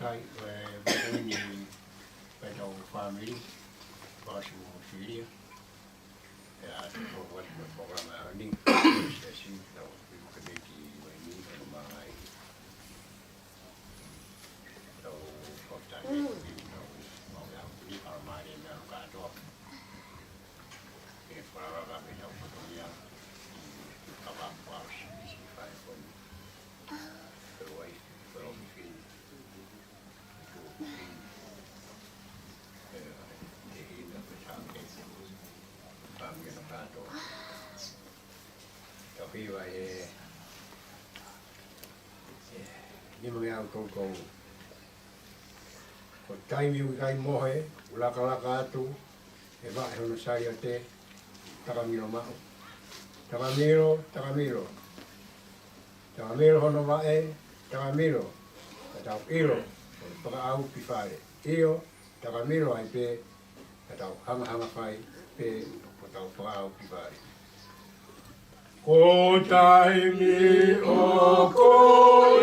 kai ni pe tau family pas mo filia ya to wat program ni sesi tau ke ki ni mai tau kota ni tau mau ya ni armai ni ka to e para ga me tau ko ya ka ba pa si fa ko pero aí pero mi fin tapi vai ni mo ya ko tai mi kai mohe ula kala ka tu e va e no sai te takamiro ma takamiro hono va e takamiro tau iro para au pifare io takamiro ai pe tau hanga fai pe tau para au pifare ko tai mi o ko e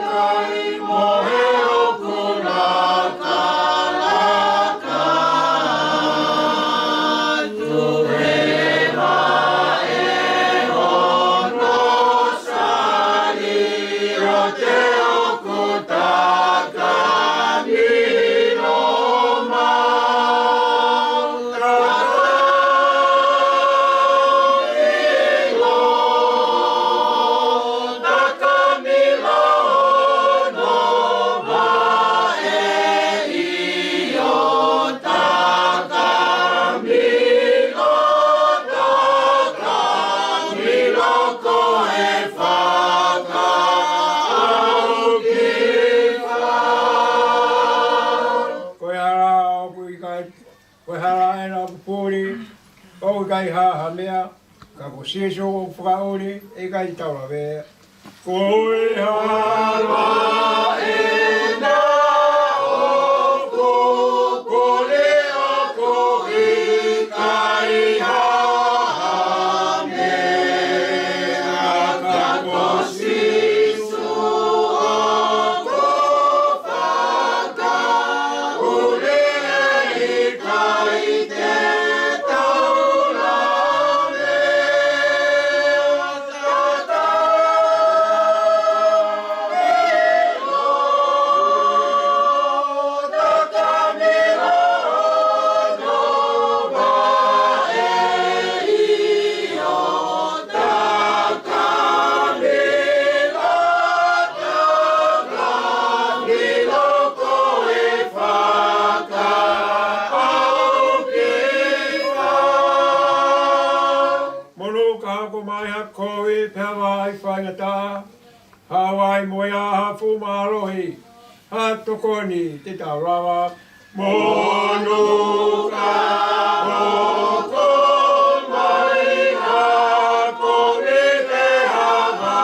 kai mohe o kona kai ha ha mea ka ko seso fra ore e kai taura ve ko e ha e na o ko le o ko e kai ha mea ka ko seso ko fa ko le e kai te Hawaii moia hafu marohi ha tokoni te taurawa monuka oko mai ha kone te hava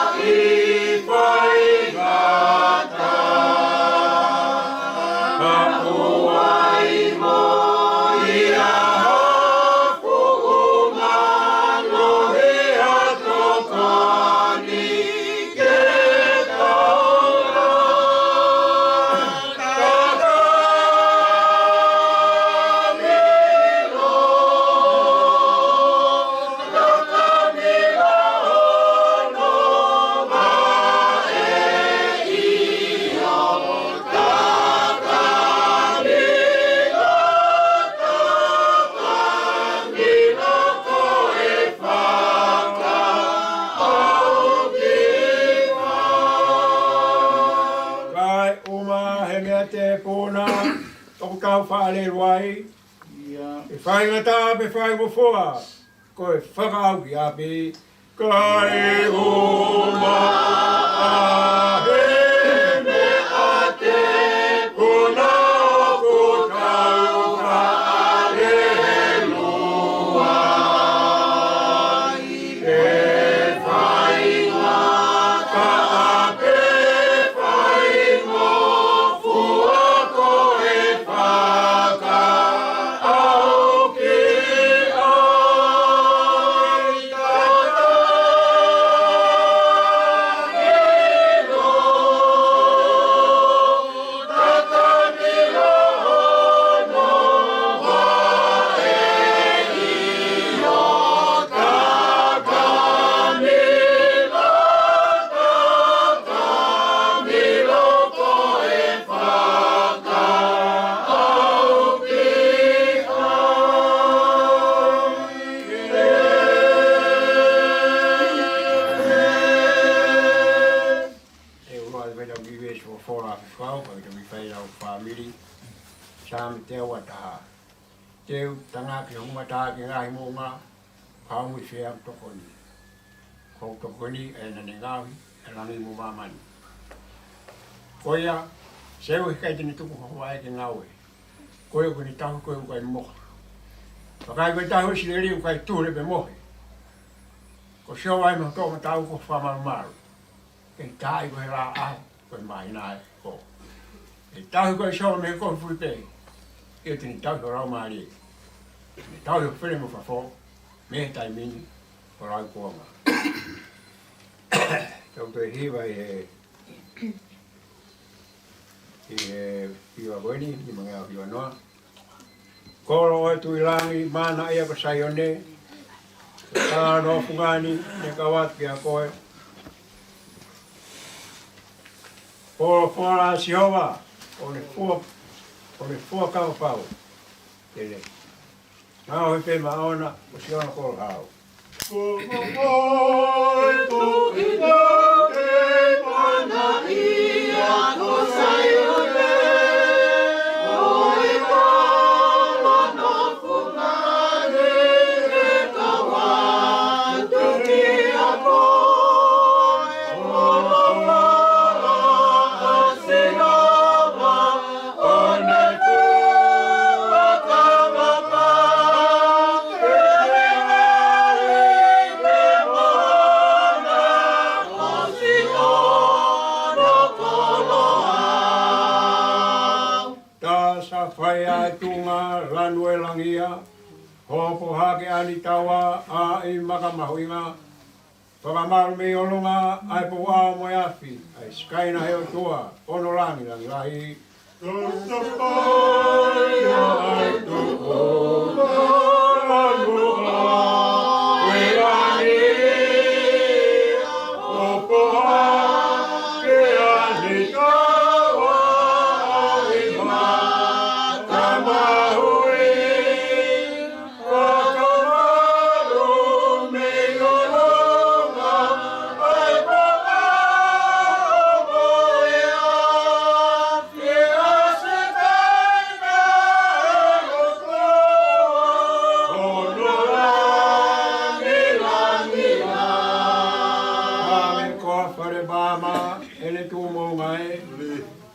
I whai gata ha oai mo ia hafu marohi ha tokoni kau whaale ruai. E whai ngata pe whai mofoa. Ko e whakau ki api. Kai o ma ahe me ate. Puna o ko kau whaale ruai. E whai ngata ape whai mofoa. Oh Teu tanga ki humata ki ngahi mo ngā kaungi whia tokoni. Ko tokoni e nane ngahi e langi mo mamani. Koia, seu hikai tini tuku hawae ki ngawe. Koia kuni tahu koe ukai mohi. Pakai koe tahu si leri ukai tūre pe mohi. Ko sio wai ma tōma tau ko whamaru maru. Kei tāi koe rā aho koe mai nāe ko. E tahu koe sio me koe fui pe. Ia tini tahu ko rau maari. Tini tahu ko whire mo whafo. Me tai mini ko rau kuanga. Tau toi hiwa i he hiwa weni, ni mangea hiwa noa. Koro oe tui langi, mana ia ko saione. Tā no fungani, ne kawat ki a koe. Koro fora si hoa, o ne fua kau pau. Tene. Ngā hoi pe maona, o si ona koro hao. Hopo hake ani tawa a I makamahuinga. Whakamaru me olunga ai po wao mo afi. Ai skaina heo tua, ono langi langi lahi. Ai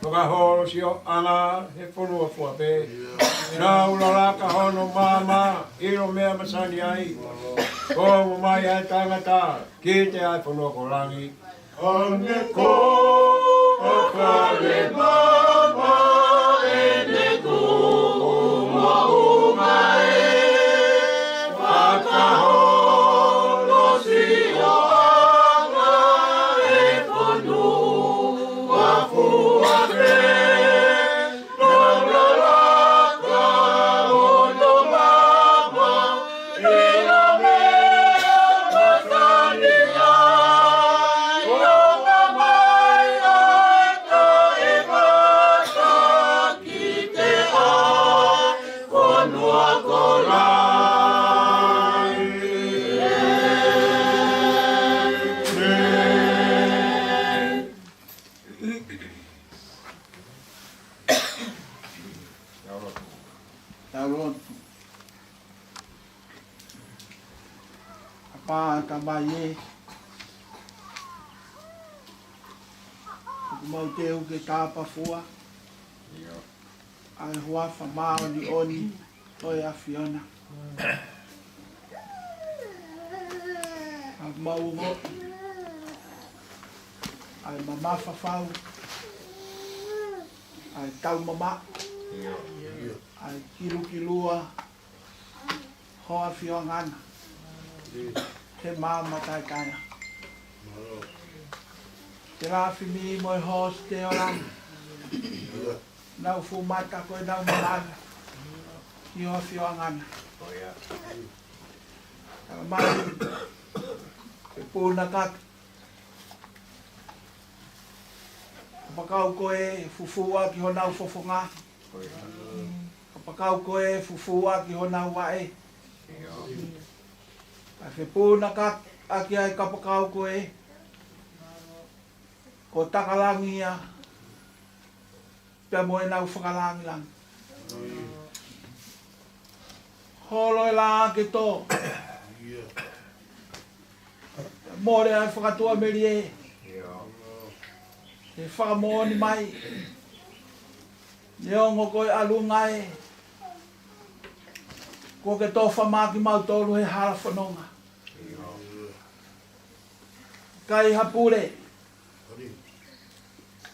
Whakahoro si o anga he whanua fuape. Nā uraraka hono māma, iro mea masani ai. Ko mo mai ai tangata, ki te ai whanua ko rangi. Ane ko, o kare māma, ene ku, uma uma e. Whakahoro si o anga he whanua fuape. Kamaye mau te uke tāpa fua ai hoa whamao ni oni toi a Fiona a mau mo ai mama whawhau ai tau mama ai kiru kilua hoa Fiona ana te māma tai kaya. Te rāwhi mi moi hos te orang. Nau fumata koe nau marana. Ki hoa whio angana. Taka mai, te pūna kata. Kapakau koe fufua ki ho nau fofonga. Kapakau koe fufua ki ho nau wae. Ai whi pūna ka aki ai kapakau koe. Ko takalangi ia. Pea moe nau whakalangi lang. Holo e la ke tō. More ai whakatua meri e. E whakamoni mai. Ne ongo koe alunga e. Ko ke tō whamaki mautolu he hara whanonga. Kai hapure.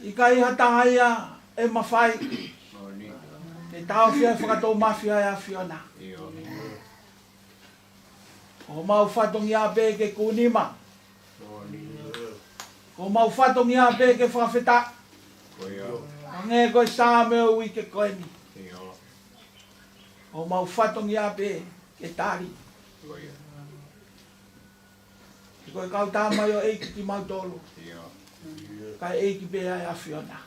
I kai hatangaia e mawhai. E tau fia whakatou mafia e a Fiona. Ko mau whatongi a pe ke kunima. Ko mau whatongi a pe ke whawheta. Nge koe sā meo ui ke koe ni. Ko mau whatongi a pe ke tari. Koe kau tā mai o eiki ki mau tolu. Kai eiki pe ai a Fiona.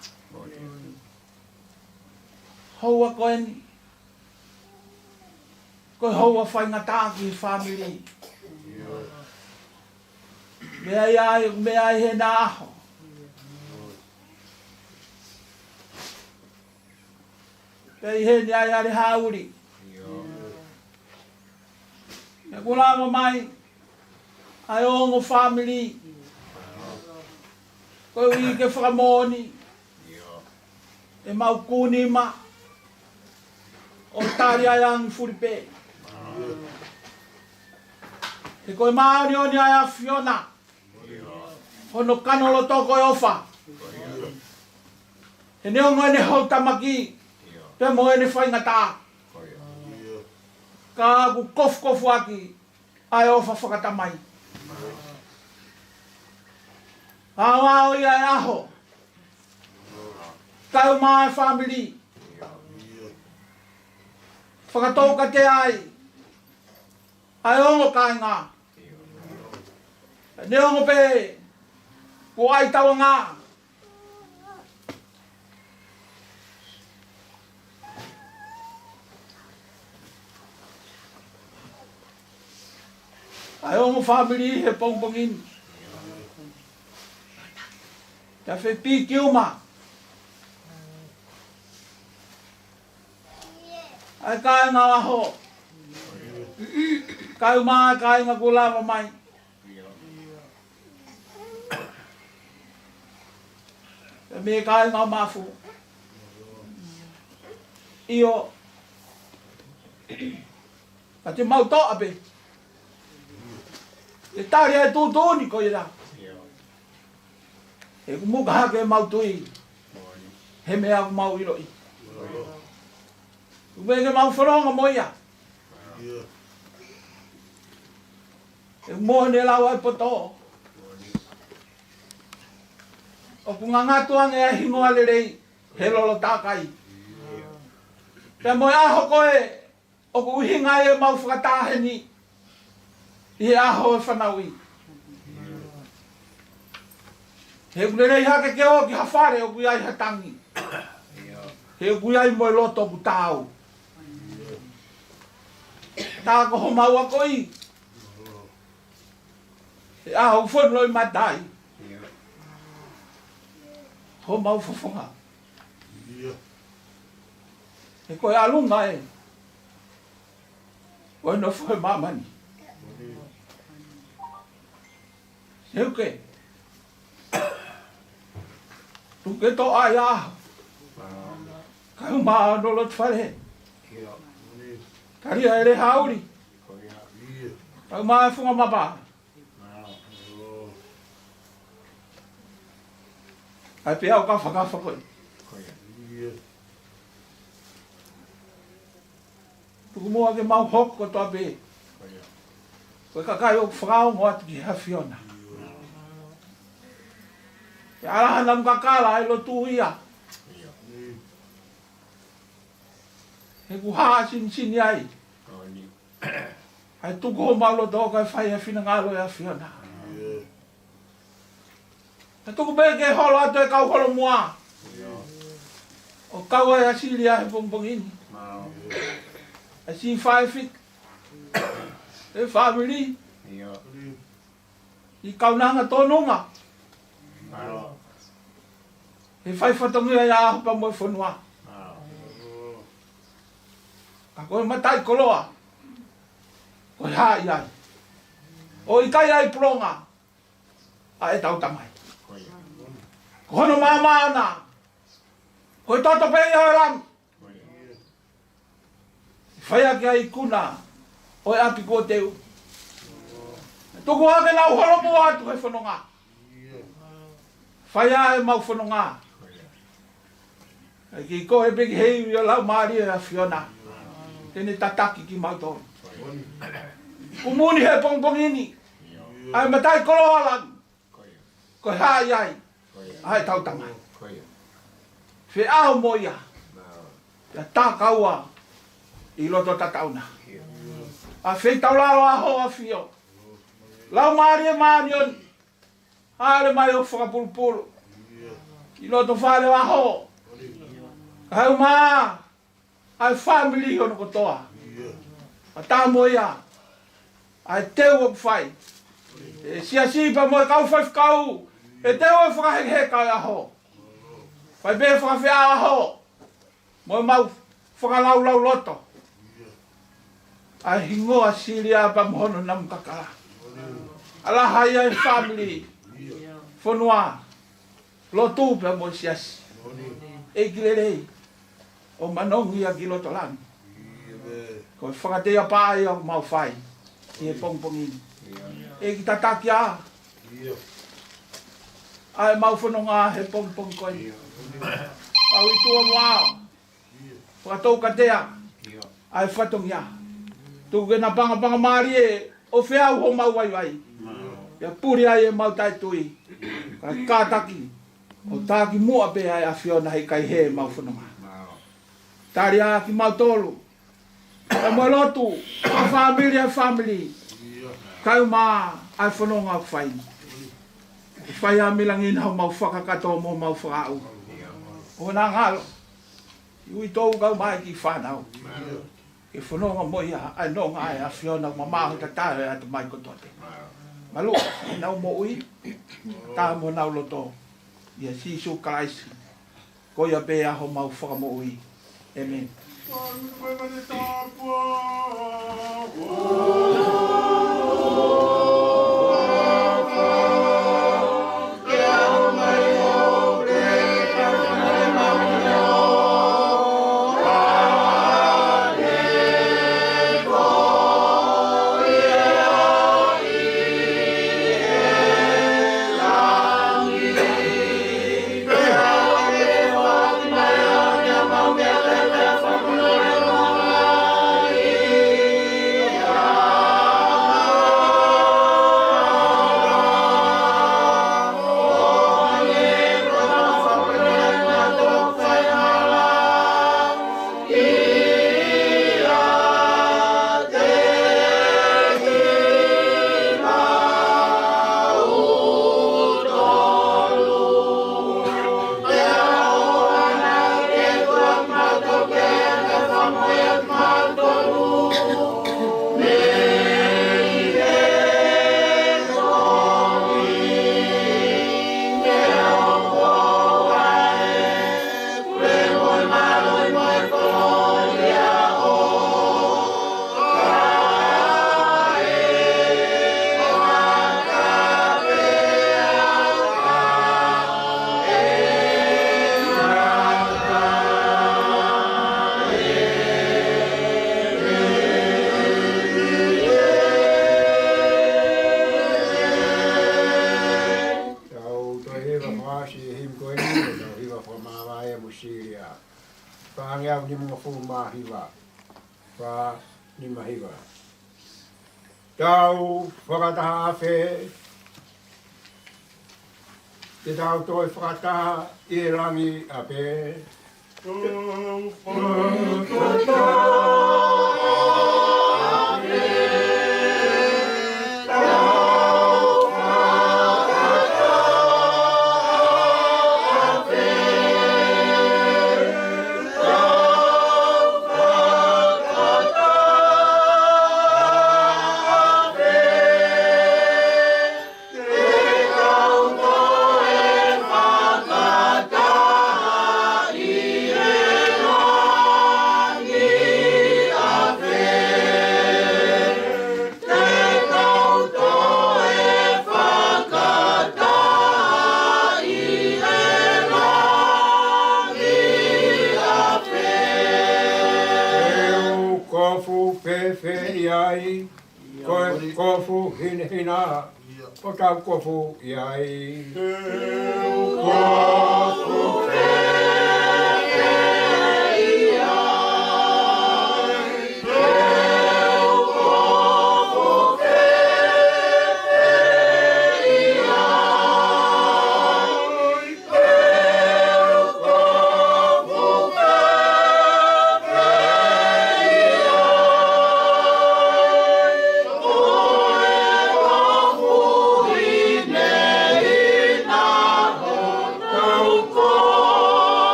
Houa koe ni. Koe houa whainga tāki i whamiri. Me ai he nā aho. Pei he ni ai are hauri. E kulama mai. Ai ongo whamiri. Koe ui ke whakamoni. E mau kunima. O tari ai angi furipe. E koe maari o ni ai a Fiona. Hono kanolo toko e ofa. E ne ongo ene hau tamaki. Pe mo ene whaingata. Ka aku kofu aki. Ai ofa whakatamai. Awao i ai aho. Tau mai family. Whakatouka te ai. Ai ongo kai ngā. Ne ongo pe. Ko ai tau ngā. Ai ongo family he pongpongin. Ta fe pi kiuma. Ai kai ngā aho. Kai mai kai ngā kulava mai. E me kai ngā mafu. Io. Ka te mau toa pe. E tari ai tūtūni ko i rā. E kumuka hake e mau tui. He mea ku mau iroi. Ubeke mau whanonga moia. E mohone lau ai poto. O ku ngangatuang e hingo ale rei. He lolo tākai. Pea moe aho koe. O ku uhinga e mau whakataheni. I aho e whanaui. He kurerei hake ke o ki hawhare o kui ai hatangi. He kui ai moe loto ku tāu. Tā ko ho mau a koi. He aho whanloi matai. Ho mau whawhonga. He koe alunga e. Koe no whae mamani. He uke. Tuke to ai aho. Kai maa nolo tware. Kari ere hauri. Kai maa funga mapa. Ai pe au ka whakafa koe. Tuku mua ke mau hoko toa pe. Koe kakai o whakao ngoa ki ha Fiona. E arahana mkakala e lo tuia. He ku haa sin ai. Ai tuku ho malo toka e whai e whina ngalo e a Fiona. E tuku peke holo ato e kau holo mua. O kau e asilia e pongpongini. E si whai fit. E family. I kau nanga tonunga. He whai whatongi ai aho pa moe whanua. Ka koe matai koloa. Ko hai ai. O i kai ai pronga. A e tau tamai. Ko hono mama ana. Ko i toto pei hoi ram. Whaia ki ai kuna. O e api ko teu. Tuku ake nau holo mua atu he whanonga. Whaia e mau whanonga. Ki ko e peki hei ua lau maari e a Fiona. Tene tataki ki mau tonu. Kumuni he pongpongini. Ai matai kolohalang. Ko hai ai. Ai tau tamai. Whe aho moia. Ya tā kaua. I loto tatauna. A whei tau lao aho a fio. Lau maari e maanion. Hare mai o whakapulupulu. I loto whare aho. Hau maa. Ai family hono kotoa. A tā moia. Ai teu o whai. E sia sipa mo e kau whai whakau. E teu e whakaheke aho. Whai be whakawhia aho. Mo e mau whakalau lau loto. Ai hingoa siria pa mohono nam kakala. Ala hai ai family. Whanua. Lotu pe mo siasi. E kilelei. O manongi a ki loto lang. Ko e whakatea pāi o mau whai. I e pongpongini. E ki tataki a. Ai mau whanonga he pongpong koi. Au i tua moao. Whakatou katea. Ai whatongi a. Tuku na panga maari e o whiau ho mau wai. Ia puri ai e mau tai tui. Ka kātaki. O tāki mua pe ai a Fiona hei kai he mau whanonga. Tari a ki mau tolu. E mo lotu. A family. Kau maa ai whanonga whai. Whai a milangin hau mau whakakato mo mau whakau. O nā ngalo. Iui tōu kau mai ki whanau. E whanonga mo ia, ai no ngai a Fiona mamahu ta tāre atu mai kotote. Malu, nau mo ui, tā mo nau loto. Ia sisu kalaisi. Ko ia pe aho mau whaka mo ui. Amen. Tau whakataha awhe. Te tau toi whakataha I rangi a pe. Tau whakataha kofu pepe iai, koe kofu hina, o tau kofu iai. Kofu pepe iai, kofu pepe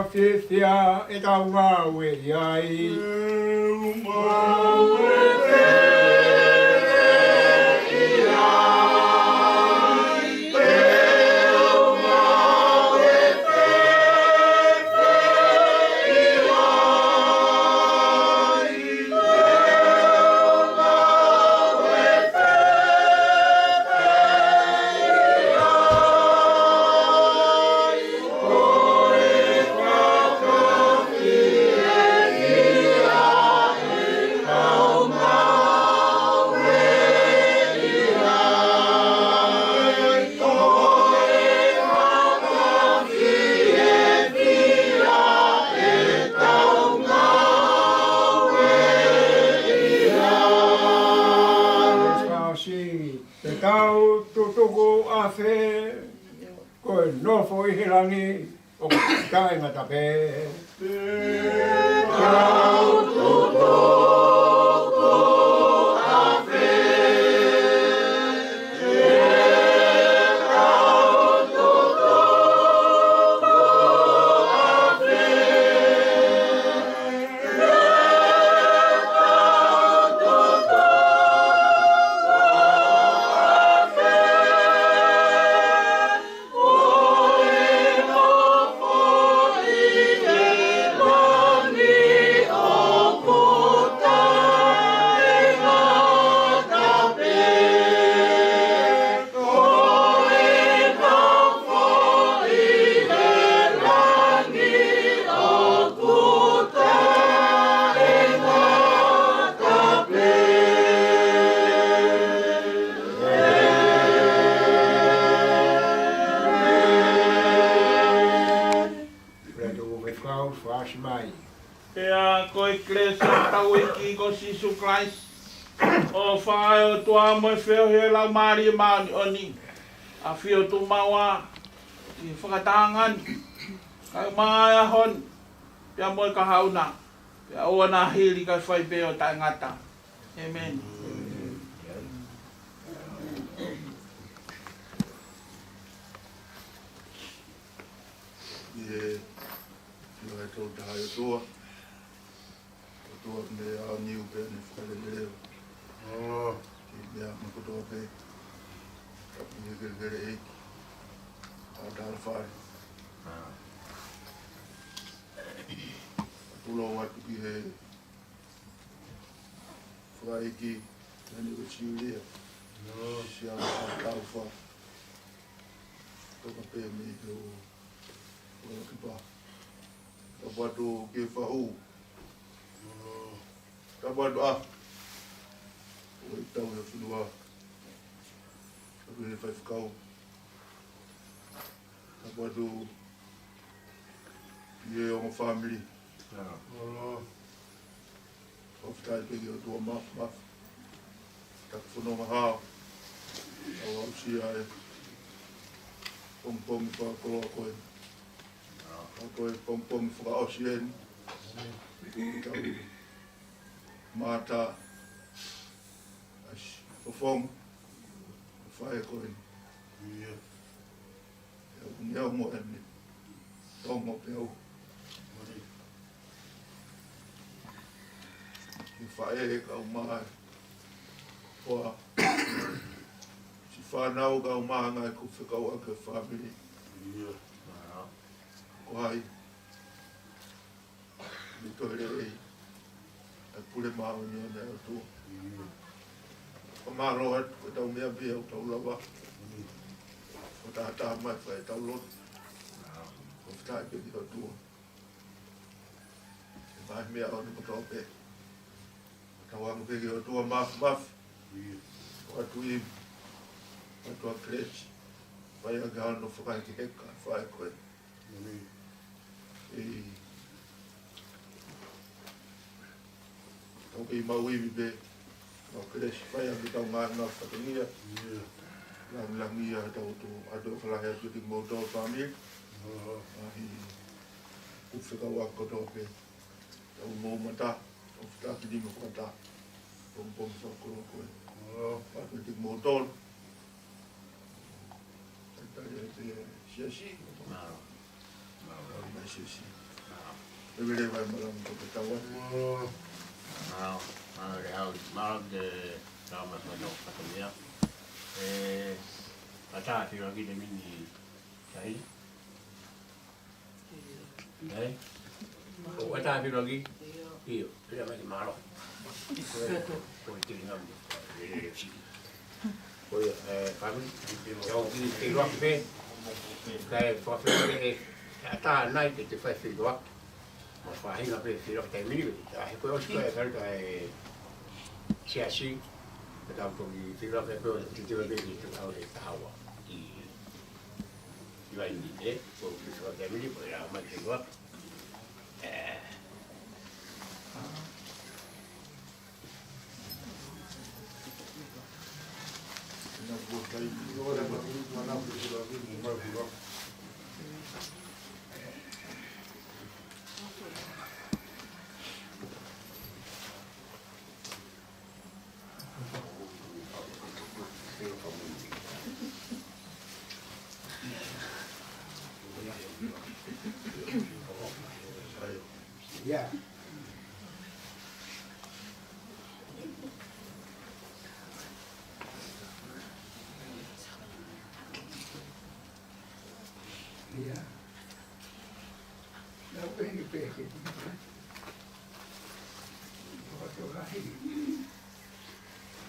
Fifia e tau ngā we iai. Tau tutuku a whe, koe nofo i hirangi, o kai ngata pē. Tau tutuku a whe, tau tutuku a whe, Ea koe kresa tau iki ko Sisu Christ. O whae o tua moe whio he lau maari maani oni. A whio tu maua i whakatangan. Kai mai ahon. Pia moe ka hauna. Pia oa na hiri kai whai peo tai ngata. Amen. Tau taha toa. Toa me a niu pe ne whakale leo. Ki mea makotoa pe. Kapi e gere eiki. A tāra whare. Pulo watu ki he. Whaiki. Nani o chiu lea. Sia a tau wha. Toka pe me te o. O ki pa. Kapatu ke whau. Kapatu a. O i tau he whinua. Kapatu he whai whakau. Kapatu i e o family. Oftai pegi o tua maf. Tak whanonga hao. Au au si ae. Pom whakoloa koe. Koe pom whakaosi eni. Tau mata. Whawhong. Whae koe. Neo mo eni. Tongo peo. Ki whae e kau mai. Hoa. Si whanau kau maha ngai ku whikau ake family. hai. Ni to re e. A pule ma o ni o to. O ma lo at o tau mea pia o tau lawa. O ta mai fai tau lot. O ftai pe ni o tua. E mai mea o ni koto pe. O tau ang pegi o tua maf. O atu i. O tua klech. Vai a gana no whakai ki heka, whae koe. Tau kei mau iwi be. Tau klech, vai a ki tau ngā ngā whakangia. Langia tau tu ado whalahe atu ki mou tau whamir. Ahi kuwhika wako tau pe. Tau mou mata, tau whitaki lima kata. Pom sa kuro koe. Atu ki mou tau. Siasi. Siasi. Tapi dia malam untuk ketahuan. Malam de sama sama katanya. Kata si lagi demi ni cai. Kata si lagi. Iyo, dia masih malam. Kau tinggal di sini. Oi, kami jau ki rock pe kai for fe ata nai te fa fi rock mo fa hinga pe fi rock te mini ai ko os ko e fer kai siasi ta ko ki fi rock pe ti te be ki ta o ta hawa i vai ni ko fi rock te mini po ya ma te rock Yeah. Yeah. No penny picking.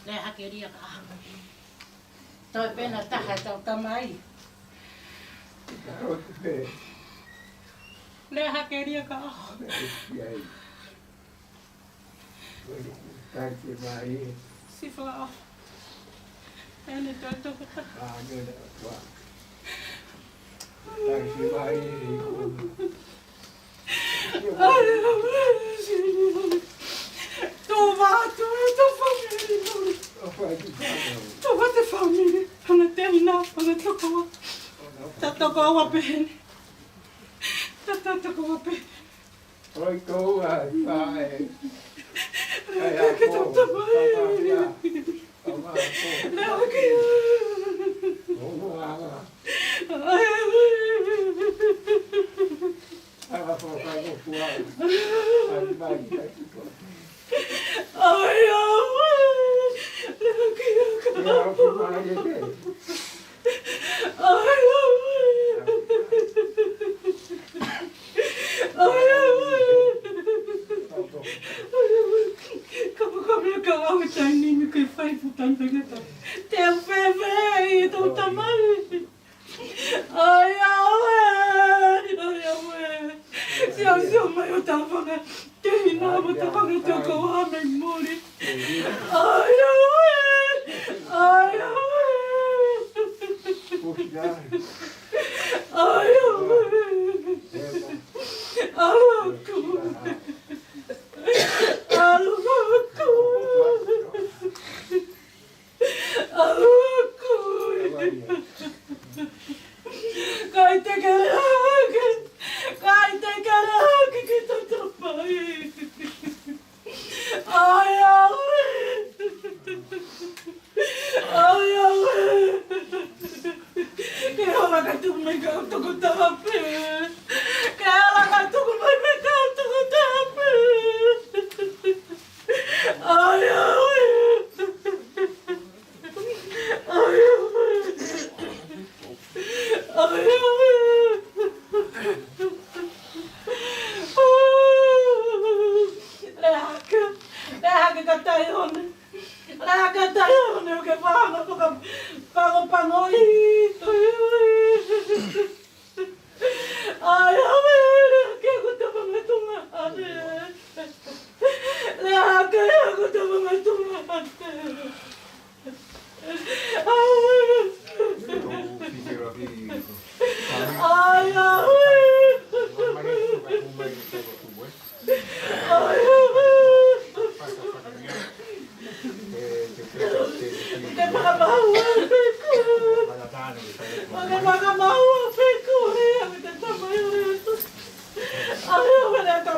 Le hakeria ka hanga. Toi pena taha tau tamai. Le hakeria ka hanga. Sifla. Ene toi toka ta. Tu vai ter família, para terminar, para tocar. Tá tocando a pena. Tá tocando a pena. Oi, tô vai. Que tá tocando. Não, que Vamos lá. Ela falou que vai voar. Ai, não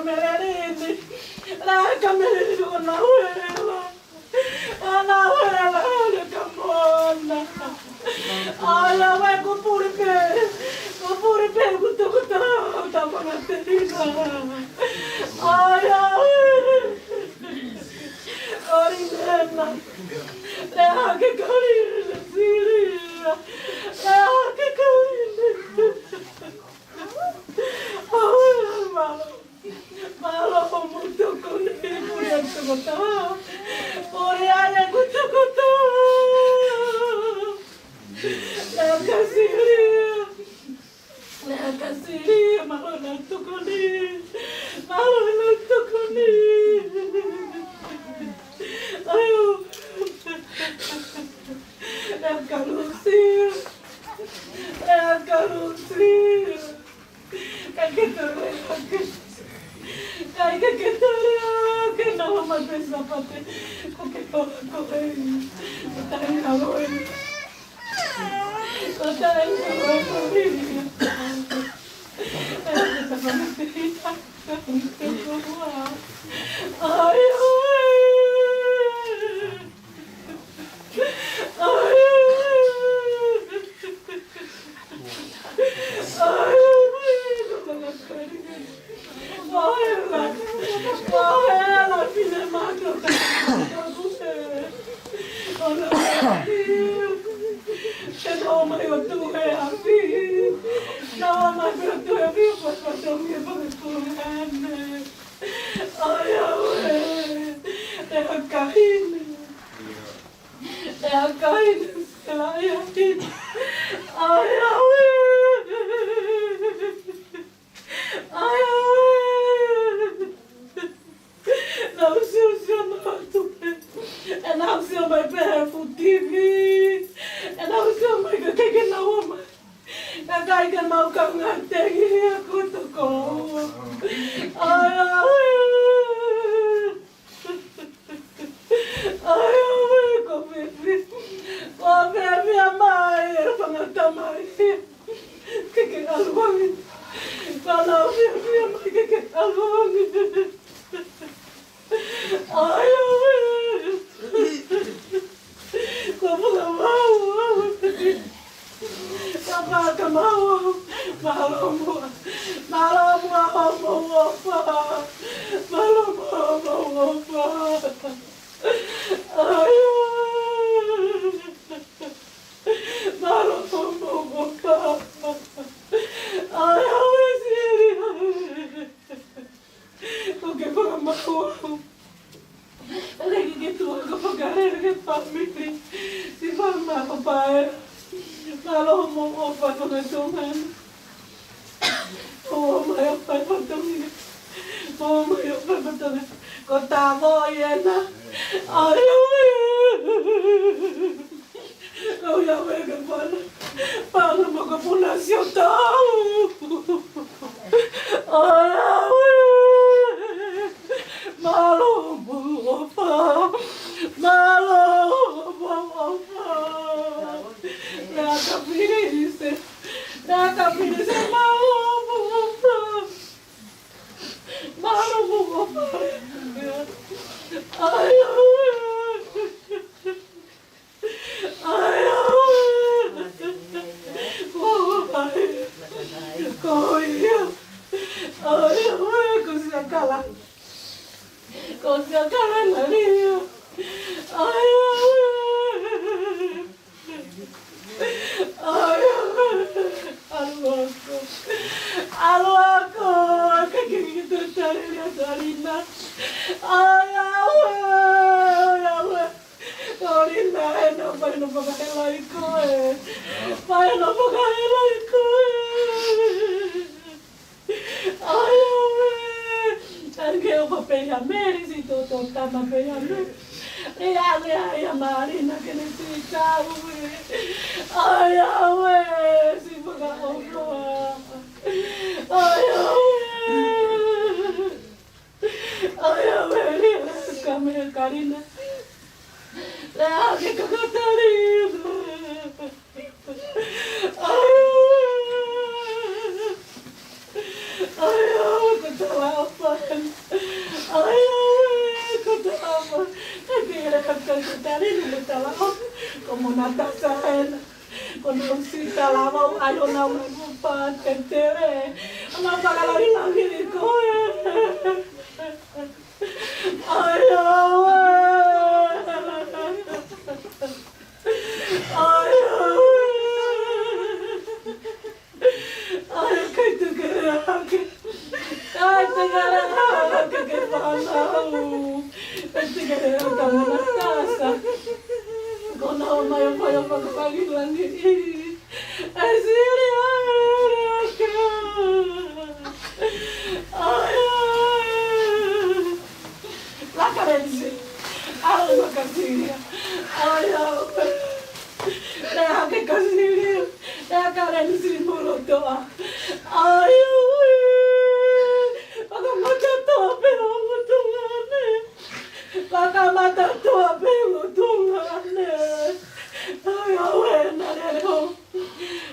camerini. La camerini con la abuela. La abuela, la camona. Ay, la abuela con puripe. Con puripe, con todo, ay, ay. Orinena. Deja que corine, Silvia. Deja que corine. Ay, malo. Malo, mucho con él, por eso contaba. Por allá, mucho contaba. Deja que Silvia. Deja que Silvia, malo, no toco ni. Malo, no toco ni. Ay, el calucir, el calucir, que no me pesa pate, porque todo coge, está en la buena, está en la buena, ay, Ai, kutama. Kaya kakakutari lumutalaw. Como natasahel. Kung si talaw ayaw na magupat. Kantere. Ang paglalaki-laki ko. Ayaw. Ayaw. Ayaw kay tugaraki. Ay, tugaraki kay panaw. Ay, tugaraki ka muna tasa. Kung na umayaw pa yung pagpagilangi. Ay, sili, ayaw ka. Ayaw. Lakarensi. Ayaw makasilia. Ayaw. Deja que casilia. Deja que rensi mulutoa. Ayaw. Pakamata tope umutungane. Pakamata tope umutungane. Ayaw, narero.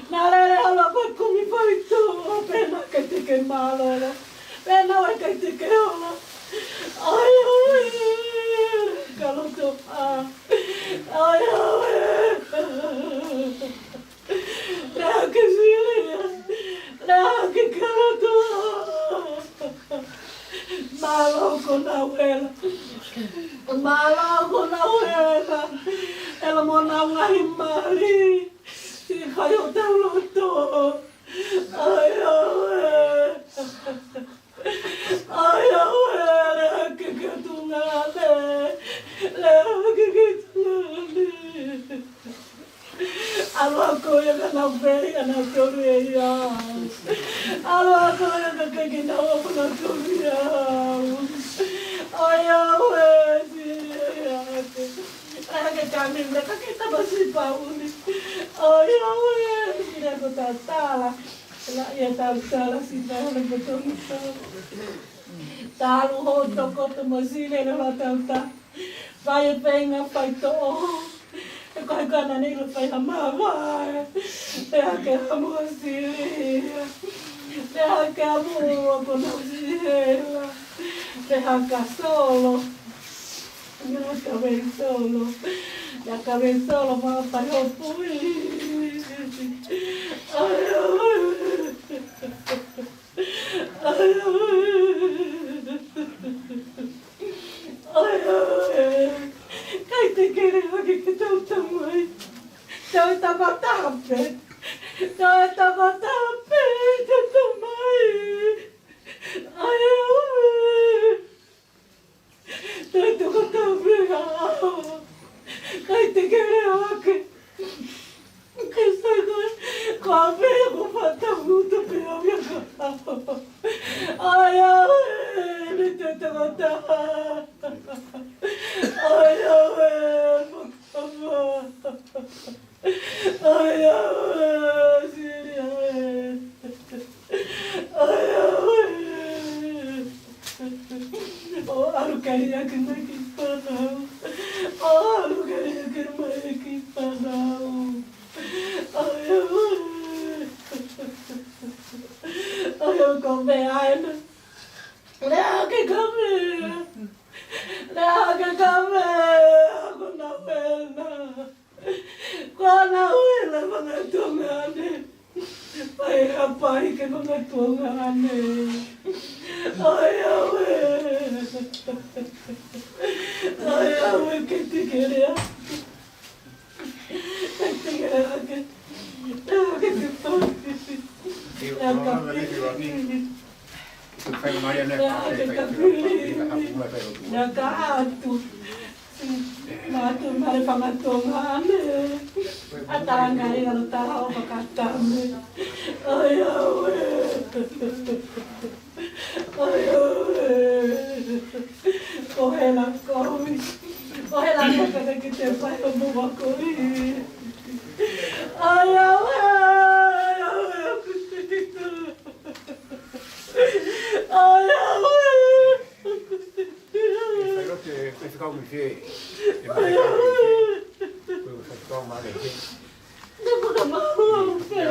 Narero lapot kumipaito. Pena que te quemalo. Pena que te quemalo. Ayaw. Kalutoa. Ayaw. Deja que silia. Deja que kalutoa. Malo con la abuela. Malo con la abuela. Ela morava em Mari. E caiu tão luto. Ai, ai, que tu nada. Leva que tu nada. Alô, coisa que não veio, não corria. Alô, coisa que não corria. Ai, ai, kami mereka kita masih pauni. Oh ya, tidak kota salah. Lah ya tahu salah sih dah betul betul. Tahu hoto kota masih lewat tanta. Vai penga pai to. Kau kan ni lupai mama. Ya kamu sih. Ya kamu aku sih. Ya solo. Ya acabé solo, mamá parió fui. Ay, te quiero que te gusta muy. Te gusta matarme. Te gusta matarme, te gusta muy. Ay, te gusta muy. Ay, te quiero que estoy conmigo, falta mucho, pero me acabo. Ay, ay, te gusta. Ay, ay, por favor. Ay, ay, sí, ay. Ay, ay. Oh, aku queria que me equiparam. Oh, aku queria que me equiparam. Ai, ai, eu come ainda. Não, que come. Não, que come. Quando a abuela van a tomar. Pai, rapaz, que van a tomar. Ay, abuela, que te quería. Que te quería, que te toque. Ya gato. Mato, mare pangatongane. Atarangari kalau tahu pakatame. Ay, Cogela, come. Cogela, que te faz como uma coisa. Ai, Vai ficar com você. Vai ficar uma vez. Não vou acabar o pé.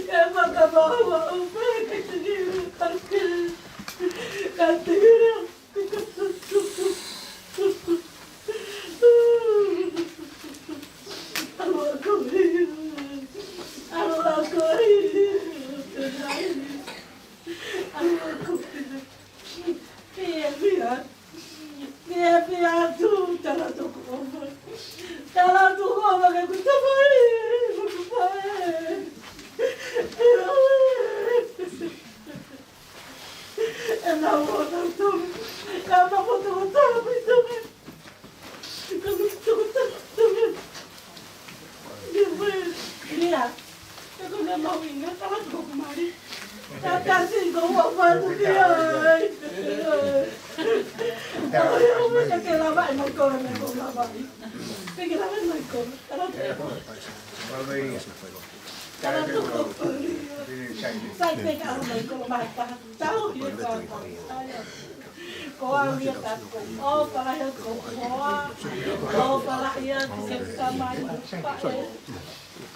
Eu vou acabar o pé. Que te digo,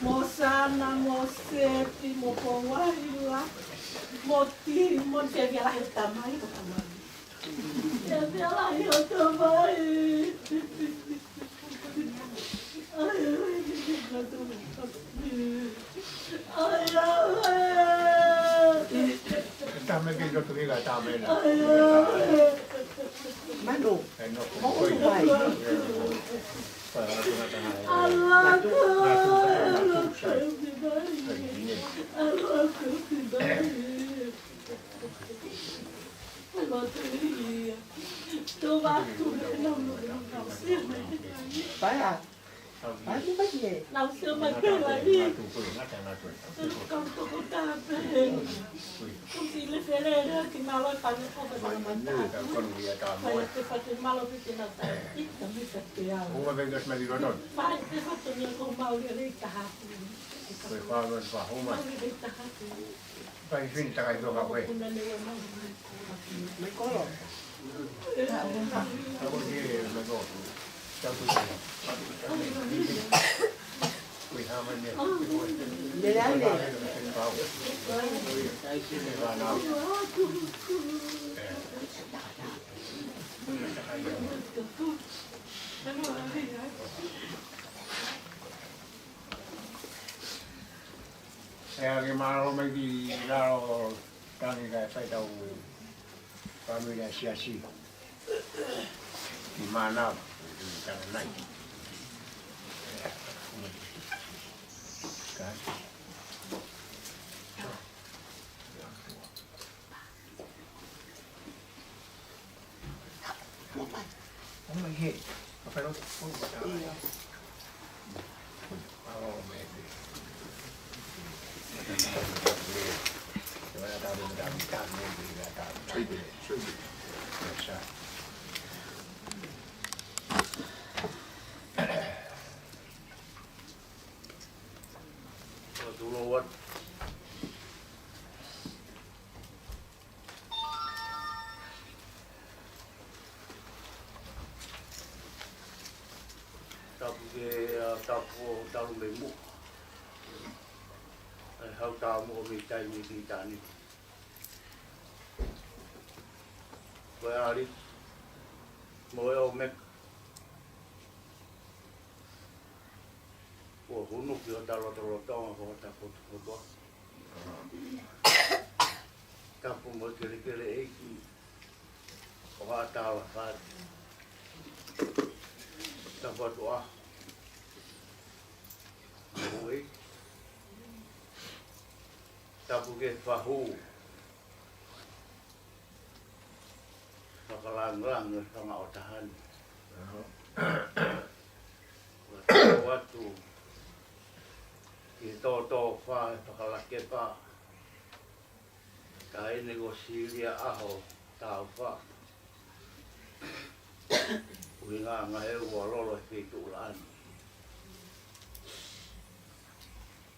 Mosana, Mosepi, Mopowaila, Moti, Monte Vela Tamai, Vela Tamai. Tämä kiitos vielä tämä meillä. Manu, En ole onko vai? Vai à? Vai đi bắt gì? Nào xưa mà kêu lại đi. Con có ta về. Không gì lên phía đây nữa thì mà lo phải không phải làm ăn ta. Phải cái mà lo phải làm ta. Ít tầm đi tập kia. Kuinka venkäs meni koton? Phải cái phát triển nhiều con mau đi cả. Voi vaan vaan homma. Vai finta kai tuoka voi. Mấy có rồi. Aku dia me go. Jatuh. Kui haman ni. Để đấy đi. Cái mà mấy cái rau đang cái phải đầu familia siasi di mana jangan naik kan oh my head apa lo oh my Tuluan. Tapu talu lemu. Hau tamu mi tai mi di tani. Ari moyo mek. Hunu kio talo tonga ko tapu ko. Tapu mo kele eki. Ko tala fa. Tapu doa. Oi. Tapu ke fahu. Pakalang-lang sama otahan. Waktu kita fa pakalake pa. Kai negosilia aho tau fa. Winga ngahe walolo fitulan.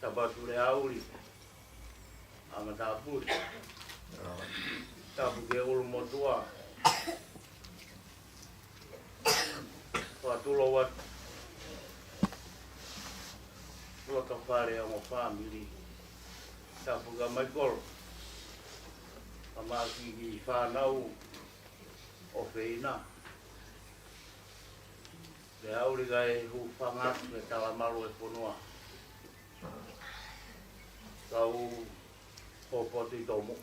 Tabatu le auli. Ama tapu. Tapu ke ulu motua. Tulowat Loka pare ang family. Tapuga Michael. Amaki ki whanau o whina. Le auri gai hu whangatu e talamaru e ponua. Kau popoti tomo.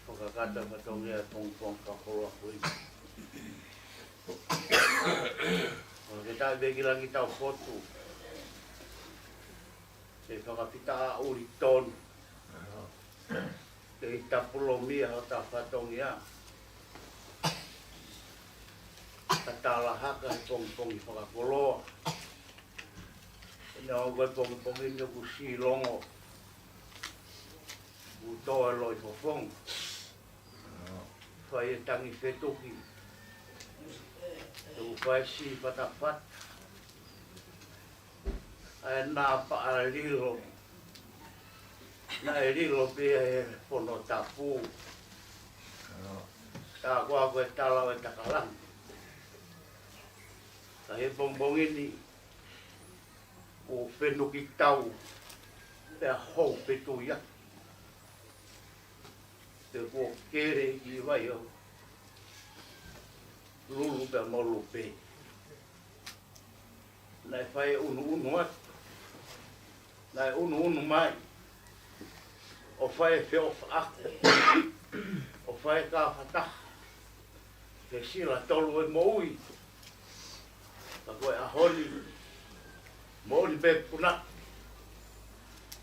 Whakakata matongi e pong ka koroa hui. Ke tai begi langi tau fotu. Te whakapita a uri tonu. Te itapulo mia o ta whatongi a. Ka tala haka he pong i whakakoloa. Ina o koe pong i ku si longo. Ku toa loi fofong. Whai e tangi whetuki. Te whai si patapata. Ai nā pa a lilo. Nā e lilo pia e pono tapu. Tā kua koe talau e takalang. Ka he bongbongini o whenuki tau pia hou petu ia. Te kua kere i vai o lulu pia molu pe. Nai whai unu atu. Nai unu mai. O whai whio whaako. O whai ka whataha. Ke sila tolu e moui. Ka koe a honi. Mouri pe puna.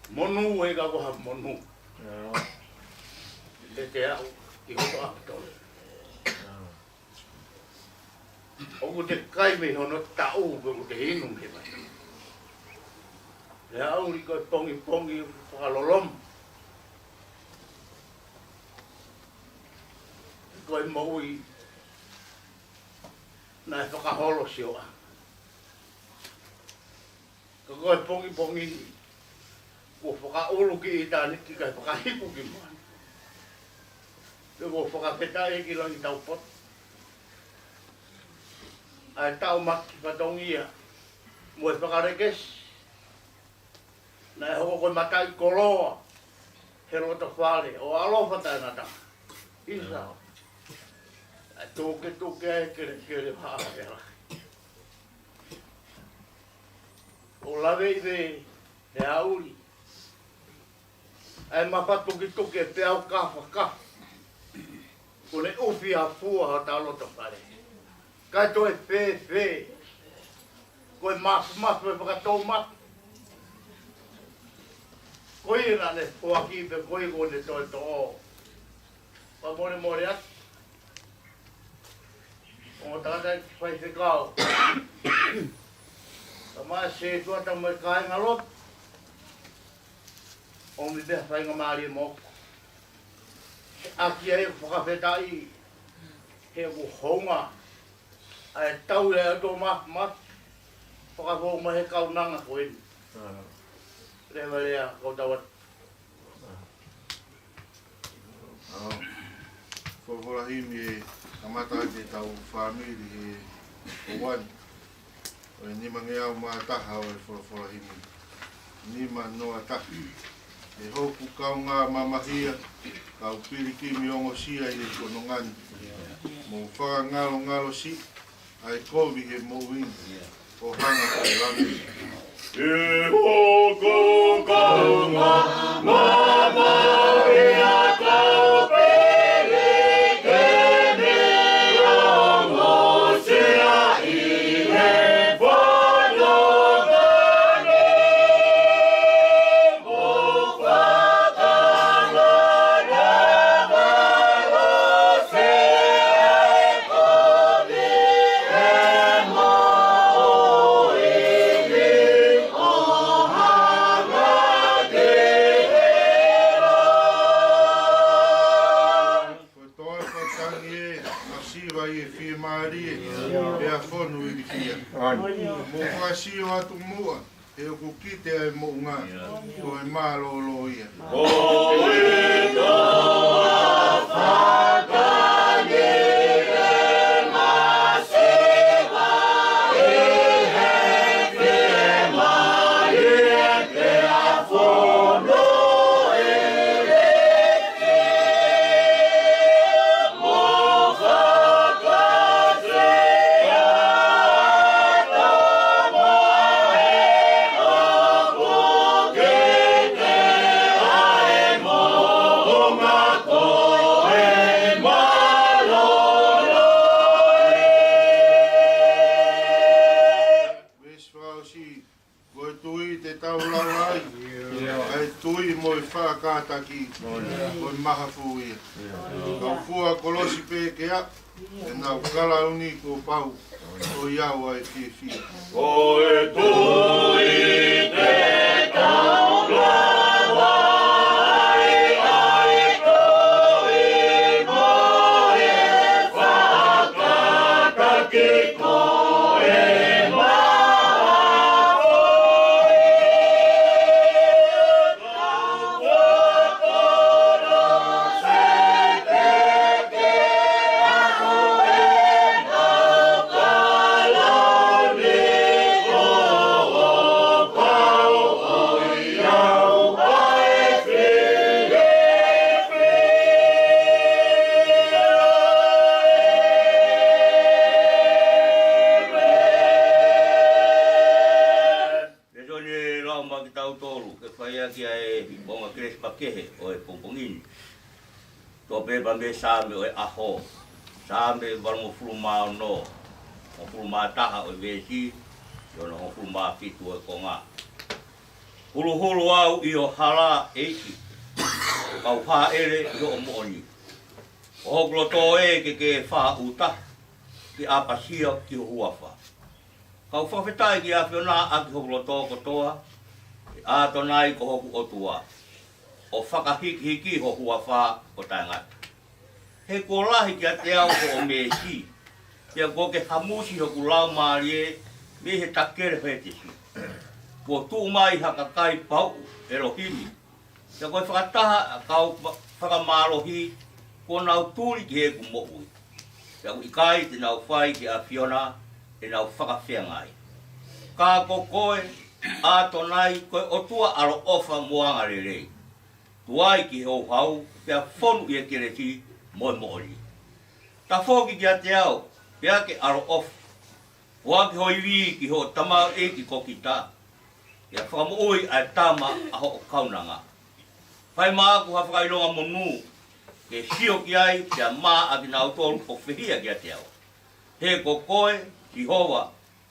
Monu e ka koha monu. Te au ki hoto a tolu. Oku te kaime hono tau ko te hinu ke mai. Le auri koe pongi whakalolom. Koe moui nai whakaholo sioa. Ka koe pongi ko whakaulu ki i tāniki kai whakahipu ki mai. Te ko whakawhetai ki langi tau pot. Ai tau maki whatongia. Moe whakarekes. Nai hoko koe matai koloa. He rota whare. O alofa tai ngata. Isa. Ai tōke ai kere whaakera. O lawe i we he auri. Ai mapatu ki e peau kafa. Kone uwhi a fua ha ta lota whare. Kai toi whē. Koe mafu e whakatou mafu. Koe rane whaki pe koe kone toi to o. Pa more atu. O tātai whai whikao. Ta mai se tuata mai kāinga lot. O mi beha whainga maari e moko. Aki ai whakawhetai. He ku honga. Ai tau e ato mat. Whakawhau mai he kaunanga koe. Rewa rea kau tawat. Whakorahimi e amata te tau whamiri e owani. O e nima ngea o maa taha o e whakorahimi. Nima noa tahi. E hoku kau ngā mamahia. Kau piriki mi ongo sia i e konongani. Mo ngalo si. Ai kovi he mowini. O hanga kai rangi. E hoko kau ngā mamahia kau piriki mi ongo sia i e konongani. Mo whakanga ngalo si e kovi e mo i o hanga te hera. Koe toa whatangi e, a siwa i e whia maari e, e a whonu i kia. Mo whasio atu mua, e o kukite ai mo ngā, ko e mālolo ia. Fono e whakātaki o maha fūia. Kau fua kolosi pē ke a, e nau kala uni ko pau o iau ai ke fia. Ko e tui te tau lawa ai koi mo e whakataki ko e maha me same o aho same varmo fulma no o fulma taha o vesi yo no fulma fitu o konga hulu au i o hala eiki kau pha ere yo moni o gloto e ke fa uta ki apasia ki huafa kau fa fetai ki afiona a ki gloto ko toa a tonai ko hoku otua o whakahiki ho huafa o tanga. He ko lahi kia te au ko o mesi. Kia ko ke hamusi ho ku lau maarie, me he takere he te si. Ko tū mai hakakai pau Elohimi. Kia koe whakataha kau whakamārohi, ko nau tūri ki he ku mo'ui. Kia ku ikai te nau whai ki a Fiona, te nau whakawhiangai. Ka ko koe, a tonai koe otua aro ofa moanga rerei. Tuai ki ho hau, pia whonu i e kereti, moi moori. Ta whoki ki a te au, pia ke aro off. Hoa ki hoi wii ki ho tamau e ki kokita. Ia whakamooi a tama a ho o kaunanga. Whai maa ku hawhakaironga monu, ke sio ki ai, pia maa a ki nau tolu o whihia ki a te au. He ko koe, Jehova,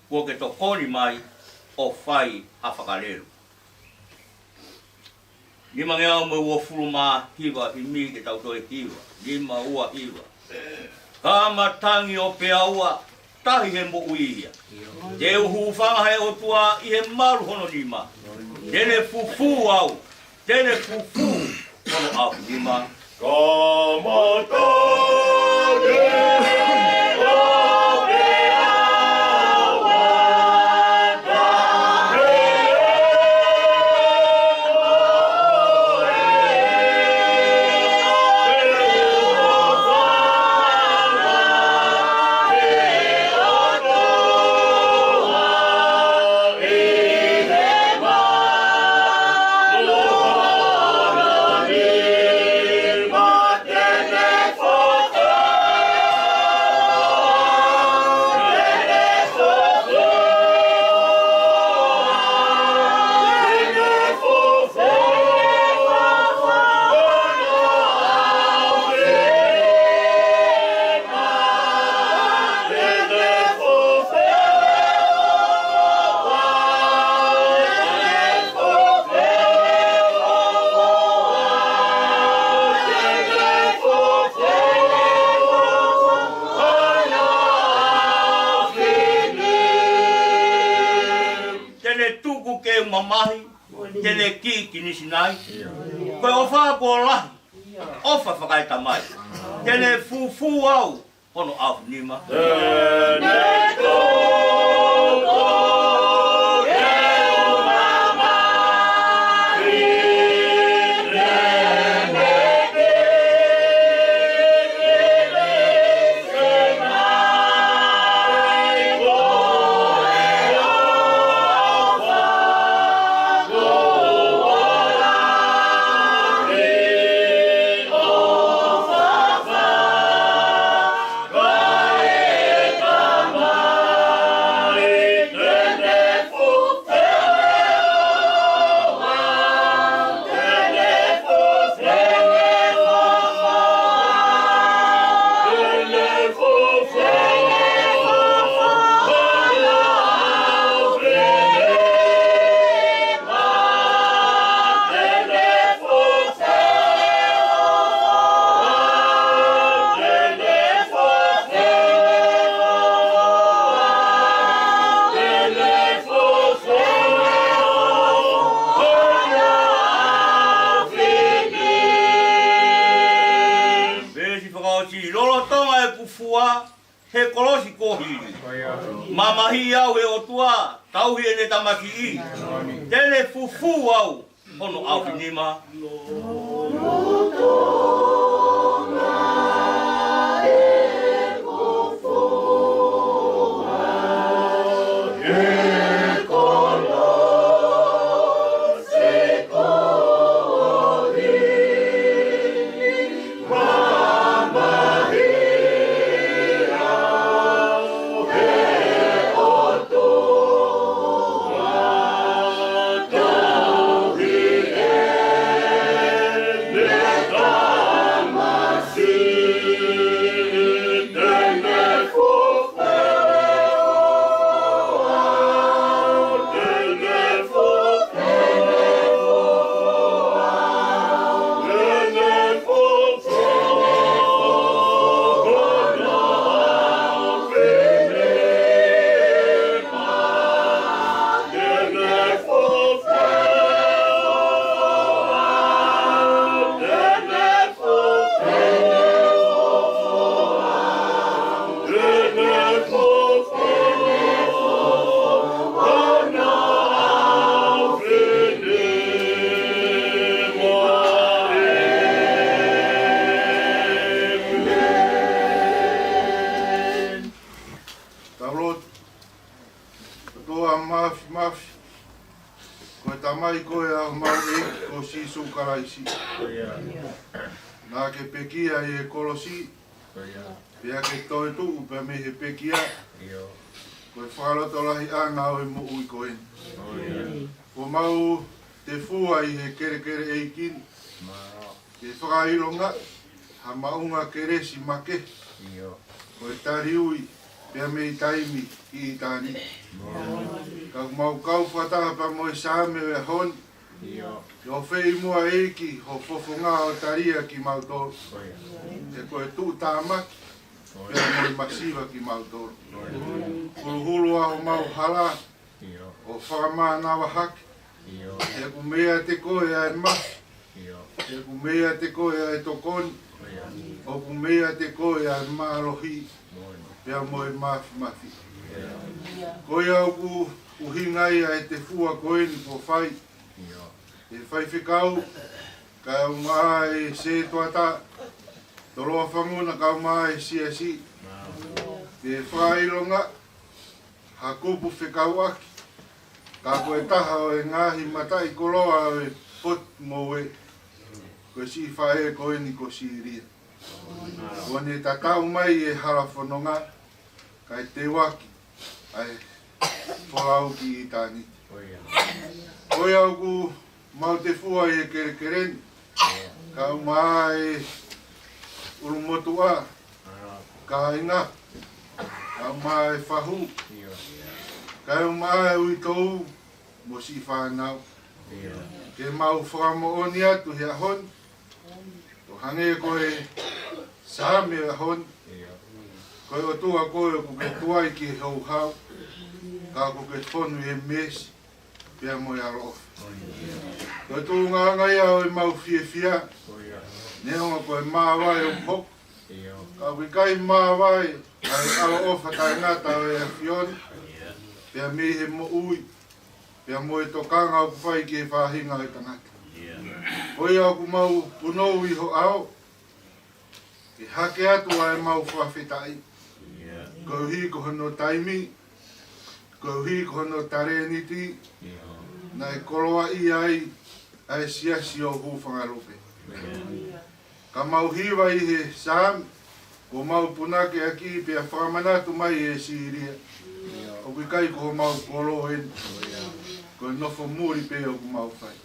ko ke tokoni mai, o whai hawhakareru. Lima ngea mo ua fuluma hiwa himi ke tau toe hiwa. Lima ua hiwa. Kama tangi o pea ua, tahi he mo uia. Te uhu whanga he o tua i he maru hono lima. Tene fufu au. Tene fufu hono au lima. Kama tangi mamahi, tene ki nisi nai. Koe o wha ko lahi, o wha whakaita mai. Tene fufu au, hono au nima. Tene koko ke umama, si lolo tonga e pufua he kolosi kohi. Mamahi au e otua tauhi e ne tamaki i. Tene fufu au hono au finima. Nā ke pekia I e kolosi, pia ke toi tuu pia me he pekia, koe whakaloto lahi anga o e mo ui koen. Ko mau te fua I he kere kere eikin, ke whakailonga, ha maunga keresi make, koe tari ui, pia me I taimi I tani. Ka mau kau whataha pa mo e sāme o e hon, Yo whei mua eiki ho fofonga o taria ki mautoro. E koe tū tāmaki, pia moi masiva ki mautoro. Hulu aho mau hala, o whakamā nawa haki. E ku mea te koe a e mahi, e ku mea te koe a e tokoni, o ku mea te koe a e mārohi, pia moi mafi mafi. Koe au ku uhingai a e te fua koeni po whai, e whai whikau, ka umaa e se tuata, toloa whamuna ka umaa e si a si. Te whailonga, ha kupu whikau aki, ka koe taha o e ngahi matai koloa o e pot mo e, koe si whae koe ni ko si ria. Wane tatau mai e hara whanonga, ka e te waki, ai whaau ki I tāni. Koe au ku mau te fua I e kere kereni, ka umaa e urumotua, ka inga, ka umaa e whahu, ka umaa e uitou, mo si whanau. Ke mau whakamo oni atu he ahon, to hange koe sāme ahon, koe o tua koe ku ke tuai ki he hau hau, ka ku ke whonu e mesi, pia mo ia rof. Koe tū ngā ngai au e mau fia fia, neonga koe māwai o pok, ka wikai māwai, ai alo ofa tai ngata o e fioni, pia me he mo ui, pia mo e tokanga au kuwhai ki e whahinga e tangata. Koe au ku mau punou I ho au, ke hake atu a e mau whawhetai, koe hi ko hono taimi, koe hi ko hono tareniti, na e koloa I ai ai siasi o hūwhangarupe. Ka mau hiwa I he sāmi, ko mau punake aki pia whakamanatu mai e siria. O kai ko mau kolo en, ko nofo muri pe o mau whai.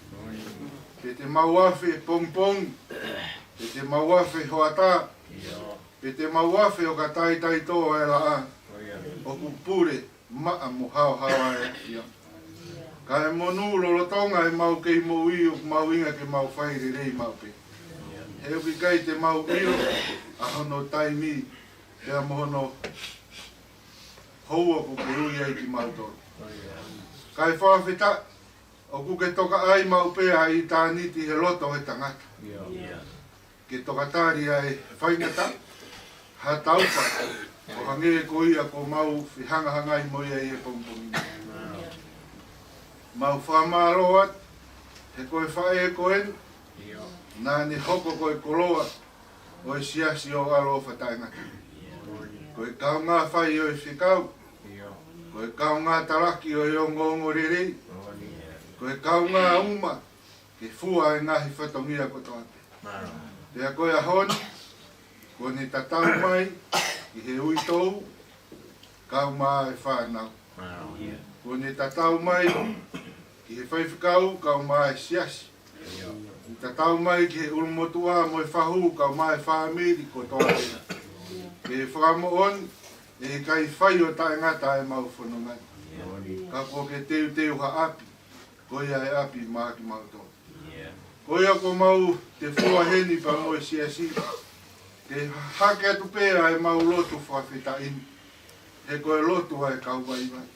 Pe te mau afe pong pong, pe te mau afe hoata, pe te mau afe o ka tai tai toa e la a, o kupure maa mo hao hawa e ia. Ka e monu lolotonga e mau kei mo i o mau inga ke mau whai re rei mau pe. He uki kai te mau io, a hono taimi, e a mohono houa ko kurui ai ki mau toro. Ka e whawhita, o ku ke toka ai mau pea I tāniti he loto he tangata. Ke toka tāri ai whaingata, Hataupa. O hange ko ia ko mau whihanga hangai mo ia i e pongpongi. Mau whamaroat, he koe whae e koen, nā ni hoko koe koloa, o e siasi o alo whataingata. Koe kau ngā whai o e whikau, koe kau ngā taraki o e ongo rerei, koe kau ngā uma, ke fua e ngahi whatongia kotoa te. Pea koe a honi, ko ni tatau mai, ki he ui tou, kau maa e whanau. Ko ni tatau mai, ki he whaiwhikau, kau maa e siasi. Ni tatau mai ki he urumotua mo e whahu, kau maa e whaamiri kotoa te. Ke he whakamo on, e he kai whai o tae ngata e mau whanongai. Ka ko ke teu ha api, ko ia e api maa ki mau tō. Ko ia ko mau te fua heni pa mo e siasi, ke hake atu pēra e mau lotu whawhita ini. He koe lotu ai kau vai vai.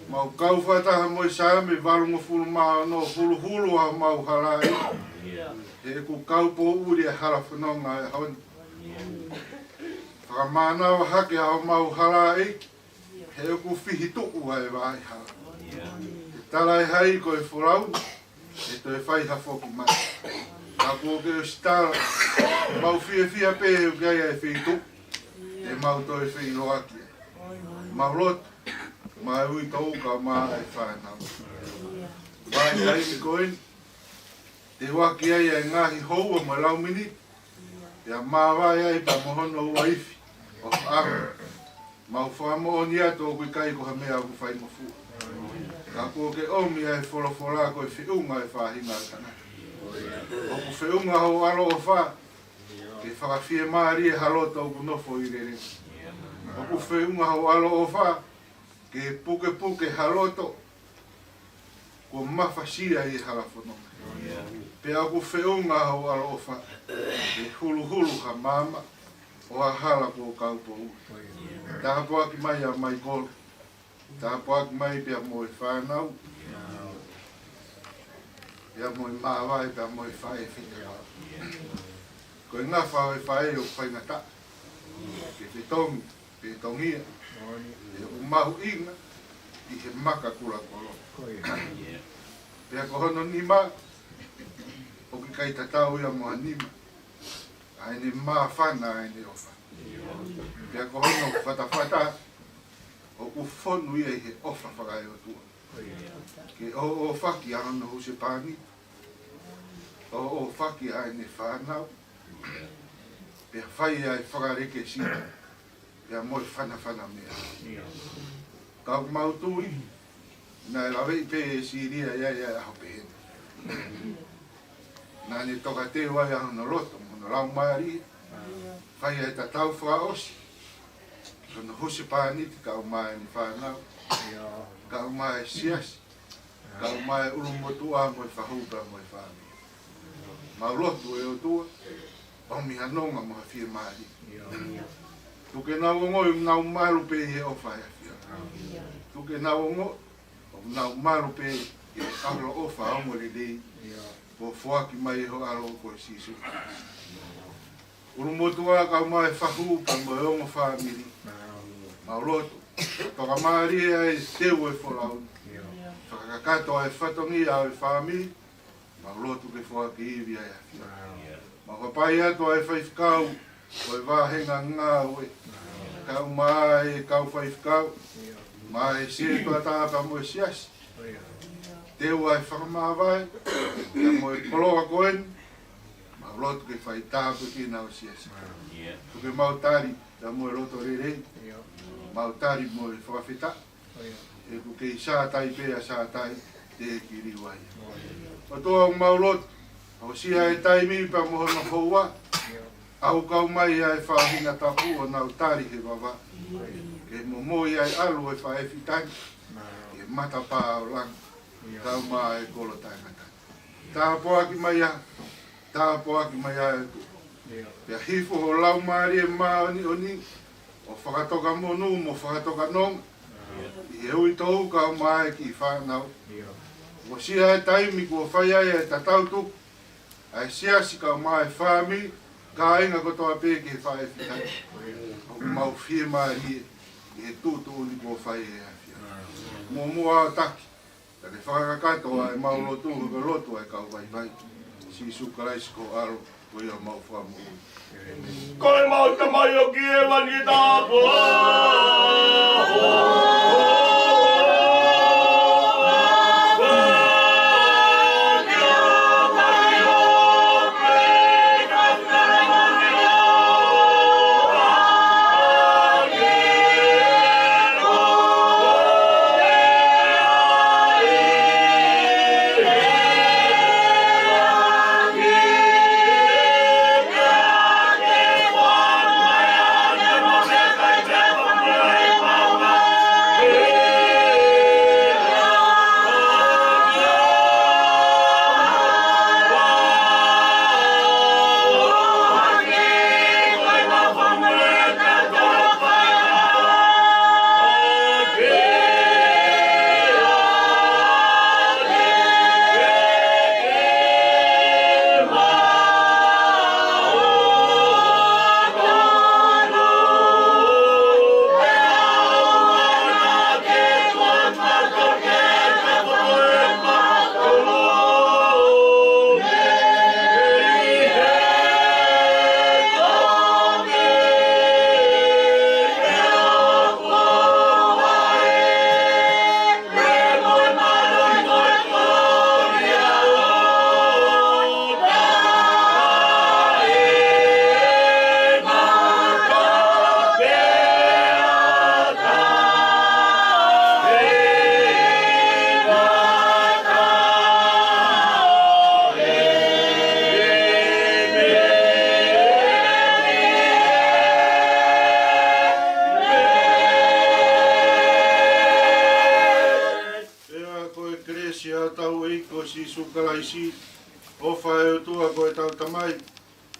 Mau kau whataha mo i saame varungo fulu maa no hulu a mau harai. He ku kau po uri e hara whanonga e hauni. Whakamānawa hake a mau harai. He ku whihi tuku ai vai hara. He tarai hai koe whorau. E toi whai hafoki mai. Ka kōke o stara. Mau whia pēhe u gai e whihi tuku. E mau toi whihi loaki. Mau lotu. Mai ui tau ka maa e whanau. Vai kai ki koen, te waki ai e ngahi houa mo lau mini, ia maa vai ai pa mohono ua iwi, o whaaro. Mau whaamo o ni ato o kui kai ko ha mea ku whai mo fua. Ka kōke omi ai whorofora koe whiunga e whahinga e tanaka. O ku whiunga ho aro o wha, ke whakawhie maari e halota o ku nofo i rere. O ku whiunga ho aro o wha, ke puke haloto ko mawhasia i halafononga. Pea ku whiunga hau alofa ke hulu ha mama o a hala ko kaupo u. Taha poaki mai a mai kolo. Taha poaki mai pia mo e whanau. Pia mo e maawai pia mo e whae whika. Ko e ngā whae whae o whaingata. Ke whitongi, whitongia. E o mahu inga i he maka kura kolo. Pea ko hono nima, o ki kai tatau ia moha nima. Ai ne maa whana ai ne ofa. Pea ko hono whatawhata, o ku whonu ia i he ofa whakai o tua. Ke o whaki ano huse pāni, o whaki ai ne whanau. Pea whai ai whakareke sita. Ia moi whana mea. Kau mautui, nā e lawe i pē e siria ia aho pēhena. Nā ne toka te wai aho no roto, mono lau maari, whai e tatau whaosi. Kono huse pāniti, kau mai ni whanau, kau mai siasi, kau mai urumotua mo i whahupa mo i whanau. Mau lotu e o tua, o mi hanonga mo ha whia maari. Tuke nau ngoi nau maru pe he o whae awhia. Tuke nau ngoi nau maru pe he alo o wha aumori rei. Po whaki mai ho alo o koe sisu. Urumotua kau mai whahu pa mo e ongo whamiri. Mau lotu. Toka maari e teu e wholau. Whakakato e whatongi au e whamiri. Mau lotu ke whaki iwi ai awhia. Mau hapai ato e whaifkau. Koe wāhenga ngā ue, kau mai, kau whaifkau, mai sire tua tāpa mo e siasi. Teu ai whakamāwai, ka mo e koloa koen, mau lotu ke whai tāpu ki nā o siasi. Tuke mau tari, ka mo e loto rerei, mau tari mo e whakawhita, e ku kei sātai pēa sātai, te ki riwai. O toa mau lotu, o sia e taimi pa mo hono houa, au kau mai ai whahinga tapu o nau tari he wawa. Ke momoi ai alu e whae whitani. Ke mata pā o lang. Kau mai e kolo taingata. Tā poaki mai a. Tā poaki mai a e tu. Pea hifo ho lau maari e maa oni. O whakatoka monu mo whakatoka nong. I he ui tau kau mai ki whanau. O sia e taimi kua whai ai e tatau tuku. Ai siasi kau mai whami. Ka inga ko toa pe ke whae whitai. O mau whie mahi e tūtū ni ko whae e hawhia. Mō mua o taki. Ta te whakakatoa e mau lotu ka lotu e kau vai vai. Si sukaraisi ko aro ko ia mau whamu. Koe mau te mai o ki e wani tāpua. Sukaraisi o whae o tua ko e tau tamai.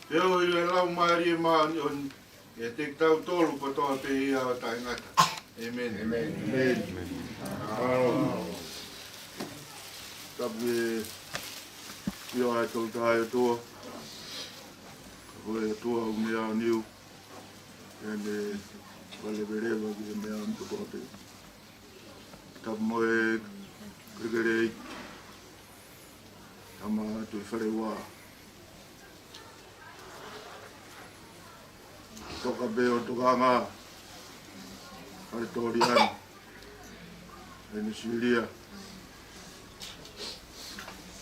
E o i e lau maari e maani on e te tau tolu ko toa pe ia o tai ngata. Amen. Amen. Amen. Tapu e pio ai tau tai o tua. Ko e tua o mea o niu. E ne wale verewa ki e mea o niu ko te. Tapu mo e krigerei. Tama tu wharewa. Toka beo toka ngā. Hare tori ani. Ene siria.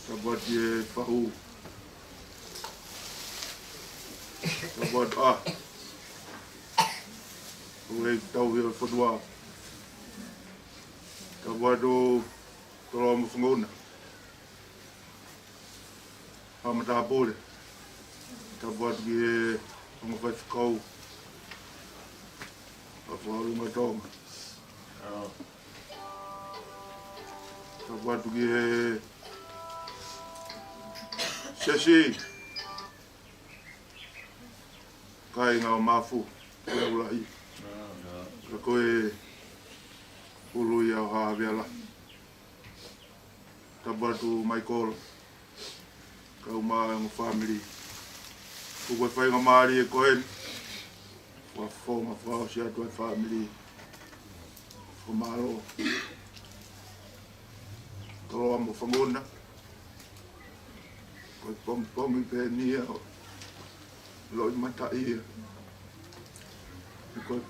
Tabati e whahu. Tabat a. Ue tauhi o whanua. Tabat o tolo amu whangona. Hamata pole. Tabat ki e whangawhai whakau. A whaharunga tonga. Tabat ki e sesi. Kai ngā mafu. Koe ulai. Ka koe ului au haawiala. Tabatu Michael. Kau maa ngā family. Kukoi whainga maari e koen. Wa whonga whao si atu ai family. Whamaro. Tolo amu whangona. Koi pongi pe nia o. Loi mata ia. Koi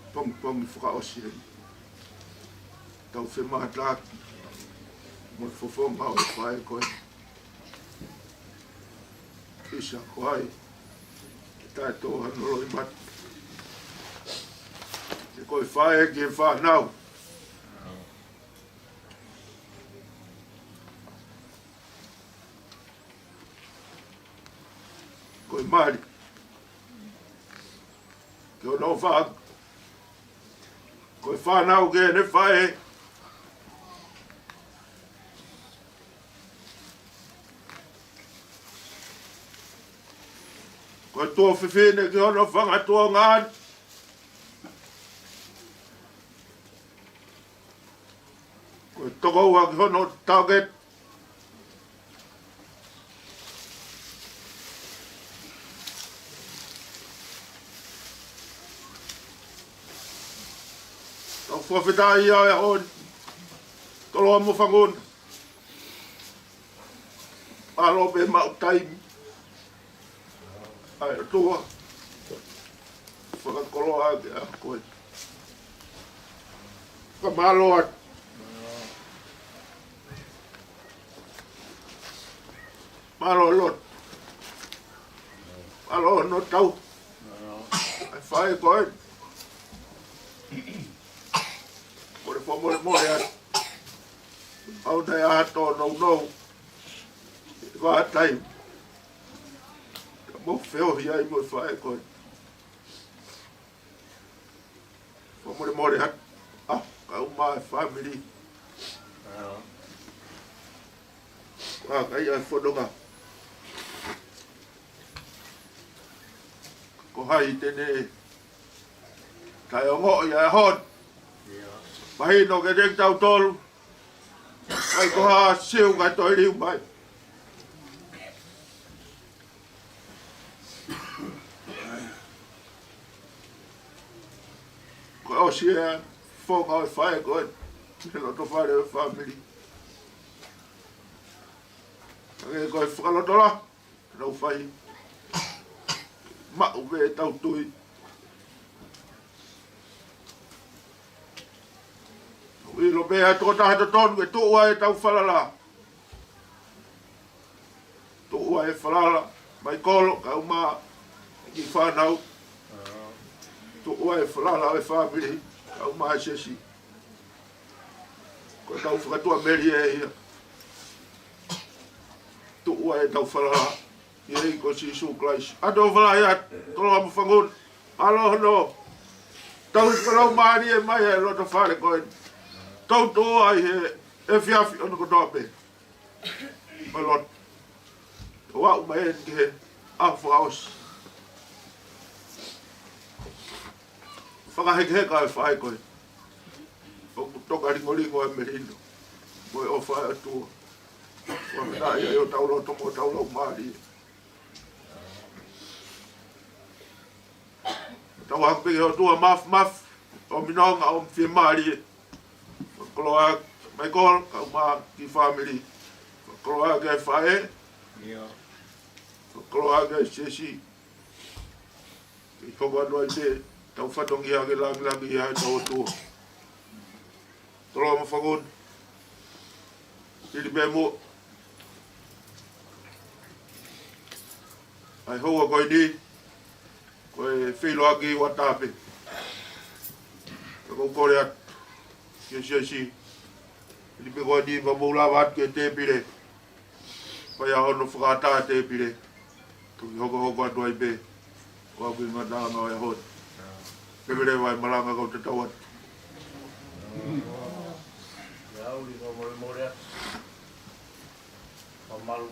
pongi whakaosi ai. Tau whema tāki. Mo whawhonga o whae koe. Isa koai. Tai toha no loi mata. Te koe whae ki e whanau. Koe mari. Ke o no whaak. Koe whanau ke ne whae. Koe tō whiwhine ki ono whanga tō ngān. Koe tokoua ki ono target. fuafeta ia e hon. Tolo mo fangon. Alo be mau taimi. Ai tua. Whakakolo ake a koe. Whamalo at. Malo lot. Malo no tau. Ai whae koe. Kore whamore more at. Au nei a hato no. Wa taim. Mo feo hi ai mo whae koe. Whamore more at. Ah, kau mai family. Wah, kai ai whodonga. Ko hai tene. Kai o ngoi ai hon. Mahino ke deng tau tolu. Kai ko ha siu kai toi liu mai. Ko o sia fonga o whae koe. Helo to whae o family. Kage koe whakalotola. Rau whai. Mau ve tau tui. Ui lo bea tō taha tonu e tō ua e tau whalala. Tō ua e whalala. Mai kolo ka uma ki whanau. Tō ua e whalala e whamiri. Ka uma e sesi. Ko tau whakatua meri e ia. Tō ua e tau whalala. Iei ko si su klais. Ato whala ia. Tolo amu whangun. Alo no. Tau whalau maari e mai e loto whare koe. Tau tō ai e whiawhi ono kotoa pe. O lot. O wau mai e ki he awha aos. Whakaheke e whae koe. O toka ringoringo e merino. Moe o whae atua. Whamena ia o tau loto mo tau lau maari. Tau hakpeke o tua maf. O minonga o mwhie maari e. Koloa mai kol ka uma ki family. Koloa ke fae. Koloa ke sesi. Ki koba no ite tau fatongi ake lang ia tau tu. Tolo ma fagon. Ili bemo. Ai hoa koi ni. Koi filo aki watape. Ko korea ke sesi li pe ko di ba bola wat ke te pire pa ya ono frata te pire tu hoko do ai be ko bi ngada no ya hot pe bere vai malanga ko te tawat ya uli ko more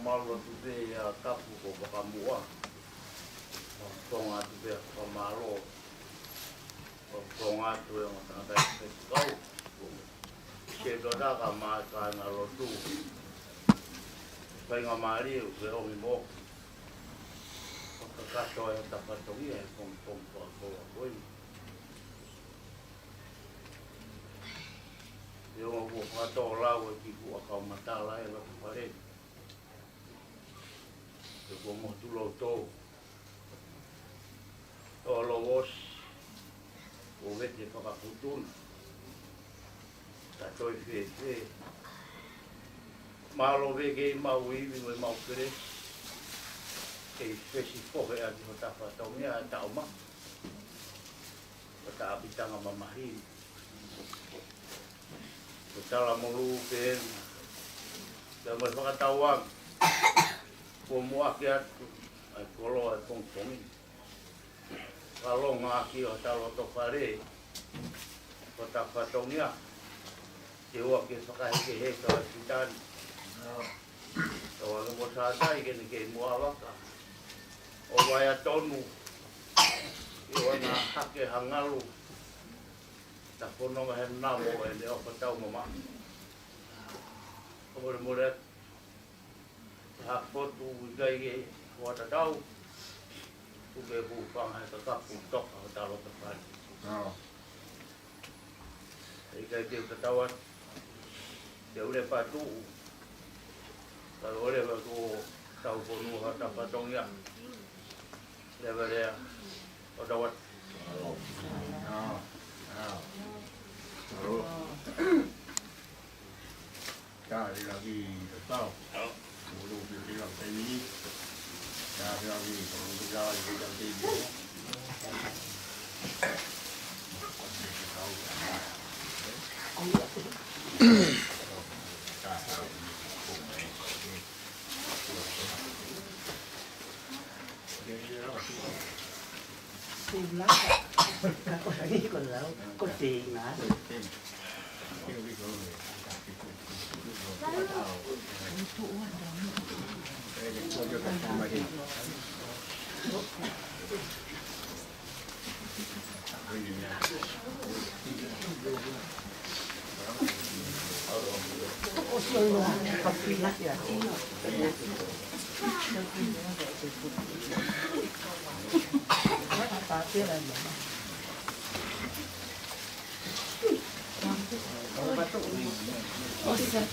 malu tu be ya kapu ko ba mua tonga tu be ko malo tonga tu yang tanga te kau ke doda ka ma ka na lotu pai nga mari o ke o mi mo ka to e ta pa to ia kom ko yo mo ko to la o ki ku ka mata la e la pare ko mo tu lo to o lo vos o vete pa kutun ta toi fe malo vege mau iwi no mau kere e fesi fohe a ki ta fa tau mea ta uma ta abitanga mamahi ko tala molu pen ta mo fa tawang ko mo akia ai kolo ai pongpongi kalau ngaki o talo to pare ko ta fa tau mea te o ke whakaheke he ka kitani. O anga mo tātai ke mua waka. O wai a tonu. I o ana hake hangalu. Ta whanonga he namo e le opa tau mama. O more. Ha potu ugai ke wata tau. Uke hu whanga he ka kapu toka o talo ta whani. Ika te katawa. Te ule patu. Ka ule ko tau ponu ha tapatong ya. Lewa lea. O tawat. Cari lagi tahu. Mulu bilang ini. Cari lagi kalau bilang bilang ini. Pulang. Ako lagi ko lang. Kuting na. Kapilat ya. Tapi lah. Oh, tidak.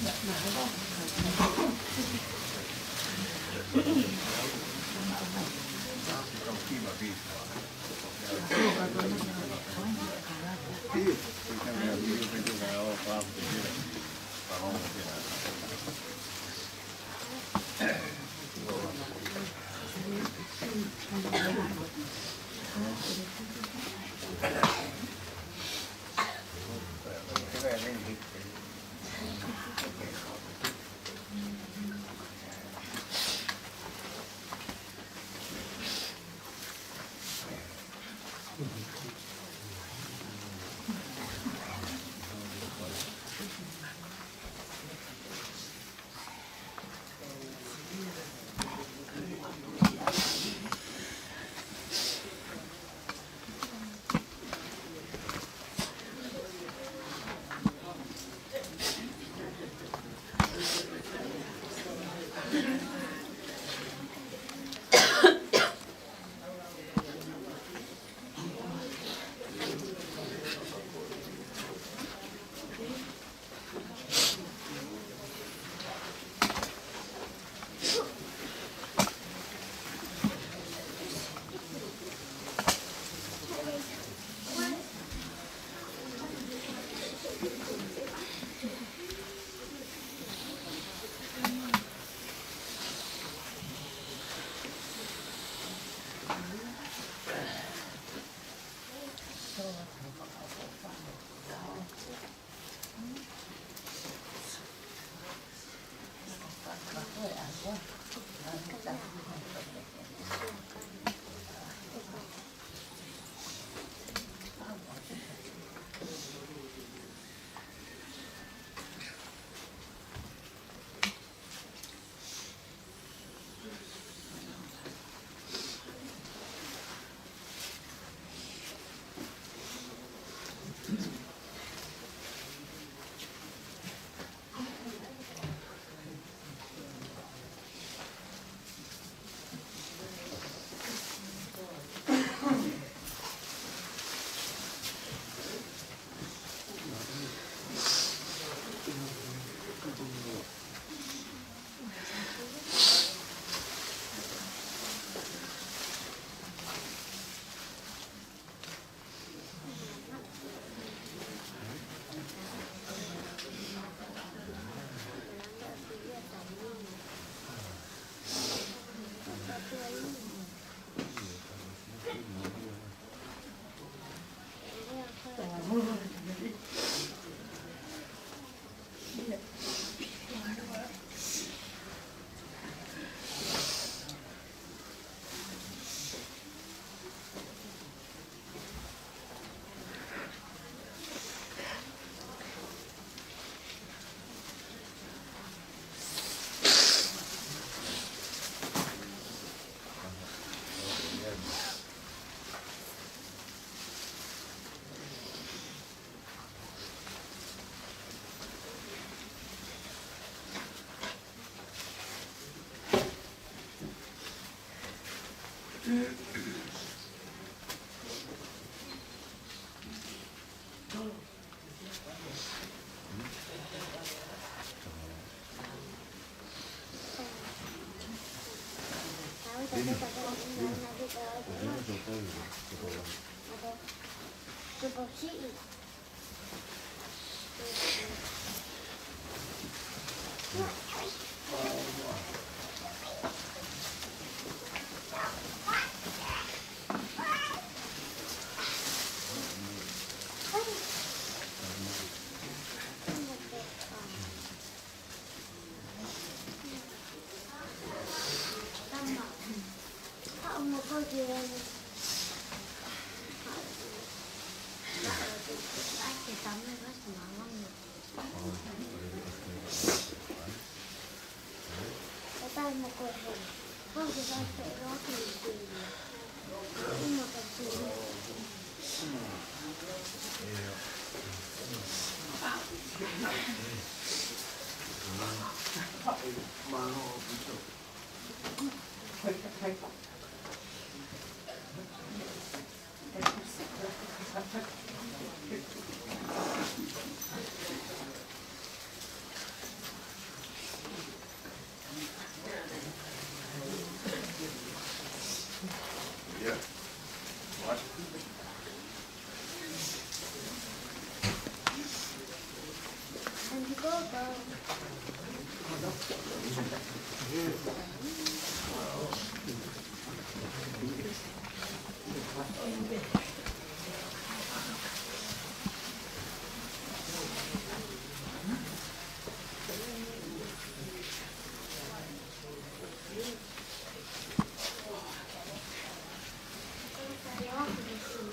Thank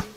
you.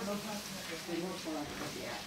Ya.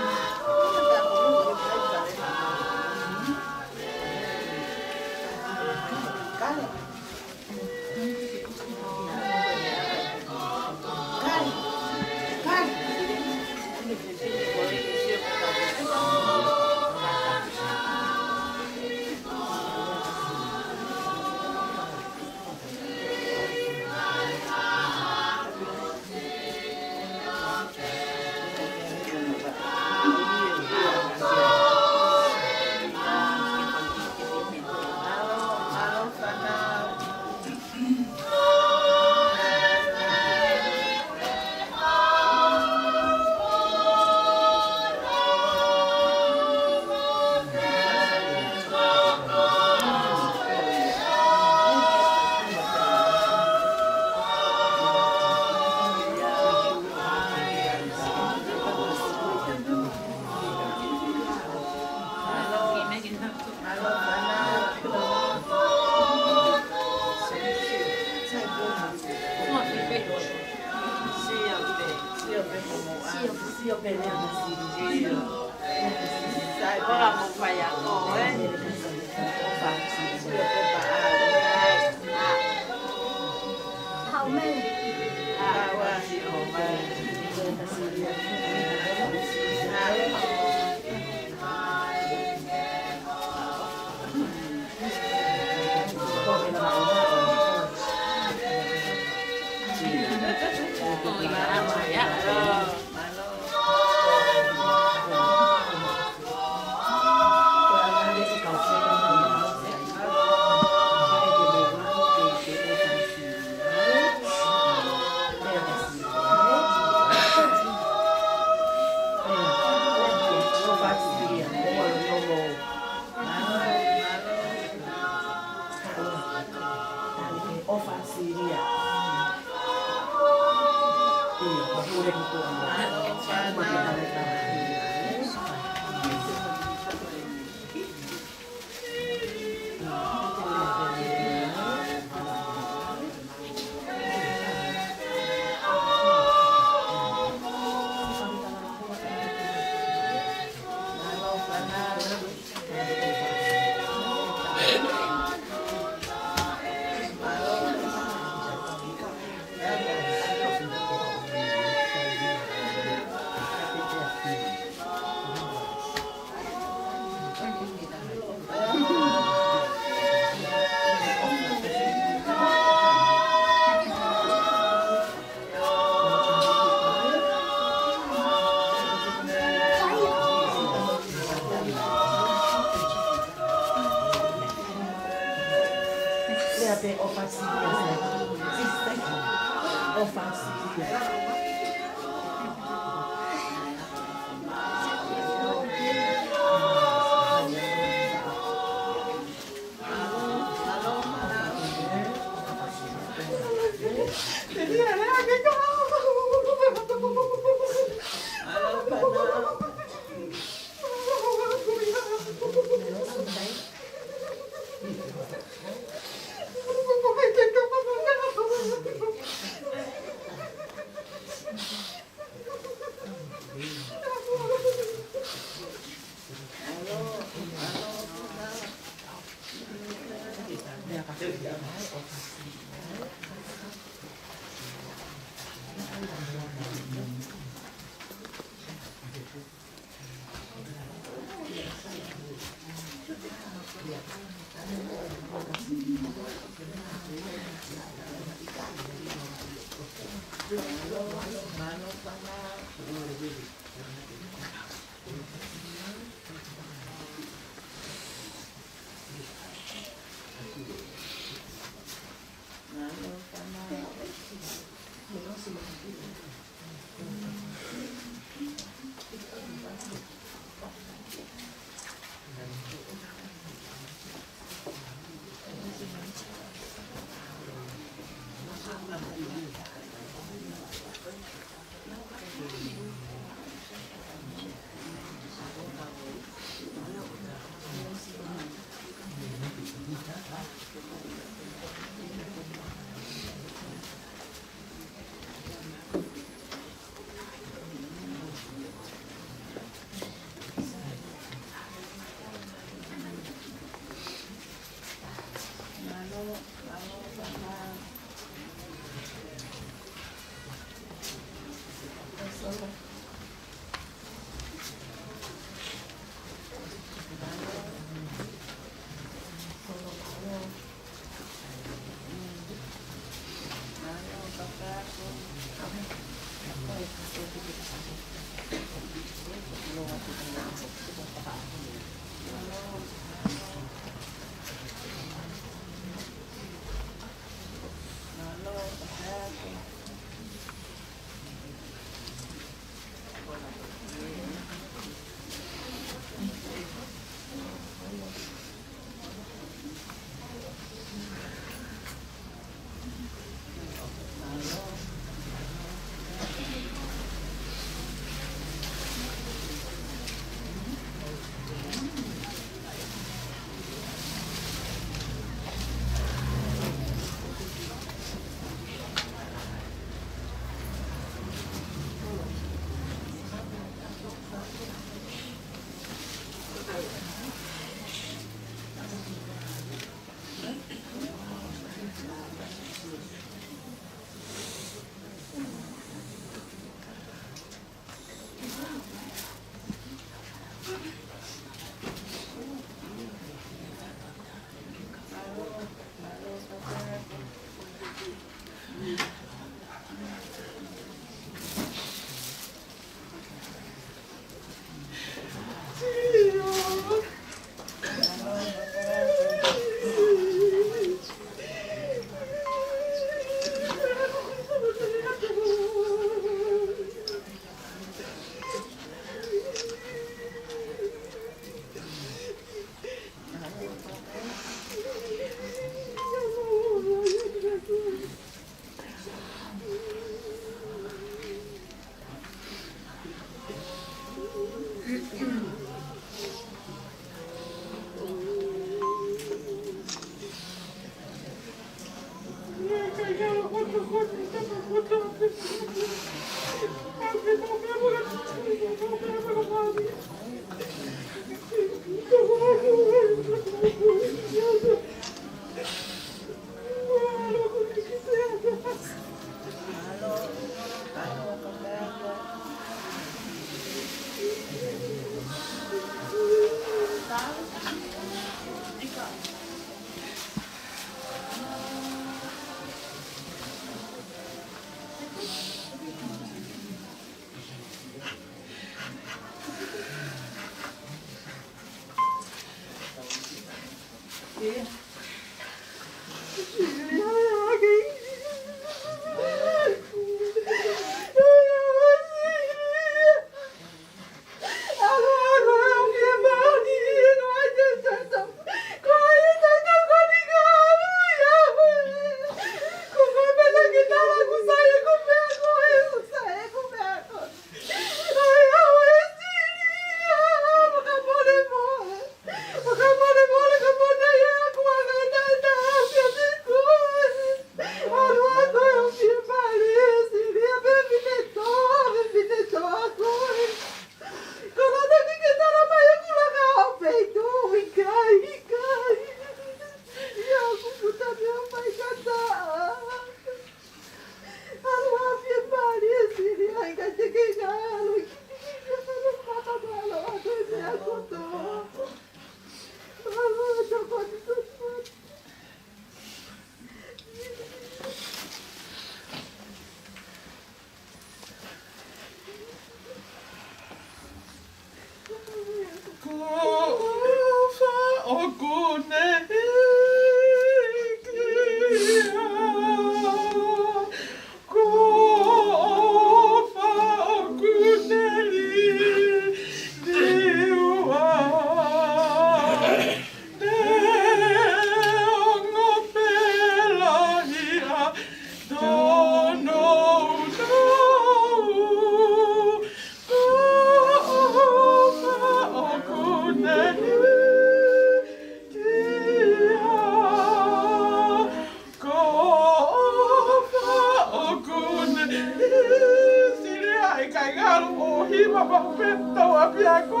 kai ngaro o hima mapeta o apiako.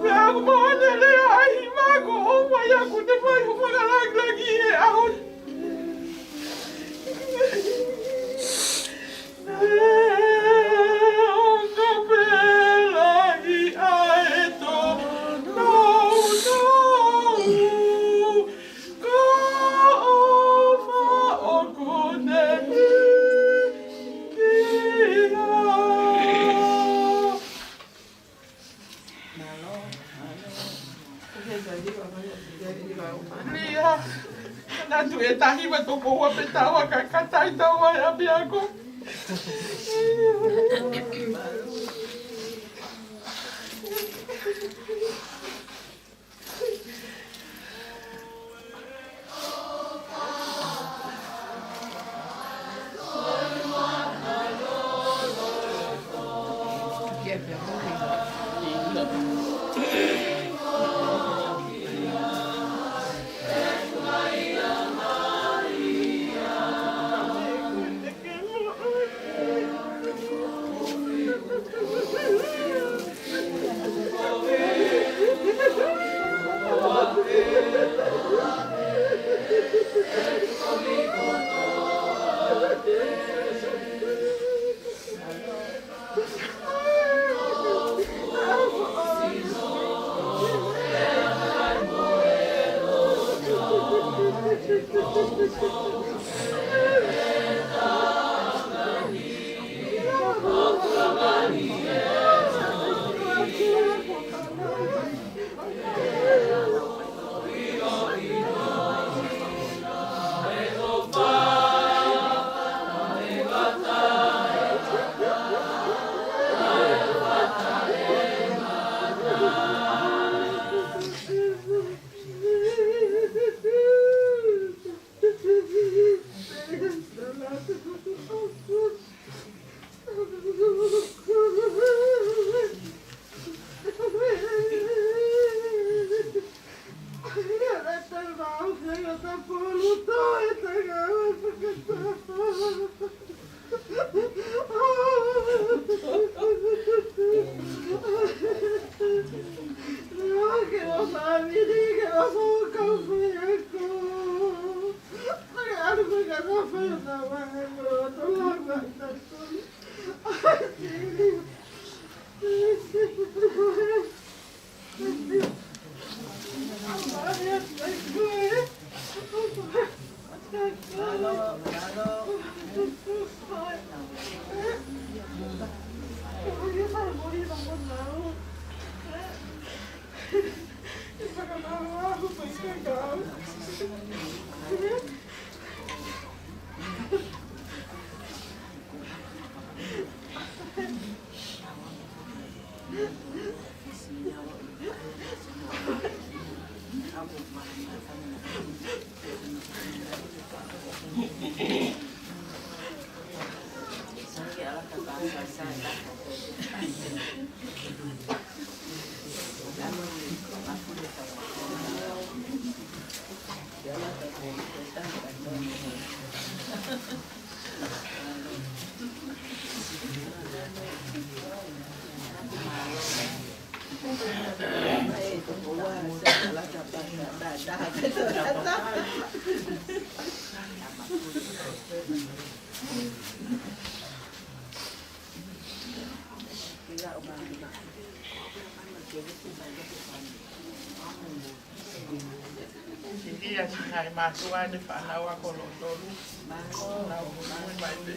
Me ako mahanele a hima ko o mai ako te mai o whakaraglangi e ahon. Natu e tahi wa toko ua pe tawa ka katai tawa e api ako. Ia si hai mātua ne whanau a kolondolu. Nau hului mai pe.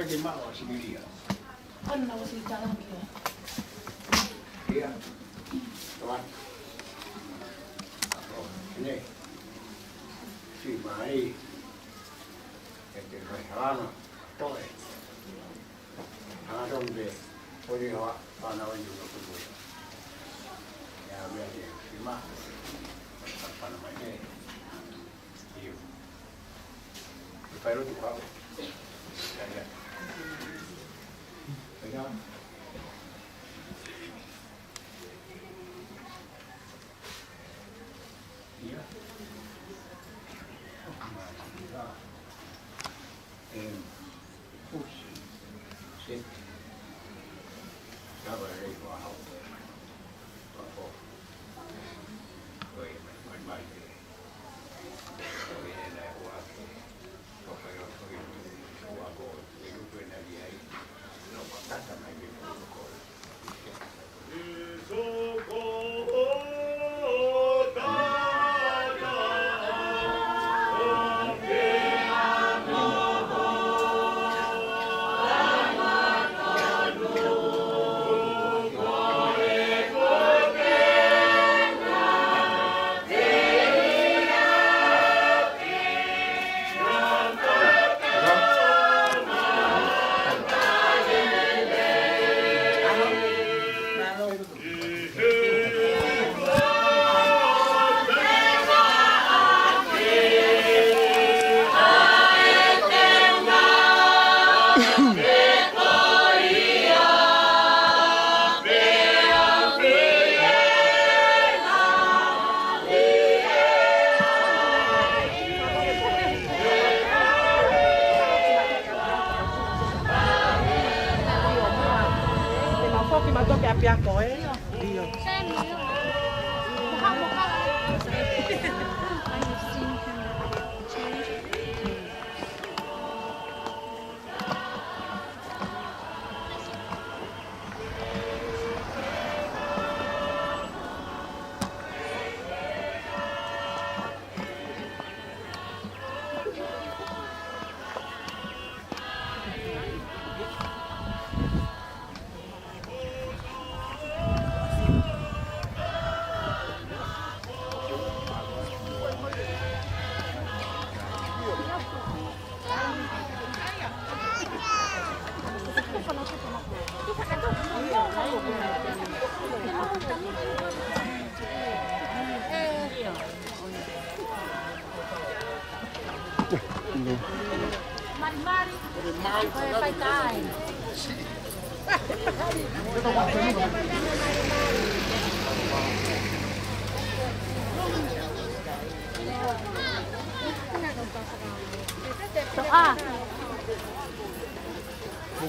me que más o similia. Anna on siitä lämpiä. Iya. Tuan. Ini. Si mai. Että me haana toi. Haana on de. Oli haana on jo kuulu. Ja me si ma. Pana mai ne. Iyo. Pero tu kau. Ya. Ya. Iya. Push. Sit. Cover it for how.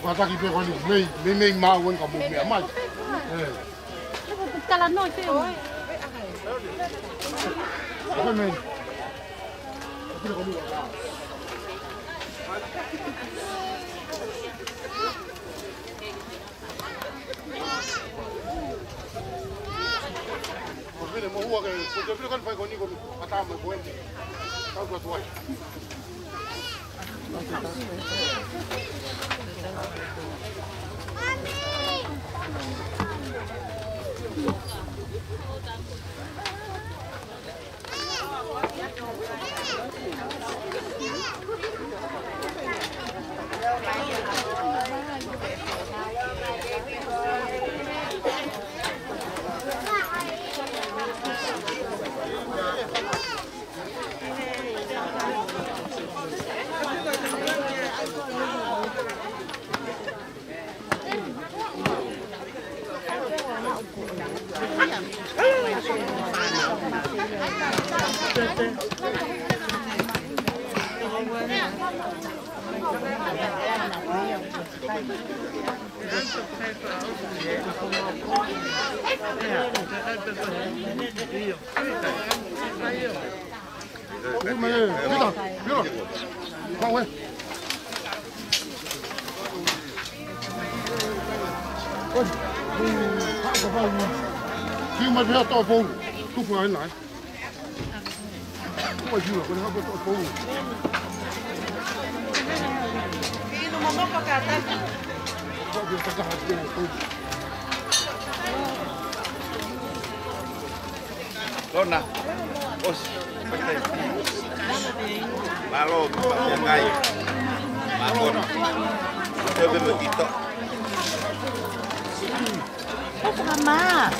Kata ki pe ko ni me ma won ka bu me mai. Tala noi te. Ko me. Ko vile mo huwa ke ko vile kan fa ko ni ko ata mo ko ente. Ka ko tuai. Hãy subscribe cho kênh Ghiền Mì Gõ để không bỏ lỡ những video hấp dẫn. Lona. Os. Lalu yang ngai. Bangun. Coba begitu. Mama.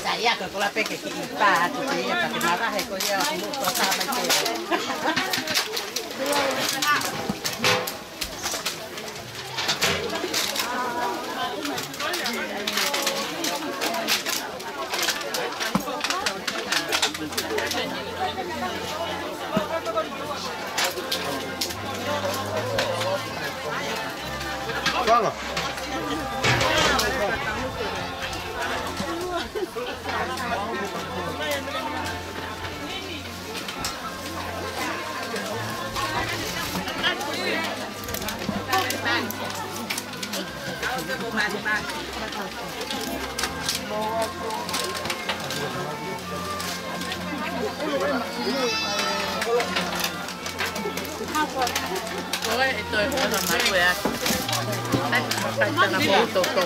Saya ke kola peke ki ipa tu dia pakai marah he ko dia mu ko ta mai ke. Vamos. Ôi, tôi không làm mấy người ạ. Anh phải cho nó bố tổ tổ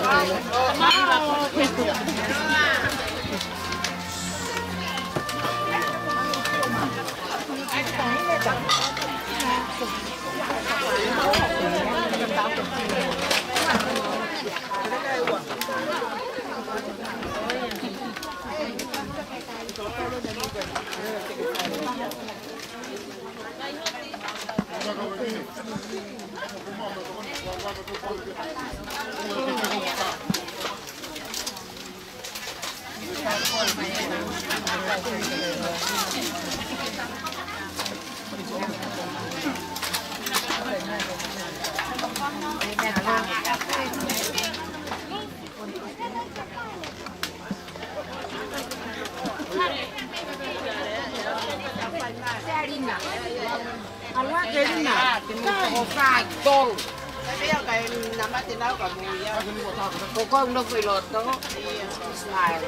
Cô không đâu phải lột đó. Này.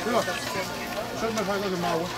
Joo, sen mä sain oikein maua.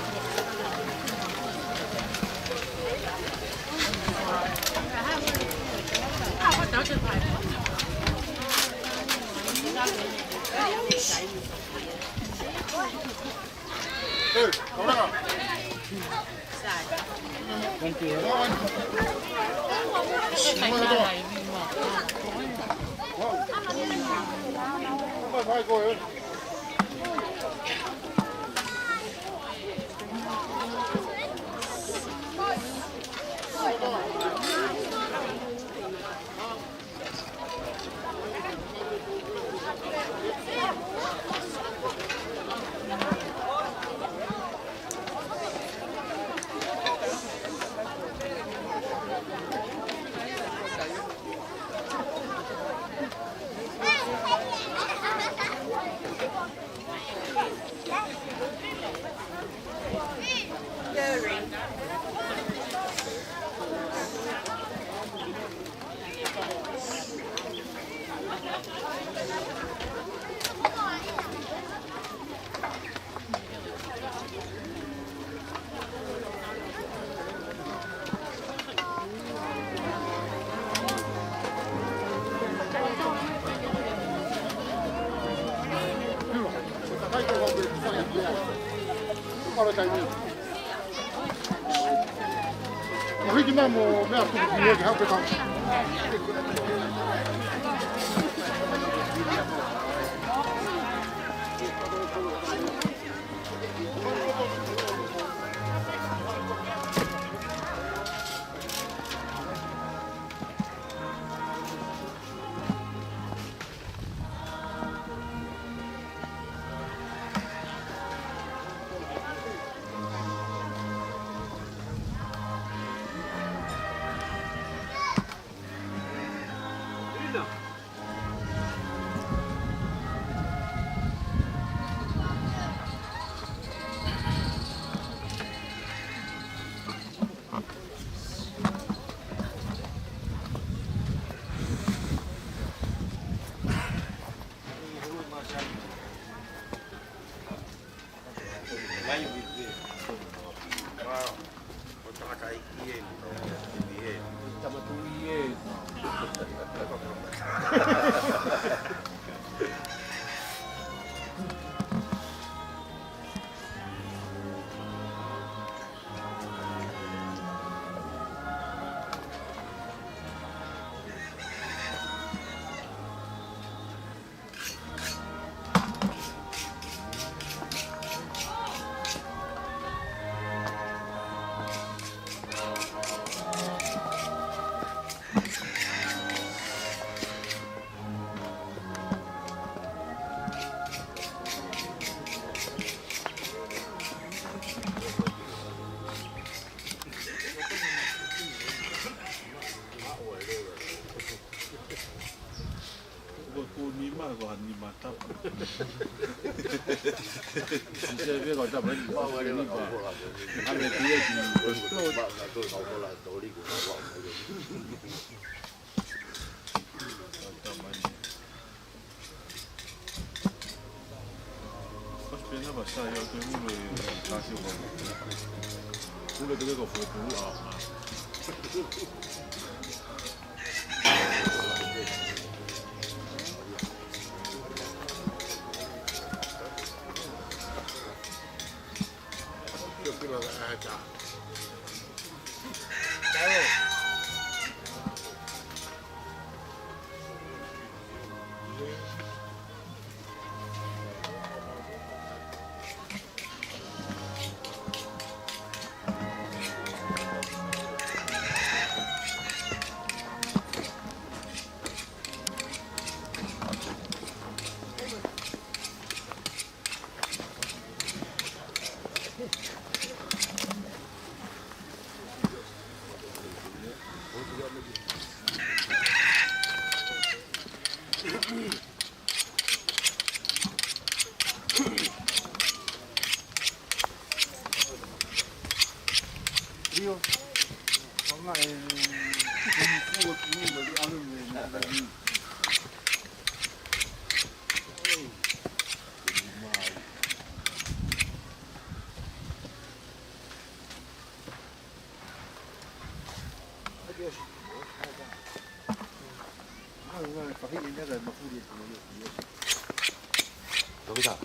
여기다.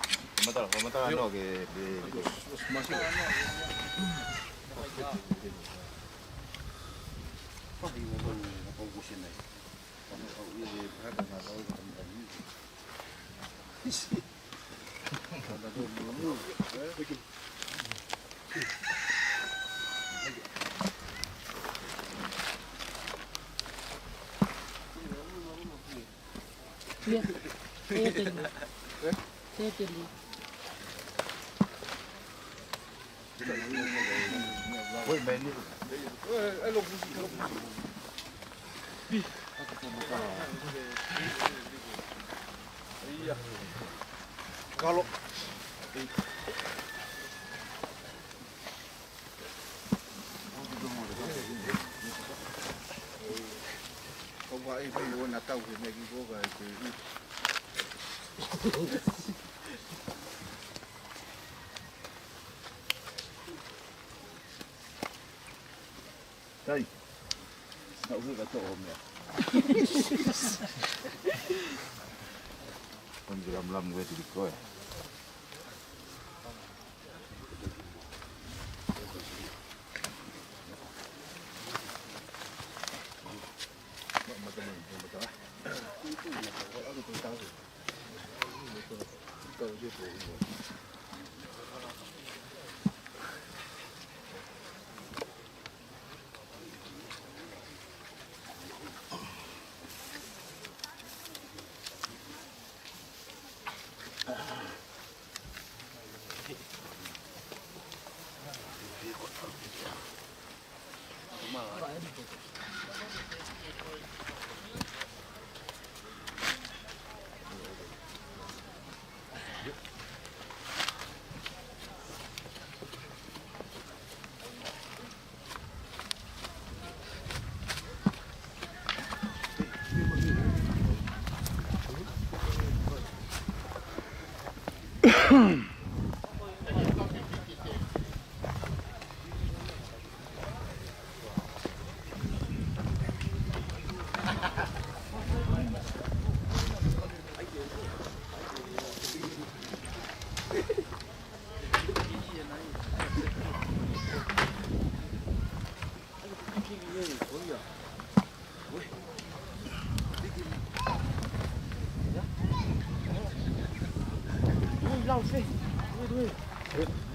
Mata no que kalau không phải phải muốn là tàu thì mình vô cái đây đậu dự cả tổ hôm nay con gì làm về thì coi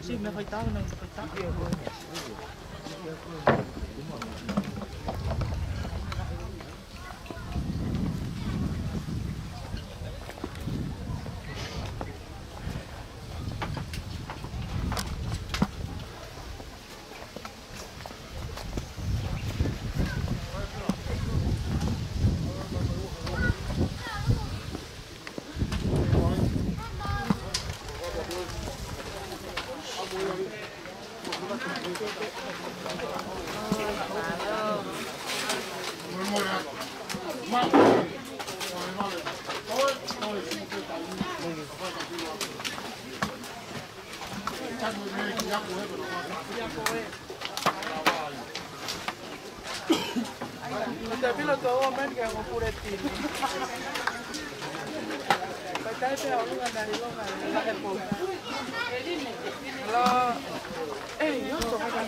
Sì, mi fai tale, mi fai tale. Tapi lo tahu men kayak mau pura tin. Pakai pe aku nggak dari lo kan, nggak kepo. Lo, yo suka kan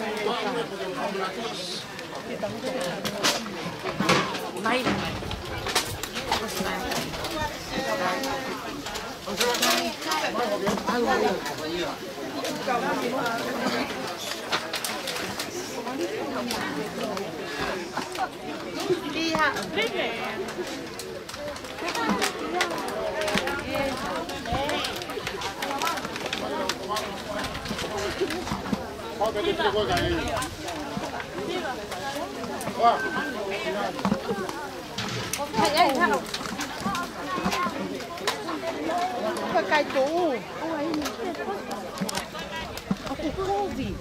main. Iya, cái tủ. Aku cozy.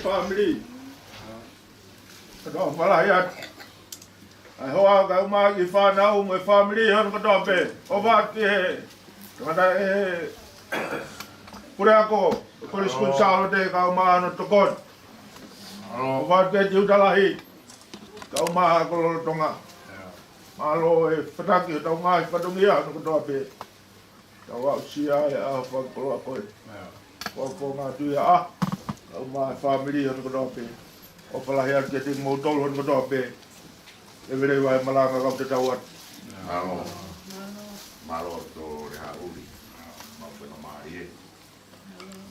Family. Kadang pelayan. Hoa ka uma ki whanau mo family hon kadang pe. Obat ki he. Kada e pura ako. Polis kun salo de ka uma no tokon. Obat ke jiudalahi. Ka uma ko tonga. Malo e fataki tonga padungia no kadang pe. Tawa sia ya fa ko ko. Ko ngatu ya. Uma family hon kadang pe. O pelayan ke ting motor hon kadang pe. Every way malanga kau terjawab. Malo to reha uli. Mau pena mari.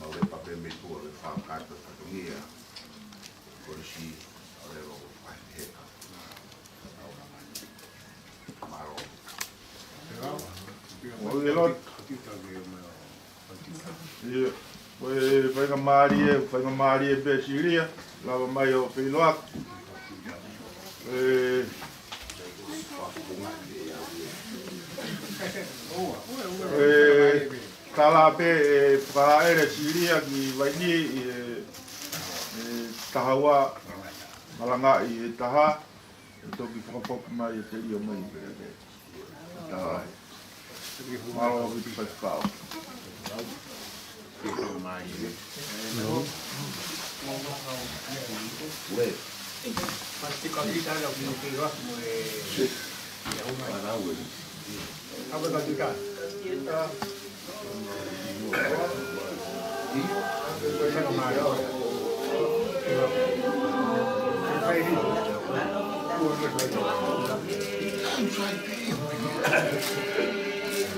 Mau le papel me tu le fa carta katungia. Polisi ole ro pa heka. Malo. Oye lot. Iya. Foi mari be siria. Lava mai o filoak. Kala pe whaere siria ki waini tahawa malanga i taha toki whakapoka mai e te rio mai taha malo i whakapao Pasti kalau kita ada punya keluar semua ya mana tahu ni. Apa kau juga? Kita kita kemana?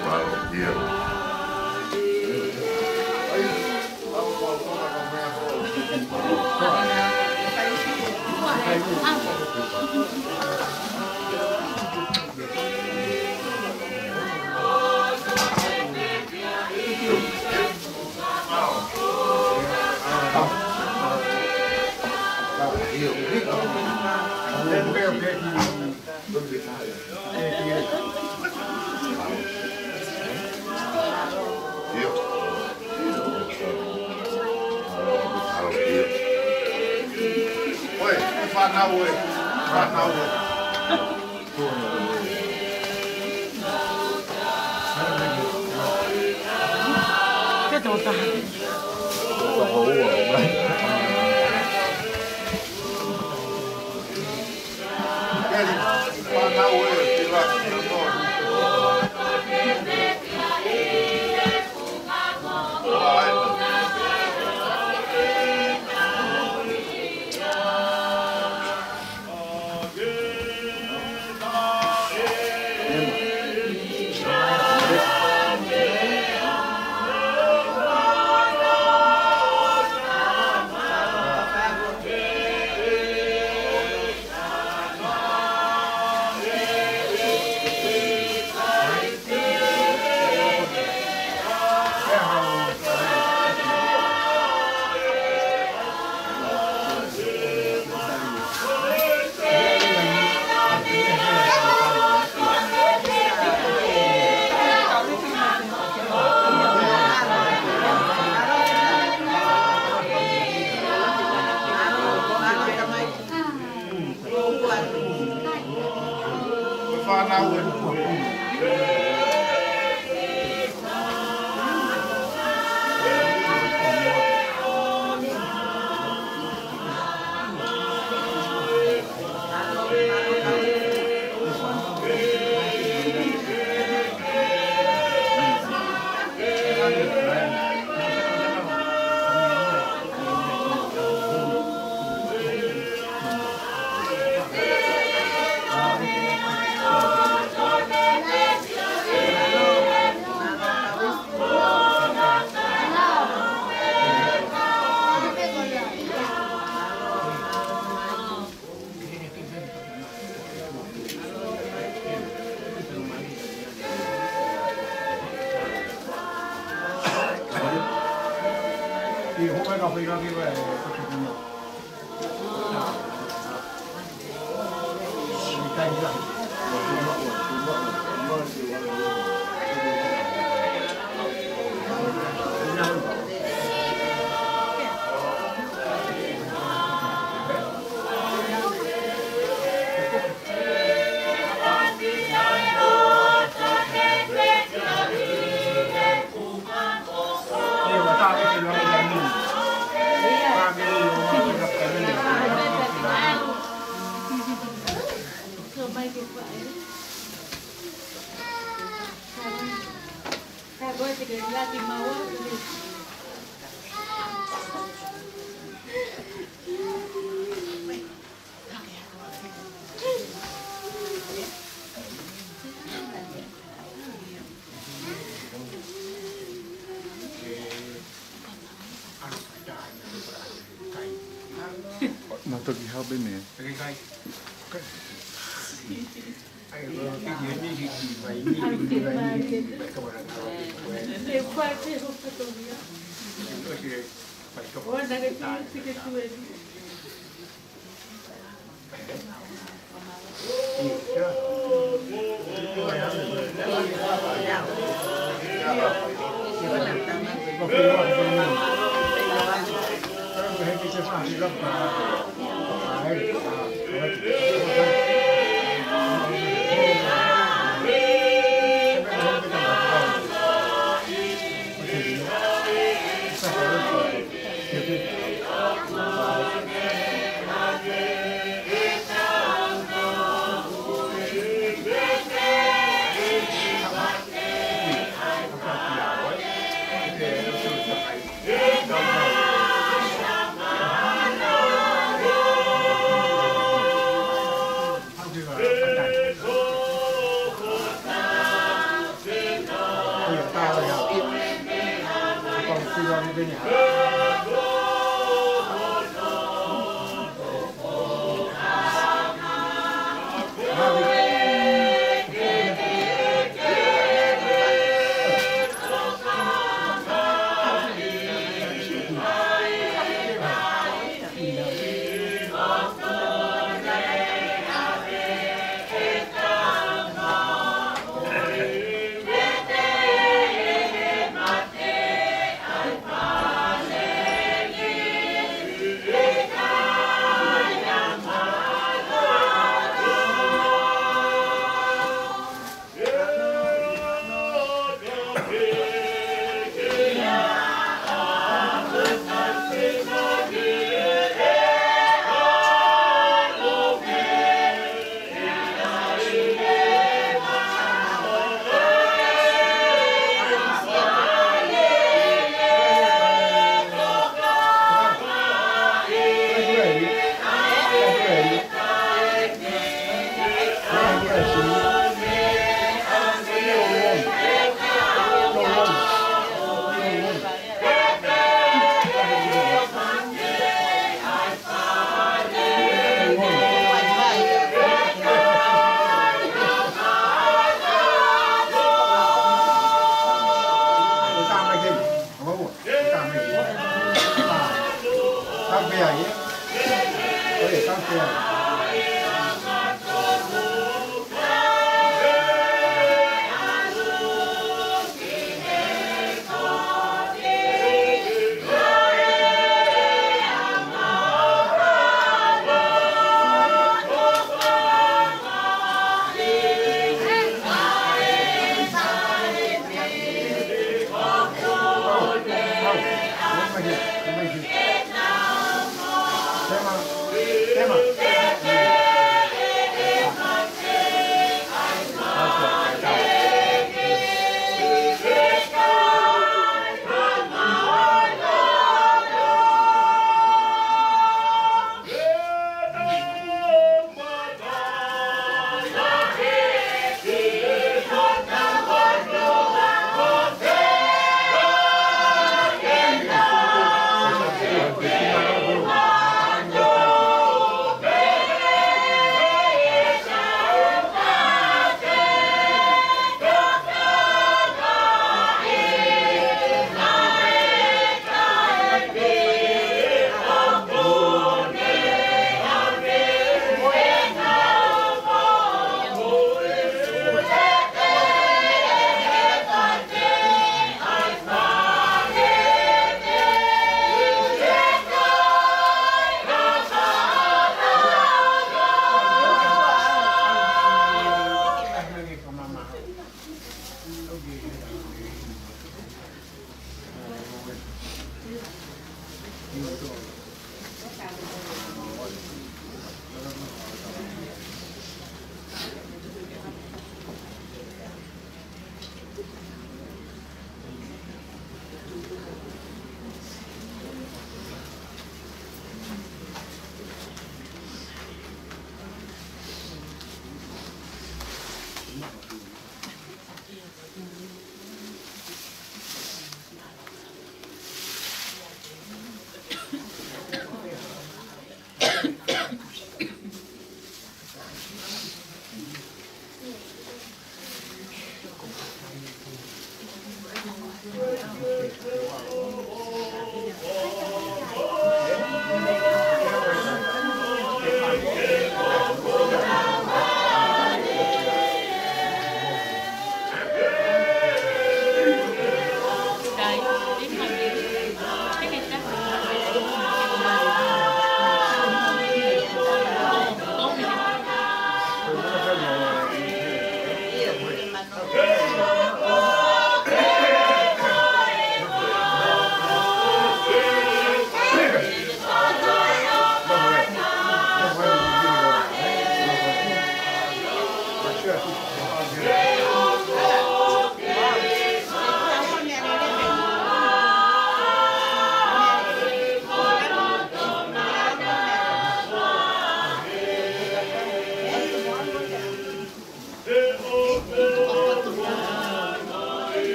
Wow, dia. Thank you. Cái đồ ta. Nó tôi đi bên này. Hãy subscribe cho kênh Ghiền Mì Gõ để không bỏ lỡ Kampea ya. Oye, kampea. Hãy subscribe cho kênh Ghiền Mì Gõ để không bỏ lỡ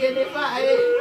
tiene fae.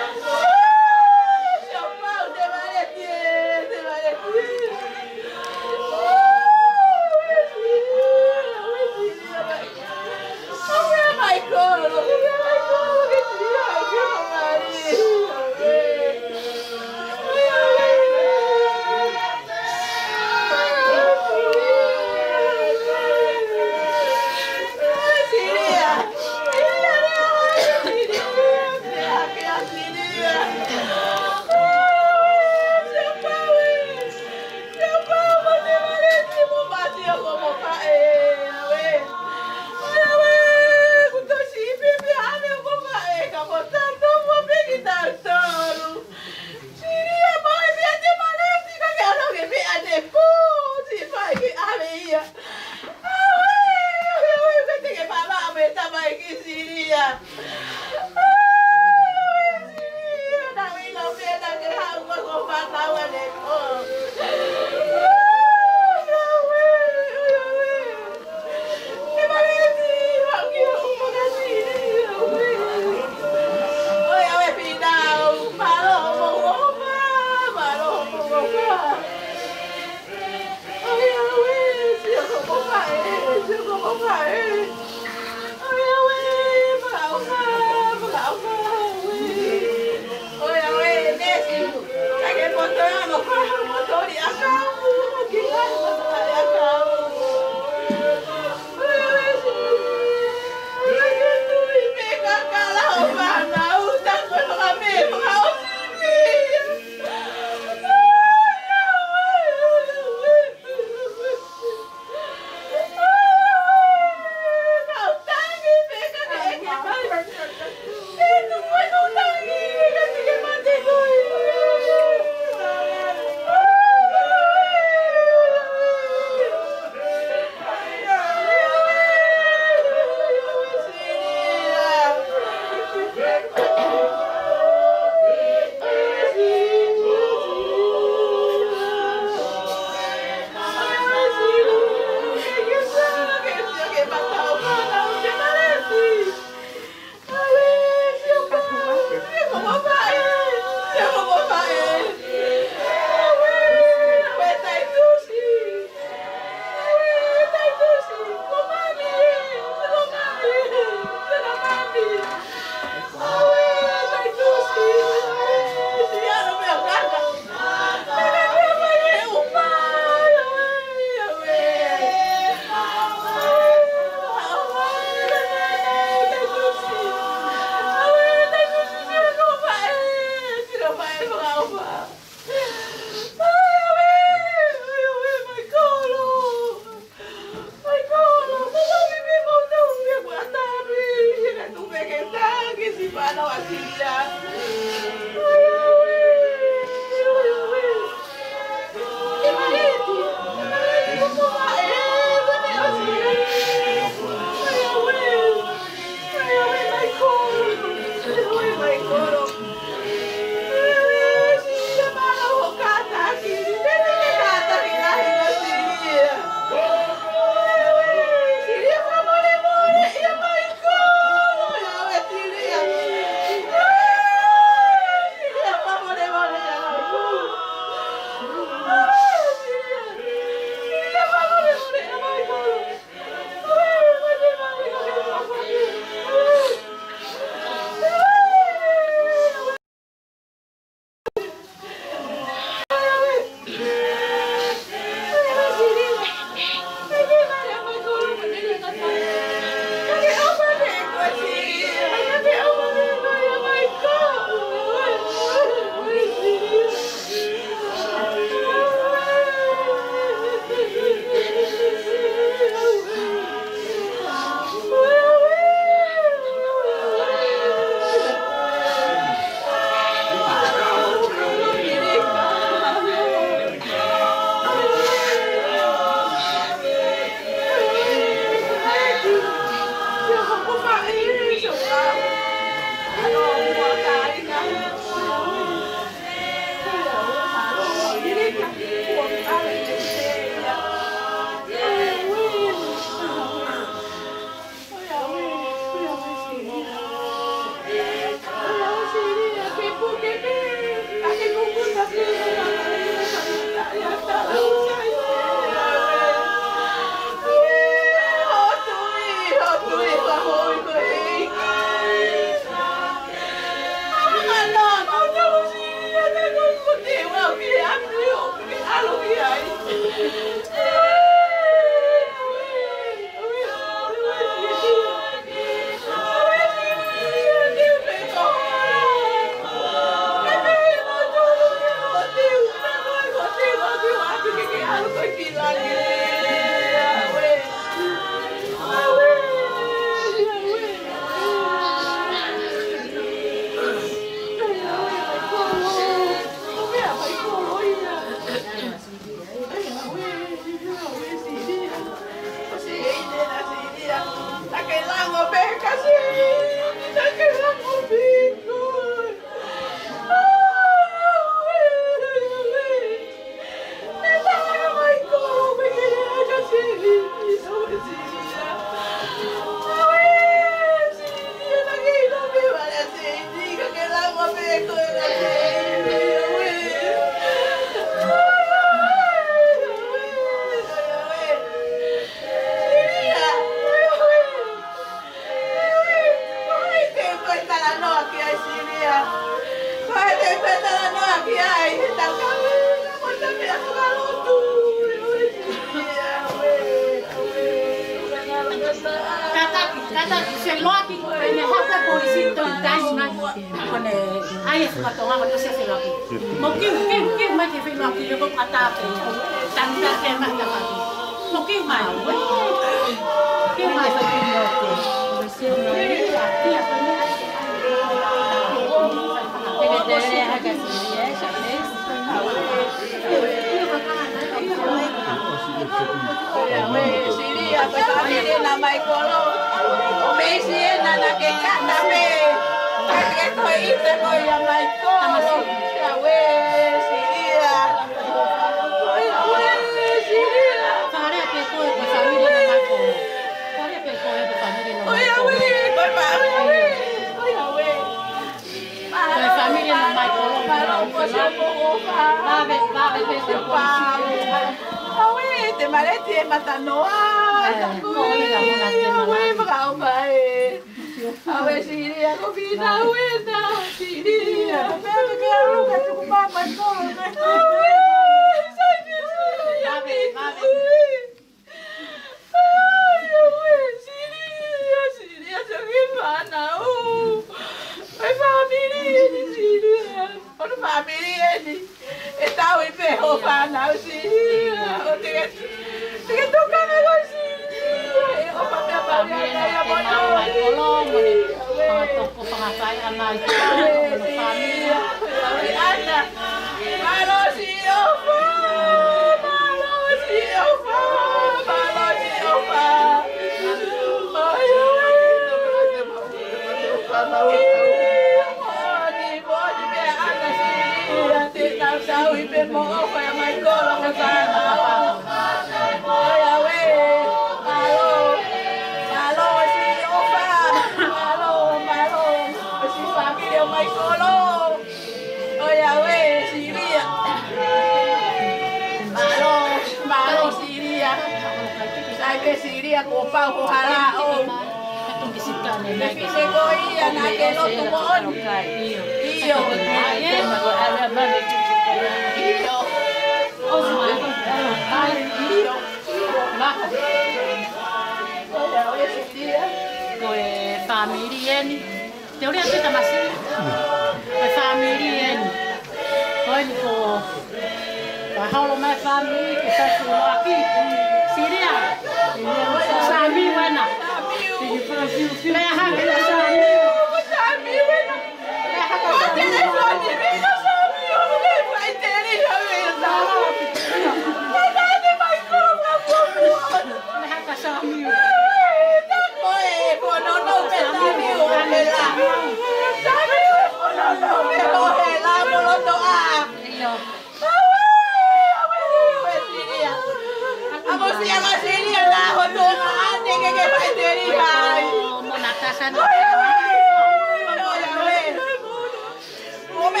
Ome,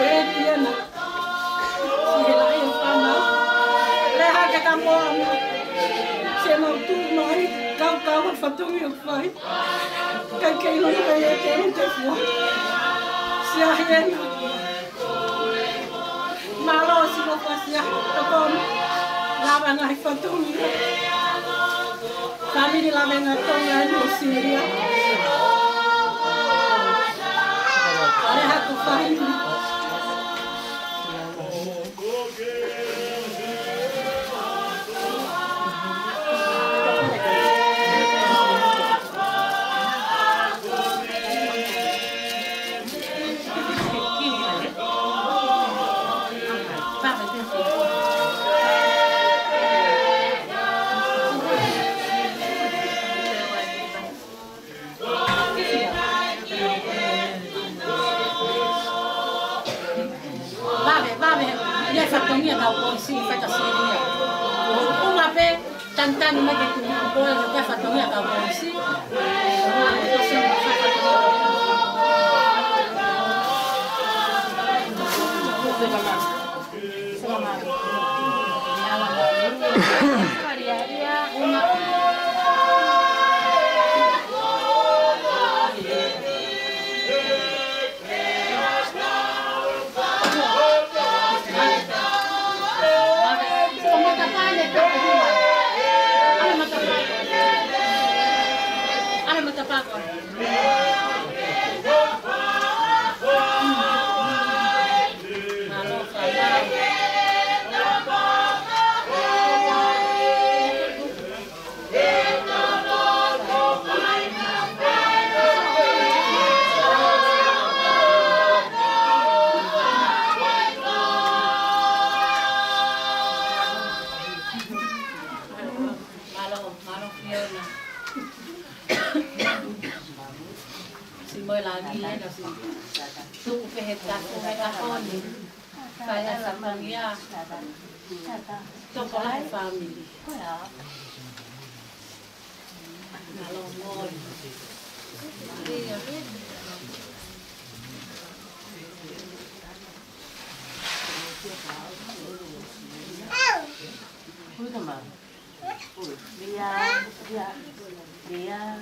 Fetiana. Sila yung pana. Leha ka kamo ang senang tumay. Kau at fatung yung fay. Kay kailon kaya kerong tefwa. Siya yan. Malo sila pa siya. Takon. Laban ay fatung yung. Kami nilaban na tongan yung Syria. Leha ko fay. Fatongnya kau polisi kata Syria. Kau ngapain tantan lagi tu boleh kita fatongnya kau polisi. Kaya sa pangya. Ito ko lang family. Nalongol. Uy, naman. Dia.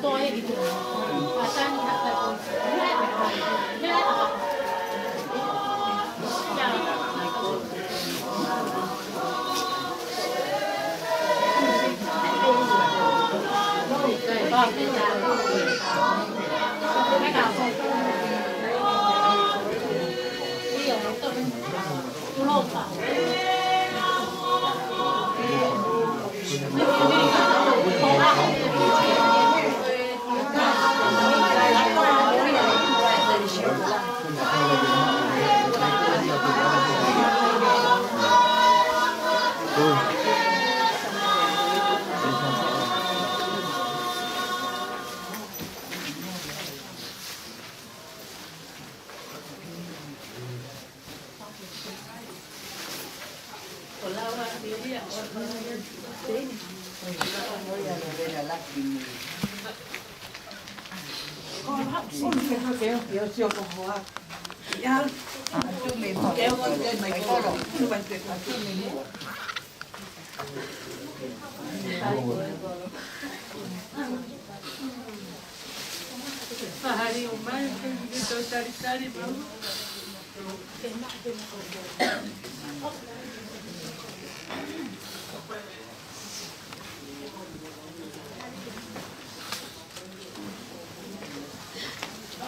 to e ki. Atan ha ta ko. Ya. Hari umar kita cari-cari bro.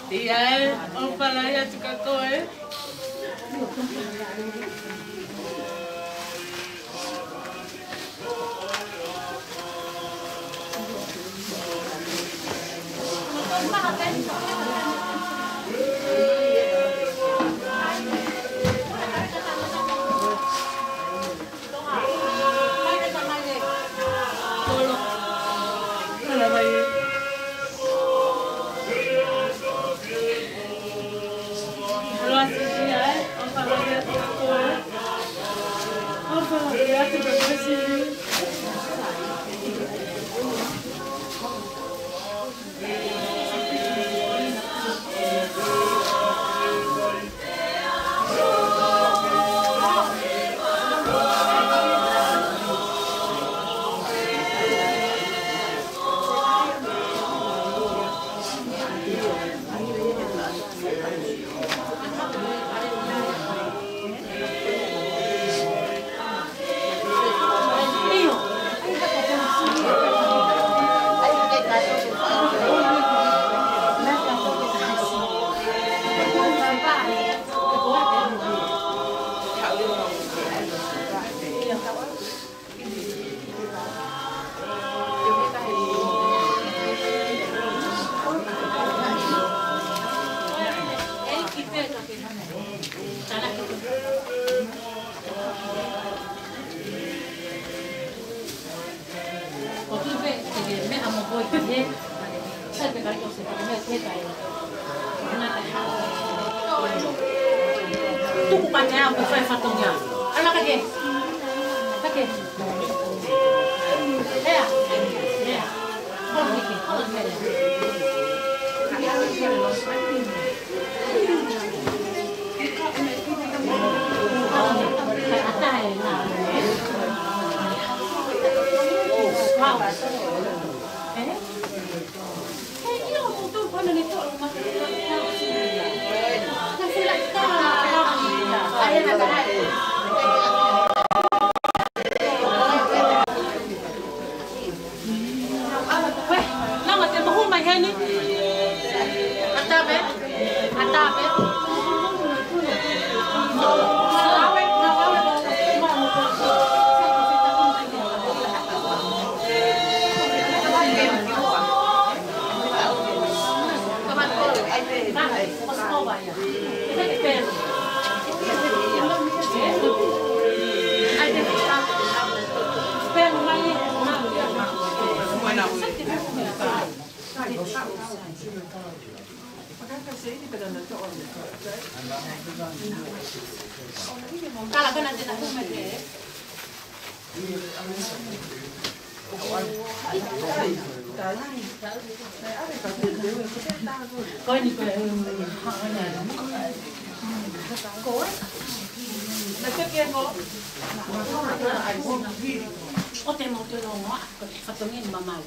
Iya, apa lah ya juga kau Tuku panjang aku fai fatungnya. Anak lagi. Lagi. Ya. Ya. Kalau lagi, kalau lagi. Wow. Kalau kau nanti nak rumah dia, kau ni kau kau nak cakap kau, oh temu tu lorong, kau fatungin mama.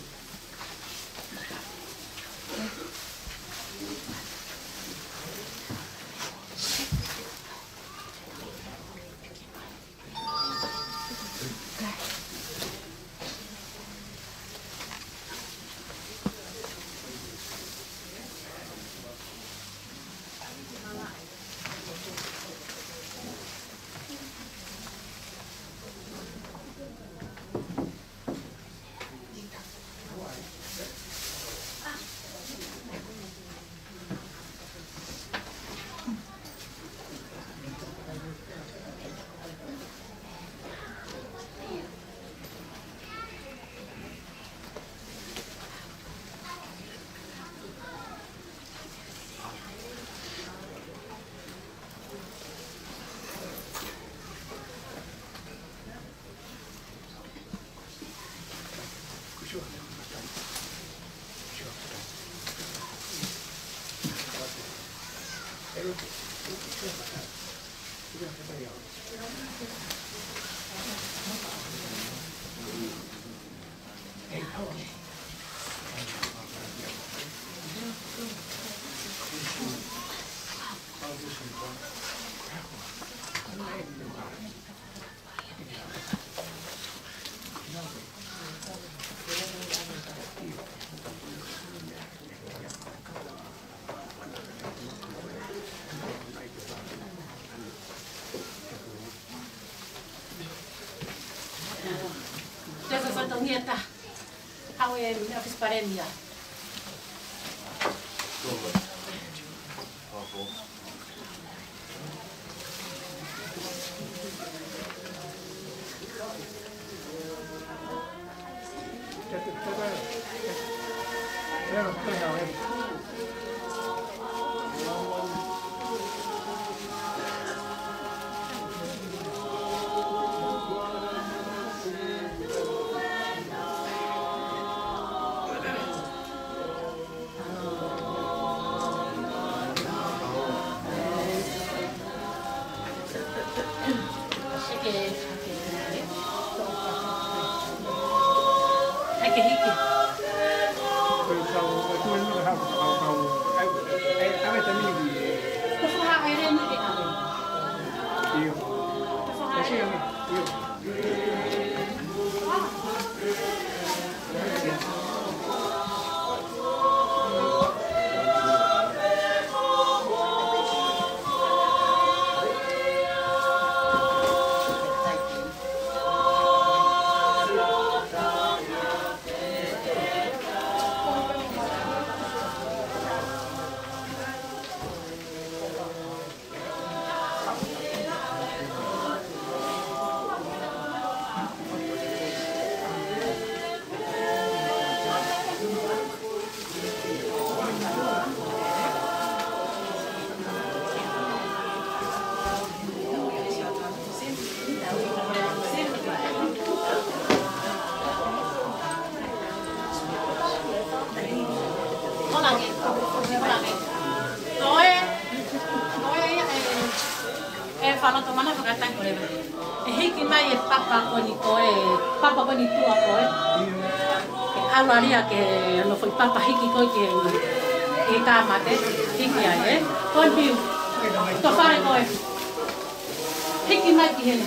Tässä on niin, että haujen office paremmin. Maria que lo fue papa hiki ko que ta mate hiki ai kon piu to fare ko hiki mai ki hen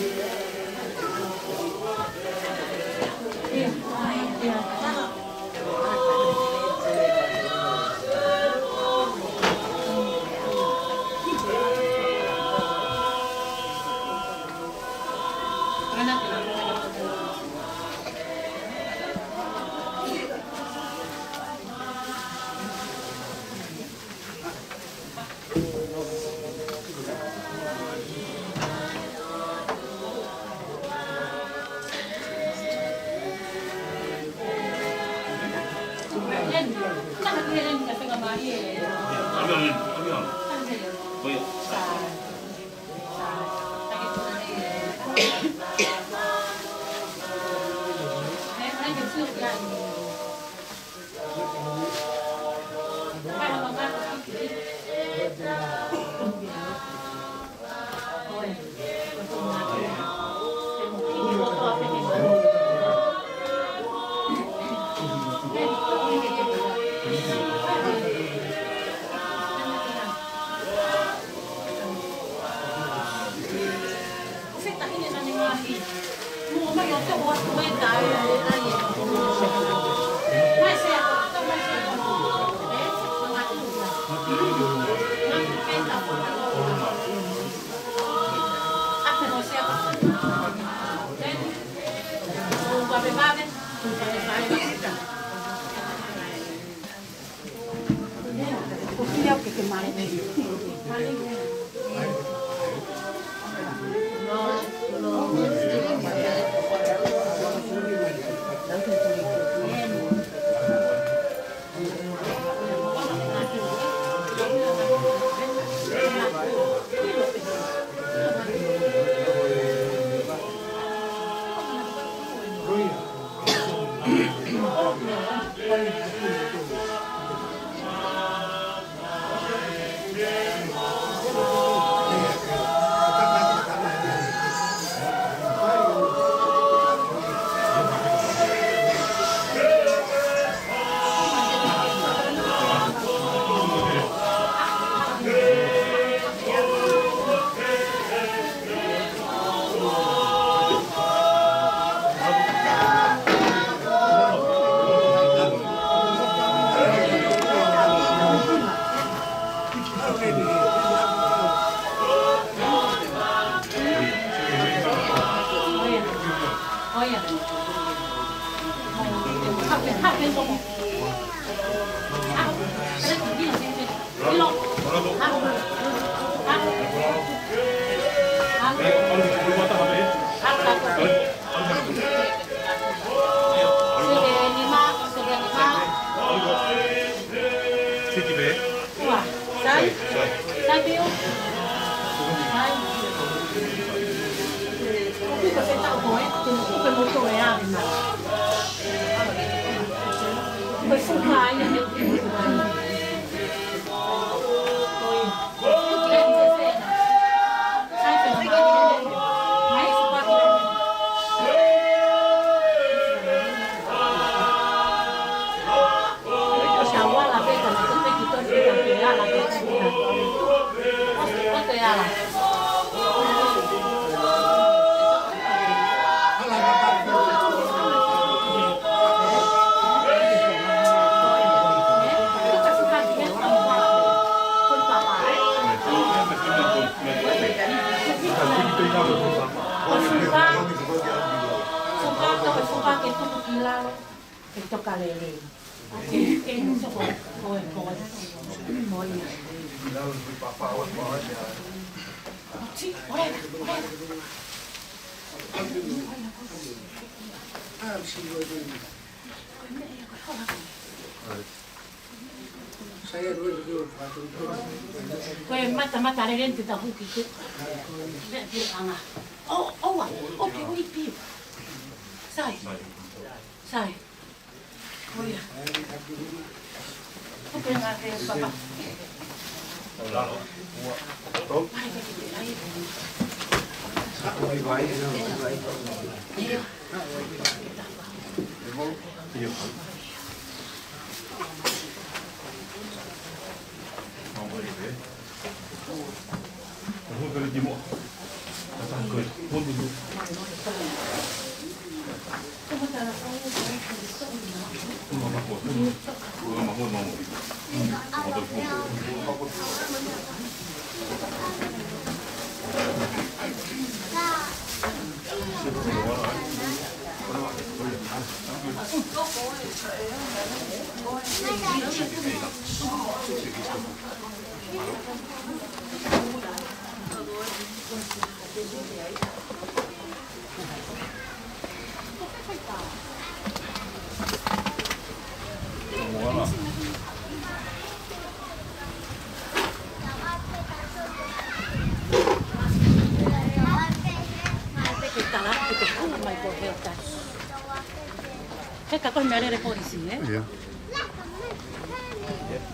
Koe mata rerente ta huki tu. Anga. Oa, oke ui piu. Sai. Oia. Oke nga papa. Ehkä toi mä edelle poliisiin, eh? Joo.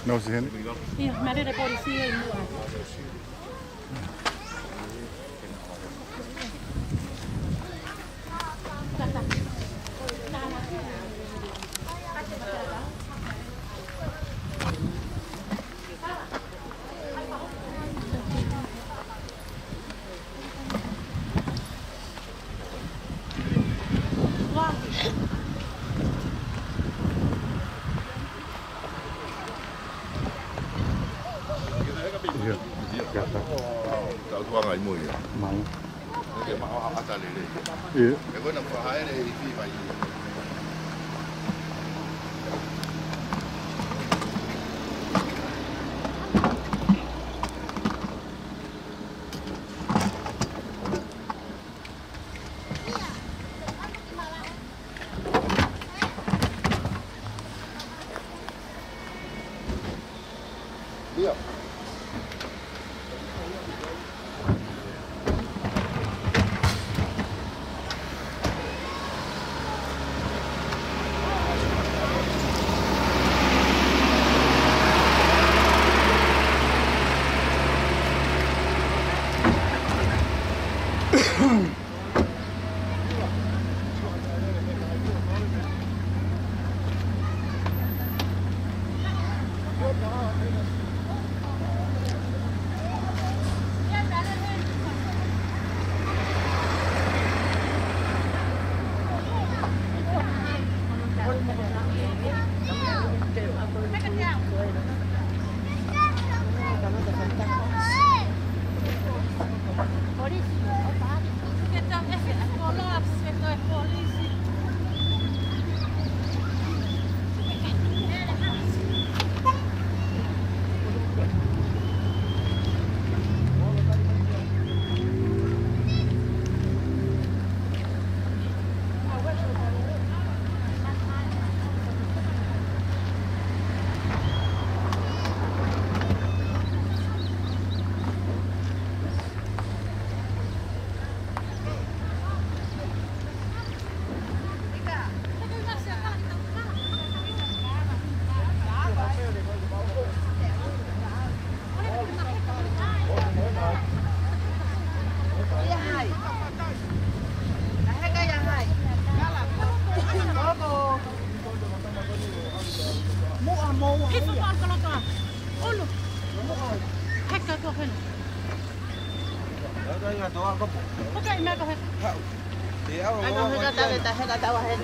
No siihen. Joo, mä edelle poliisiin ei mua. Tao tua ngai mui. Mau. Ke ma ha ata le le. Iya. Ke kona fa ha le fi vai. Iya. Okay, me go ahead. I know who got that ahead.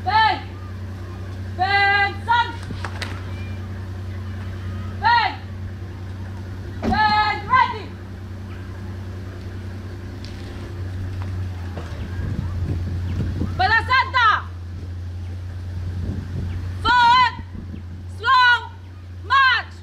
Bang! Bang! Son! Bang! Bang! Ready! Belasanta! Forward! Slow! March!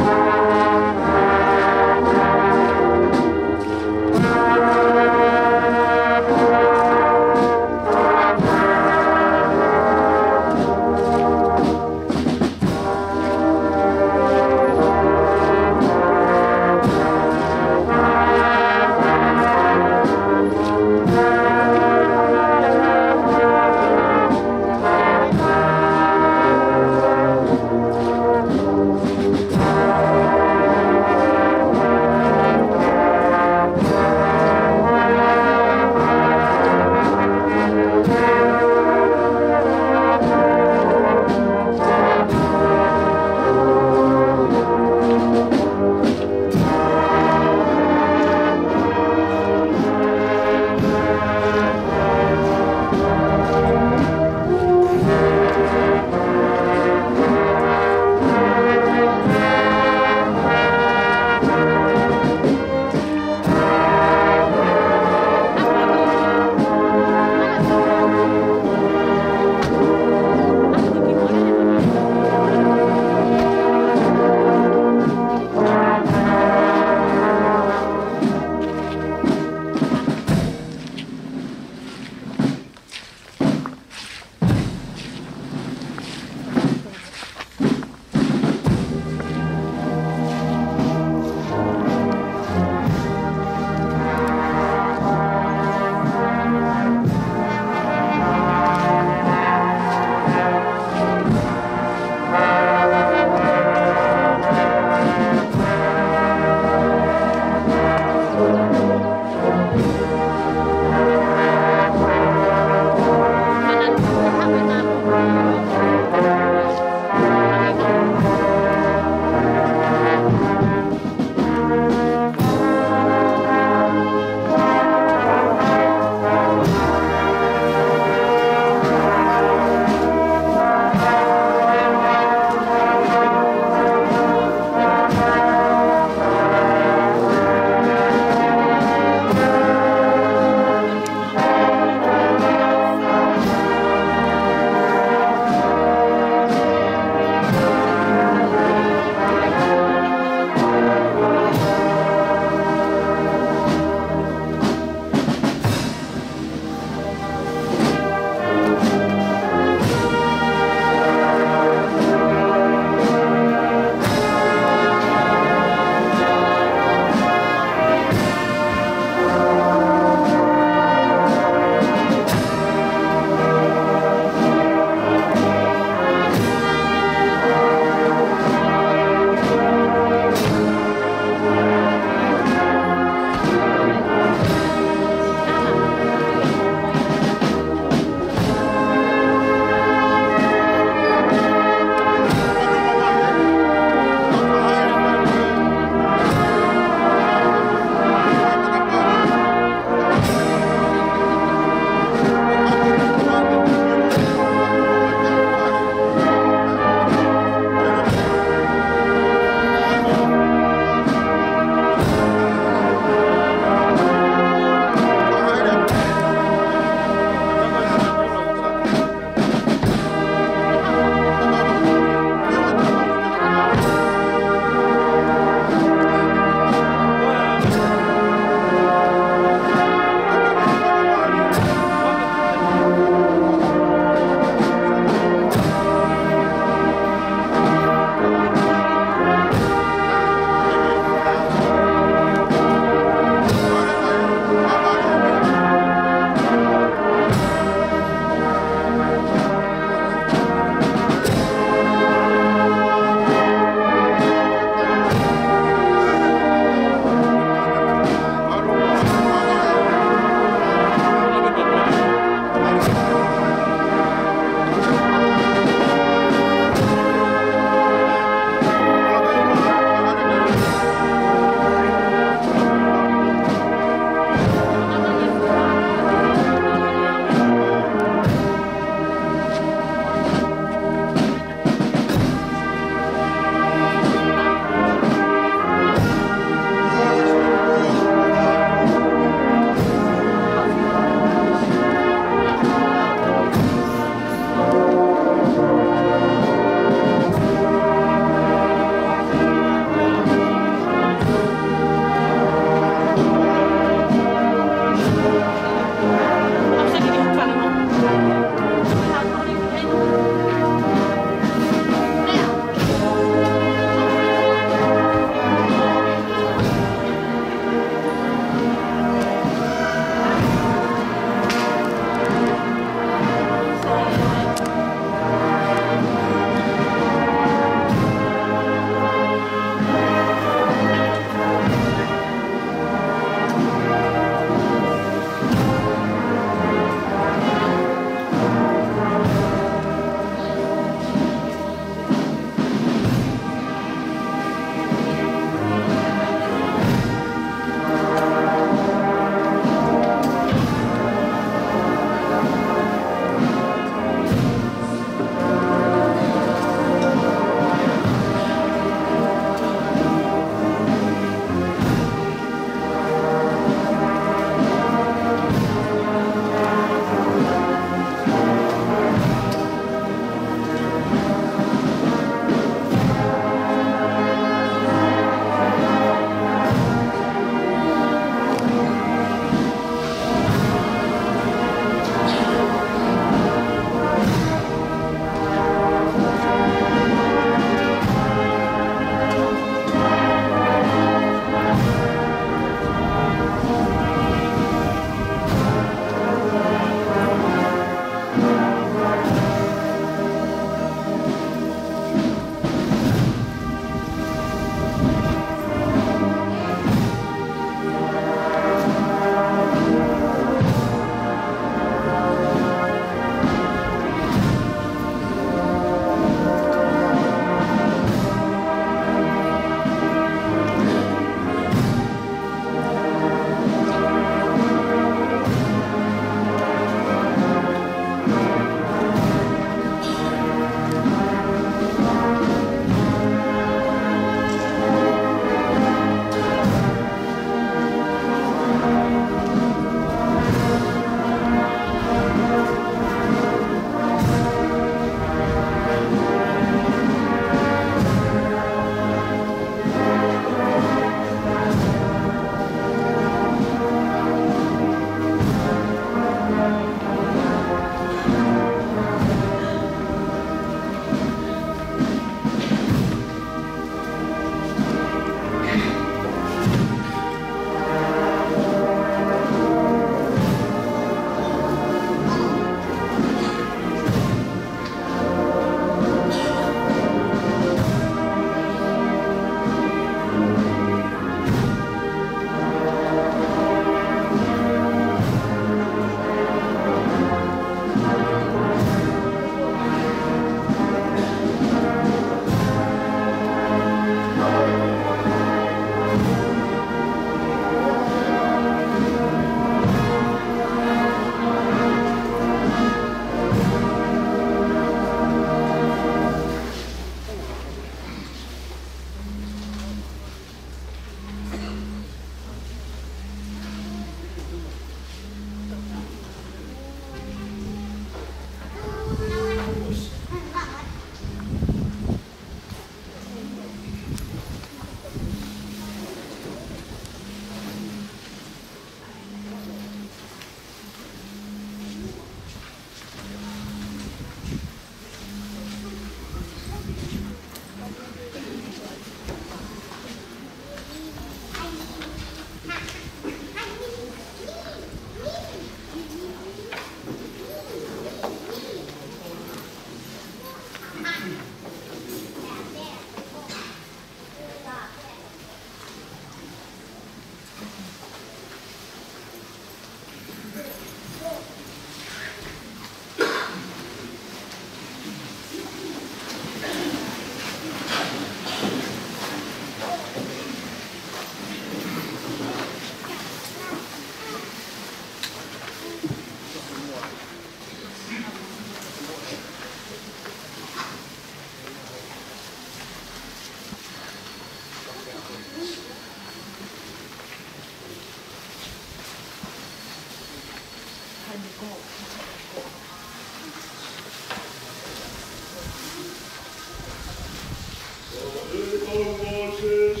Amen.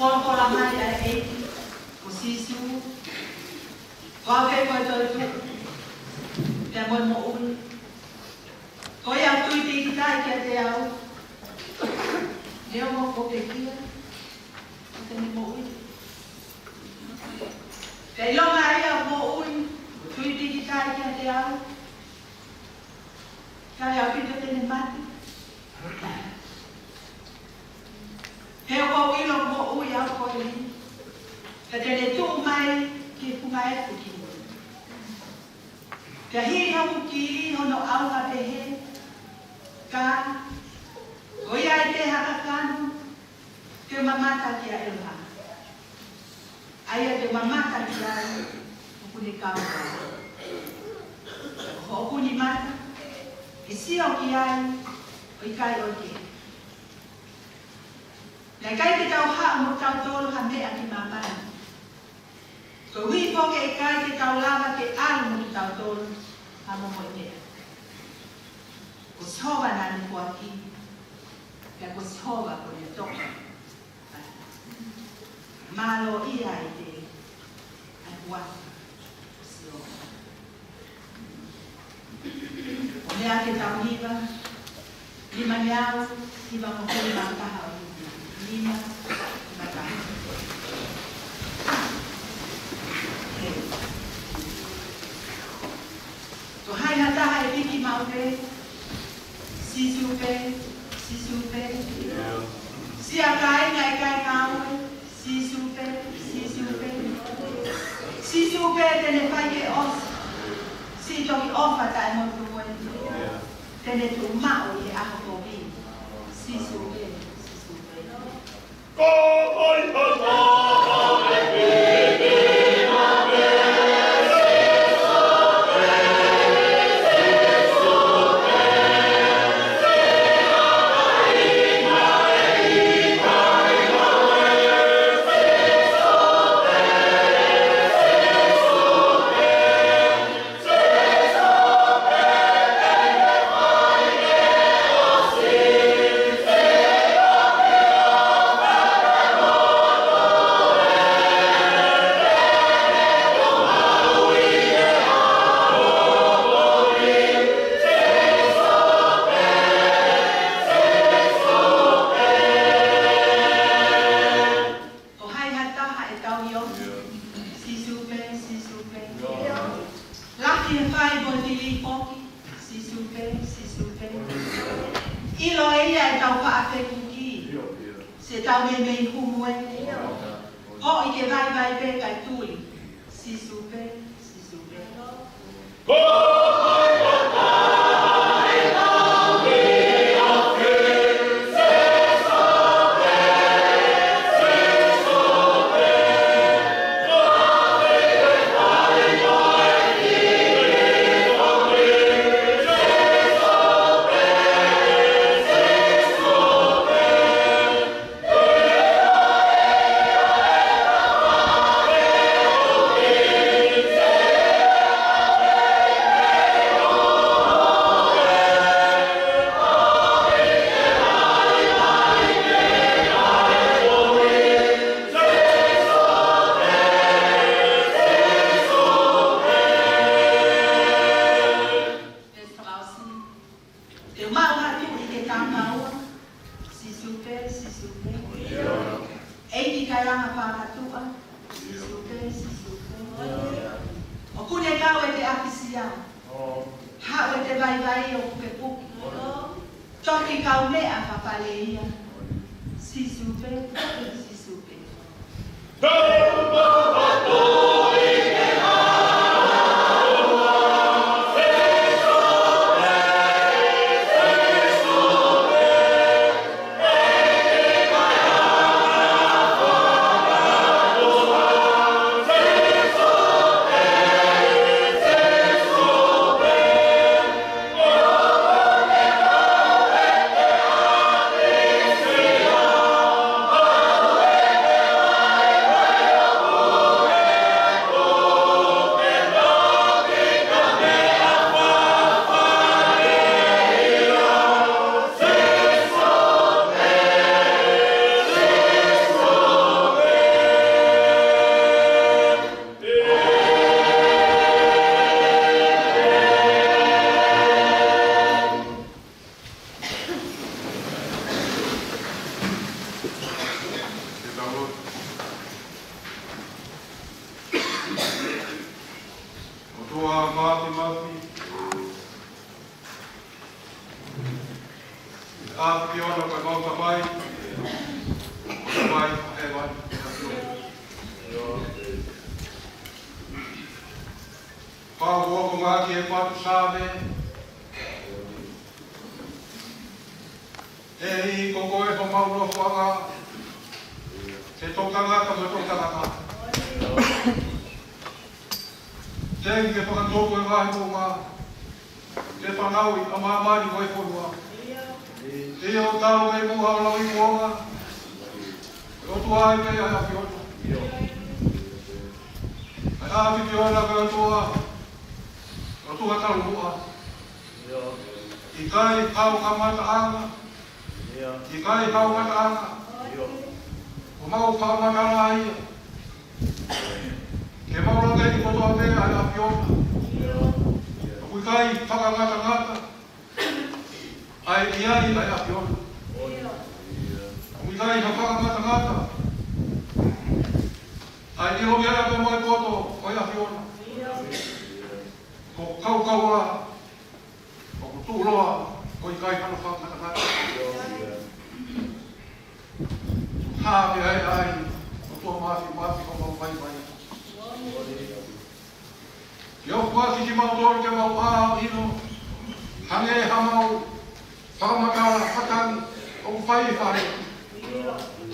Kola mai a eiti, o sisu, whake koe toi tu, te moi mo ui. Koe au tui te itai kia te au, leo mo ko te kia, o te ni mo ui. Te ilonga ai au mo ui, tui te itai kia te au, kai au pito tene mati. He o kau ilo mo ui au koe ni. Ka tene tu mai ki punga e kuki. Ka hiri hamu ki hono au ka te he. Ka oi ai te haka kanu. Ke mamata ki a elha. Aia te mamata ki a ukuni kau. Ho ukuni mata. E sio ki ai o i kai o ke. Nei kai te tau haa mo tau tolu ha mea ki mamana. Ko hui poke e kai te tau lava ke alu mo tau tolu ha mo mo mea. Ko soba nani kua ki. Ka ko soba ko ne toka. Malo ia i te akua. O mea ke tau hiva. Lima niau, hiva mo kore mataha o lima mataha. Ko hai na taha e piki maupe, sisupe, sisupe. Sia kai ngai kai kaue, sisupe, sisupe. Sisupe tene pai ke os. Si toki ofa tae mo tuwe. Tene tu mao i aho kovi. Sisupe, sisupe. Ko oi ho ho e ki ma be. Tua mati mati. Ati ono ka mau mai. Mai e vai. Pau o ko ngaki e patu sabe. E ko ko e ko mau no whanga. Se tokanga ka mo tokanga. Tengi ke whakatoko e ngahi mo ngā. Te whanau i amamari ko e whorua. E o tau e mua o lau i kuonga. O tua e kei ai a whiona. Ai a whiona koe o tua. O tua tau mua. I kai kau ka mata anga. I kai kau mata anga. O mau whakamata ia. Ke maura kei ko toa mea ai a whiona. O kui kai whakamata ngata. Ai iai ai a whiona. O kui kai whakamata ngata. Ai iro mea ko mai koto ai a whiona. Ko kau kaua. O ko tūroa. Ko i kai whanu whakamata ngata. Hāpe ai. O tua mafi ko mau vai. Yo kwasi ki mau tor ke mau a ino. Hange hamau. Whakamakara hatani. O whai whare.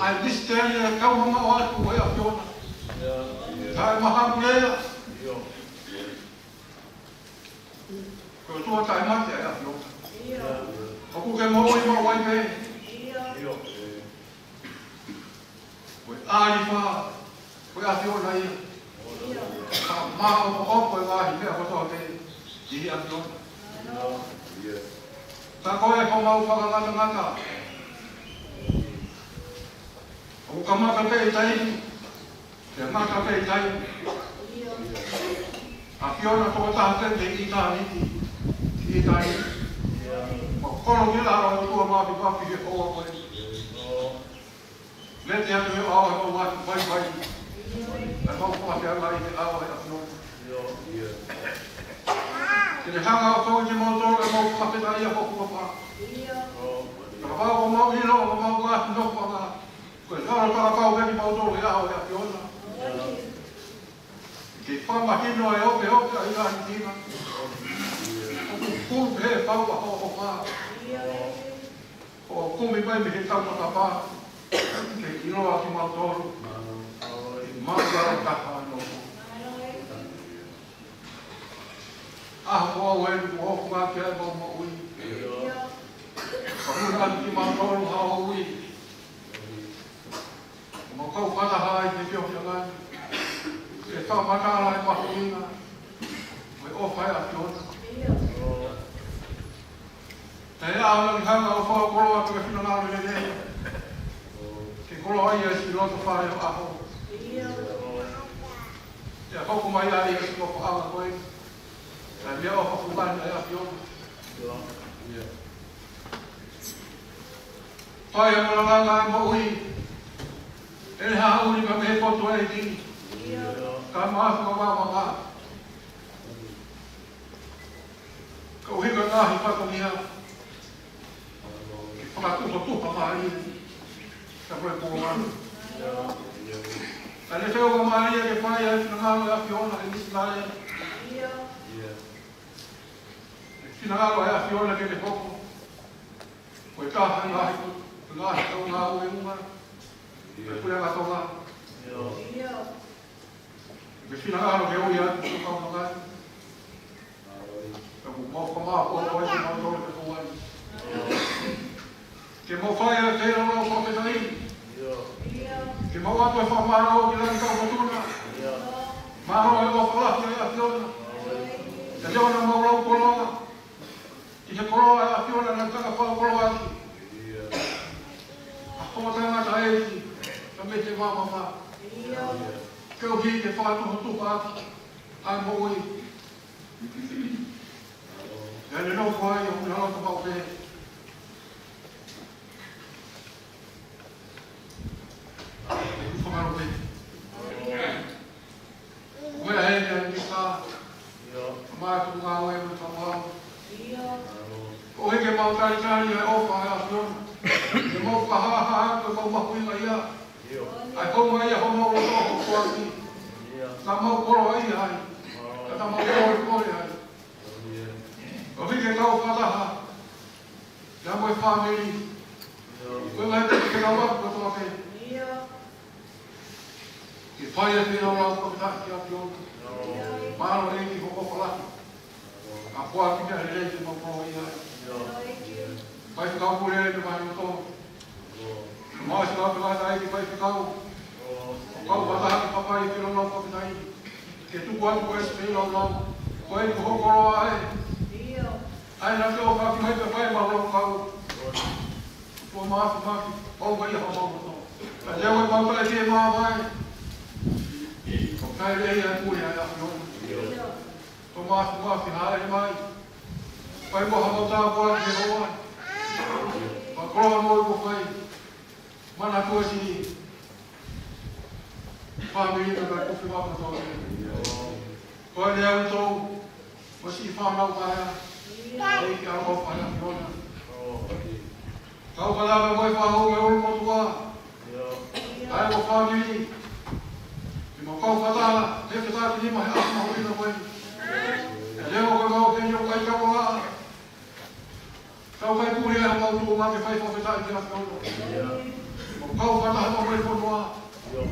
Ai distene kau hama o atu e a whiona. Tai mahamu lea. Ko tua tai mate e a whiona. O ku ke mau i mau wai pe. Ko ai wha. Ko a whiona ia. Mā o opo e wahi mea kotoa te ihi a whiona. Tā koe ko mau whakangata ngata. O ka mata pe i taini. Te mata pe i taini. A whiona toko taha te i tāni. I taini. O koro mila ara o tua mafi mafi he hoa koe. Me te atu e awa e mau wai vai. E mau kua te ala i te awa e a whiona. Te ne hanga o tōi te mau tōru e mau whapeta ia hoku a wha. Ka whao o mau hilo o mau ngāti noko a ngā. Koe nara para whao veni mau tōru e aho e a whiona. Ke whamahino e ope a i ngāti tina. O kuru he whao a ho wha. O kumi mai me he tautata wha. Ke inoa ki mau tōru. Mākara kaha no. Aho o e o hoku ngā kia e mau mau ui. Whakurani ki mau tōru hao ui. Mau kau whataha i te whiohi a ngani. Ke tau matara e mahu inga. Mai o whai a whiona. Te ea o ni hanga o whao koroa tuke whina nāru e rei. Ke koroa ia si roto whare o aho. Ia hoku mai ai e si koko anga koe. Ai mea o whakungani ai a whiona. Whai a moranganga e mo ui. E ha uri ka me poto e tini. Ka maafu ka mama ngā. Ka uhika ngāhi whakamia. Ki whakatuho tuha mai. Ka koe kōngani. Ai le teo ka mai e ke whai ai whina ngālu e a whiona e nisi nāia. Whina ngālu e a whiona ke te hoko. Koe kāha ngāhi tau ngā ue unga. Koe pure ngā tonga. Me whina ngālu ke ui atu tu kau ngai. Ka mu mau ka maa kua koe ki mau tōre ke kouani. Ke mau whai e te raro o whaketaini. Ke mau atu e whamara o ki rani kau matuna. Maharo e o whalaki e a whiona. Te teona mau rau koroa. Ki te koroa e a whiona na kaka whao koroa ki. A koma tangata e ki. Ka me te wāmama. Keu hi te whātuho tuha ati. Ai mo ui. E ne no koe o kuna hau ka whao te. Whamaro te. Wea e ni a ni ka. kani e ofa e afiona. E mau ka ha ko mau mahu inga ia. Ai ko mai ho mau o ko aki. Ka mau koro ai ai. Ka mau koro ai. O hike kau whataha. Ka moi family. Koe ngai te ke kau wak ko toa ke. Ki whai e whina rau ko taki ki afiona. Mano e ki hoko whalaki. A kua ki mea rei te mau koro ai ai. Pai kau pure te mai o tō. Mai se kau pēkai ai ki pai kau. Kau wataha ki papai ki rau rau papai. Ke tuku atu ko esi pei rau rau. Koe ni ko hokoro ai. Ai nā te o whaki mai pe whai mau rau kau. Ko maafi maafi. Au mai ha mau rau. A te au e mau kai te maa vai. Ko kai rei ai mui ai api honu. Ko maafi maafi hā e mai. Pai mo ha mau tā kua ki he hoa. Pa koroa moi ko whai. Mana kua si. Whamiri me kai kofi wapa tau. Koe le au tau. Mo si whanau kaya. Ei ki aro whai api hona. Kau kalama moi whahau e olu motua. Ai mo whamiri. Ki mo kau whatala. He whataki lima he asma hoi na koe. Leo koe mau penyo kai kau haa. Kau kai puri ai mau tu ma ke fai fo feta ki na kau. Kau whataha ma mai whanua.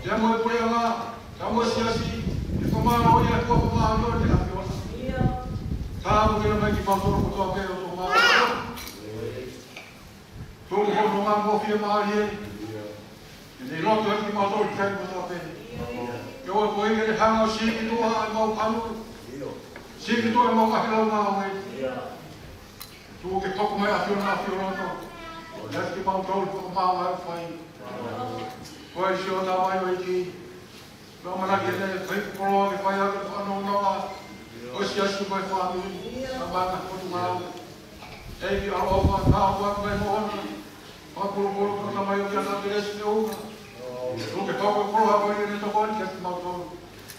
Te mo puri anga. Kau mo siasi. Ki whamana hoi e kua whamana hoi te api hona. Tā mo kena mai ki whatoro ko toa keo tō maa. Tōku hono ngā mōwhia maari e. Nei roto e ki whatoro ki kai ko toa keo. Ke oe ko inge re hanga o siki toa e mau kanu. Siki toa e mau kahilau ngā o e. Tō ke toko mai a whiona a whiona. Nes ki mau tau tō mau ai whai. Koe si o tā mai o iki. Nō manaki e ne kai kukoroa ke whai ake whanau noa. Koe si asu koe whamiri. Nā mana kotu mau. Ei ki aro ofa, tā o atu mai mohona. Whakuru koro kata mai o ki ana te resi te unga. Tō ke toko e koroa koe ne toko ani ke mau tau.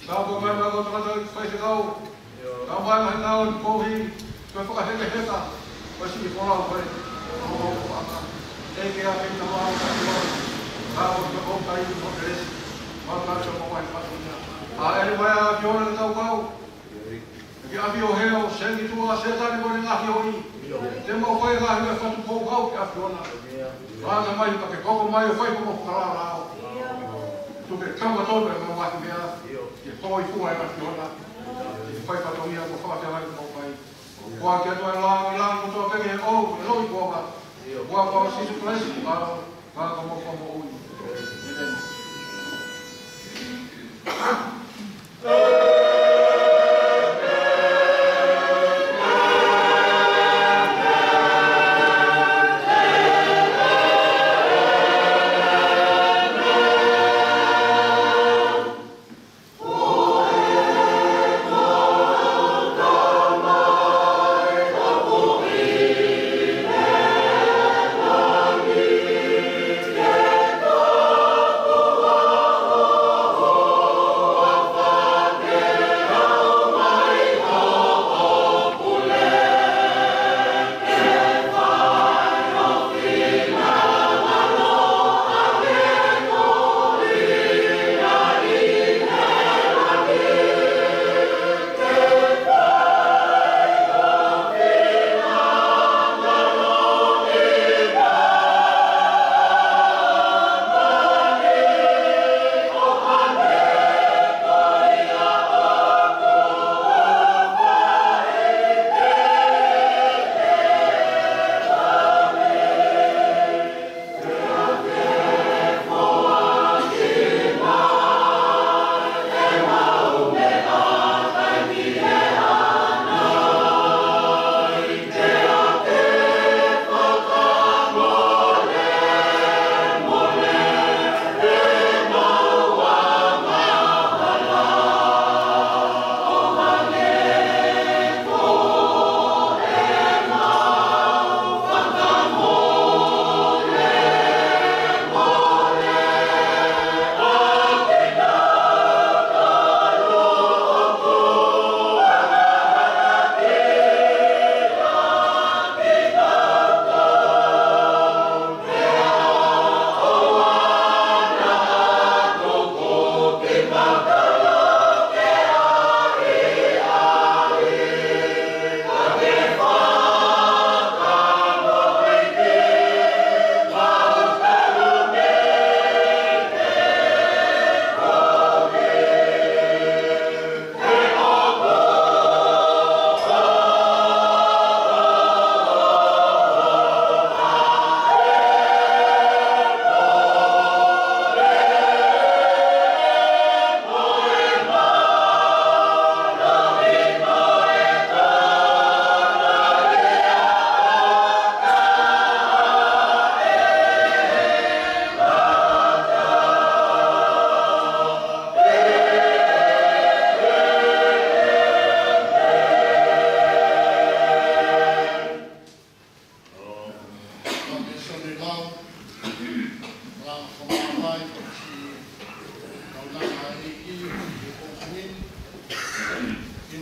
Tā koe mai mai kata kata ki whai te kau. Tā mai mai tau ni kouhi. Koe whakaheke heta. Koe si ki koroa koe. Ei ki a kei ta mau ka te wai. Tā koe ke kouta i ko te resi. Mata te mo mai whatunia. A ere mai a ki ora te tau kau. Ki api o heo, sengi tua, setani kore ngahi o i. Te mau whai ngahi me whatu pou kau ki api ona. Rāna mai ka ke koko mai o whai ko mo whakarara ao. Tu ke kama tōne me waki mea. Ke toi fua e api ona. Ke whai patongia ko whate hai ko whai. Kua ki atua e langi ko tō peke e kou, e loi kua. Kua kua sisu kresi ki karo. Kaka mo wha mo ui. Oh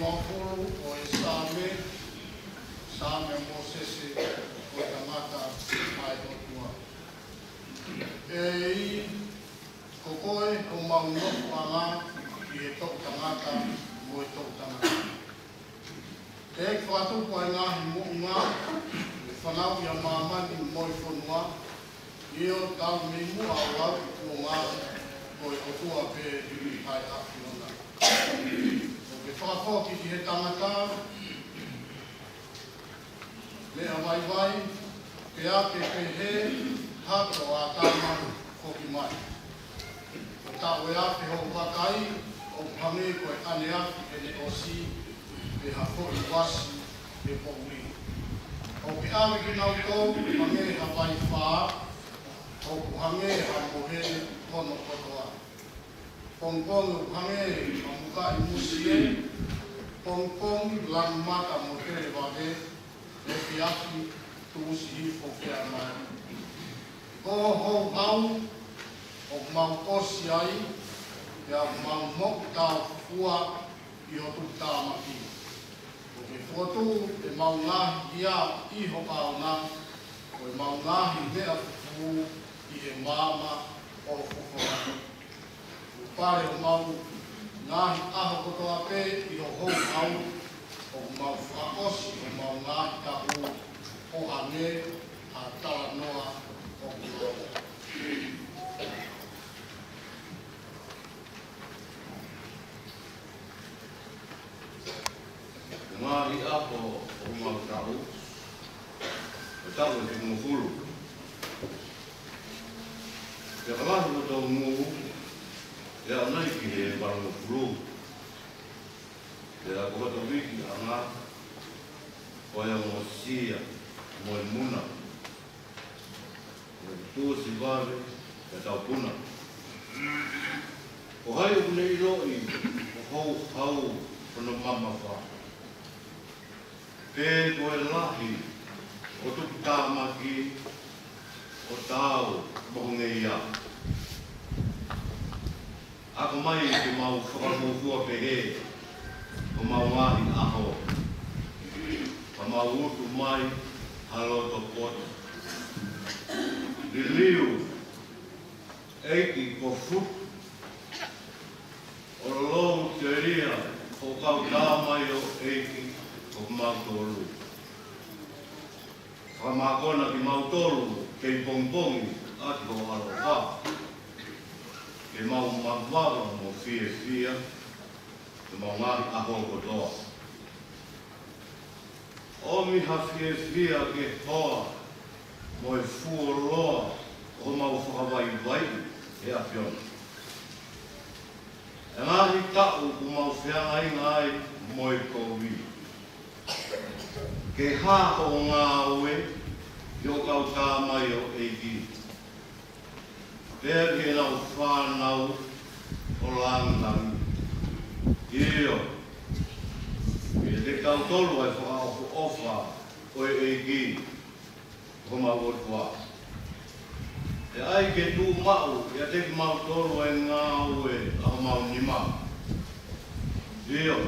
mafolo o e Same Mosese o tamata mai o tua. E kokoe o mauno panga ki e tok tamata mo e tok tamata. E whatu koe ngahi mo ngā e whanau ia mamani mo i whanua i o tau mimu au au o ngā ko e otua pe duri hai aki ona. O ke whakapoki ki he tangata le a vai ke a ke he hato a tāma koki mai. O tā oe a ke ho wakai o pange koe ane aki e ne osi e ha koi wasi e pouri. O ke ame ki nau tō pange ha vai whā o kuhange ha mohe hono kotoa. Pongpong kuhange ha muka i musie, pongpong lang mata mo tere wade e ki aki tuusi hi o kia mai. Ko hou hau o mau osi ai e a mau mok tau fua i o tu tāmaki. O ke fotu e mau ngahi ia i ho kaona o e mau ngahi mea fu i he mama o fufora. O pare o mau ngahi aho kotoa pe i ho hou hau o mau whakosi o mau ngahi tapu o ange a tala noa o kuroa. Ngahi apo o mau tau, o tau e te mufuru. Te kamahi o tau ngu, e a nai ki he wara mufuru. Te a kohata wiki a ngā, koe a mo sia, mo e muna. O e tua si vare, e tau puna. O hai o kunei roi, o hou hau, kono mama wha. Te koe lahi, o tuku tāmaki, o tāu, mohonge ia. Ako mai te mau whakamofua pehe, o mau ngahi aho. Pa mau utu mai, halo to poto. Liliu, eiki ko fut, o lou te ria, o kau tāmai o eiki, o mautolu. Whamakona ki mautolu, kei pongpongi, ati ho alo wha. Ke mau mawara mo fia, ke mau ngahi aho kotoa. O mi ha fia ke hoa, mo e fuoloa, o mau whakawai vai, e a whiona. E ngahi tau ku mau whianga ingai, mo e kowi. Ke hā o ngā ue, i o kau tāmai o eiki. Pēr ke nau whānau o langangi. Io, e te kau tolu ai whakaofu ofa o eiki, o mau otua. E ai ke tū mau, e te mau tolu ai ngā ue, a mau nima. Io,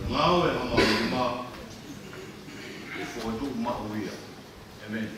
ngā ue a mau nima, for do ma uia. Amen.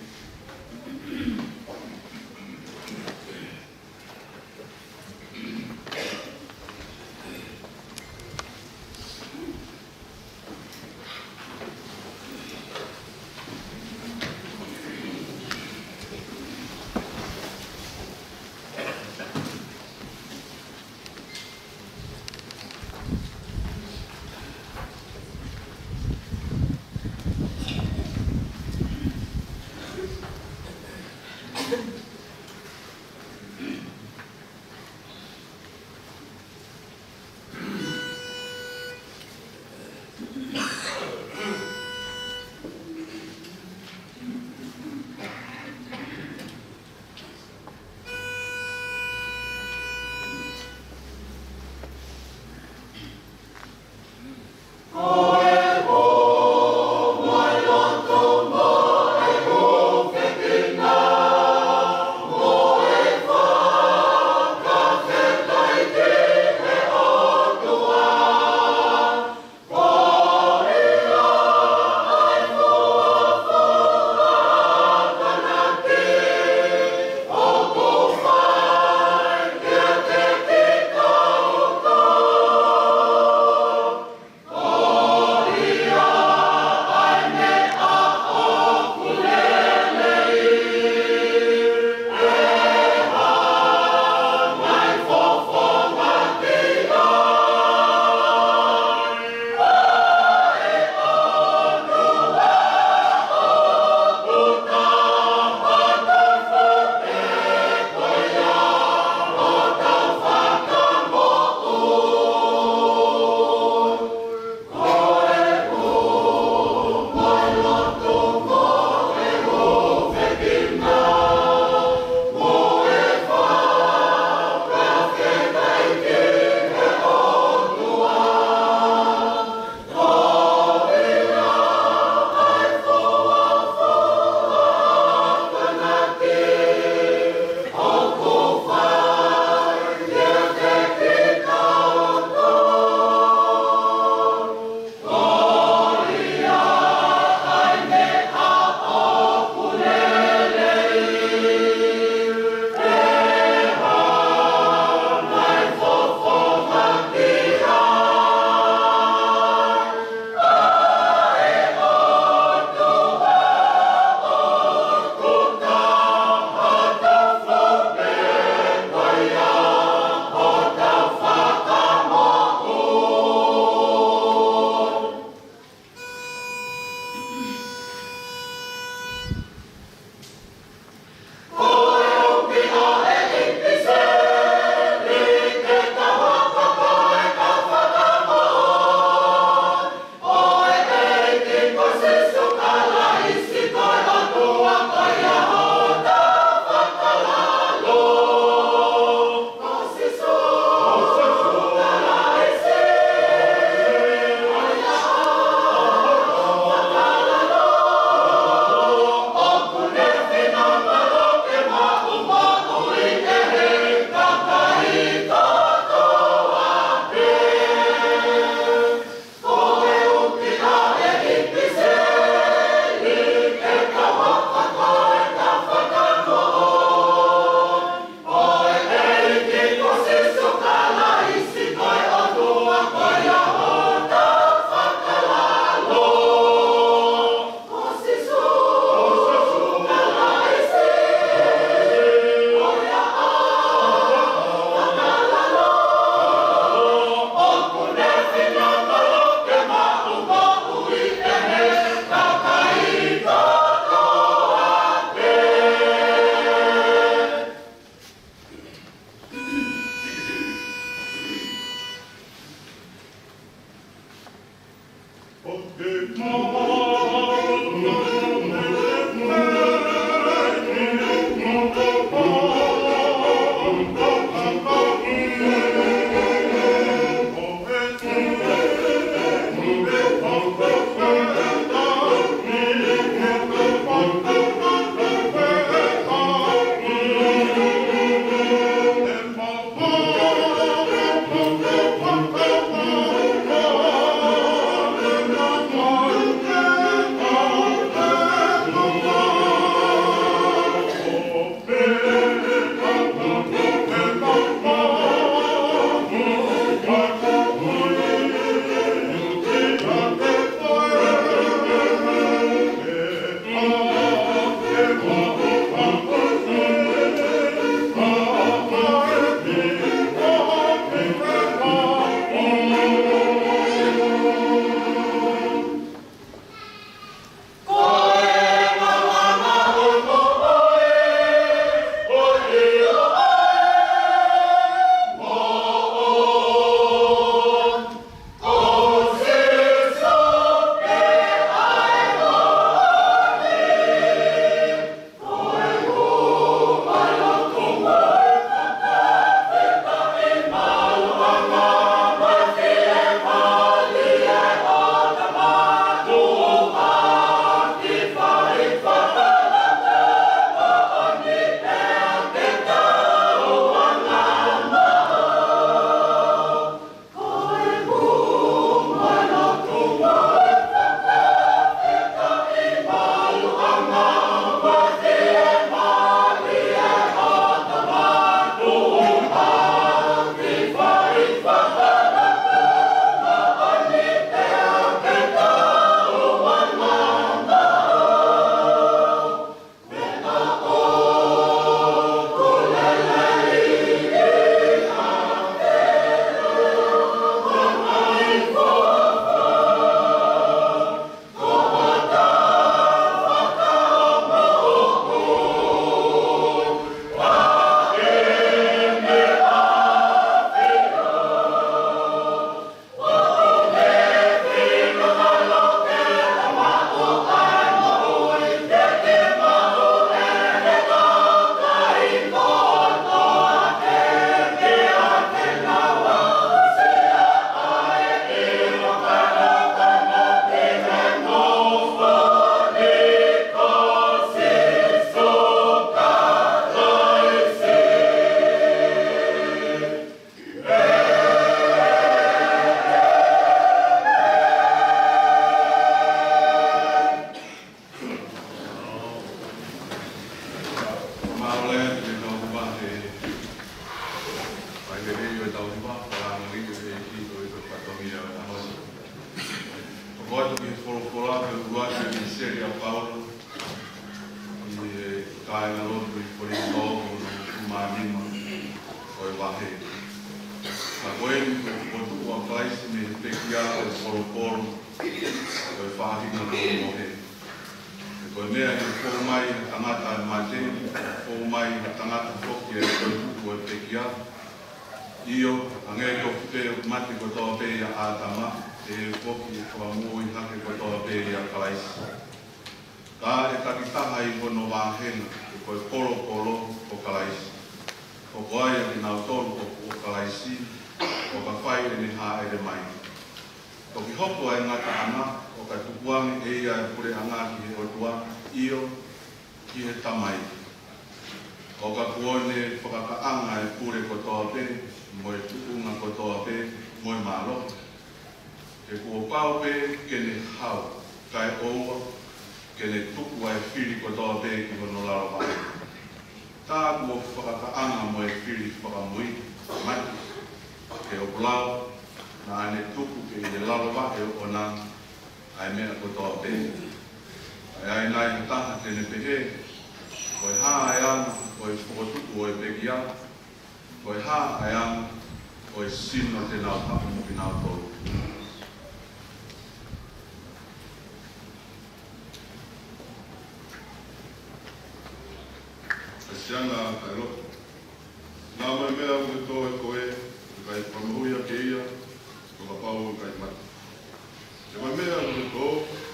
Te mai mea o to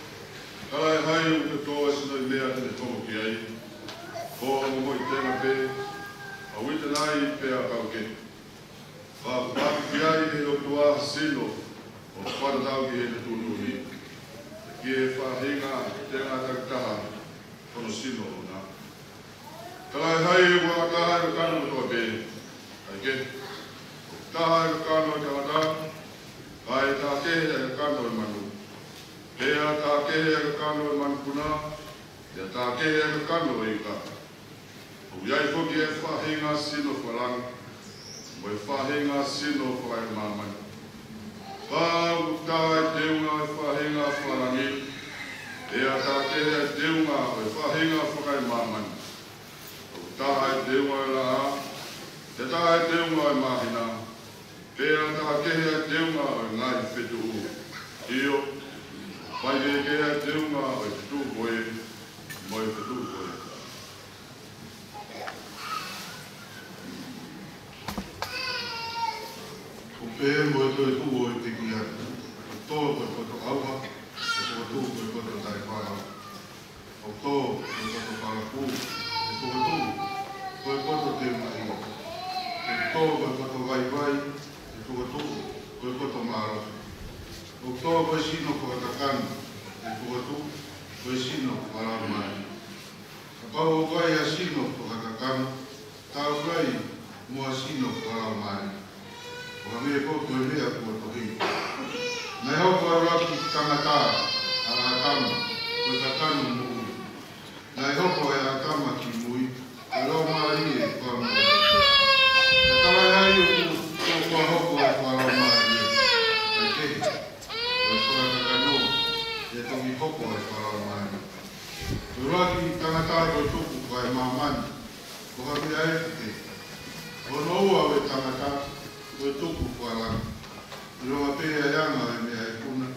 Whakiai e o tua sino, o wharatau ki e te tūturi. Ki e whahinga te ngātaktaha, kono sino o nā. Kalai hai e wakaha e kano toa pe. Aike, taha e kano e tangata, kai tā kehe e kano e manu. Pea tā kehe e kano e manu puna, ia tā kehe e kano e ika. O iai whoki e whahinga sino wharanga, mo e whahinga sino whai mamani. Pāu tā e teunga e whahinga wharangi, ea tā kehe e teunga e whahinga whakai mamani. O tā e teunga e laha, te tā e teunga e mahina, pea tā kehe e teunga e ngai whetu u. Io, pai e kehe e teunga e whetu koe, mo e whetu koe. Pea mo e toi tuo e te kia, tō koe koto auha, e tō koe koto tai whara. O tō koe koto wharapu, e tō koe koto te mai. E tō koe koto vai vai, e tō koe koto maro. O tō koe sino koe kakanu, e tō koe sino whara mai. Ka pau o kai a sino koe kakanu, tau kai mua sino whara mai. O me e koko e mea kua tohi. Nei hoko a raki tangata a hatama, koe tatanu mui. Nei hoko e hatama ki mui, e lau maari e kua mui. E kalai hai o kua hoko e kua lau maari e. E kehi, o e kua kakano, e toki hoko e kua lau maari. O raki tangata e koe tuku kua e mamani, ko hapi a e te. O noua o e tangata, koe tuku whalang. I roa pēa ianga e mea e puna,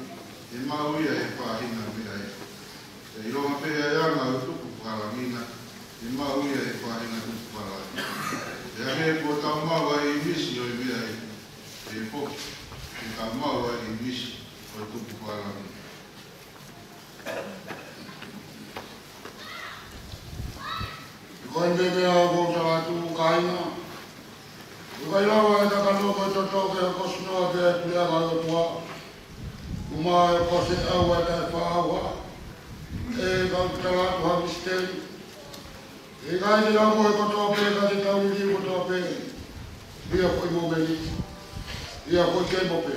e mauia e whahina mea e. I roa pēa ianga e tuku whalangina, e mauia e whahina tuku whalang. E a me po tau maua e misi o e mea e, e poki, e tau maua e misi o e tuku whalang. Koe me mea o kota atu kaina, Ukai lawa e takano koe totoke e kosinoa ke e tuianga o tua. Uma e kose au e te whaawa. E kautala atu hamisteri. E kai ni lau koe kotope ka te tau ni kotope. Ia koe momeni. Ia koe ke mope.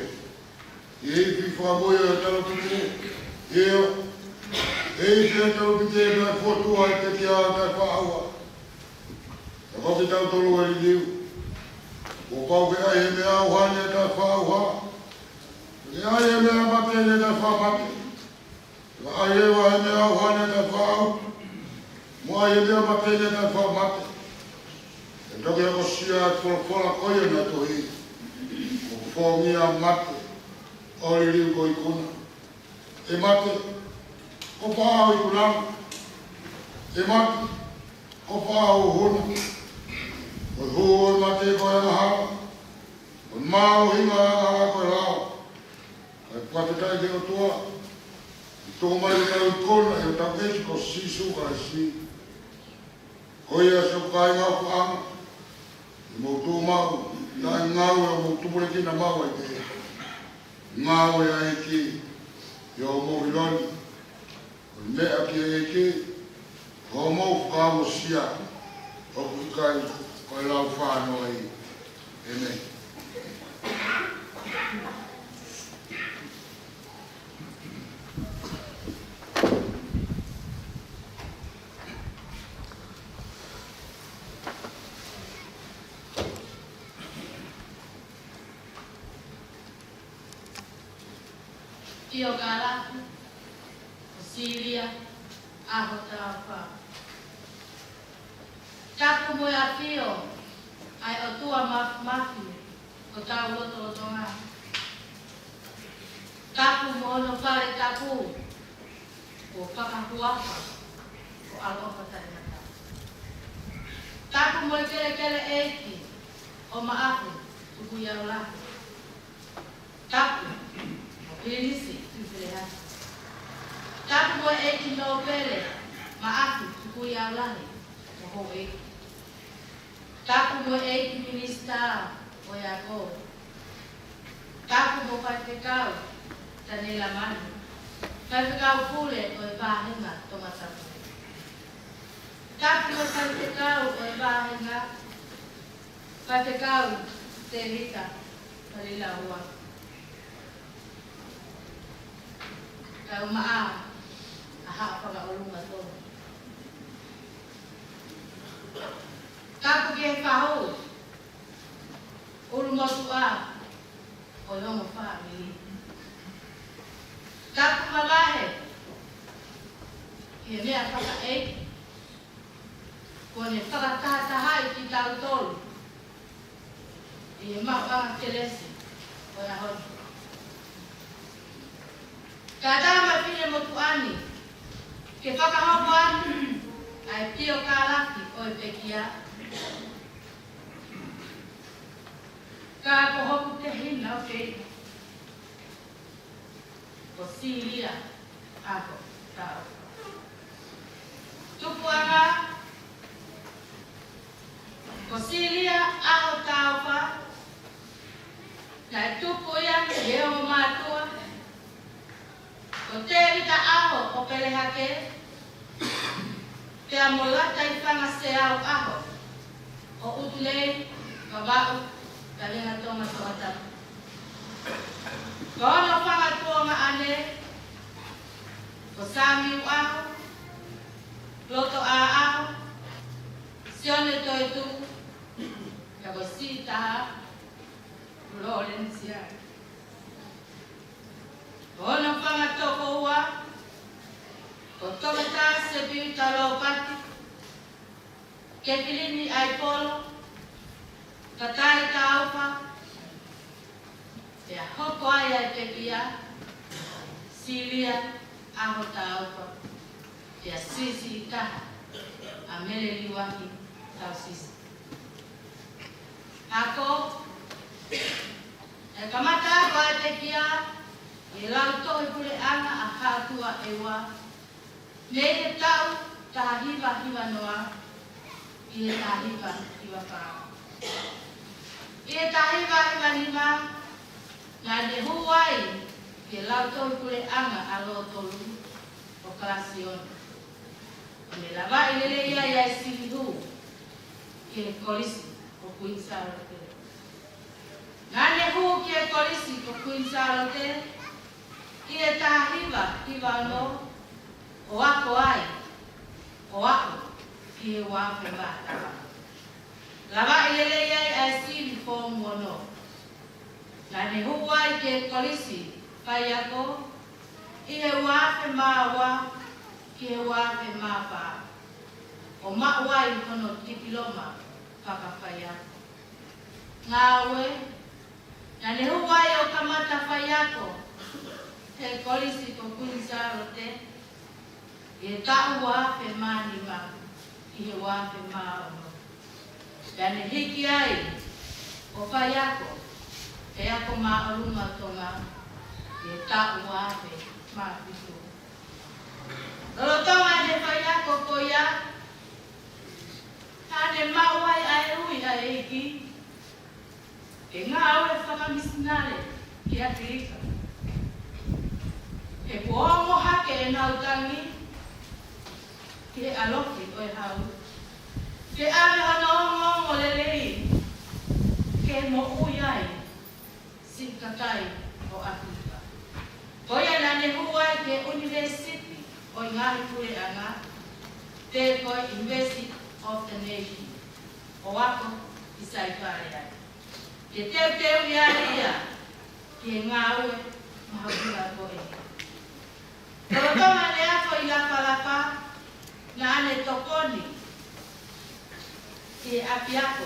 Ia i pi whaamoia e talo tuku. Ia. E i te talo tuku e me fotua e te kia e te whaawa. E koe tau tolu e ni liu. O pau ke ai me au hane ta whauha. Ke ai me au matene ta whamate. Ke ai me au hane ta whau. Mo ai me au matene ta whamate. E toke o sia e whola koia na tohi. O whongia mate. O li riu ko ikuna. E mate. O pāu ikunanga. E mate. O pāu huna. O hua mate koe aha, o mao hinga aha koe rao. Kai patetai ke o tua, i tō mai i tau ikona e o tau keki ko sisu ka e si. Koe a se kai ngau ka ama, i mou tū mau, nai ngau e o mou tupure kina mau e te. Ngau e a eki, i o mou iloni, o mea ki e eki, o mou whakamo sia, o kukai, koe lau whāno ai, e mei. Tio Galafu, o Siria, aho tāwha. Tapu mo a fio, ai o tua mafi, o tau loto o tonga. Tapu mo no whare tapu, o whakahuaha, o aloha tainata. Tapu mo i kere eiki, o maafu, tuku iau laku. Tapu, o pilisi, tupirehasa. Tapu mo eiki no pere, maafu, tuku iau lahi, o ho eiki. Tapu mo eiki minista o Iakob. ko whai pekau, tane la manu. Whai pekau pule o e wāhenga tonga tapu. Tapu o whai pekau o e wāhenga, whai pekau te rita, palila ua. Kau maa, aha whanga olunga tonu. Tapu ki e whahou, uru motu a, o yongo wha mi. Tapu malahe, ki e mea whaka e, kone whakatahai ki tau tolu, i e mawanga kelesi, o ya honi. Ka tama pine motu ani, ke whakahopo ani, ai pio ka laki o e pekia. Ka kohoku te hina o kei. Ko silia ako tau. Tupu anga, ko silia ako tau pa, kai tupu ia e o matua, ko te rita aho o pelehake, te amolata i whanga se au aho, o utulei, ka wau, ka lenga tonga tonga tapu. Ko ono whanga tonga ane, ko sami u aho, loto a aho, sione toi tu, ka ko si taha, ulolen siya. Ko ono whanga toko ua, ko tometa se piuta lo pati, ke pilini ai polo, katai taupa, te hoko ai ai pepia, silia aho taupa, te sisi itaha, a mele liwaki tau sisi. Ako, e kamata ako ai pepia, e lau toi pule anga a hatua ewa, Nere tau taha hiwa noa, i e taha hiwa pao. I e taha hiwa nima, ngā ne huai ke lau tau kure anga a lo tolu o kalasiona. O me lawa i lele ia ia e sili hu, ke kolisi o kuinsalote. Ngā ne hu ke kolisi o kuinsalote, i e taha hiwa noa, o ako ai, o ako, ki e wafe matawa. Lawa i lele iai ai sili fō mono. Nā ne huai ke kolisi, pai ako, i e wafe mawa, ki e wafe mapa. O mawai kono dipiloma, whakawhai ako. Ngā ue, nā ne huai o kamata whai ako, he kolisi ko kuinsarote, e tau wafe mani ma, i he wafe maono. Tane hiki ai, o whai ako, e ako maorunga tonga, e tau wafe ma pitu. Lolo tonga ne whai ako ko ia, tane mawai ai ui ai eiki, e ngā aue whakamisinare ki a tirika. E kuongo hake e nautangi, ke aloki o e hau. Ke ame hanongo o lelei, ke mo uyai, si kakai o Afrika. Koia nane huai ke University o Ngāhi Pure Anga, te koe University of the Nation, o ako i saipare ai. Ke teu ia, ke ngāue mahapura ko e. Torotonga ne ako i lapa, na ane tokoni i Apiako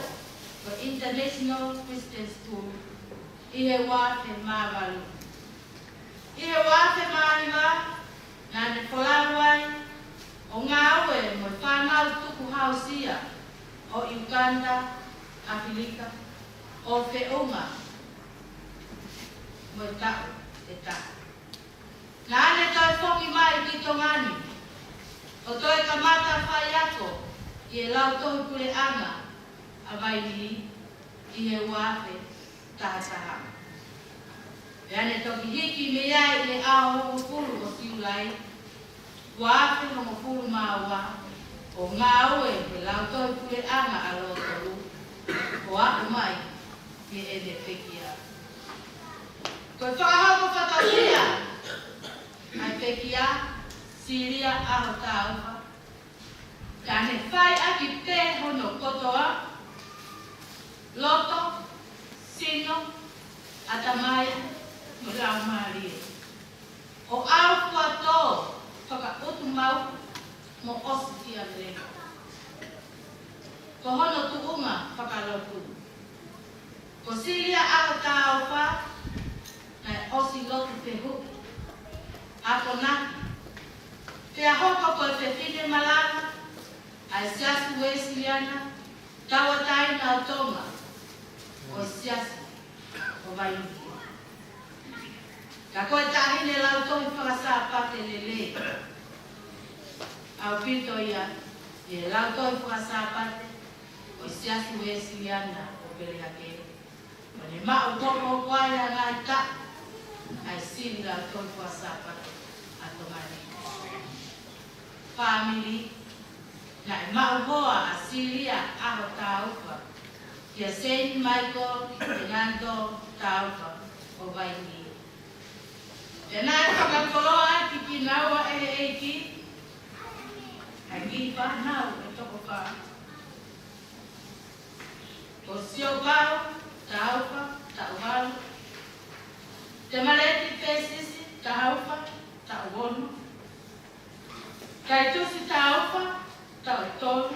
for International Christian School i he wafe mawalu. I he wafe mahiwa na ane whalaruai o ngā ue mo whanau tuku hausia o Uganda, Afilika, o Whiunga mo tau e tau. Na ane toi whoki mai ki tongani, o toi kamata whai ako, i e lau tohu kure anga, a vai ni, i he wafe tahataha. E ane toki hiki me ai le ao hongo fulu o siulai. Wafe hongo fulu maua. O ngā oe he lau toi pule anga a lo tolu. O aku mai he e me pekia. Koe whakahoko whakasia. Ai pekia, siria aho tāuka. Ka ne whai aki pē hono kotoa. Loto, sino, atamaya, mo lau maria. O au kua tō, whaka utu mau, mo osi tia leo. Ko hono tuunga whakalotu. Ko siria aho tāuka, nai osi lotu te huki. Ako naki. Pea hoko koe te whine malanga, ai siasu wesiliana, tawa taina o tonga, o siasu, o vaingi. Ka koe tahine lau tohi whakasa pate lele. Au pito ia, e lau tohi whakasa pate, o siasu wesiliana, o pelihake. O ne mao toko kwaia ngai ta, ai siri lau tohi whakasa pate, a tongani. Family, na mauhoa a Siria aho taupa. Kia Saint Michael, Fernando taupa o vaingi. E nai whakakoloa ki ki naua eiki. Ai ki whanau e toko wha. Ko sio pao, taupa, tauharu. Te maleti pesisi, taupa, tauhonu. Kai tusi taupa, tau tolu,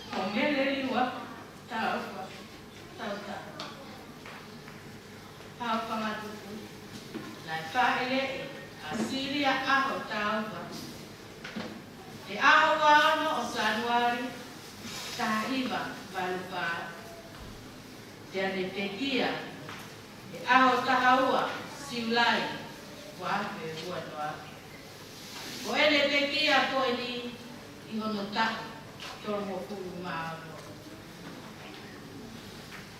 o mele liwa, taupa, tau tau. Taupa matuku, nai whaele a Siria aho taupa. E aho wano o Sanuari, tahiva valupa. Te ane pekia, e aho tahaua, siulai, wape ua noake. O ele pekia ko ni i hono taku, toro mo kuru maaro.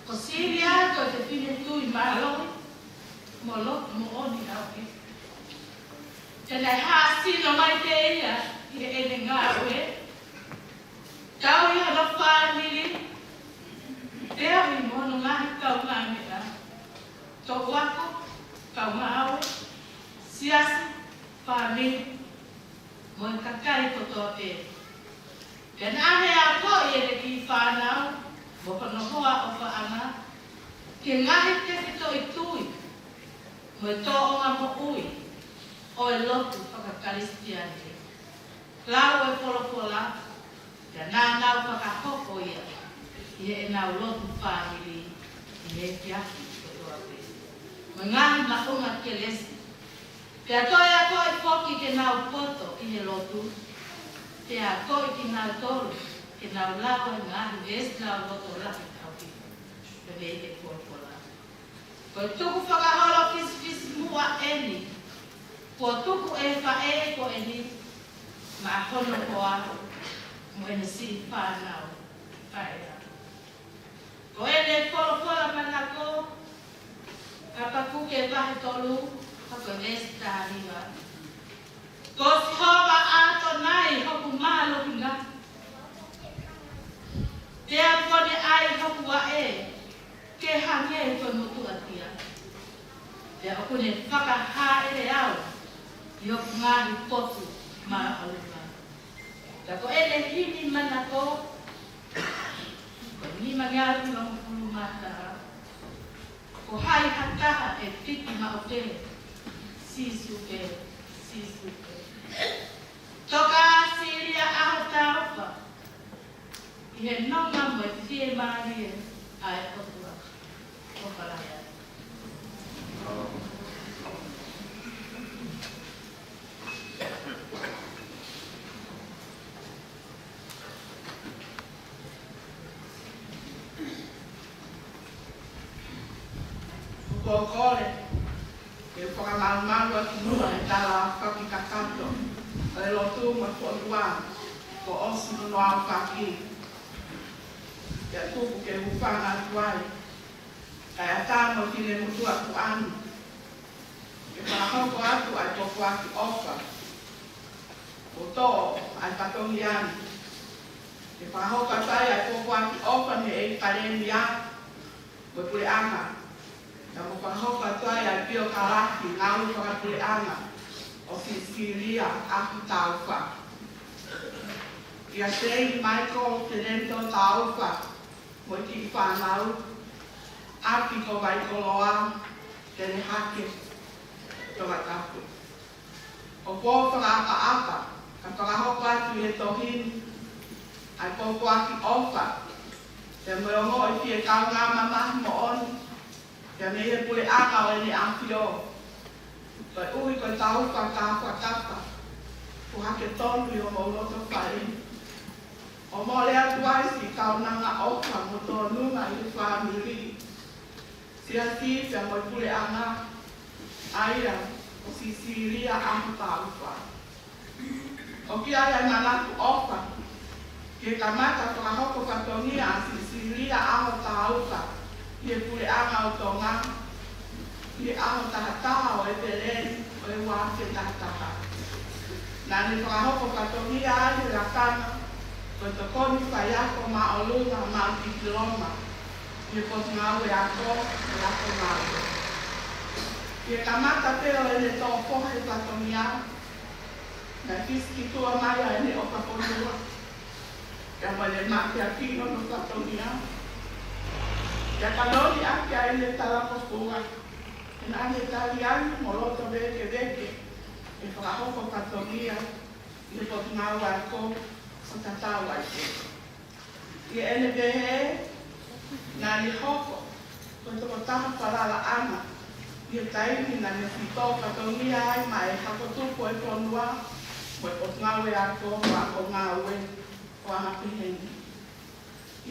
Ko Siria ko te whine tui maaro, mo loku mo oni auke. Tēnei hāsino mai te ia, i e ene ngā ue. Kau i hana whāniri, te ahi mono ngahi kau ngā mea. Tō wako, kau ngā aue, siasi, whāniri. Mo i kakai kotoa pē. Ka nāhe a ko i ere ki whānau, mo panohoa o whaanga, ke ngahi te whito i tui, mo i tōonga mo ui, o e lotu whakakaristiane. Lau e polopola, ka nānau whakahoko ia, i e nau lotu whāhiri, i e ki aki kotoa pē. Mo ngahi maunga ke lesi, pea toi a koe poki ke nau poto i he lotu. Pea koe ki nau tolu, ke nau lawa ngahi ves nau loto lahi kau ki. Pe vei te kuapola. Koe tuku whakaholo kisi mua eni. Kua tuku e whae ko eni. Ma hono koa. Mo ene si whanau. Whaea. Ko ene polopola manako. Kapaku ke wahe tolu. Hako vesi tāriwa. Ko si hova ato nai hoku malo hinga. Te apone ai hoku a e. Ke hange koe motu atia. Te okune whakaha ere au. I hoku ngāhi potu ma aluma. Ta ko ele hini manako. Ko ni mangaru no hulu mata. Ko hai hataha e piki ma o te. Sisuke, sisuke. Toka Siria aho taupa. I he nonga mo e whie maria ai otua. O whalaya. Kokore. E whakamaumaru atu nua e tala whakikakanto. E lotu ma kuatua ko osi no au whaki. Ia tuku ke hupanga atu ai. Kai atama whine mutua ku anu. ke whakahoko atu ai tōku aki ofa. O tō ai patongi anu. Ke whakahoko atai ai tōku aki ofa me e karemi anu. Mo pule anga. Ka mo whakahoko atai ai pio karaki ngāu whakapule anga. O Sisilia aku tauwha. Ia sei Michael Tenento tauwha. Mo ki whanau. Aki ko vai koloa. Tere hake. Toka tapu. O pō whakaapa. Ka whakahoko atu e tohini. Ai pōko aki ofa. Te moongo i fie kau ngā mamahi mo oni. Te me he pule aka o ene amphio. Toi ui koe tau whakapa. Ku hake tonu i o mauloto whaini. O mo lea tuaisi kau nanga ofa mo tō nunga i whamiri. Sia si te mo pule anga. Aira o Sisilia aku tauwha. O ki ai ai manatu ofa. Ke kamata whakahoko katongia a Sisilia aho tauwha. Ie pule anga o tonga. Ie aho tahataha o e tereni o e wāke tahataha. Nani whakahoko katongia ai la kana. Ko te koni whaiako ma o lunga ma ki kiloma. Ie poti ngau e ako ngau. Ie kamata peo e le tō pohe katongia. Na kiski tua mai a ene o kaponua. Ka mo le maki a kino no katongia. Ia kalori ake a ele talako fuga. E na ane tali anu mo loto veke. E whakahoko katongia. I le poti ngau a ko o tatau a ke. Ia ene vehe na ni hoko. Ko toko taha parala ana. Ia taimi na ni fito katongia ai ma e hakotuko e ponua. Mo e poti ngau e a ko o ngau e o hapi heni.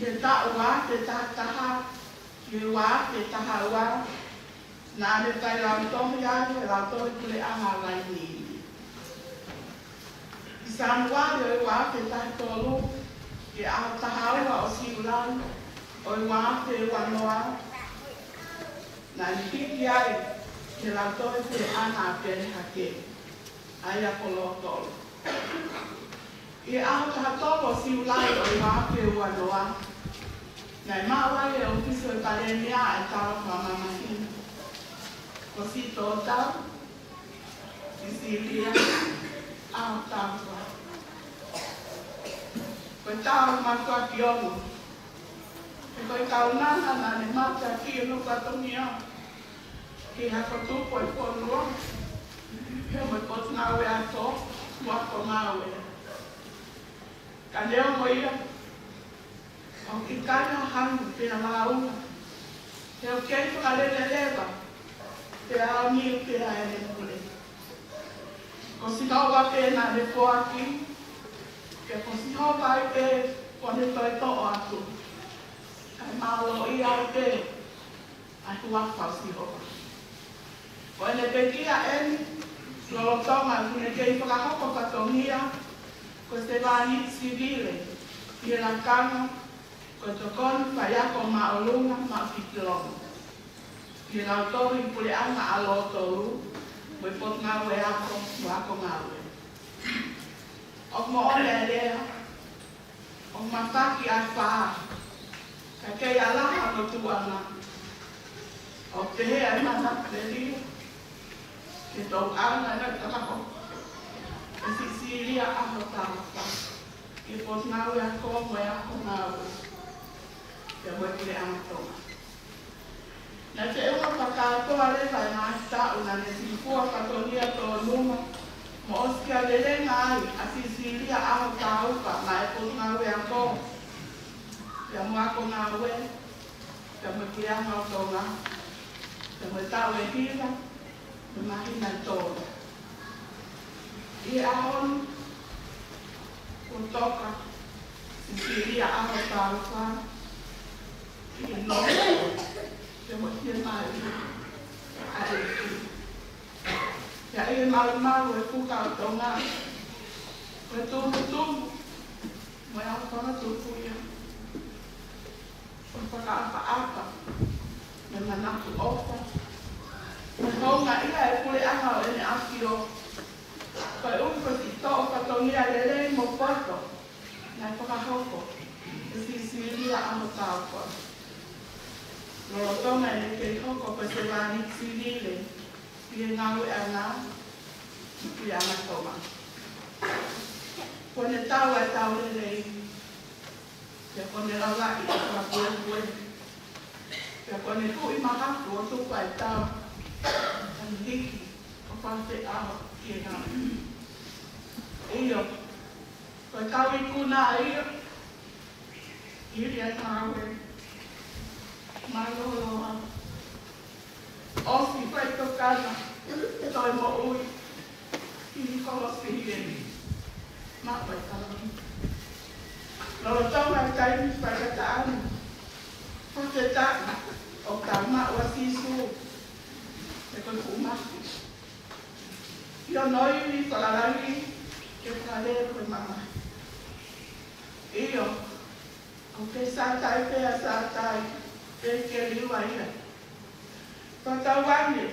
Ia tau a te taha. Ia wā te taha ua, nā me tai rautohi anu e rautohi pule anga lai nini. I Samoa e wā te taha tolu, e aho taha ua o Siulan, o i wā te wanoa. Nā ni piki ai, ke rautohi pule anga a pere hake, ai a kolo tolu. I aho taha tolu o Siulan o i wā te wanoa. Nai mawai e ofiso e paremia e taro kwa mamahina. Ko si tōtau, Sisilia, au tāua. Koe tāu matua ki onu. E koe kaunanga nā ne mata ki e nuka tongia. Ki hako tupo e konua. Heo me potu ngāwe ato, wako ngāwe. Ka leo mo ia. O ki kaya hangu pia launga. Te o kei whakalele lewa. Te ao niu pia e le mule. Ko si hawa pēna le poaki. Ke ko si hawa i pē kone toi to'o atu. Kai malo i au pē. Ai huakau si hoa. Ko ene pekia eni. Lolotonga kune kei whakahoko katongia. Ko se wāni sivile. I la kanga. Ko te konu whaiako ma o lunga ma o kikilonga. Ki rau tohu i pule anga alo o tohu, mo i pot ngā ue ako, mo ako ngā ue. O mo ole e lea, o mawhaki ai whaa, ka kei alaha no tuanga. O te hea e mana te lia, ke tau anga na kakako, e Sisilia aho tāwha, ki pot ngā ue ako, mo e ako ngā ue. Te wekile amatonga. Na te ewa whakatoa lewa e ngā tau na ne sipua katonia tō numa, mo oskia lele ngai a Sisilia aho tāuka ma e potu ngā ue ako. Te muako ngā ue, te wekile amatonga, te mwe tau e hira, me mahina tōra. I ahon, kutoka, Sisilia aho tāuka, no, te mo tie mai ai ya e mau e puka o tonga ko tu mo ya ko na tu ya ko pa apa me mana ku ofa Honga ia e pule anga o ene aki o. Koe uko si to o katonia lele mo porto. Nai whakahoko. Si siria amo tau koa. Loro tonga e ke hoko koe se wani sirile. Pie ngau e ana. Pie ana toma. Kone tau e tau lele. Te kone rawa i te kua kue kue. Te kone ku i mahaku o tuku e tau. Ani hiki o whawhi aho ki e ngā. Iyo. Koe tau i kuna iyo. Iri e tāwe. Maloha. Osi koe tokana. Toi mo ui. Iri kolosi hireni. Mā koe tāwe. Loro tonga e taimi whakata anu. Whakata o tā maua sisu. E koe kumaki. Io noi li whalarangi ke whakalea koe mama. Io, o ke sātai pēa sātai, pe ke liua ia. Whakauane,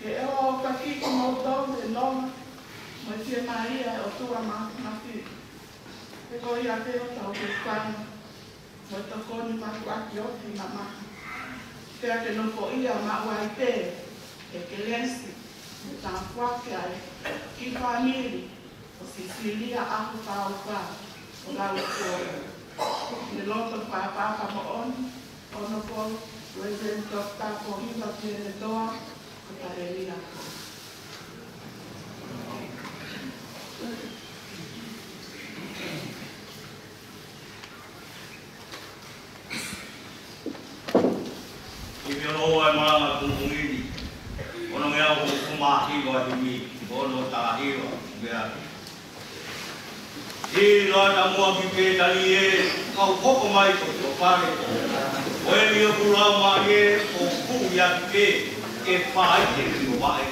ke eo o kakiki mautou te nonga, mo tia Maria o tua maki. E ko ia pēo tau ke whana, mo tokoni maku aki o ki mama. Pēa ke noko ia maua i pēe, e ke lensi, tā whake ai, ki whaniri, o Sicilia ahu pāu pā, o lau kōra. Ne loto whapapa mo oni, ono pō, Reverend Dr. Pohiva Pienetoa, o Tarelia. If you know I'm a community, ono mea o kumahi wa himi, ono tahiro, mea. I loa ta mua ki pe tali e, kau koko mai ko to pare. O e mi o kurau mai e, o ku ya ki pe, e whai te ki o wae.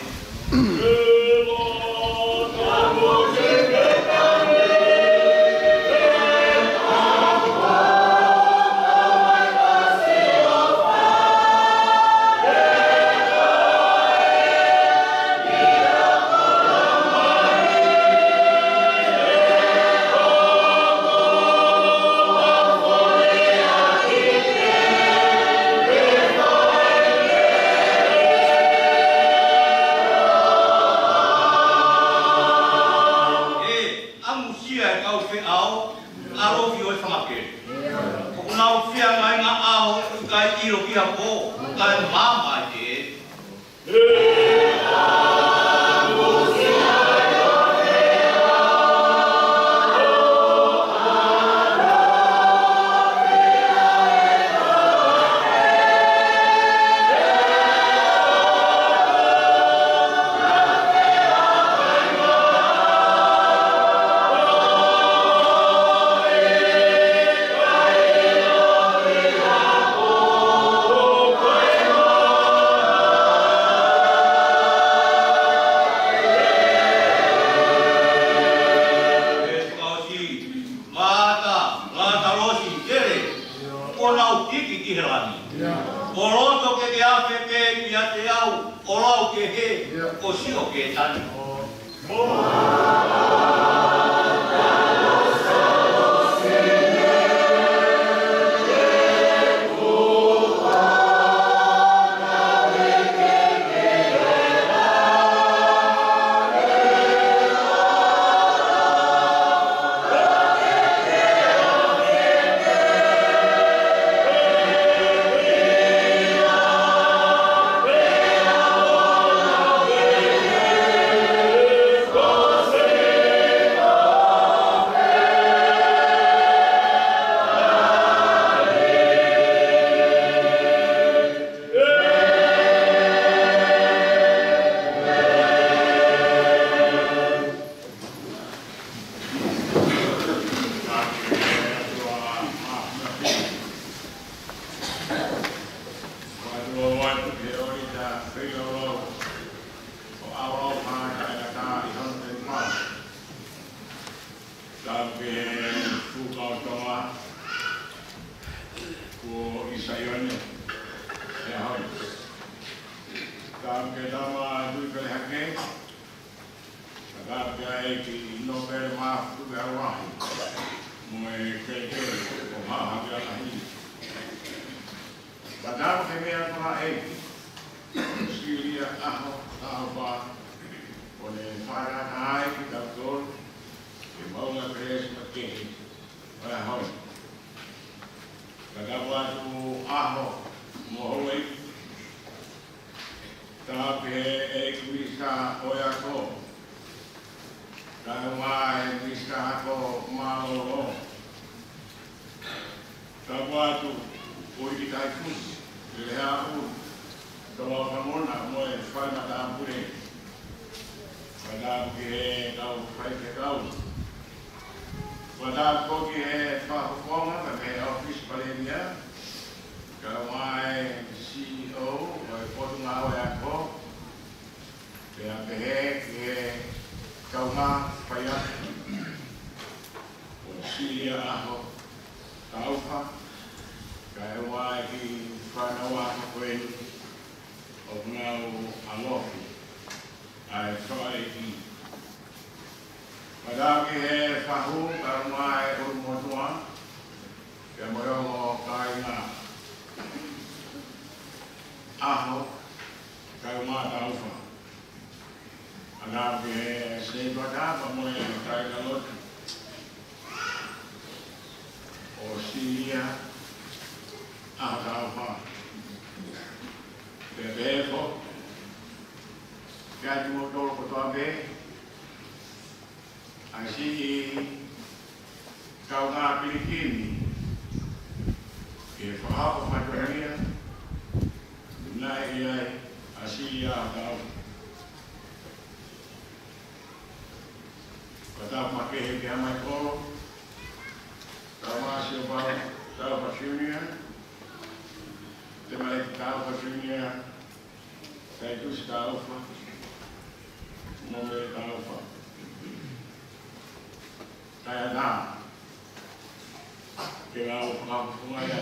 Kam ke dama du ke hake. Kam ke ai ki no ver ma tu ga wa. Mo ke ko ma ha ga ai. Badam ke me apa ai. Siria aho ahwa. Ole fara ai ki da gol. Ke mau na pres ma ke. Ora hoi. Kagawa tu aho mo hoi. Tapi bisa oyako, kawai bisa ako malo. Kawatu oi kita itu, leha aku, kalau kamu nak mau file mata pure, pada ke kau file ke kau, pada kau ke performa ke office palenya, kawai CEO, Portugal ako, kaya kaya kau nga paya, o siya ako, tao pa, kaya wagi panawa ko o nga alofi, ay try Madami fahu karmai urmotua, kaya mo yung kaya nga aho kau mata ufa agak sebada pamoja kai galot osia aga ufa bebefo jadi motor kotoabe asi kau nga Pilipini ke fahapo majuania na iya Asia kau kata pakai dia mai ko masih tahu pasirnya temai tahu pasirnya saya itu tahu apa mau tahu apa saya dah kalau kamu ya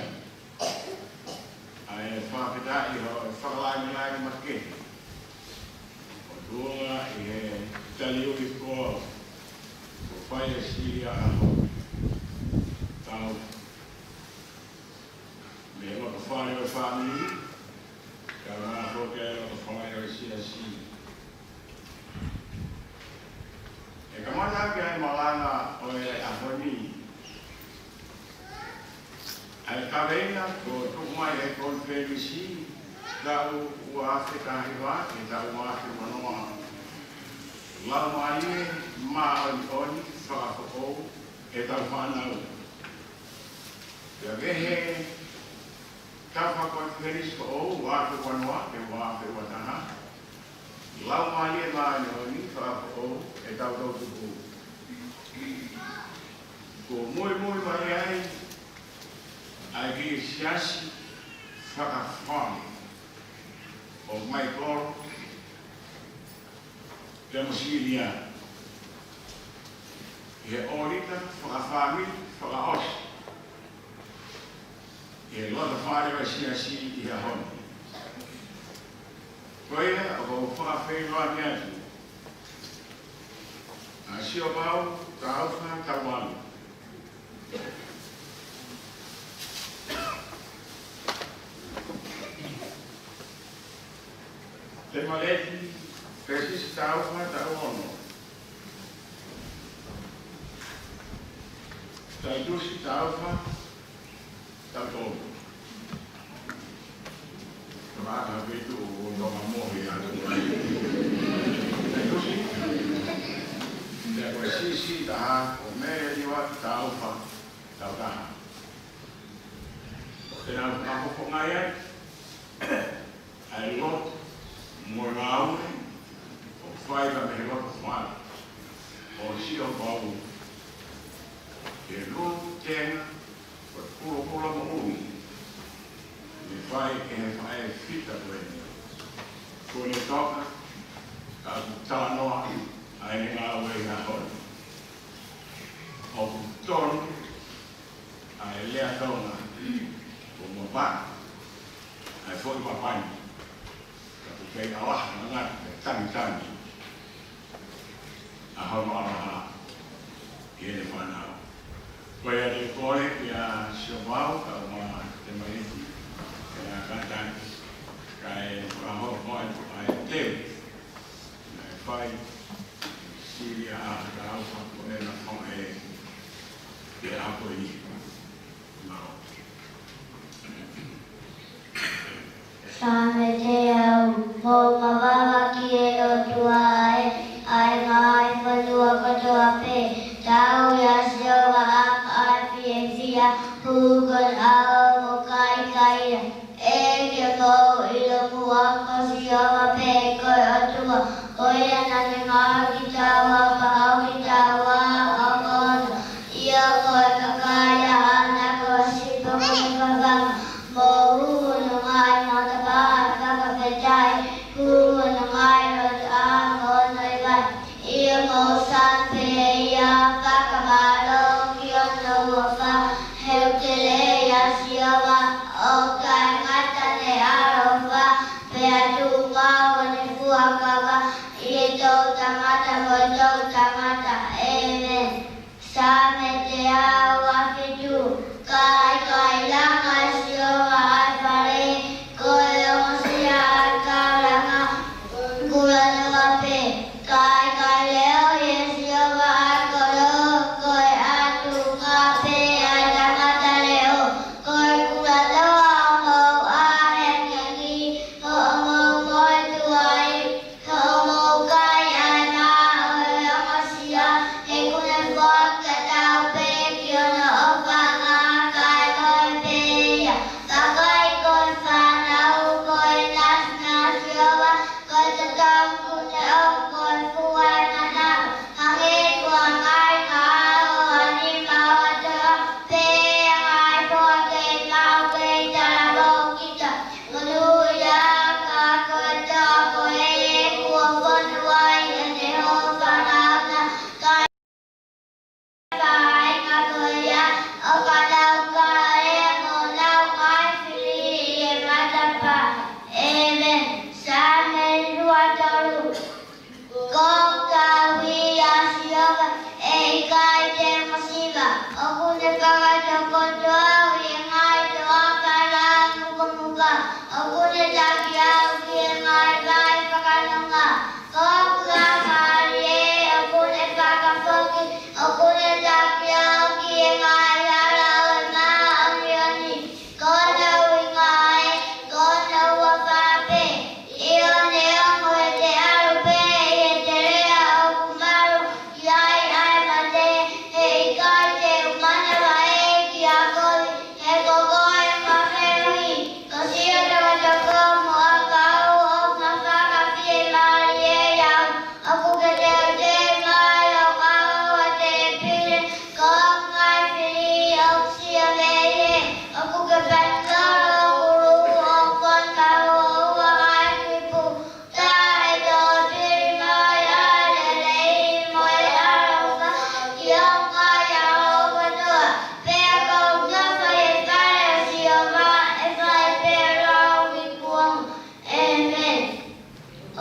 ai fa kita iho fa lai makke odua e taliu di ko fa si a tau me lo fa le family karena ho ke lo fa si e kamana ke malanga ole ahoni ai kabena ko tukmai e kon felisi dau o Afrika hiwa e dau o Afrika manoa la mai ma oni fa ko e dau fanau ya vehe ta fa kon felis ko o Afrika manoa e o Afrika tana la mai ma oni fa ko e dau do ko moi mai ai Aqui se acha fome o Michael temos Ilia e ahorita para a família para a os e lá da família vai ser assim e a home foi a vou para feio lá dentro assim o pau tá o Tema leti precis tau ono. Tai dusi tau todo. Tomara vedo no amore anche. Tai dusi. Da qualsiasi da come di wa tau da. Era un po' mai ai lot Morau, o fai da melhor forma, o se o baú, que não tem, o pulo muito, e vai fita do ele, quando ele toca, a tá no aí na ué na roda, o torno, aí ele a dona, o papai, aí foi o papai. kei awa nga tangi a ho ma ha ye le mana ko ya le ko ya sio mau ka ma te mai ya ka tan kai pa ho mo ai te fai si ya ka ho ko e na ko e ya ko ni Same te au, ho mawama ki e o tua ai ngai whanua katoa pe, tau ia siawa ak ai pi e fia, hukon au mo kai kaira, e kia mo ilo mua ko siawa pe koe o tua, koe anane ngā ki tawa, pahau ki tawa, o kono, ia koe kakaia ana koe sipa kome kawanga, mo hunu ngai matapaa kaka petai, hunu ngai rot a ngono i vai, ia mo san pe ia kaka malo ki ono uafa, heu te le ia siawa, o kai ngata ne arofa, pe atu ngau ne fuakawa, ia tau tangata mo tau tangata, amen. Same te au afitu, kai kai langa siawa ai pare, koe o sia ai kauranga, kura noa pe, kai kai leo ye siawa ai koro, koe atu ngā pe ai tangata leo, koe kura noa mo a hengangi, ho mo moe tuai, ho mo kai ai ma oe o sia, he kune whaka tau pe ki ono o whanga kai koe pe ia, ka kai koe whanau koe nas na siawa, koe te tau kune o koe fuai mana, hange kua ngai ngā o ani maua toa, pe ngai poa kei mau kei tala mo kita, ngonu ia ka koe toa koe e kua whanuai e te ho whanau na, kai kai ngā koe ia, o ka nau ka e ngō nau ngai whiri e matapa, amen. Same rua toru, kong tawi a siawa, e kai te masiva, o kune whakatoko toa, i ngai toa kara muka muka, o kune taki au ki e ngai vai whakanonga, kong ka mari e, o kune whakawhoki, o kune taki au ki e ngai ara o e maa ani ani, kona ui ngai, kona ua whape, io ne ongo e te aru pe, e te rea o kumaru, iai ai mate, he i kai te umana wa e ki a koi, he koko e mawhewi, ko sia te watako mo a kau o ma whakawhi e mari e iau, o kuke te o te mai o kau a te pire, ko ngai whiri o sia vehe, o kuke whankaro uru o kon kau o ua ngai kuipu, ta e tō piri mai a le lei mo e arofa, ki o ngai a o wanoa, pea kou ngawha e whare o sioma, e whai pea rau i kuang, amen.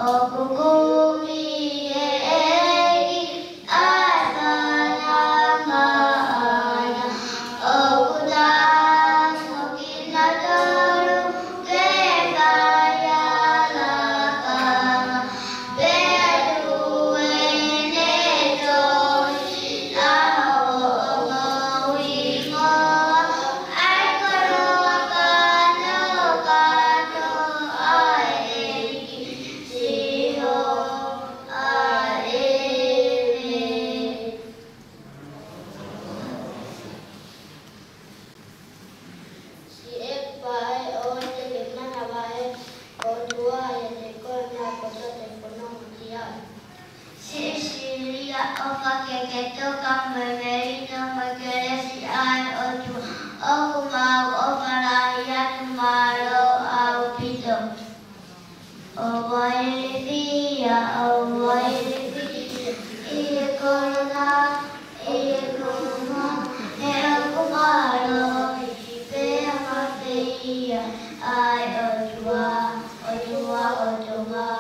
O kukumi e egi, ai whanama aina, o kutang o kina toru, ke whai ala kanga, pea tu e ne toi, la o ngau i ngoa, ai koroa kano kato ai egi, siho ai eme. Si e pai o te ke mana vai, o tua e te koe mea koto te whanonga ki ai. Si siria o whake ke toka me merino me ke resi ai o tua, o kumau o wharahi atu maro au pito. O wairivia, o wairivia, i e korona, i e korona, he o kumaro, i pea mawhia, ai o tua, o tua, o tua.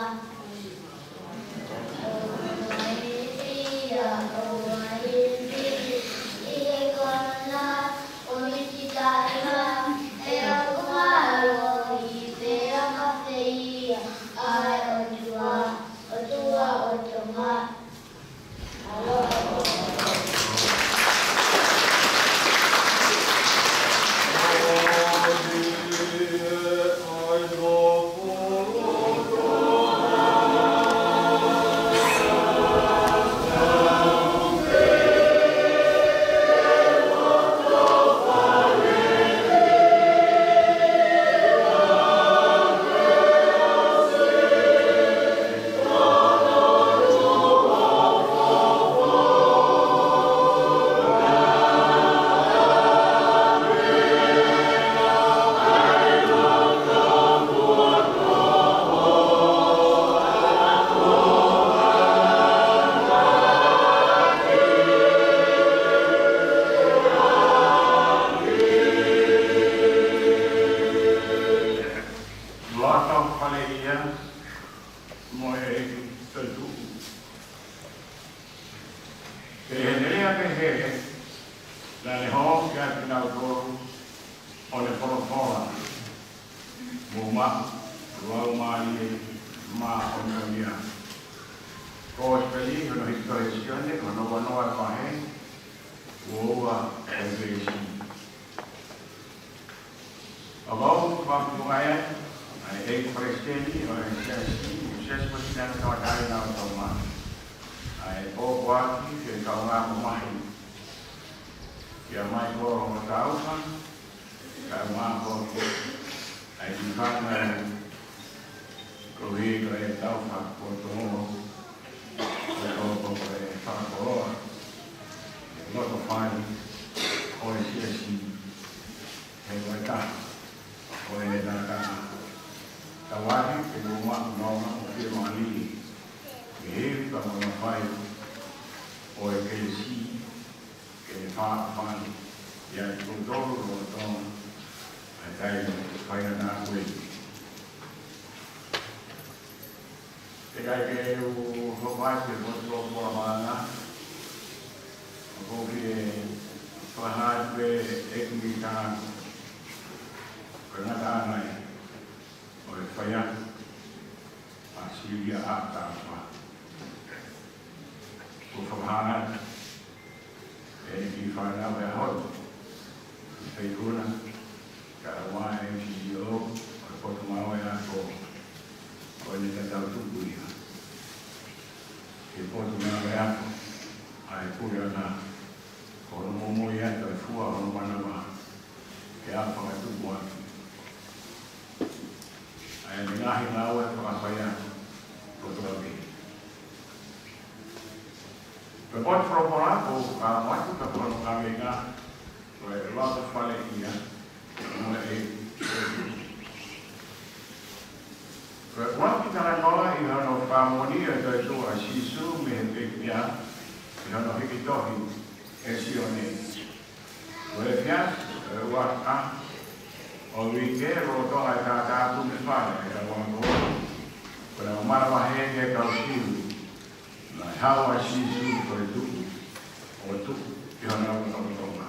mo e tu ke henea ke he la le ho ka tina ko o le porofola mo ma wa ma ni ma o ni ko speli no historiazione no no a fahe o a Agora, vamos comer aí fresquinho, vocês podem trabalhar na automa. Aí pouco aqui que calma mais. Que a mais boa uma calma, calma pouco. Aí de fato correr para tal para porto, para para não to find hoje assim. É vai oleh dana tawari ke rumah nong firmani ke kamu nafai oleh kelsi ke fan yang kontrol roton ada supaya nak boleh Tegai ke rumah ke kontrol mana aku ke fahad ke ekmitan Pernyataan lain oleh Fayat Asilia Atama Kufahana di Fana Behol Faikuna Karawan MCO Potumawa Yako oleh Tadau Tubuya Potumawa Yako Aikuyana Kalau Momo Yako Fua Romanama Kaya Pangatubuan Ay mengahi nawat pangapaya Tutuabi. Pagod propora ko waktu kapon kami nga lot of Malaysia waktu kita nanola ihano pamoni atau itu asisu mehentiknya ihano hikitohi esione boleh fias waktu o vitero to ai ta pun fare era buon lavoro per amare la gente calciu la hawa si su per tu o tu io non ho ma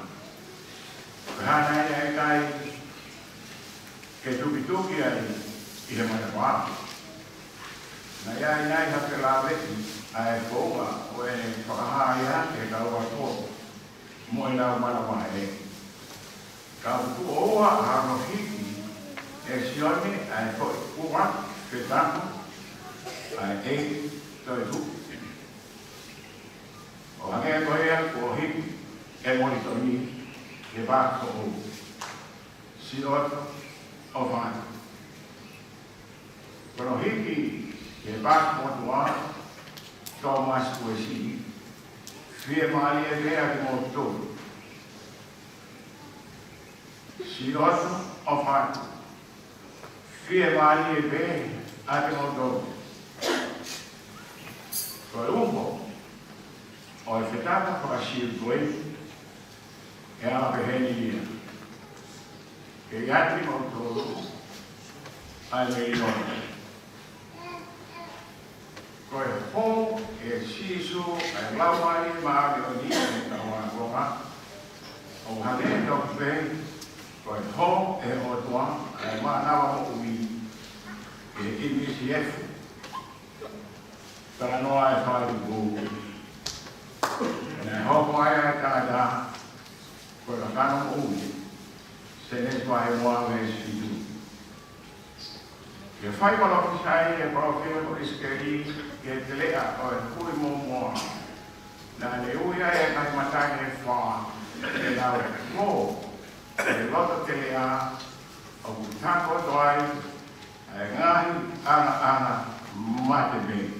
hana ai kai che tu che ai ile ma qua na ya nai ha per la veti ai boa o e fa ya che da wa to mo ina ma ma Kalau tu orang harus hiki, esione ai koi kuat ketemu ai tu. Orang yang koi aku hiki, monitori, lepas tu, siot, ovan. Kalau hiki, lepas motor, Thomas Poesi, firma dia di motor. Siloso ofan fie mali be ate modo Colombo o fetata para shir doi e a behenia che altri modo al meglio coi ho e sisu e la mali ma di ta wa roma o hade do be Koi ho e o tua, e manawa mo ui, e IBCF, tara noa e whai ugu. E ho mai e tāda, koi la kano mo ui, se nes wai moa me situ. Ke whai kolo kisai e profil o iskeri, ke te lea o e kui mo moa. Na ne uia e kai matai e wha, e lau mo, e loto te lea o kutako toai e ngahi ana mate me.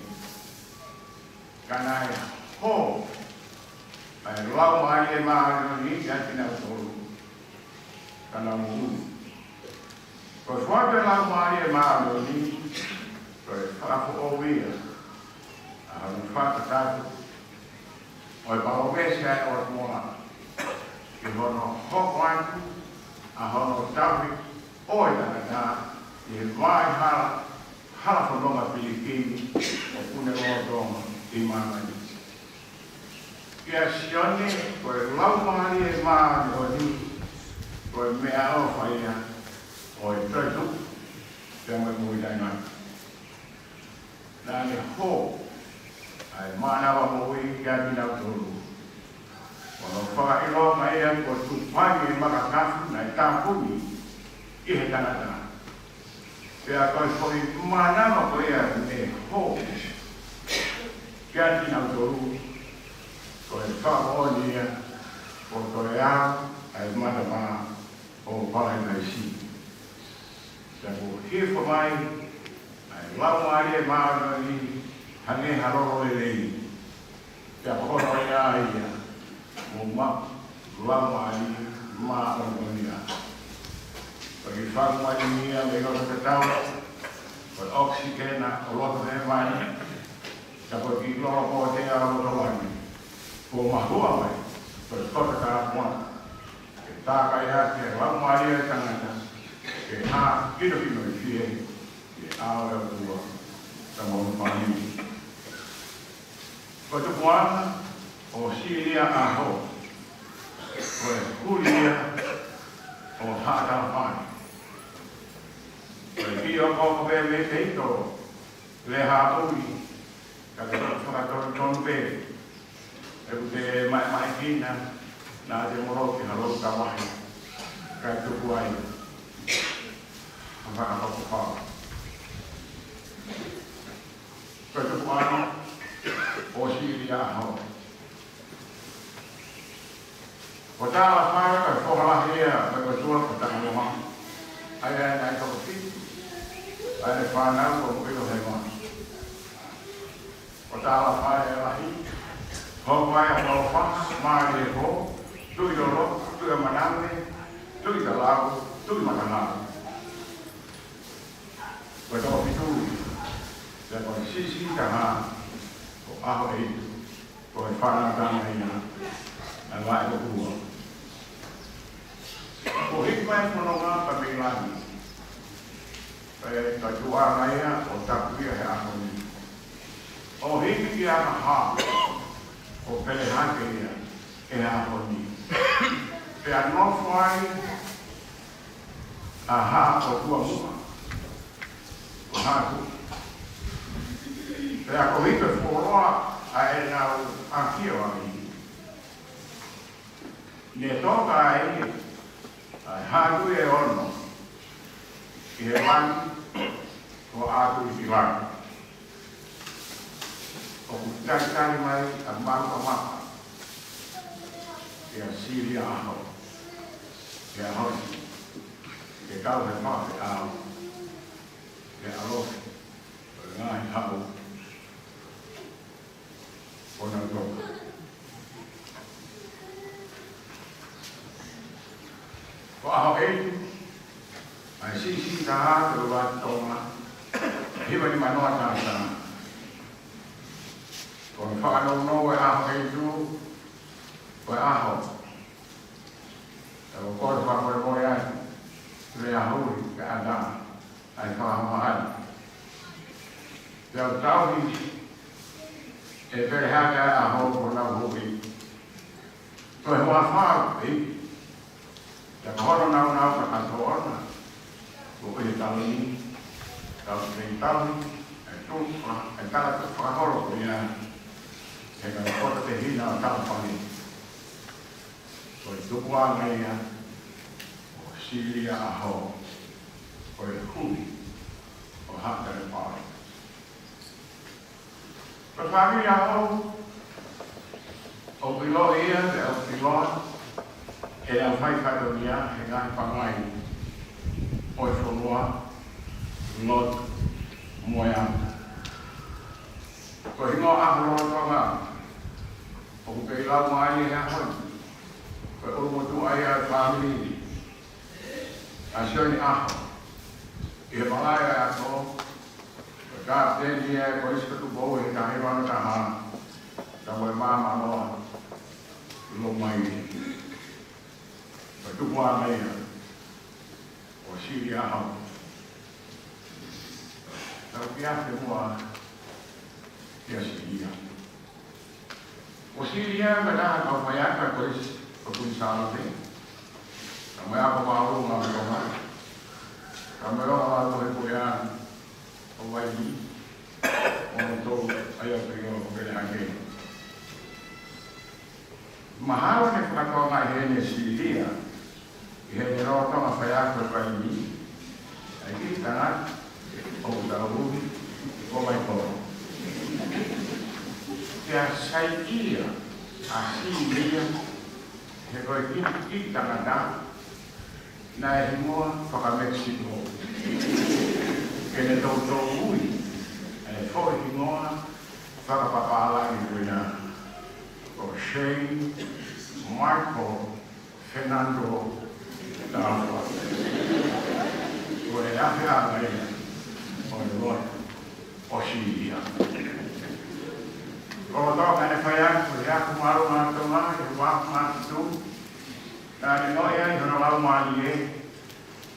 Kana e ho e lau mai e maari ni gatina o tolu. Kana muu. Ko whape lau mai e maari ni ko e whafo o wia. A hanu whakatatu o e paomesa o moa. Ke hono hoko atu, a hono tawi, oi tangata, i he mai hala whanonga Pilipini, i māngai. Kia sione, koe lau maari e maari o ni, koe mea o whaia, o e trai tuku, te mai mui dai ngai. Nā ni hō, ai mānawa mui kia mina tōru. Ono whakailo mai e ko tupani e makakafu na e tāpuni i he tanatana. Pea koe whoi mānawa koe a e hō, kia tina tōru, koe whakaoni ia, ko koe a, ai matama o whai mai si. Te ko hifo mai, ai lau ari e maana i, hane haroro e lei. Te apokono e a ia, mo ma, lau ari, ma ongonia. Koe whakamai nia, me koe te tau, koe oxigena, o loto he mai, te koe ki loro po te a roto wani. Ko mahua mai, koe kota ka apua, ke tākai ha, ke lau ari e tangata, ke ha, kino i fie, ke ao e tua, ta monu pāni. Ko te puana, o siria aho, koe kuria, o hata whani. Koe ki o koko pe me teito, le hātui, ka te whakatoro tonu pe, e te mai kina, nā te moro ki haro ka wahi, kai tuku ai, whakatoko whao. Koe tuku ano, o siria aho. Ko tāla whare, koe whokalahi ea, koe tua ko tanga moha. Ai ai nai toko piti, ai ne whanau ko mwito he moha. Ko tāla whare e lahi, hoko ai a tau whaka, maari e ho, tui o roko, tui a maname, tui ta lago, tui matanaro. Koe toko pituri, te koe sisi ta ha, ko aho e itu, koe whanau tanga ina, a lai ko kua. Ko hikmai whanonga pa meilani, ka tua ngaia o takuia he ahoni. O hiki ki ana ha, o pele hake ia, e ahoni. Pe anofo ai, a ha o tua mua, o haku. Pe a ko hike whoroa, a e nau akio ai. Ne toka ai, ai haku e ono, i he wani, o aku i ki wani. O kutari mai a mako maka, e a siri aho, e a hoi, e kau he maka e ao, e a lofi, o e ngai hau, o na toka. Ko aho eitu, ai sisi ta ha te rua tonga, hiwa ni manoa tātana. Ko me whakanau no e aho eitu, ko e aho. E ko kore whakore moe ai, le ahuri, ke ana, ai whakahama ai. Te au tauhi, e pere hake ai aho ko nau hui. Ko e hoa wharu, ei. Te koro nau ka kato ona, ko e tauni, tau te tauni, e tūpa, e tala te whakahoro ko ia, e ka kota te hina o taupani. Ko e tukua ngai o siria aho, ko e hui, o hata e pāre. Ko whaki aho, o pilo ia, te au piloa, e au whaiwhaiu nia, he ngai whangai, oi whanua, lot, moea. Ko hingo ahoro tonga, o kei lau mai e hoi, ko e urumotu ai a whamiri, a sioni aho, i he malai ai ato, ko ka teni e ko iskatu bou he ka hewana ka ha, ka moe mama loa, lo mai ni. Ko tukua meia, o siri aho. Tau ki ate mua, kia siria. Siria kada kau payah kau polis keputusan ini. Kami apa mahu ngomong. Kami orang tu punya wajib untuk ayat beliau berlagi. Mahal ni kalau ngai ini Siria, ini orang apa payah kau ini. Lagi tangan, tahu, kau ya saya kira Asiria kalau kita ada naik semua pakai Meksiko kena tahu kalau semua pakai papala itu ya Jose Marco Fernando Dalva boleh apa lagi boleh Asiria. Kalau tahu kan saya kemaru mantuma, jawab mantu, dan noya yang orang mali,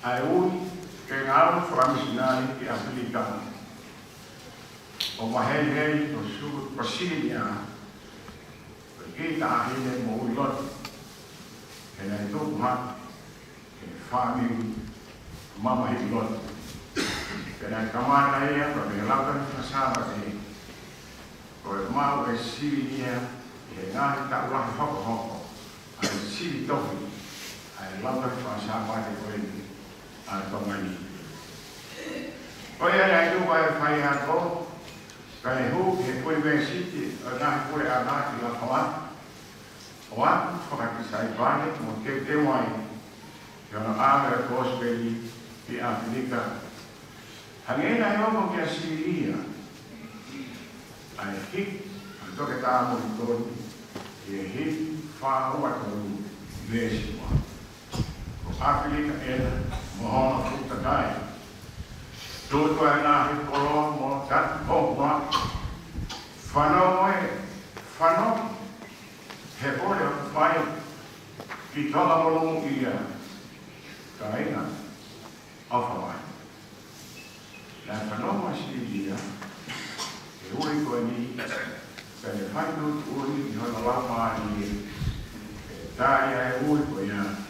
ayun kenal framisnali di Afrika. Omahel tu persinya, kita akhirnya mulai, karena itu mat, family, mama hilot, karena kamar saya berbelakan bersama ini. Kalau mau Siria, yang tak ulah hok, ada Siria tu, ada lawan bersama dengan pemani. Kalau yang itu wifi aku, kalau itu universiti, anak boleh anak di lapangan, orang orang bisa balik, mungkin dewai, yang ada gospel di Afrika. Hanya yang mungkin Siria. Ai hik untuk kita mungkin hik faham atau mesma. Afrika mohon kita kaya. Tutu anak kolom mokat kompa. Fano hepoleh fai kita lalu ia kaya apa? Dan fano masih dia. Ui koni, kani fandu ui hona lama ni, taya ui konya,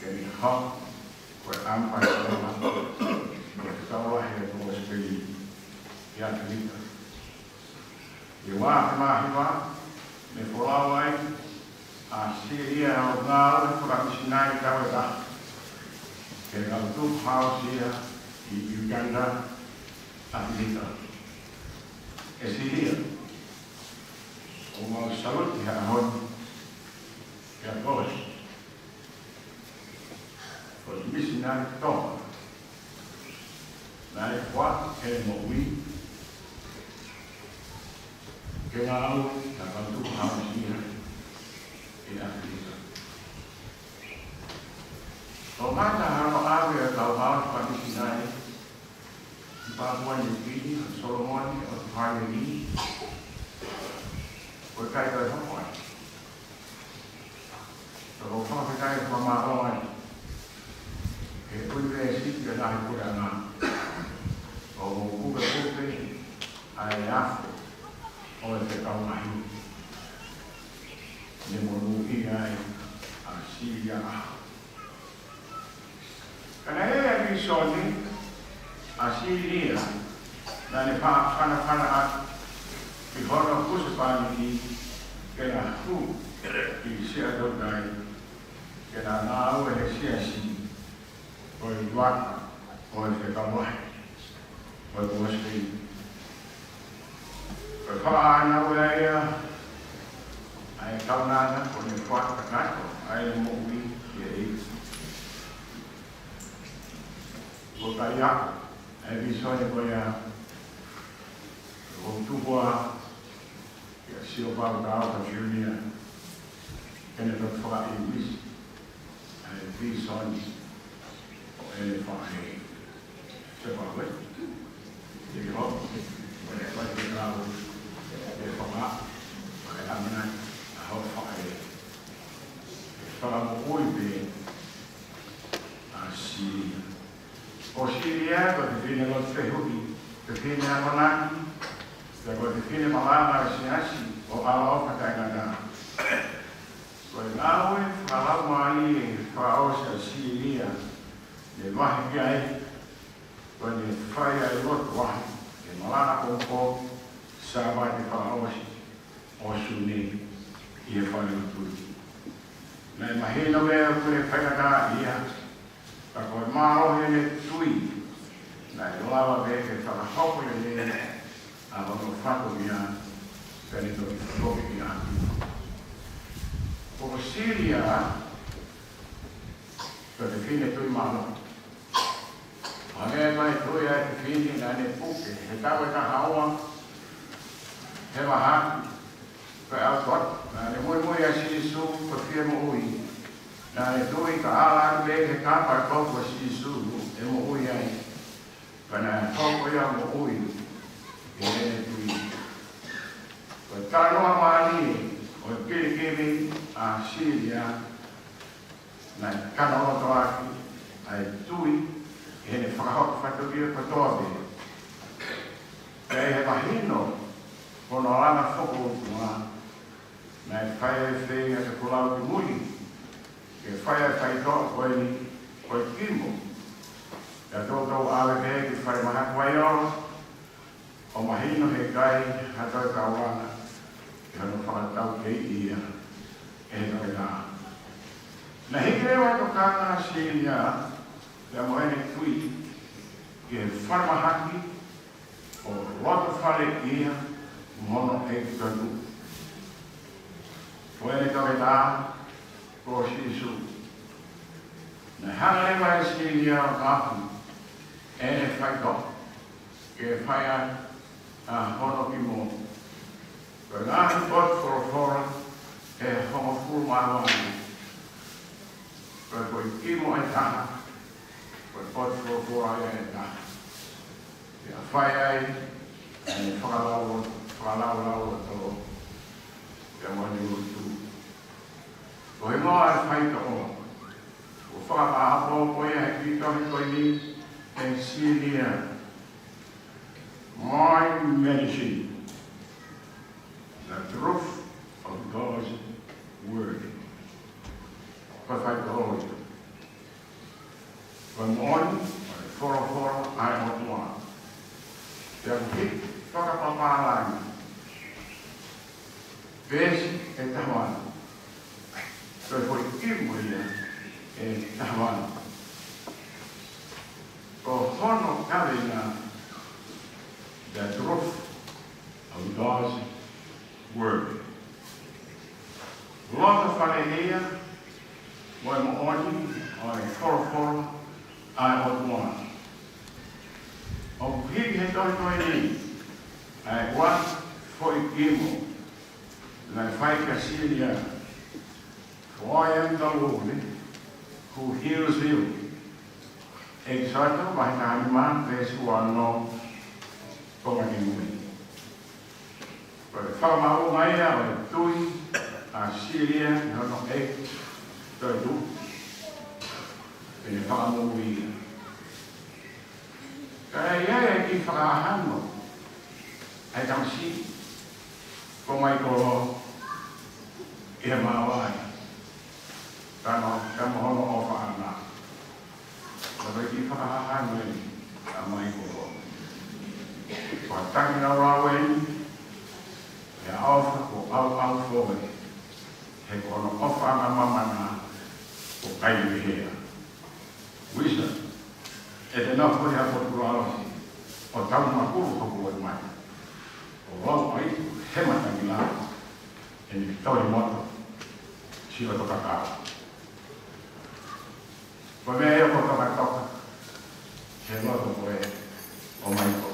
kani hok, koi ampai lama, kau lahir kau sekali, ya terima. Iwa, ni polawai, Asiria orang kurang sinai kau dah, kani tu Hausia di Uganda, Afrika. Asiria, orang salut dia ahon, dia bos, kalau misalnya toh, naik kuat, mau kenal, dapat tu harus dia, ini Afrika. Kalau mana harus ada kalau harus pada sini. Papua New Guinea, Solomon, Hawaii, berkait dengan apa? Kalau kau berkait dengan Malaysia, universiti adalah kurang. Kalau bukan ayah, oleh sekau mahu, nemoni ayah, Asia. Karena yang disoni. Asiria, dan fana di horor khusus ini kena hu di siapa dai kena nahu siasi, oleh buat oleh sekamah, oleh muslim. Kalau nahu ayah, ayah kau nana oleh buat ternak, ayah mungkin jadi berkaya. Episode koya untuk buat siapa tahu kerjanya kena terfak Inggris episode elefant siapa lagi jadi apa boleh tahu elefant ada mana apa kalau mau ibu Asiria Osiria, que tiene los tejubi, que tiene a Ronaki, Te koe te whine malana e si asi o ala oka tai ngana. Koe ngawe whalau mai e whaosa si lia. Ne mahi ki ai. Koe ne whai ai lotu wahi. E malana kongko sa mai te whaosi. O suni i e whai lotu. Nei mahina mea kune whainga ia. Ka koe maro he ne tui. Nei lawa me ke whakahoko i ne a hono whako mea kani toki whakoki ki atu. Ko Siria ka te whine tui malo. Ane mai tui ai te whine na ne puke. He tawe ka haua. He maha. Ka au tot. Na ne mui mui a sirisu ko fie mo ui. Na ne tui ka ala ki ke kapa koko sirisu e mo ui ai. Kana koko ia mo ui. E ne tui. Ko tanoa maani o kiri a Siria na kanoa toaki ai tui e ne whakahoko whatukia patoa be. Kei he mahino kono lana whoko utunga na e whaia e whenga te kulau ki mui ke whaia e whaitoa koe ni koe kimo e tōtou awe he ki whai maha kwai ora o mahino he kai hatoi kawana ke hano whakatau kei ia e kai nā. Na hiki rewa to kāna Siria le moene tui ke wharmahaki o roto whare ia mono e ki tonu. Moene toke tā ko Sisu. Na hana lewa e Siria o kāpu e ne whaito ke whaia hono ki mo. Ko ngāhi pot whorofora e hongo furu māwani. Ko koe kimo e taha. Ko pot whorofora e taha. Ia whai ai e whakalau ato. Ia moni urutu. Ko he moa e whaita o. Ko whakaapo koe e kitohi koe ni e Siria. My medicine. The truth of God's word. Perfect Lord. From morning, 4:04, I want one. The big Whakapapalanga. Vesi e tawana. So foi imuia e tawana. Ko hono kawina the truth of God's word. Logo falehia, moi mooni, oi foroforo, ai otuana. O hiki he toi ni, ai wa foi kimo, na fai Siria, for I am the Lord who heals you. Exacto, vai kanima, pesu ano, como ni mui. Pero whamau mai a tui a Siria no e toi du. E ne whamau ia. Kaya ia e ki whakahano. Ai tamsi. Ko mai koro e mawai. Kamo hono o whaana. Kaya ki whakahano e a mai koro. Ko tangi na rawe e awha ko au foe. He kono ofa na mamana ko kai hea. Wisdom. E te nā kore a potu alosi. O tau makuru ko koe mai. O wau ai he matangi la. E ni tau moto. Siwa toka kao. Ko mea eo ko toka toka. He moto koe o mai ko.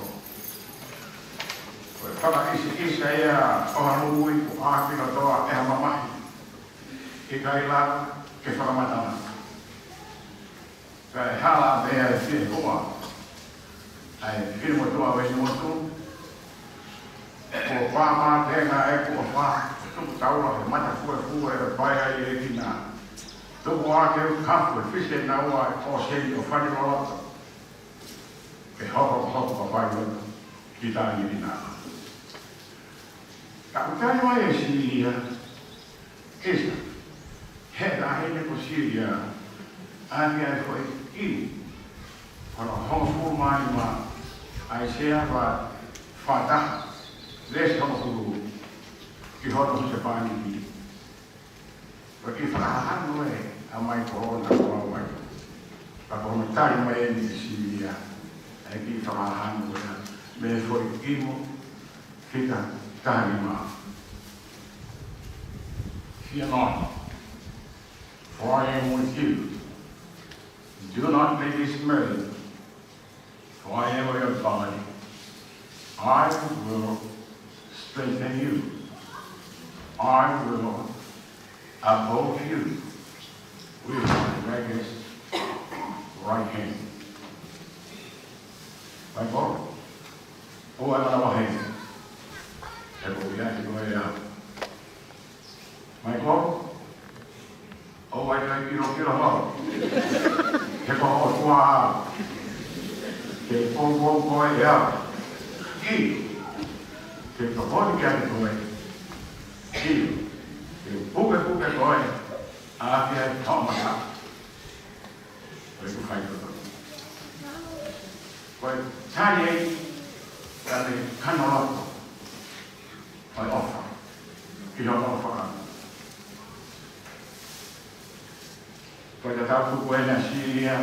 Kaka isi ia o hanui ko ākina toa e hamamahi. I kai la ke whakamatana. Kai hala mea e whine koa. Ai whine mo toa wei motu. Ko whama tenga e ko wha. Tuku taura he mata fue e pai ai e kina. Tuku ake u kafu e whise na ua o seri o whani rolata. Ke hoko ka whai lotu. Ki tāni ni nā. Capitano mai Siria. Esa. Heda hele ko Siria. Anche ai foi I. Para hong mai ma ai sea va fata. Les hong ki hono se pani ki. Perché fa non è a mai corona o mai. La comunità mai di Siria. E chi fa hanno me foi imo kita tanima. Fear not, for I am with you. Do not be dismayed, for I am your God. I will strengthen you. I will uphold you with my righteous right hand. My God, oh, I'm not a hand. My God, oh, I like you don't get a hug. Take a hot wow. Take a boy out. Eat. Take a body cat away. Eat. Take a booger boy. After I come out. Where you find them? But Tanya, that they cannot. I offer. You don't offer. Poi da tanto quella Siria,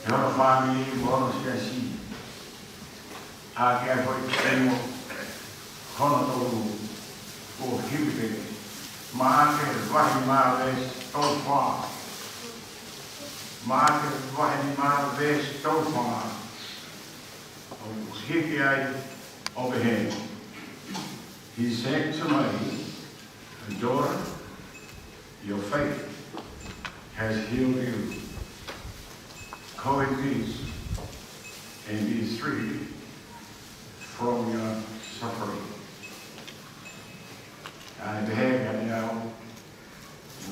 e loro famiglie, buono sia sì. Anche poi temo, con todo o hibbe, ma anche vai male sto fa. Ma anche vai male sto fa. O hibbe ai overheen. He said to me, daughter, your faith has healed you. Go in peace and be free from your suffering. I beg you now,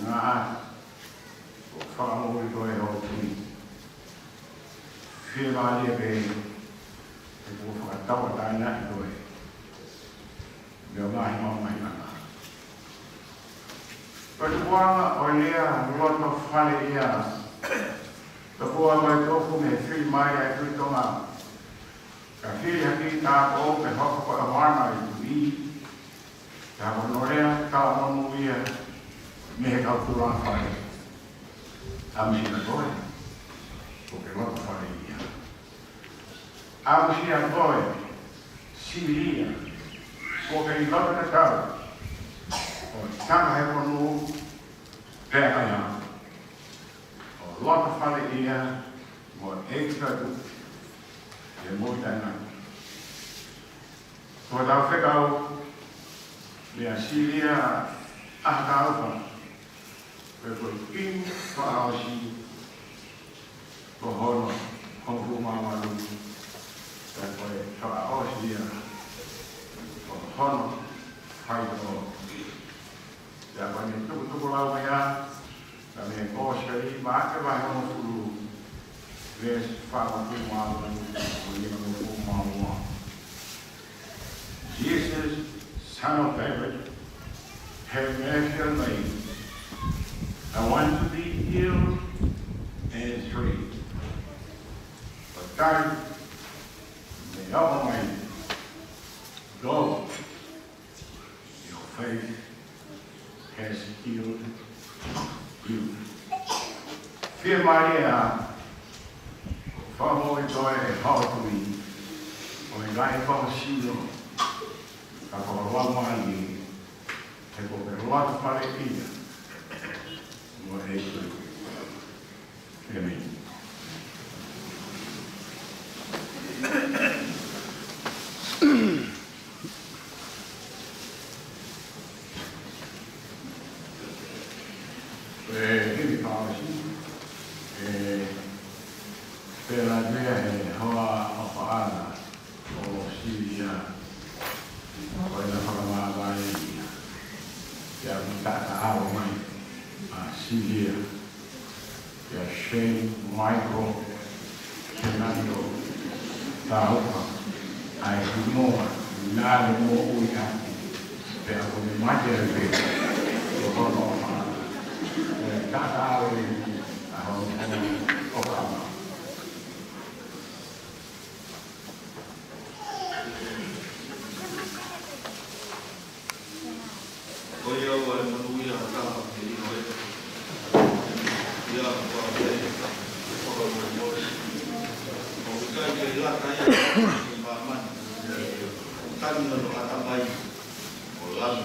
not follow the way of me. Feel my dear baby, it will for a double dynamic way. Điều này mong mày làm. Và qua olea luôn có phai ya. Và qua mai tôi cũng nghe phim mai ai tôi tôi mà. Cả khi hắn đi ta có phải học qua hóa này đi. Cả một olea ta mong mua ya. Nghe cả Quran phai. Am là tôi. Porque lo có phai ya. Am là tôi. Siria. Porque em logo na casa, o cara é quando pega aí, o logo fala ia, o extra do, é muito ainda. Quando eu pegava, minha Síria, a casa, eu fui quem para hoje, o rolo, como uma malu, depois para hoje hono hai do ya ba ni tu la wa ya la me ko shari ma ka ba no fu les fa ma ku ma ni no ma Jesus, son of David, have mercy on me. I want to be healed and free. But God, may help me. Go. Faith has healed you. Fear Maria, follow it joy and help me. When I follow Shino, I follow one money, I go a lot of money here. What a good. Amen. Michael, Fernando, Taupa, I ignore, nada more we have. Pe ako ni maje pe. Ko no ma. Ka ka ri o ka ma. Oya wa manuia ka ni no. Ya wa pe. Ko mo. O ka ke la ka ya. Ba man. Kan no ka bai. O lan.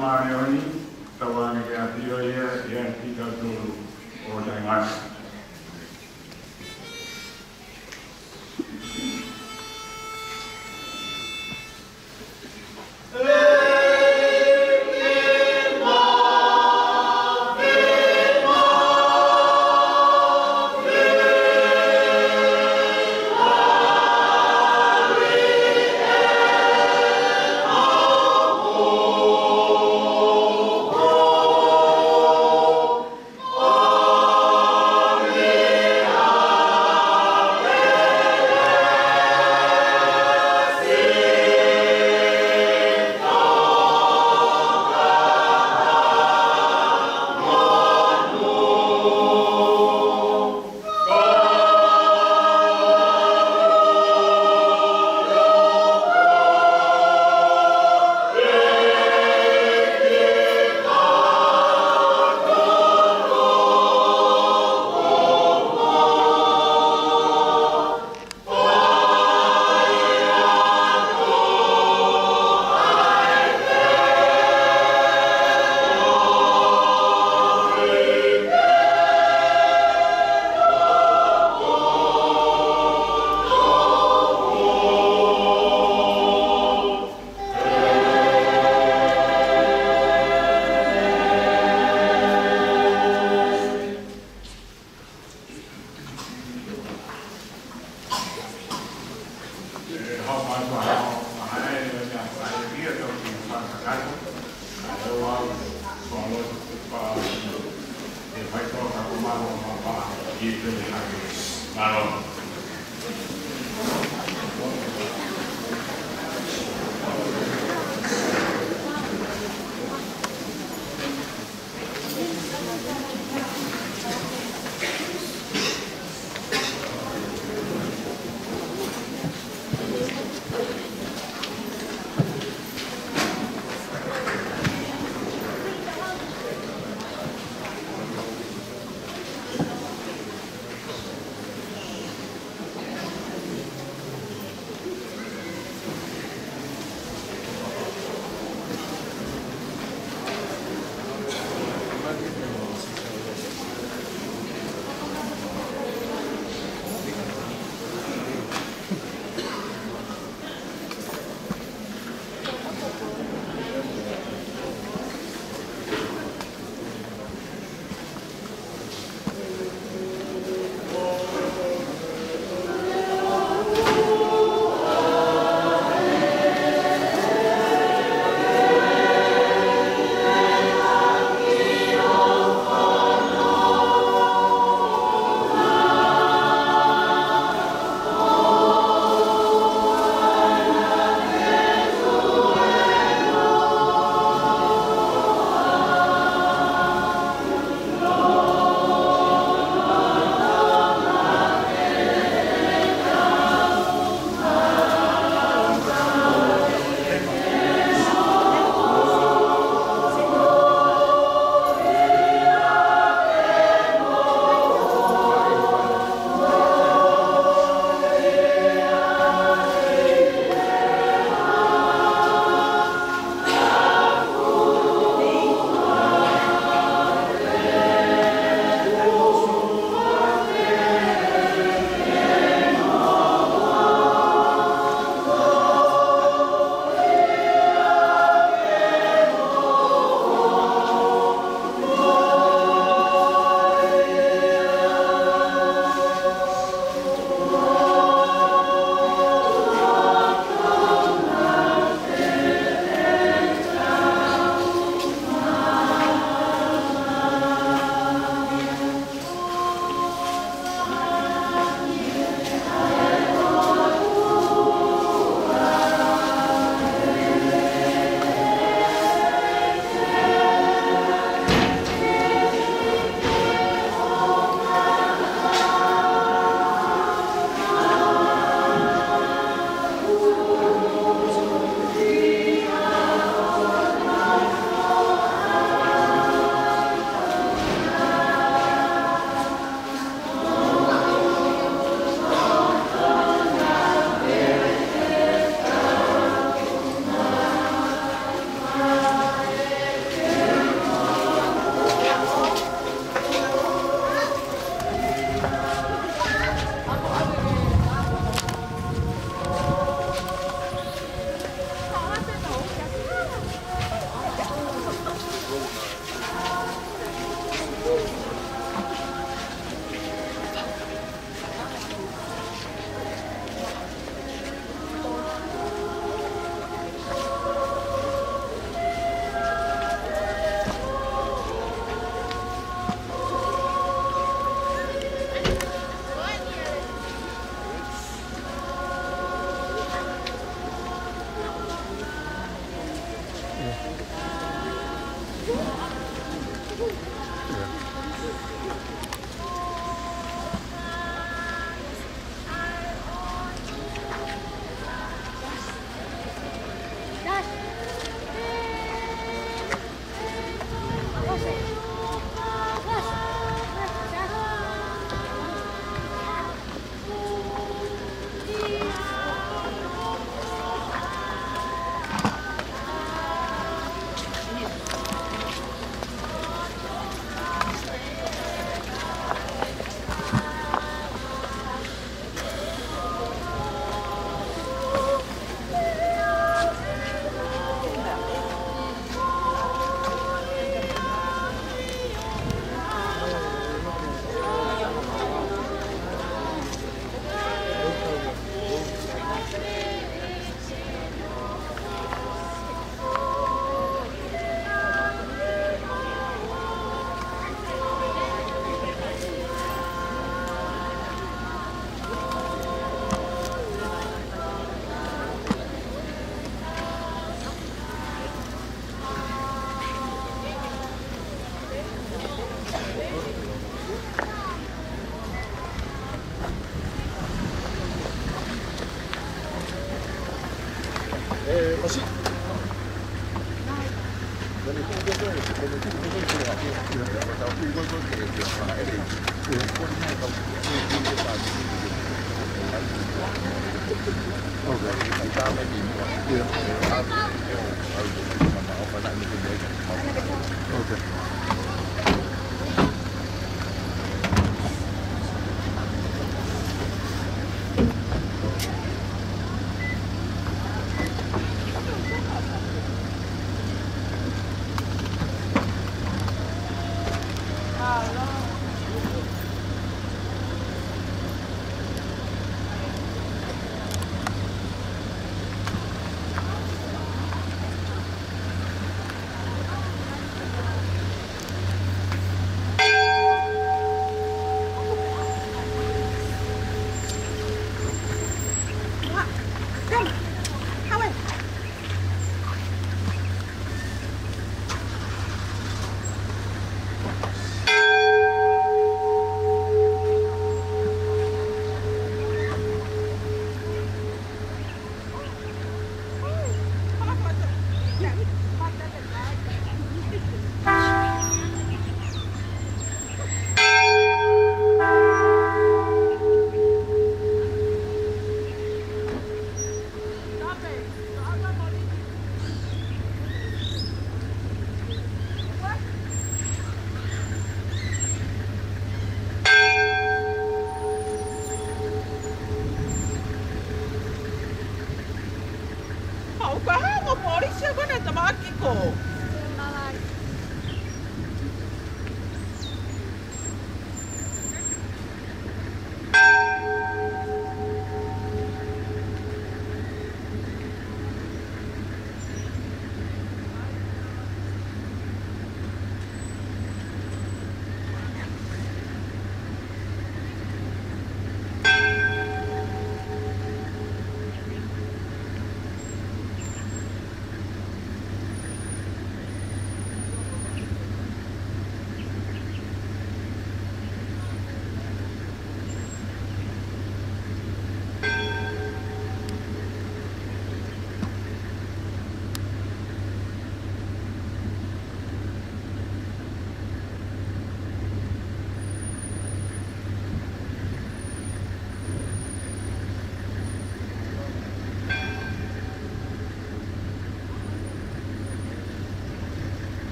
Mari o te ngā.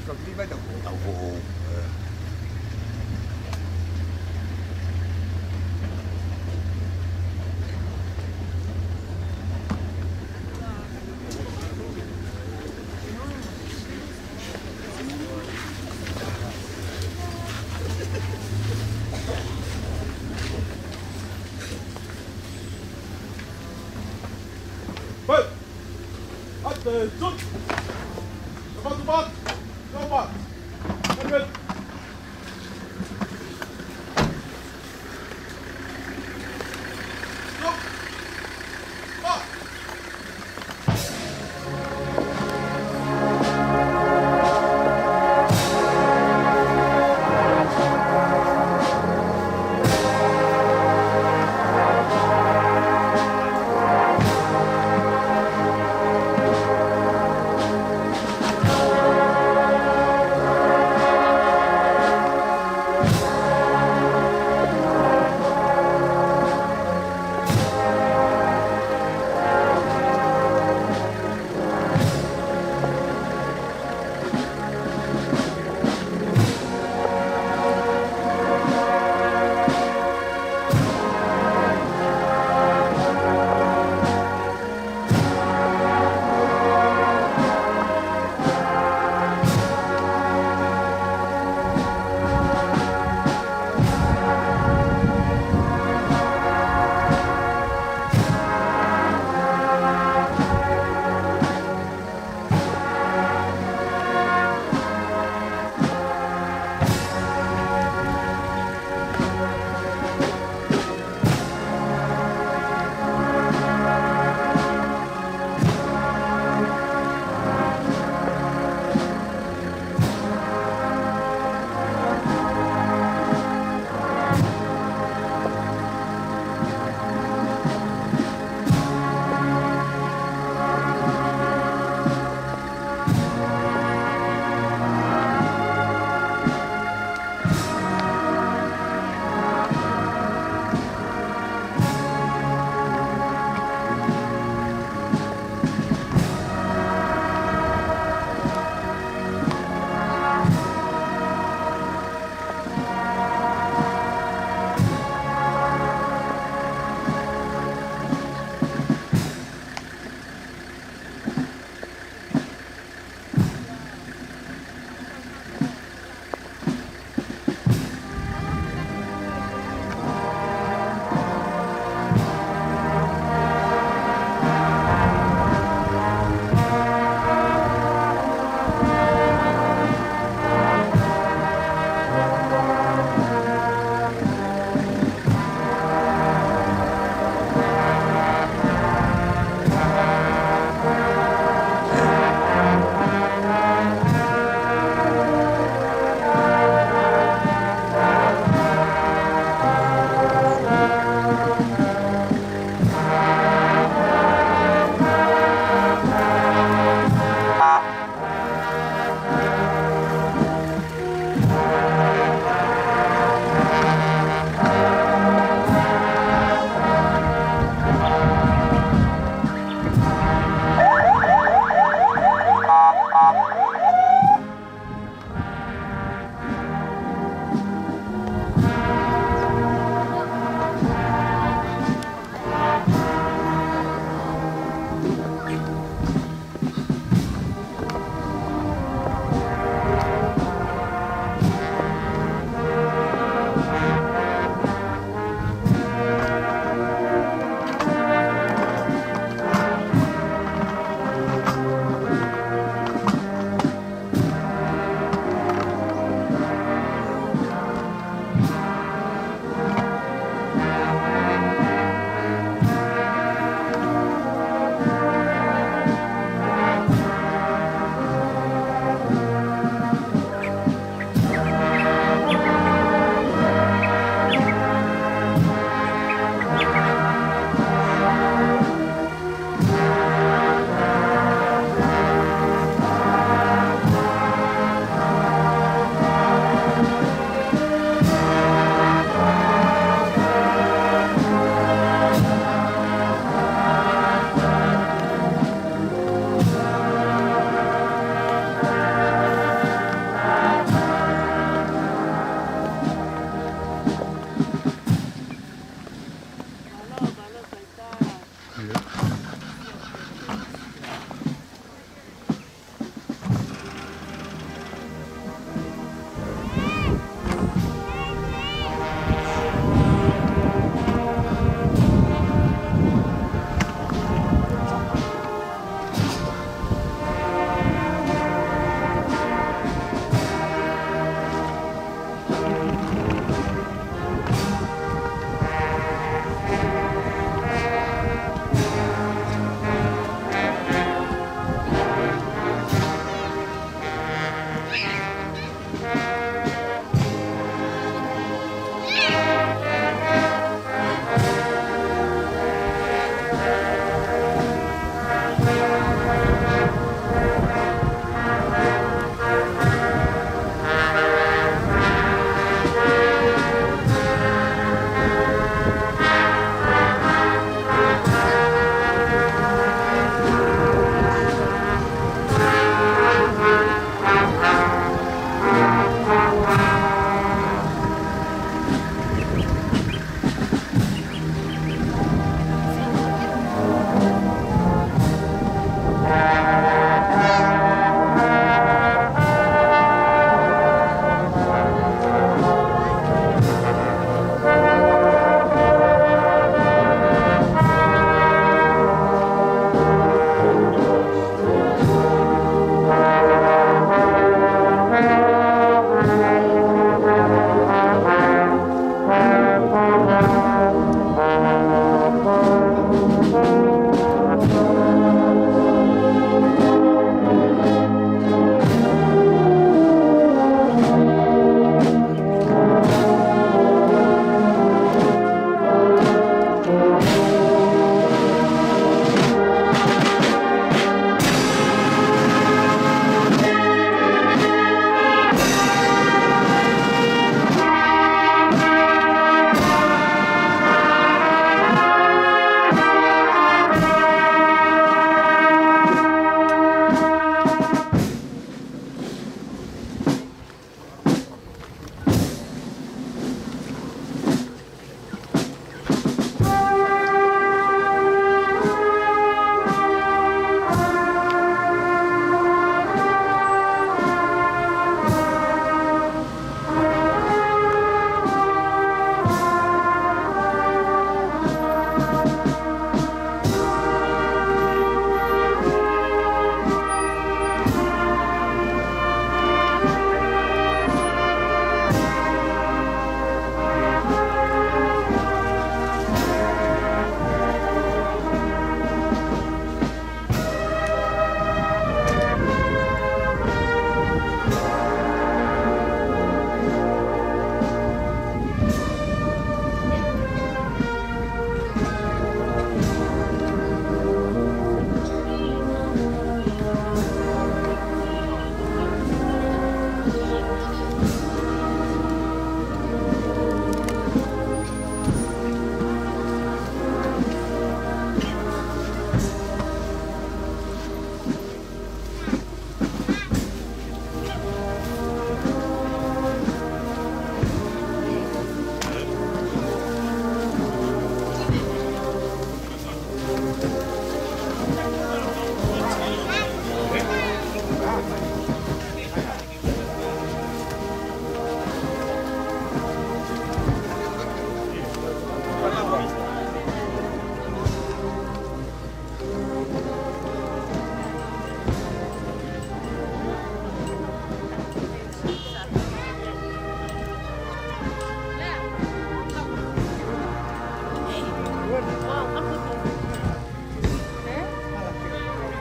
Tau ko. Attention! Cepat-cepat! Cepat! Ambil! Stop! Stop! Thank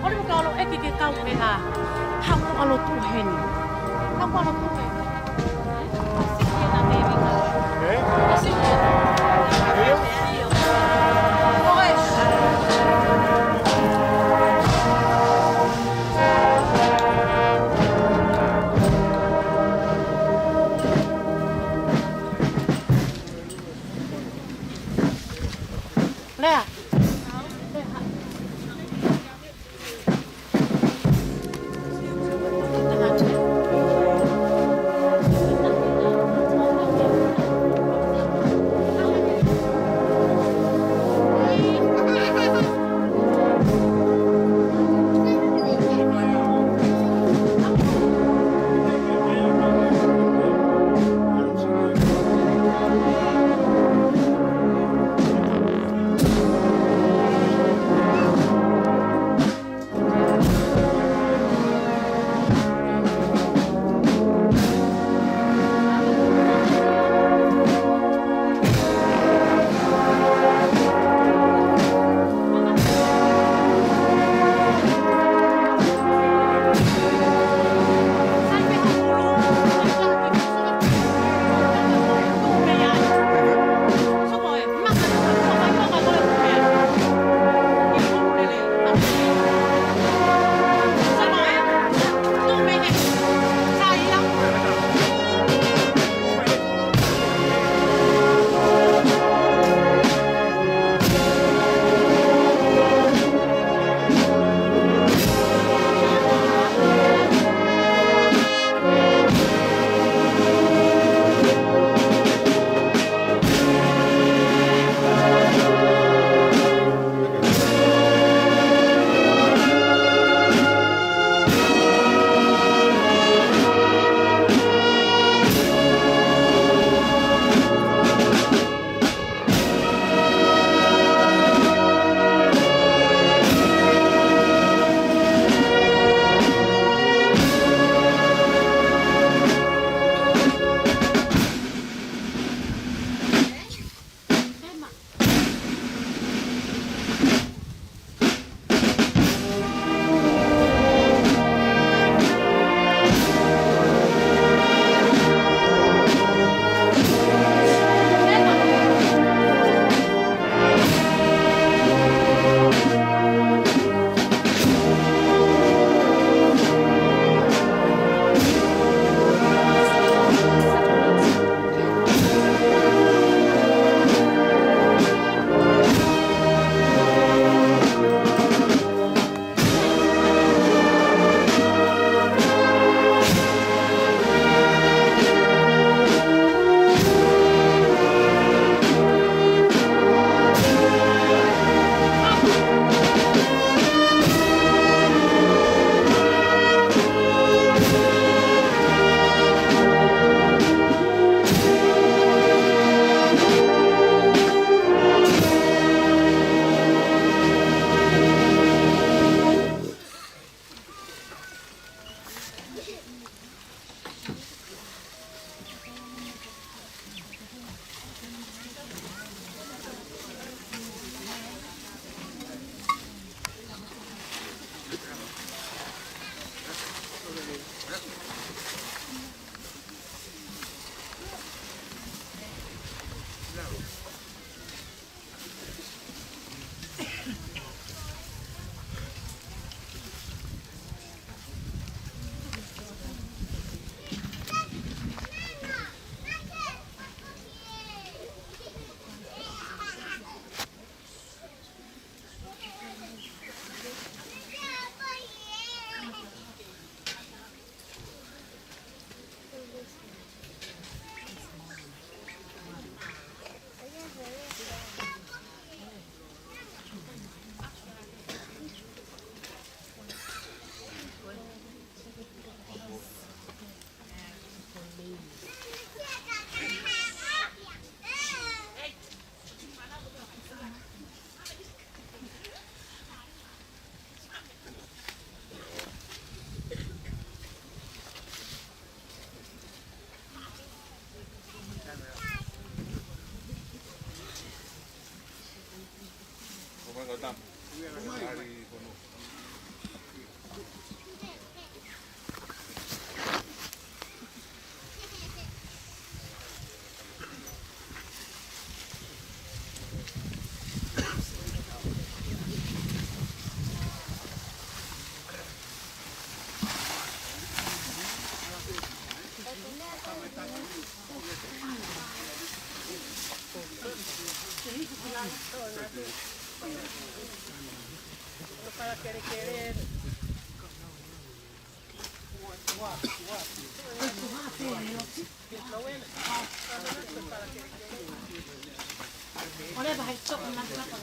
Ora ka alo e ke kau me la. Ha ko alo tu heni. Ha ko alo tu heni. Asi na te vinga. Asi. Lea. Oleh bahaya sok nak apa?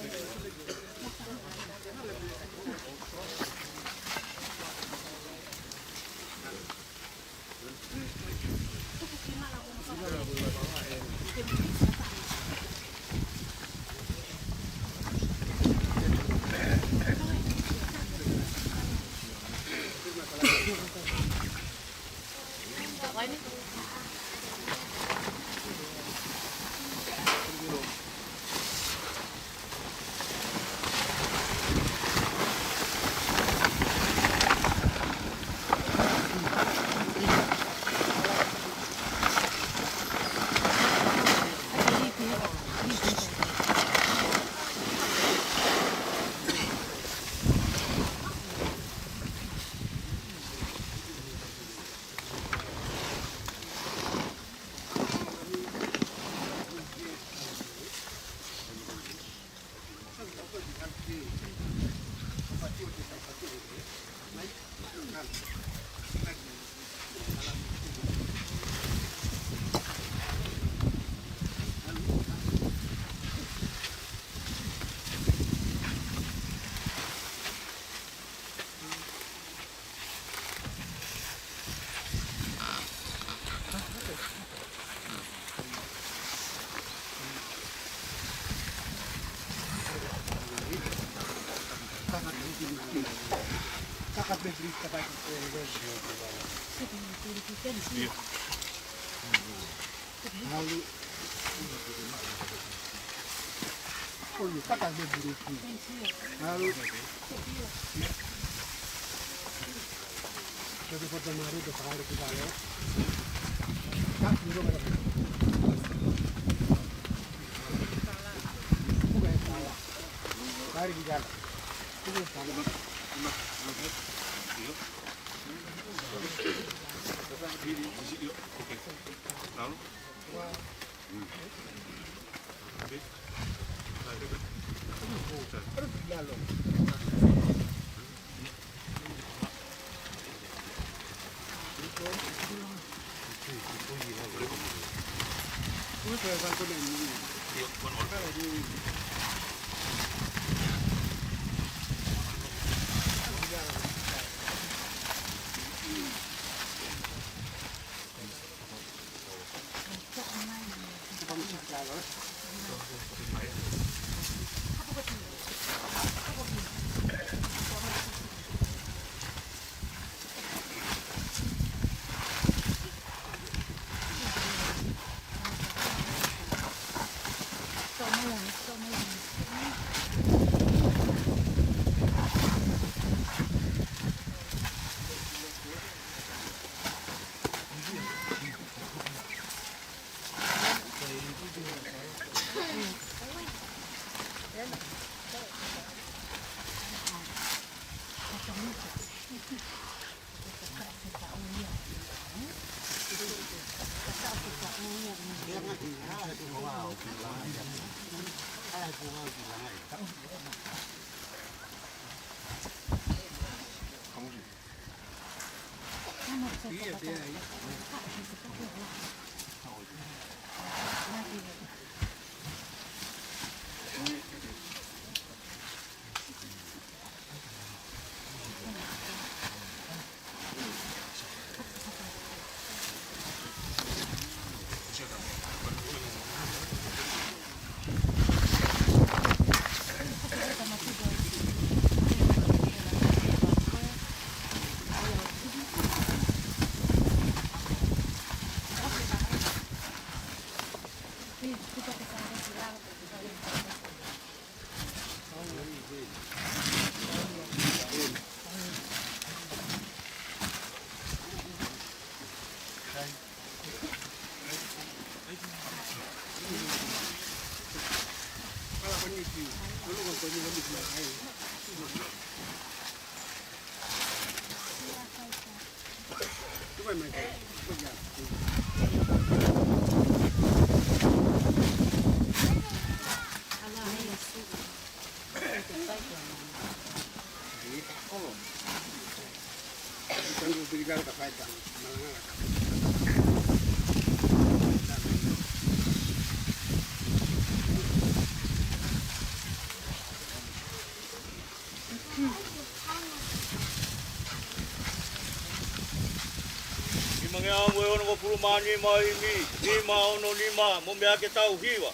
Mangea mo ono ko pulumani mai mi lima ono lima mo mea ke tau hiwa.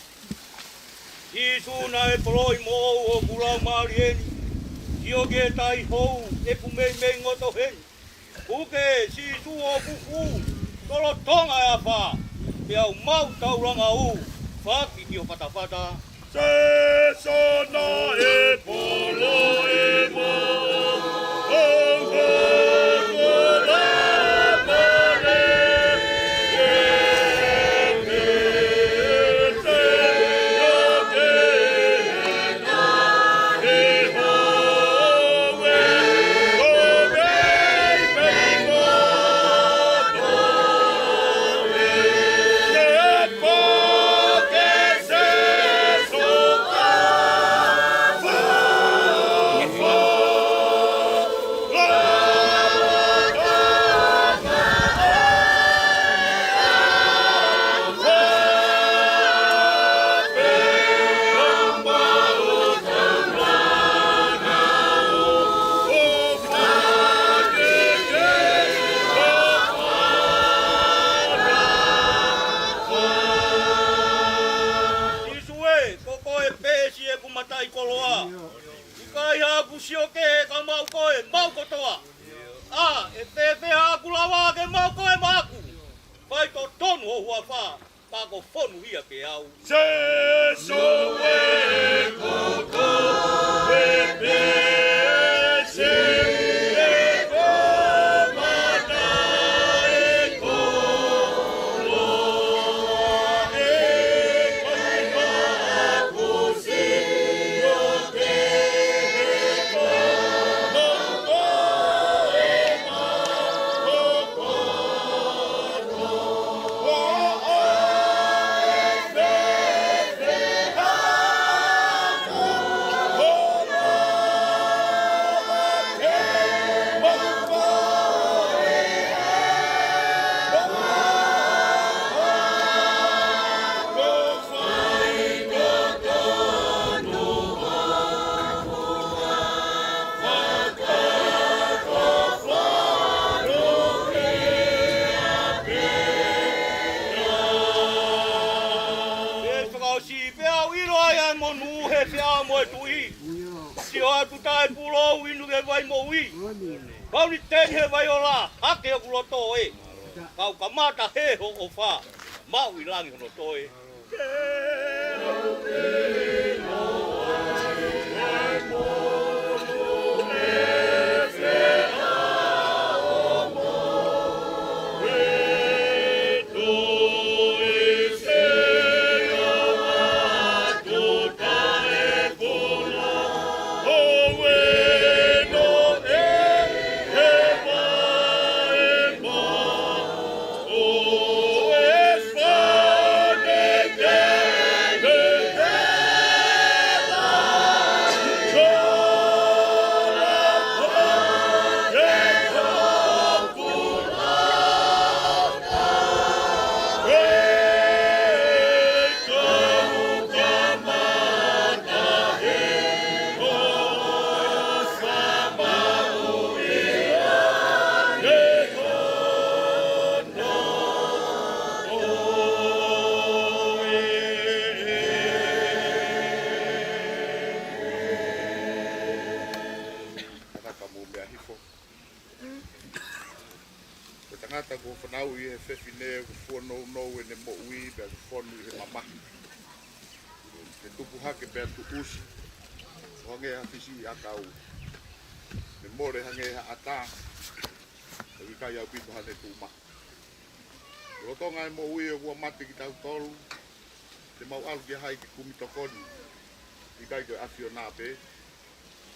Isu na e poloi mo o pulau marieni. Io ke tai hou e pumei mei ngoto hen. Uke si su o kuku. Tolo tonga e apa. Pe au mau tauranga u. Faki ki o patapata. Se sona e polo e mo. Oh, oh.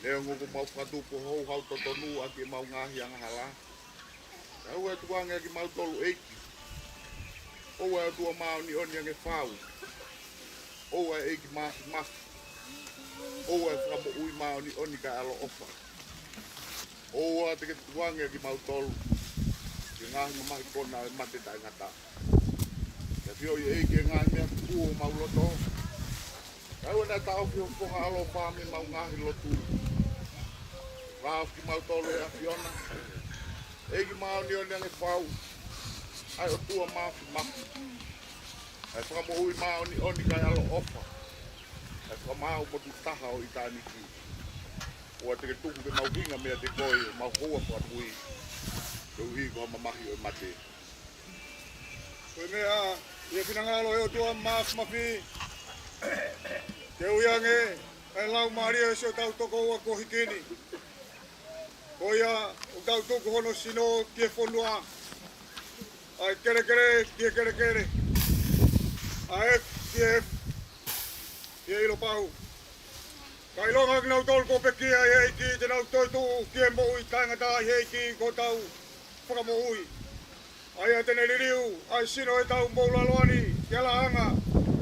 Leo ngogo mau fatupo hou hau totonu aki mau ngahi ang hala. Au e tuanga ki mau tolu eiki. O e tua mau ni oni ang e fau. O e eiki mas. O e framo ui mau ni oni ka alo ofa. Oa te ke tuange ki mautolu. Ki ngahi mamahi kona e mate tai ngata. Ka fio i eike ngahi mea kuo mauloto. Kau na tau fio ponga alo pami mau ngahi lotu. Rao ki mautolu e a fiona. Eiki mau ni o nyange pau. Ai o tua mafi mafi. Ai whakamo ui mau ni oni kai alo ofa. Ai whakamau potu taha o itaniki. Ua te ke tuku ke mau hinga mea te koi, mau hoa kwa tui. Kau hi ko mamahi o mate. Koe mea, ia pinangalo e o tua mafi mafi. Te uiange, ai lau maria e se o tau toko ua kohikini. Koia, o tau toko hono sino kie whonua. Ai kere kere, kie kere kere. Ai kie F, kie ilo pau. Kai longa ki nau tolu ko pekia i heiki, te nau toitu kie mo ui tangata i heiki ko tau whakamo ui. Ai a tene liriu, ai sino e tau moula loani, kia la hanga,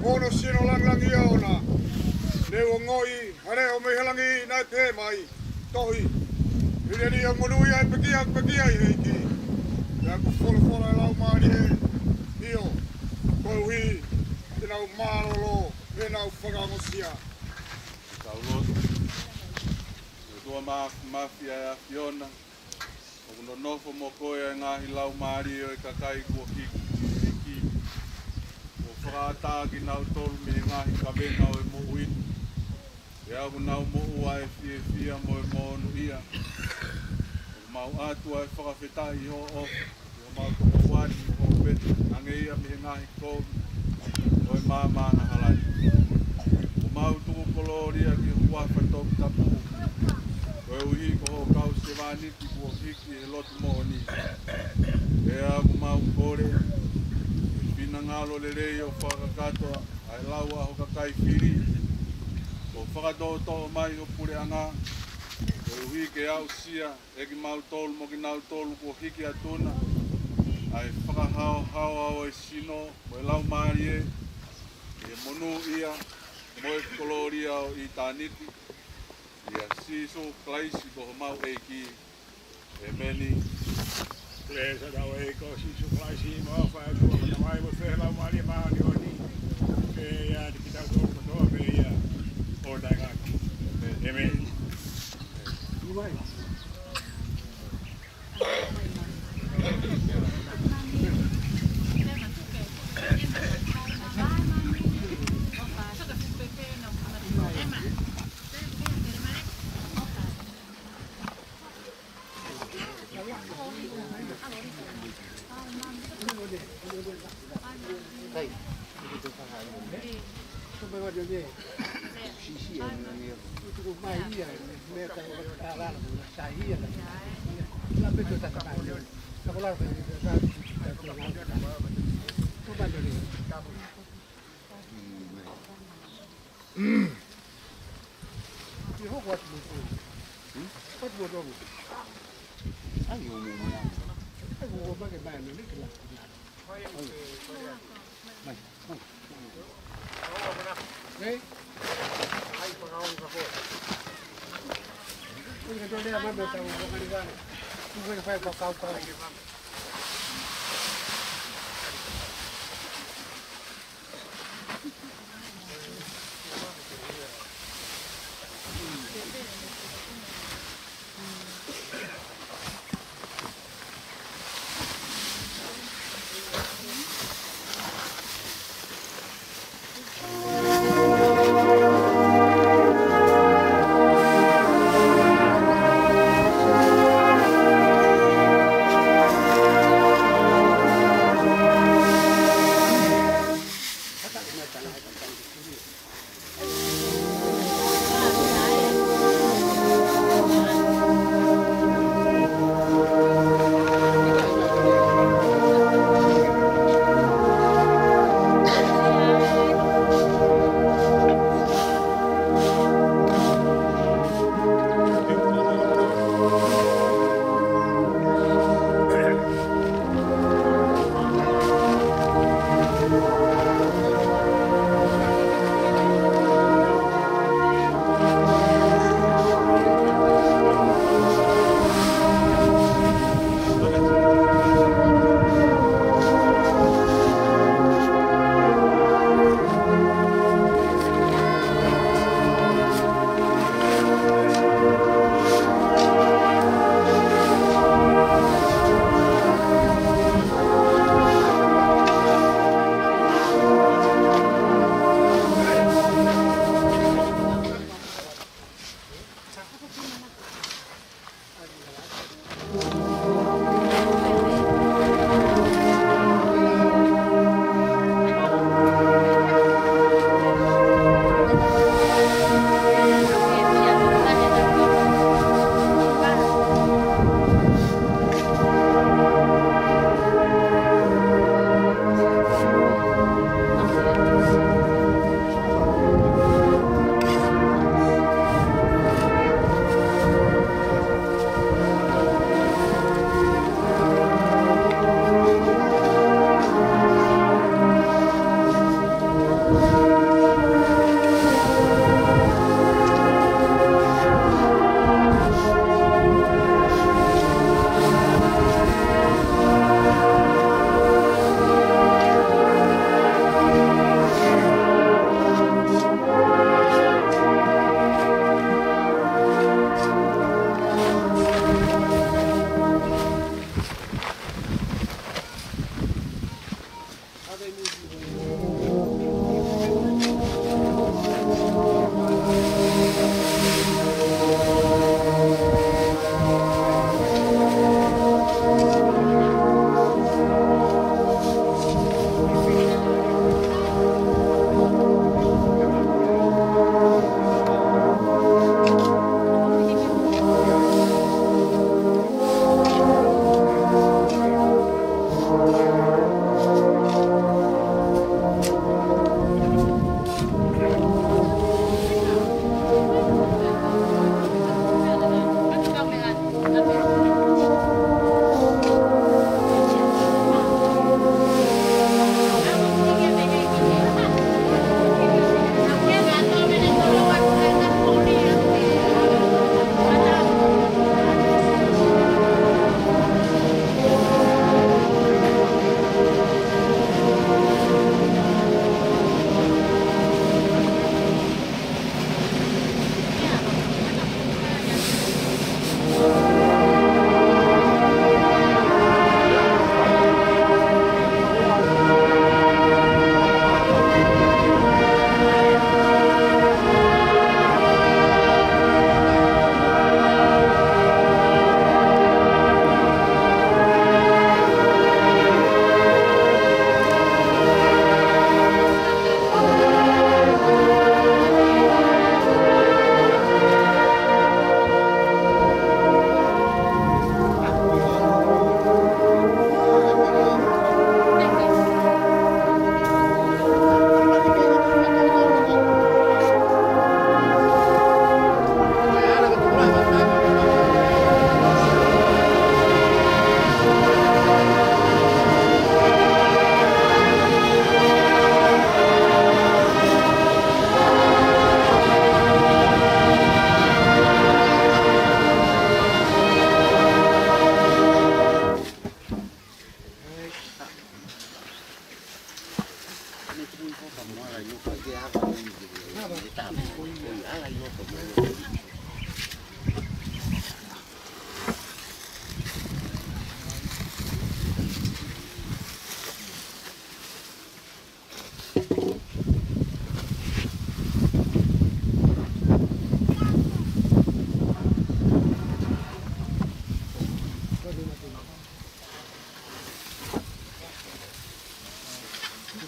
hono sino langlangi ia ona. Neu o ngoi, hane o mehelangi nai pe mai, tohi. Hine ni ang monui ai pekia i heiki. Ia ku whola e lau maari e, hio, koi hui, te nau marolo, e nau whakangosia. Sauloto. Tua mafia e a Fiona. O kuno nofo mo koe e ngahi lau maari o e kakai kua ki. O whakaataki nau tolu me ngahi kawena o e mo uinu. E au nau mo ua e fia mo e mo onu ia. O mau atua e whakawhetai ho o. O mau toko wani o peti. Ange ia me ngahi kou. O e mamana halai. Mau tuku koloria ki hua whatok tapu. Koe uhi ko ho kau se whaniki kua hiki e lotu mooni. E aku mau kore. Pina ngalo le rei o whakakatoa. Ai laua ho kakai whiri. Ko whakatoto mai o pure anga. Koe uhi ke au sia. Eki mau tolu mo ki nau tolu kua hiki atuna. Ai whakahao au e sino. Koe lau maari e. E monu ia. Moe koloria o i tāniti. Ia siso klaisi ko mau eiki. E meni. Klesa tau eiko siso klaisi mo whae tua kata mai mo whelau maari maani o ni. E ia di kita tō katoa me ia. O dai ngaki. E meni. Iwai.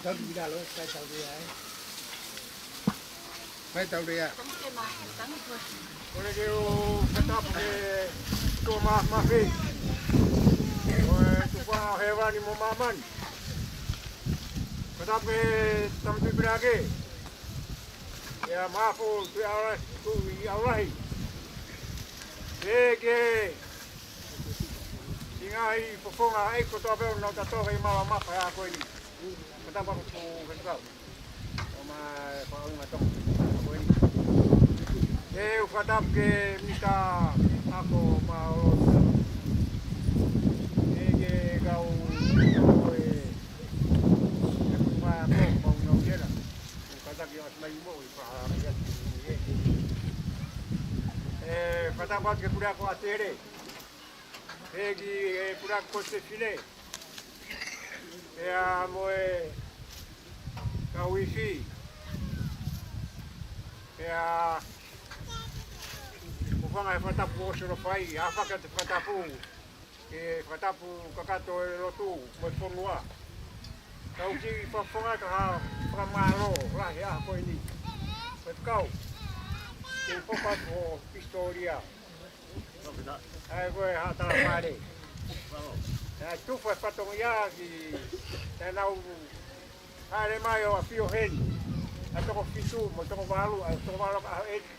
Tao đi ra luôn, cái tao đi ai. Cái tao đi à. Ora eu kata pe to ma fi. Tu pa hewa ni mo maman. Kata pe tam tu brage. Ya ma fo tu ara tu Allah. Ke singai pofonga ai ko to pe no ta to ai ma ma pa ko ni. Kata pa ko kata. Ma pa nga to. Eu kata ke mita ako mau ke gau oi pa ko no kera kata ke as mai mo pa kata pa ke pura ko atere egi pura ko se fine a moe ka wifi a Whanga e whatapu o soro whai, a whaka te whatapu, e whatapu kakato e rotu, mo i whonua. Kau ki whawhonga ka whakamaro, rahi a koe ni. Koe kau, ke whopatu o pistoria. Ai koe hatara whare. Ai tuwha e whatonga ia ki tēnau haere mai o a whio heni. A toko fitu, mo toko walu, a toko walu ka hau eti.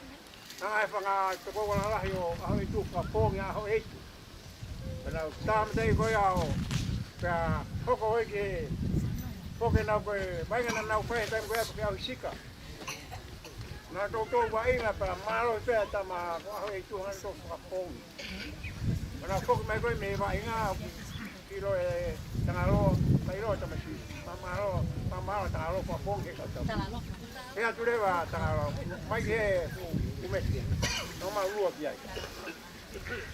Nanga e whanga toko wala rahi o aho i tuwha pōngi aho eti. Pena tāma tei koe aho, pia hoko hoi ke poke nau koe, maingana nau koe he taimi koe apo ke aho i sika. Nā tōtō wa inga pia maro i pia tama aho i tuwha nau tuwha pōngi. Pena poke mai koe me wa inga kiro e tangaro, tairo tamasi, mamaro tangaro kwa pōngi ka tamu. Hea turewa tangaro, mai he umeti, no ma rua ki ai.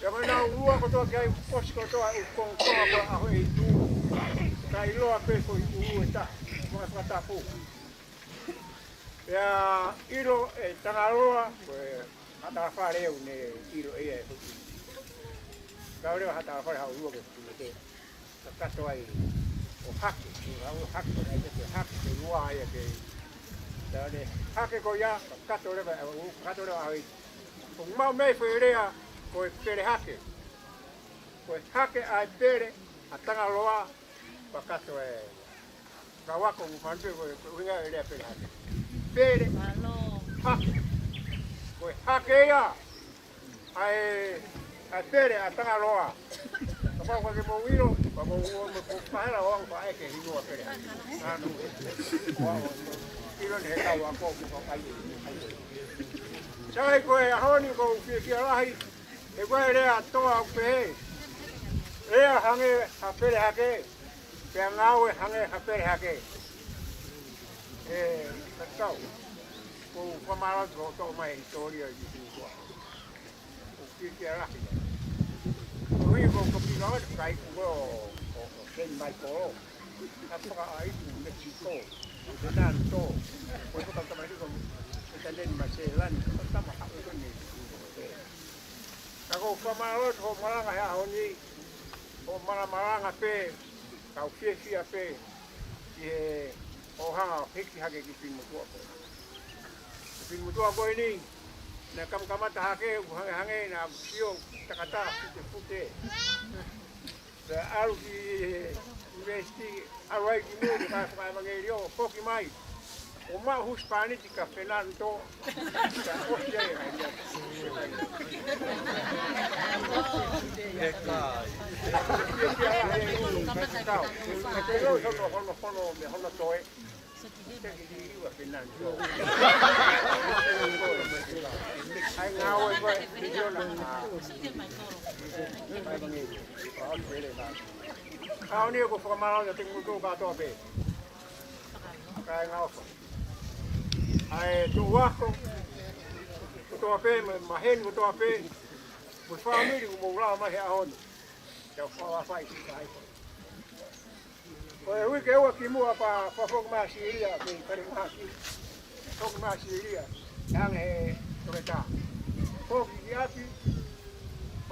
Ia mai nau rua kotoa ki ai, posi kotoa u kongkoa koa aho e tu. Ka iloa pe ko i uu e ta, mga whatapu. Ia ilo e tangaroa, koe hatawhareu ne ilo e e huki. Ka urewa hatawhare hau rua ke te. Ka kato ai o hake, hau hake ko ai te hake, te rua ai e ke. Tane hake ko ia, kato rewa ai. Kung mau mei wherea, koe pere hake. Koe hake ai pere, a tanga loa, pa kato e. Ka wako umanpe koe winga e rea pere hake. Pere, hake. Koe hake ia, ai pere, a tanga loa. Ka wako ke mo wiro, pa mo pahera oang pa eke hinua pere hake. Anu, ilo ne kau ako ki ko kai. Sai koe ahoni ko ki rahi. E koe rea toa pe. Rea hange hapere hake. Pe ngau e hange hapere hake. Katau. Ko pamara ko to mai historia di ko. Ko ki rahi. Ko ri ko ki ngau kai ko ken mai ko. Apa ai tu Mexico. Dan to, ko ko tama ri ko talen maselan, ko tama ha ko ni. Ako pamalo ko maranga ya honi. O maranga pe, ka fifi pe. E o hanga hiki hage ki pin mo ko. Pin mo ko ni. Na kam kamata hake hange na sio takata fute. Sa alu ki investi awai ki mo ka fa mangerio poki mai o ma huspani ti ka Fernando ka osia e Kau ni aku formal ya tinggal tu kata apa? Kau ngau. Ai tu aku, tu apa? Mahen tu apa? Berfamili tu mula mah ya on. Kau faham apa itu? Kau hui kau kimu apa? Fafok masih dia, kering masih. Fafok masih dia. Yang kereta. Fafok dia tu.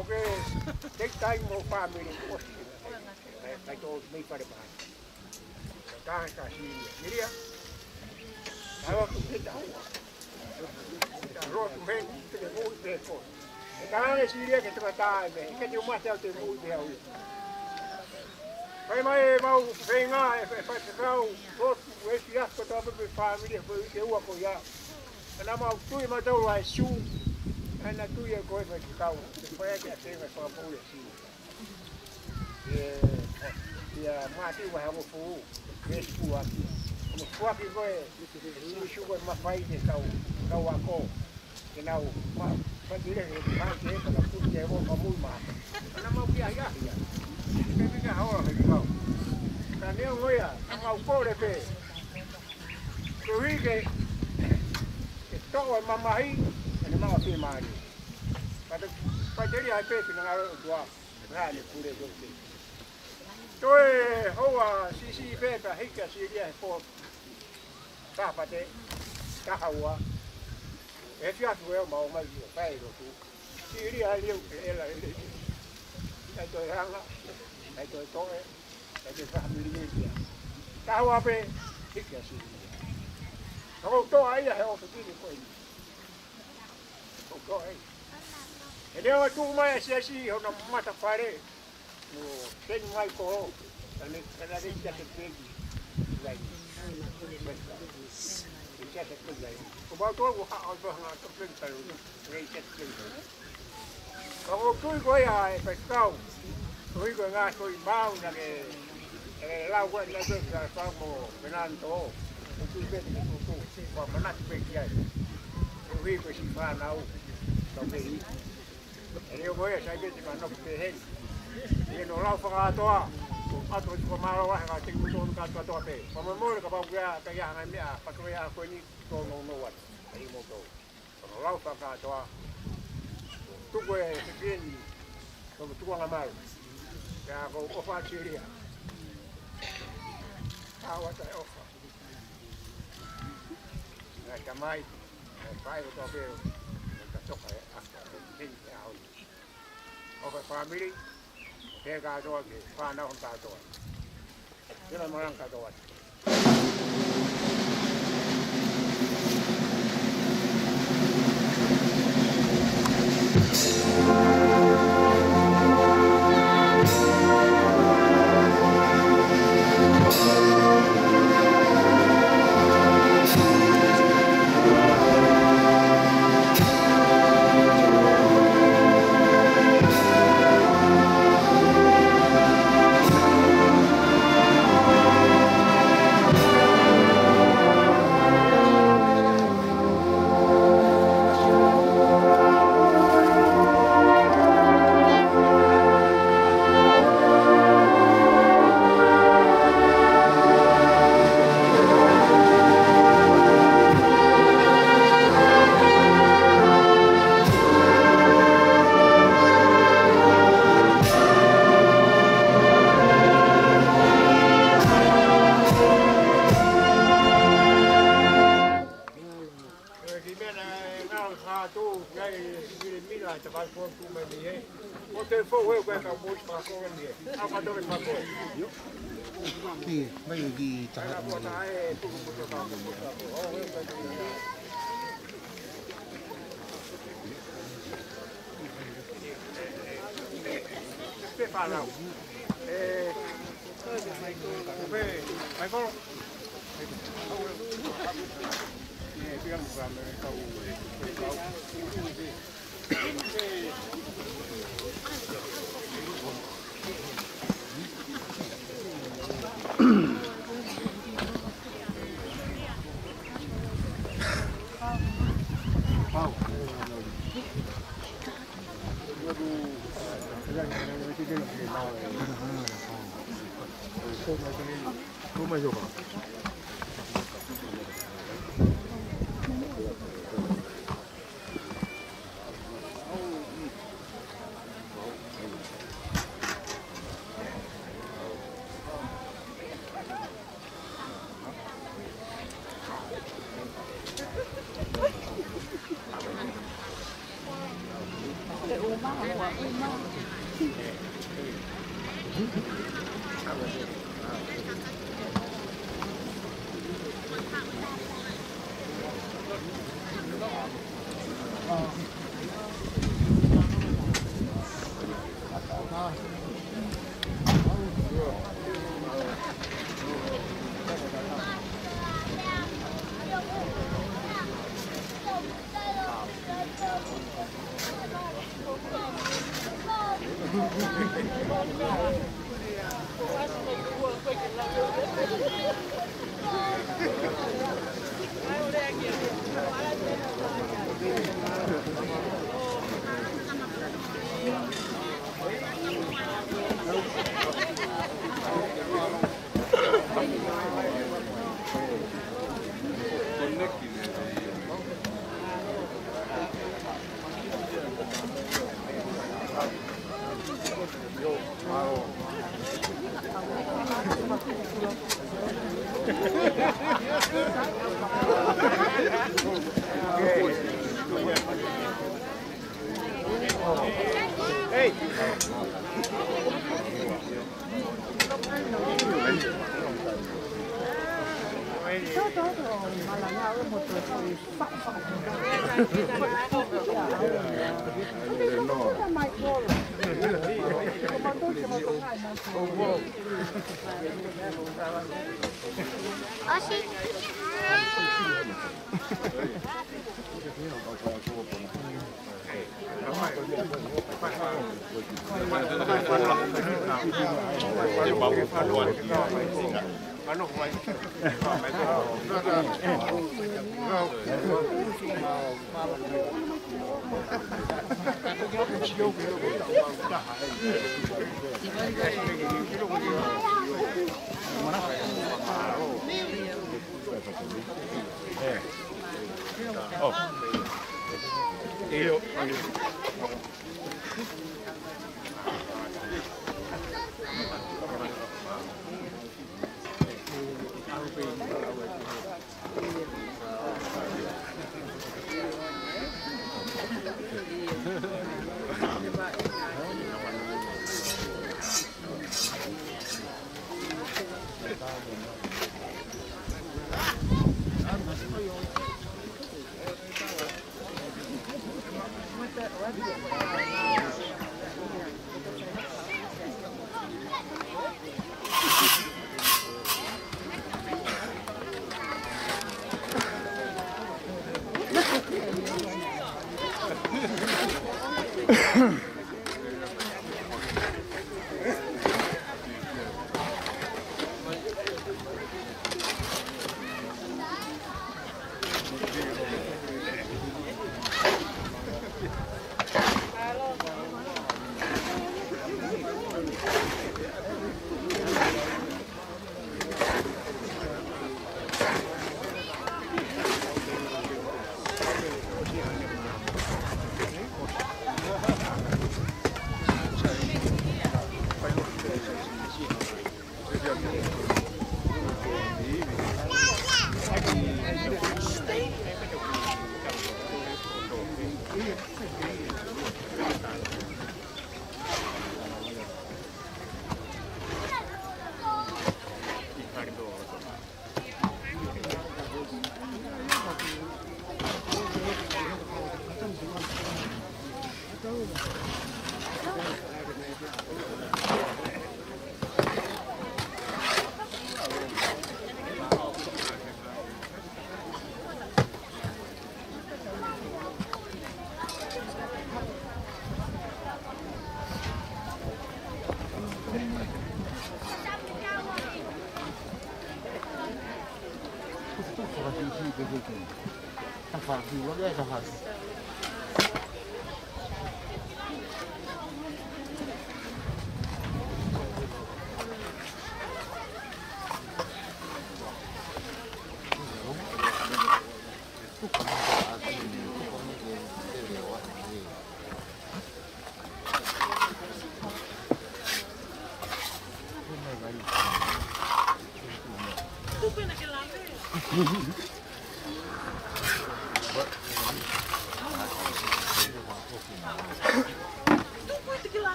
Okay, take time more family. Kai to mai pare ba. Kaka Siria. Siria. Kalau tu kita awak. Kita roh tu hen kita mui beko. Kalau Siria kita kata be, kita cuma tahu tu mui beko. Mai mau venga e kau roh tu ya ko tu be família foi que eu apoiar. Ana mau tu ma tau ai su. Ana tu ia ko e kau. Depois que tem vai para apoio assim. Ya mati wa hawo fu. Esse fu aqui. Como fu aqui foi o chuva uma faz de kau ako. Que não ma dire que vai ter para tu que vou para muito mais. Ana mau dia ya. Fica hawo que kau. Kani ngoya, mau pore pe. Kuhige. Toa mamai, ene mau fi mari. Pada jadi ai pe na ngaro dua. Ngale kure dote. Toe hoa sisi pe pa hika siria po. Ta pate. Ta hawa. E fia tu e mau mai yo pai do tu. Siria liu ela ele. Ai to hanga. Ai to toe. Ai to family dia. Ta hawa pe hika siria. Kalau tu ayah yang begini kau ini, kau ini. Ini awak tu mai siasi, orang mata pare, no ten mai kau, dan ada dia terpergi, lagi. Dia terpergi lagi. Kau bawa tu aku hak apa hang terpergi terus, dia terpergi. Kalau tu kau ya, kau, kau ngas kau bau nak lau kau nak kau mau menanto. Itu bed itu kau mana bed dia. Rugi kau simpan au, kau beli. Ini kau ya saya bed mana kau beli. Ini orang pengatua, atau kau malu lah kau tinggal tu kau tu apa. Kau memang kau bawa kau yang ni pakai aku ni kau nonawat. Ini motor. Orang pengatua, tu kau sekian, kau tu kau ngamal. Ya kau offer ceria. Awak saya offer. Kamai, pai ko tobe, katok ay asta, din yaw. Okay, family, kaya kagawa ke, paano kung kagawa? Sila mo lang kagawa.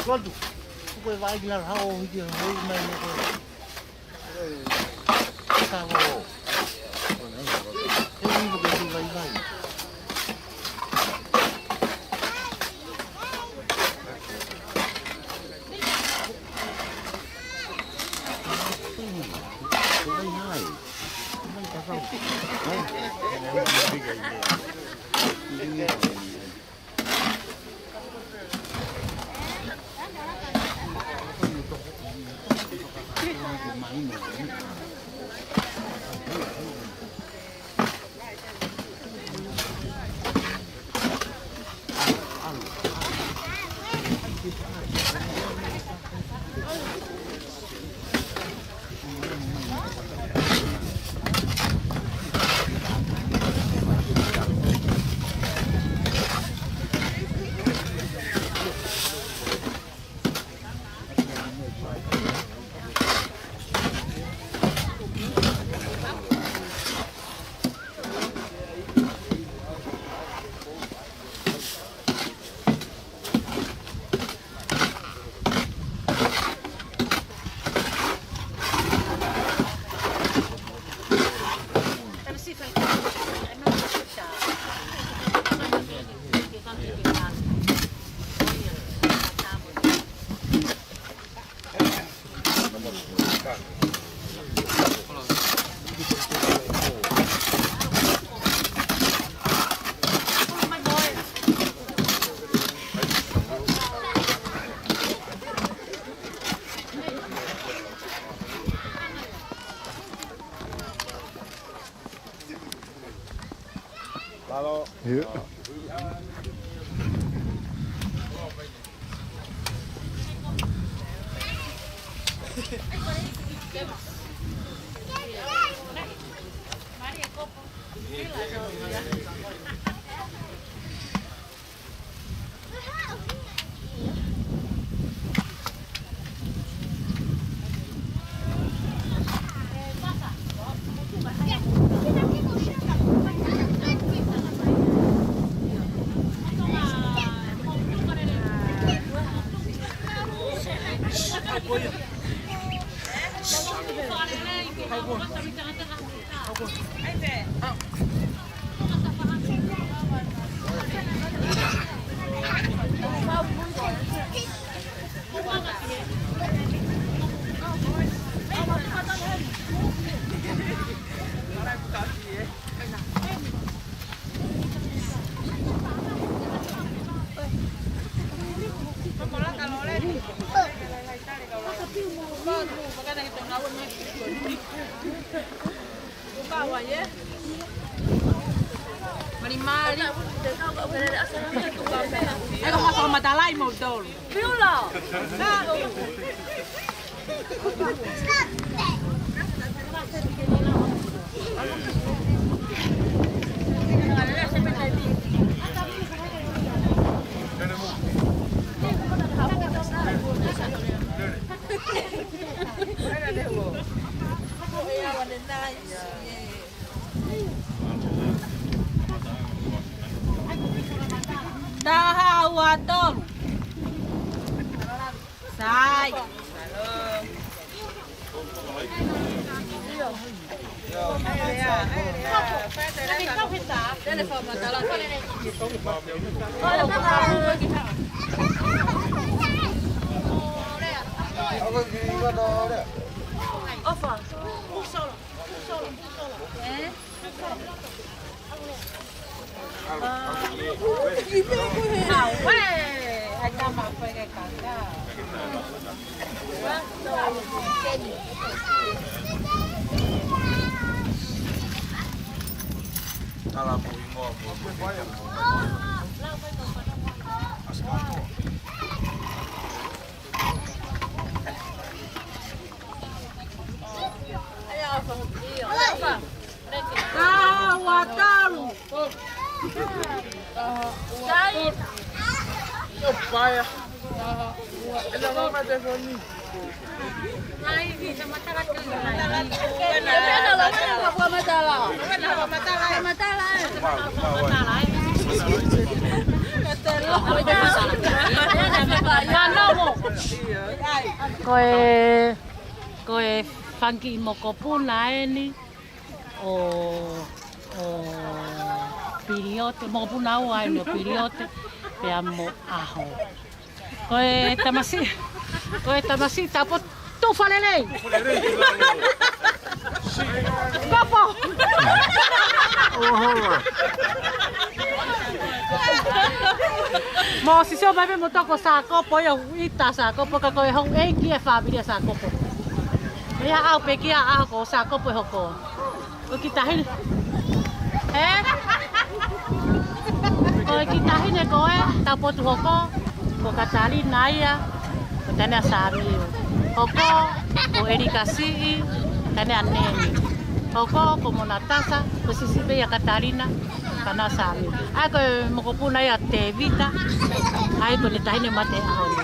Quando você vai lá ao dia hoje mesmo tá bom. Eu não vou vai. Mari. Ako masama matalay mo tol. Piula. Tahawaton. Sai. Koe funky mokopuna eni o piriote mokopuna o ai no piriote pe amo aho. Koe tamasi tapo tu falelei. Papo. Mo si so vai mo toko sa kopo yo ita sa kopo ka koe hong e ki e familia sa kopo. Ia au pe ki a ko sa kopo hoko. Ko kita hin. Ko kita hin e koe tapo tu hoko ko katali naia ko tane asami. Hoko ko Erika Si tane aneni. Hoko ko Monatasa ko sisibe ya Katarina kana sami. Ai ko mokopuna ya te vita. Ai ko le tahine mate ahoni.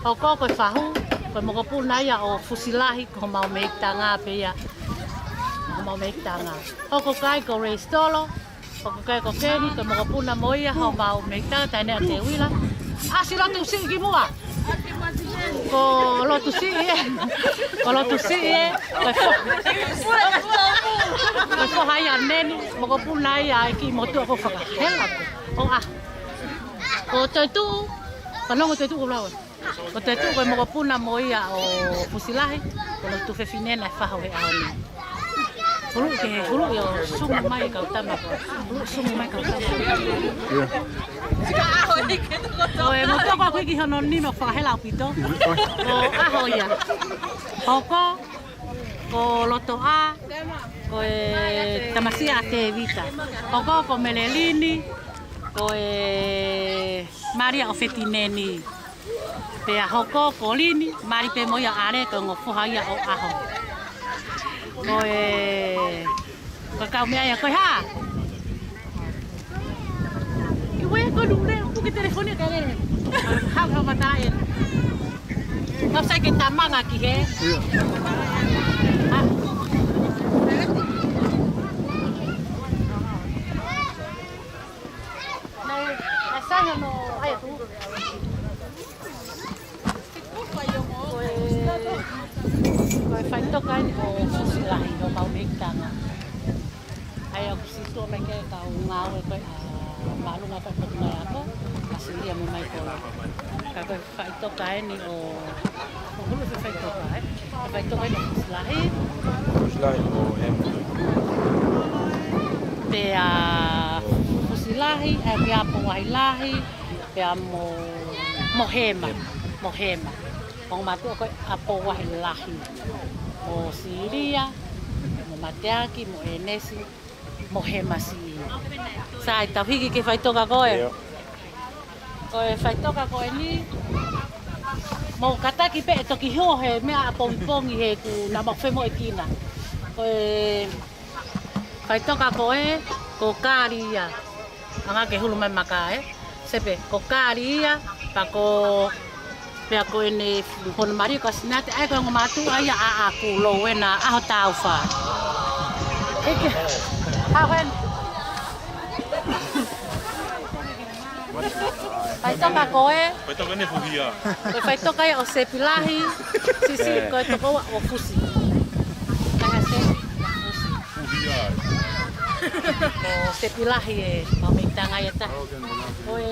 Hoko ko fahu ko mokopuna ya o fusilahi ko mau meitanga pe ya. Ko mau meitanga. Hoko kai ko restolo. Hoko kai ko keni ko mokopuna moia ho mau meitanga tane te wila. Asilo tu si ki mua. Ko lotu si ko fo hai aneni mo ko puna ia ki moto ko fa hela ko ko tu panongo tu ko lawa ko tu ko mo ko puna mo ia o fusilahi ko tu fe finena fa ho e aoni Hulu yo sumu mai ka utama hulu sumu mai ka utama Oe mo toko ko ki hono nino fa hela pito o aho ia hoko ko loto a ko tamasia te vita hoko ko melelini ko Maria Ofetineni pe hoko ko lini mari pe moya are ko ngo ia o aho ko ka mea ko ha Iwe ko lule ko ki telefone ka le ha mataen ka sa ki tamanga ki he na sana no ai tu Koe whai toka ni o fusilahi no mau meitanga. Ai au kisitua mai ke ka o ngau e koe a malunga koe patunga ako. Kasilia mo mai kola. Ka koe whai toka ni o hulu whai toka e. Whai toka ni o fusilahi. Fusilahi o emu. Pe a fusilahi, e pe a powailahi, pe a mohema. Mohema. Kung matua ko apo wahilahi. mo Siria, mo Mateaki, mo Enesi, mo Hemasi. Sa tawhiki ke whaitoka koe. Koe whaitoka koe ni, mo kataki pe e toki hio he mea a pongi he ku na mawhemo e kina. Koe whaitoka koe, ko kāri ia. Anga ke hulu mai maka Sepe, ko kāri ia, pa ko pea ko ene hona mari ko sinate ai ko ngomatu ai a aku lo wena aho tau fa. Eke. Hawen. Pai toka koe. Pai toka ne fuhia. Ko pai toka o sepilahi. Sisi ko toko o fusi. Kaya se. Fuhia. Ko sepilahi e mau mitanga ya ta. Koe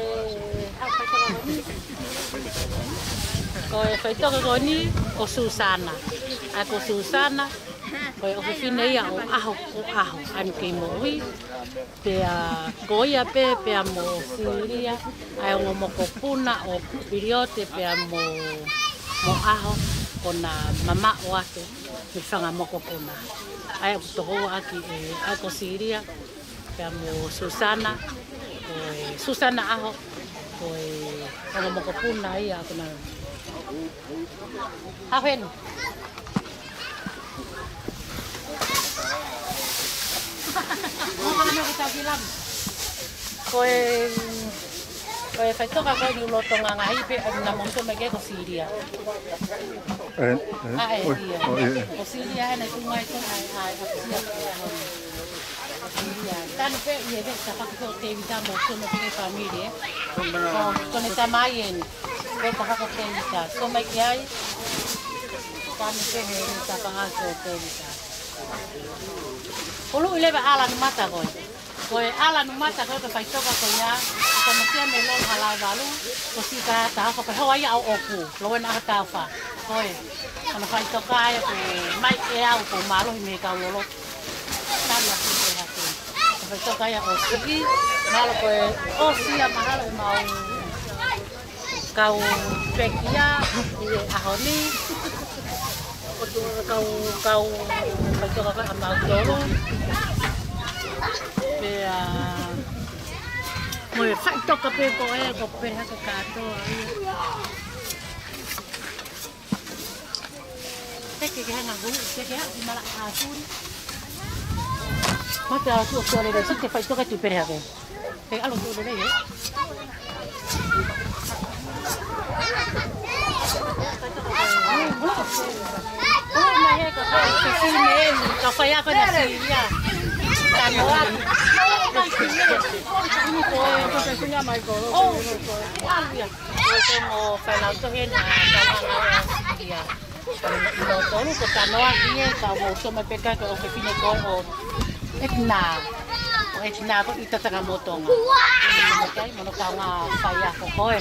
pai toka ni. Koe pai toka ko ni ko Susana. Ako Susana. Koe o whiwhine ia o aho anu kei mohui. Pea koia pea mo Siria. Ai o moko puna o piriote pea mo aho. Kona mama o ate. Mi whanga moko puna. Ai o toho aki ako Siria. Pea mo Susana. Koe Susana aho. Koe o moko puna ia ako na. Hawenu. Koe whaitoka koe ni ulotonga ngahi pe na monto me ke ko Siria. Ko Siria hena tungai ko ai apsia ko Siria. Tanu pe ye de ta ko te vita monto me ke familie. Ko ne tamaien pe ta ko te vita. So me ke ai. Tanu pe he ta pa ko te vita. Ulu ileva ala no mata koe. Koe ala no mata koe ka whaitoka ko ia. Ka matia me lon halai walu. Ko si ka taha ko hoa ia au oku. Loe na hata wha. Koe. Kana whaitoka aia ko mai e au ko marohi me ka lolo. Tana ki te hake. Ka whaitoka aia o siki. Malo koe o sia mahalo i mau. Kau pekia. I ahoni. Kau whaitoka koe a mau toro. Pea moe whaitoka pe ko e ko pe haka katoa. Teke ke hanga hu, teke haki mala asuri. Mate a tu o le sente whaitoka tu pe haka. Te alo tu le he. Oh, mai he ko te sine e ka whaia ko na Siria. Tanoa. Ini ko te singa mai ko. Oh, alia. Ko tengo whainauto he na tamanga Siria. Ilo tolu ko tanoa kia ka mo so me peka ko o whiwhine ko o etna. O etna ko itatanga motonga. Okay, mono ka ngā whaia ko koe.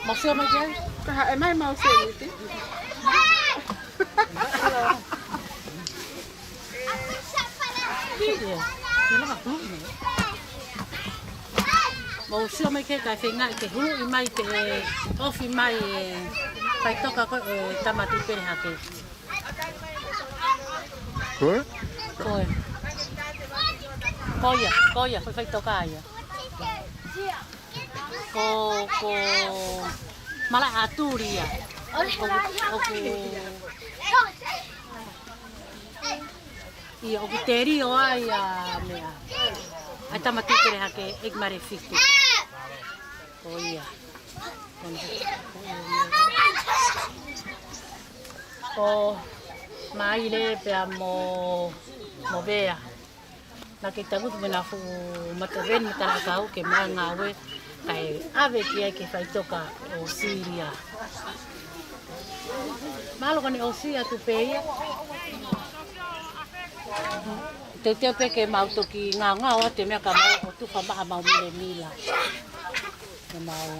Mo so me kia? Kaha e mai mau se niti. Mo sio mai ke ka whenga ke hulu i mai te ofi mai pai toka ko tamati pere hake. Koe? Koe. Koia, pai toka aia. Ko mala aturia. Ia o teri o ai a mea. Ai tamati pere hake ek mare 50. Oh ia. Ko mai le pe mo vea. Na ke tagut me na fu mataven me tala kau ke manga we kai ave ki ai ke whaitoka o Siria. Malo kani o Siria tu peia. Te pe ke mau toki ngā o te mea ka mau o tuwha maha mau mile mila. Te mau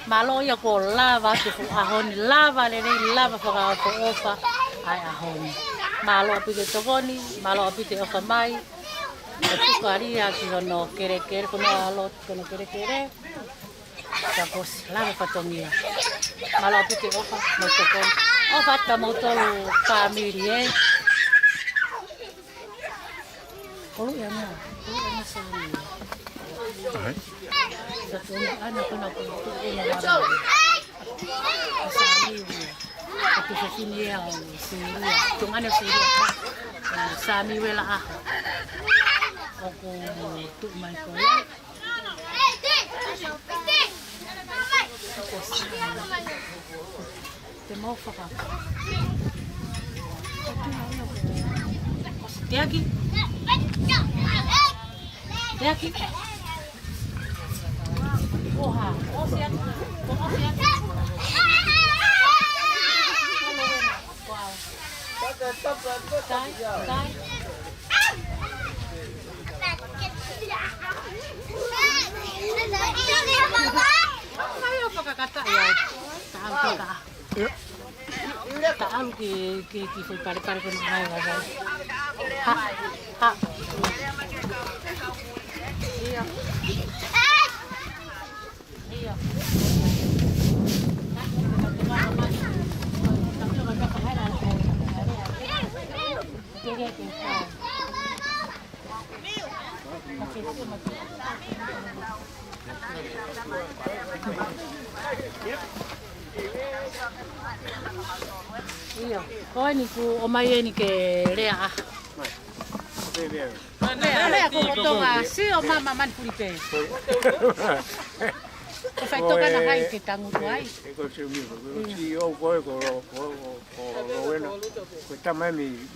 malo ia ko lava te fu ahoni lava le nei lava whaka o ofa ai ahoni. Malo api ke tokoni, malo api te oka mai. Tukaria ki hono kere kono alo kono kere. Tapos lava patongia. Malo api te oka mo tokoni. O fatta mo tolu family. Olu ya na sami. Satu anak kena sami. Aku sini yang Syria. Tungan Syria. Sami wela ah. Aku tu mai ko. Te mau faka. Tiagi. Tiagi. Oha, osian. Osian. Wow. Dai. Ayo pakakata ya. Tahu ke foi pare ko ngai wa. Ha. Iya. Iya. Iya, kau ni ku omai ni ke lea. Lea ku motonga si o mama man puripe. Ko fai toka na hai ke tangu ai. Ko se mi si o ko bueno. Ko tamai mi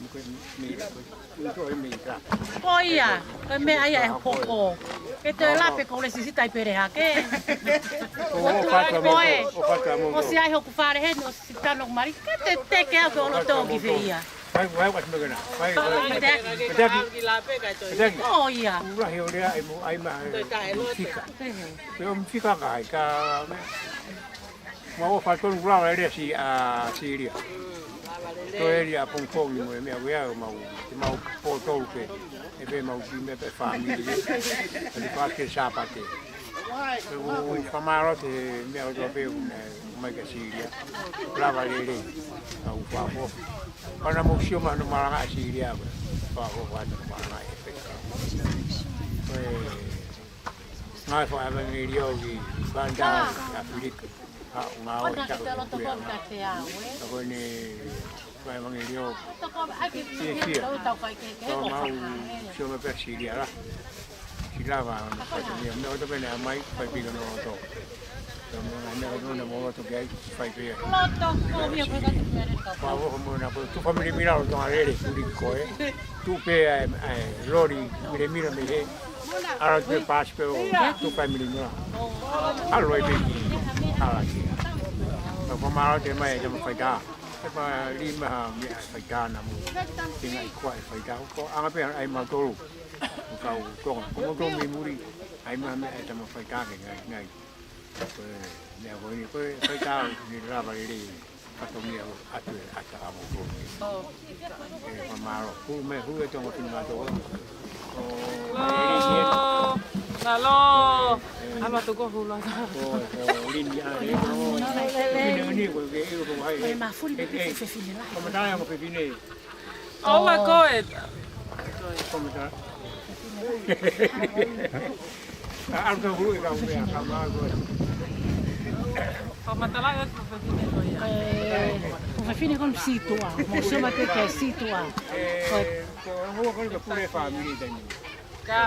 ka. Oh iya, ko me ai ai hoko. Esto es la pe ko le sisi tai pere ha ke. O si ai hoku fare he no si tano mari ke te ke ko lo to ki feia. Vai was me gana. Vai. Oh iya. Ura he ora ai ma. Pero fica ka mau fa con ura le si a Syria. To eri a pongpong ni mo me a mau po to ke. E be mau di me pe family. Di qualche sapate. Un famaro te mi ha dato una Syria. Brava lì. Au fa. Kana musio mano maranga Syria. Fa maranga e. Ngai fa ave video di banda Afrika. Ngau ta ko ko ni vai mangirio. Sì. Mau siamo per Syria là. Si lava, mi ho bene mai fai più no to. Non mo to che fai più. Ma come una tu fammi mirare to avere tu ricco tu pe lori mi mira me allora tu passi tu fai mi mirare. Allora allora ma come te mai che mi fai da ma lì ma mi fai da na mo tinga qua fai da ko anga pe ai ma to kau tong ko mi muri ai ma me ta ma fai ka ke ngai ne ko ni ko fai ka ni ra ba ri pa to mi atu ata mo ko ko ma ro ku me hu e to mo tin ma to Lalo, ama to go hula. Lini ale no ni ko ke ko hai. Ma furi pe fe fine la. Como ta ya mo pe fine. Oh, go it. Como ta. Algo hulu ka me akama go. Pamatala yo fe fine ko ya. Fe fine con situa, mo se ma te situa. Ko ko pure family dani.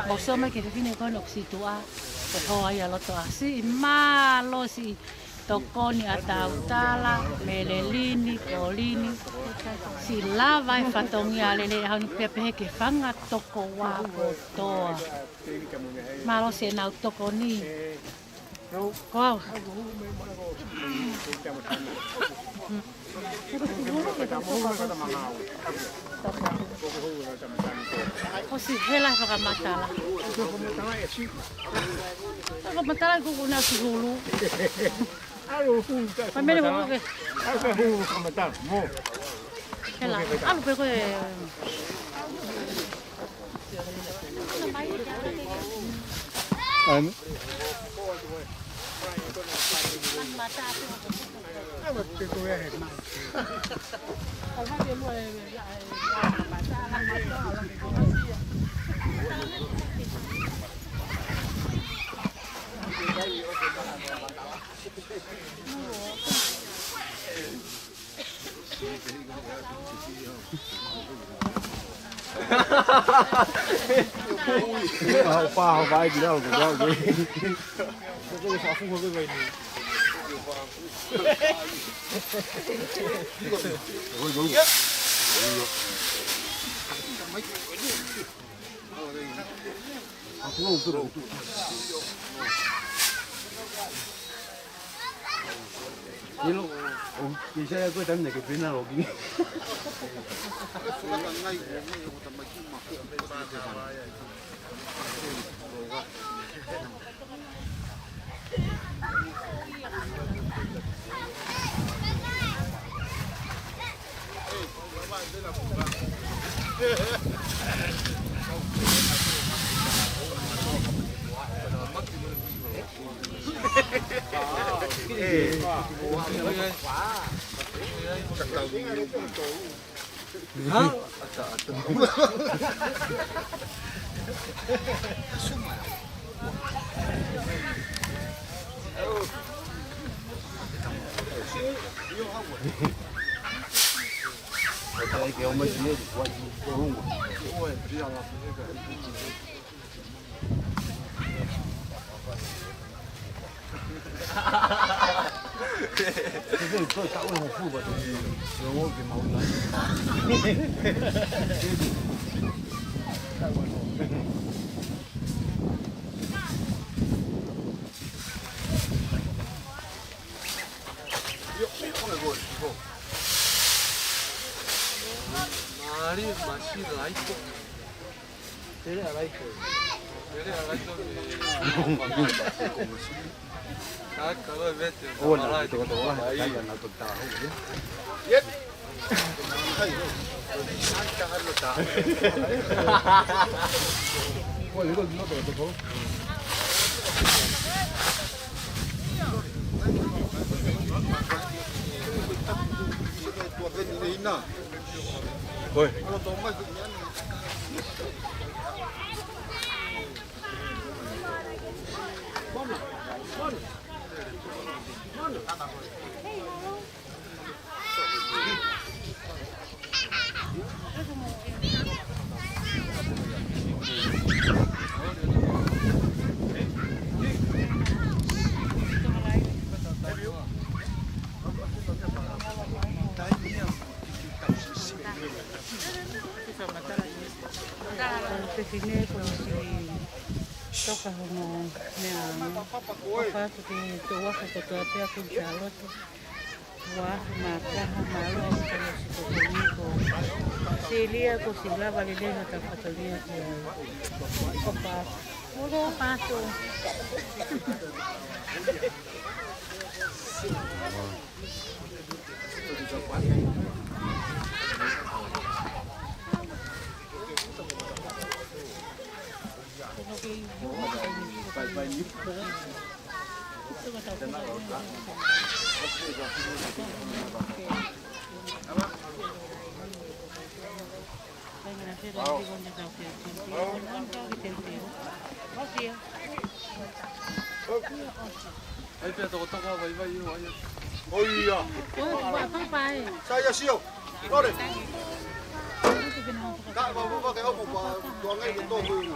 Mo se ma ke fe fine con situa. Ko ai alo to asi malo si tokoni atautala melelini kolini si lava e fatongia lele hanu pepe ke fanga toko wa toa malo se na tokoni ko o si hela ka matala ko matala ko na si hulu Alo, famene ko ke alo hulu ka matala mo Hela, alu pe koe. Ano? Hậu pha hậu vai gì đâu cũng có gì. Cái sao không có cái vậy này. Rồi rồi. Aku mau turun. Ini lo, bisa aku tanya ke pina lagi. Que é uma dinheiro, pode por um. Oi, obrigado. Cái tôi tạo một khu vực thì nó cái màu này. 말이 맛이 라이트. 되게 라이트. 되게 라이트. 아, 그거 왜 또? 오, 나 이거 또 와. 나 또 다. 예. 와, 이거 넣어도 돼. Oi. Sine ko si toka mo na papa que to wa ko to pe ku chalo to wa ma ka ma lo ko ko silia ko sila vale de ta fatoria papa oro pato Ay, pero toco toco vai vai eu aí. Olha. Papai. Saya siap. Ore. Tak mau pakai apa Pak? Tuangai ke tohu.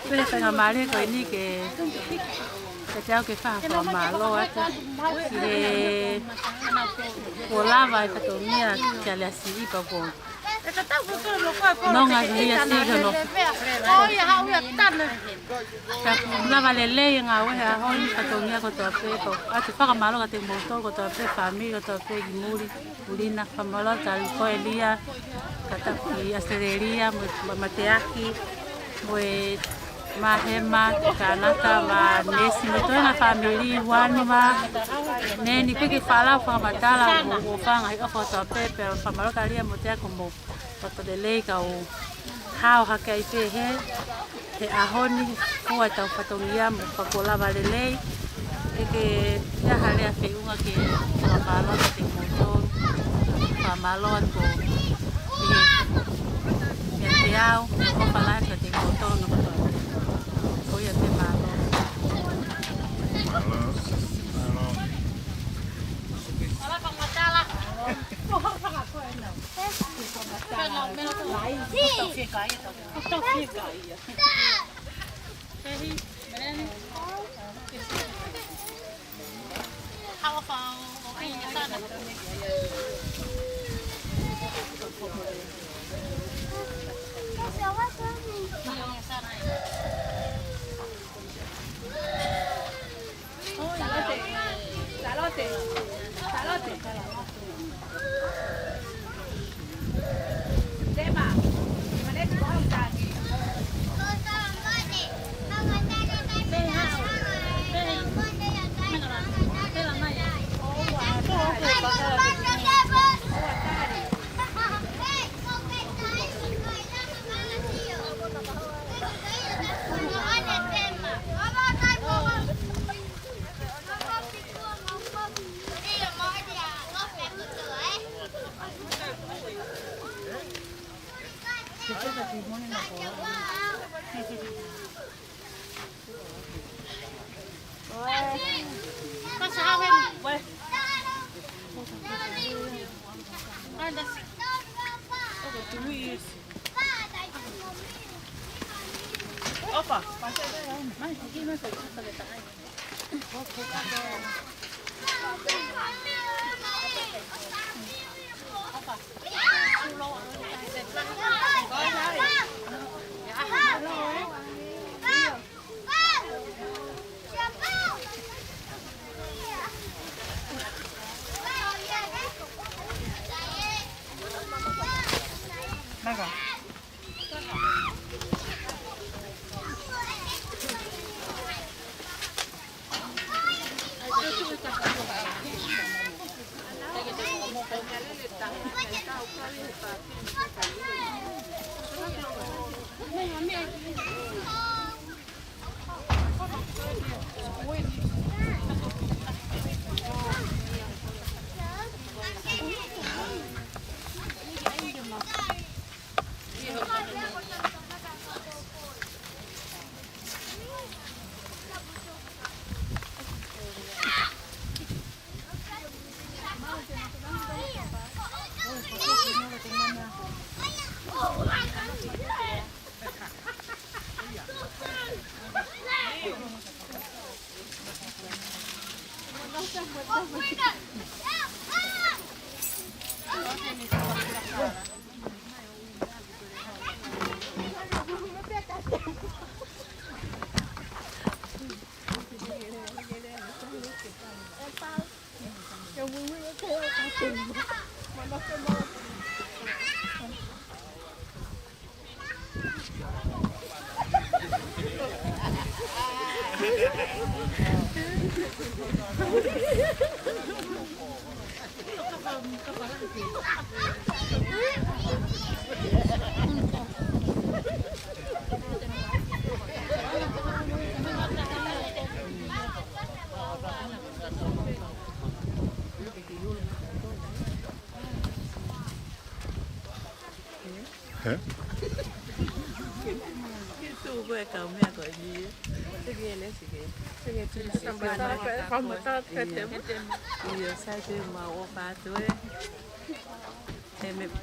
Bây giờ ngày mai cái này cái cháu cái pha phở mà lo á thì của la vài cái tổ mía cái là xí bao gồm nó ngay đi xí cái nó cái la vài lele yang awal ya hoi cái tổ mía cái tổ phê bao à thì pha mà lo cái tiếng motor cái tổ phê family cái tổ phê gimuri ulina pha lo cái coi elia cái tổ phê aceleria mateaki mwe mahema kanaka ma nesi metoa family wani ma neni peke fala fa matala o fanga ika foto pepe fa maloka lia motea como foto de lei ka o hao hakai pe he ahoni kuwa ta fatongia mo fa kola vale lei que ya hale a feunga que fa malo te motor fa malo ko Yao, o falar que tem motor no motor. Foi até malo. Opa, mai aqui não sei como fazer também.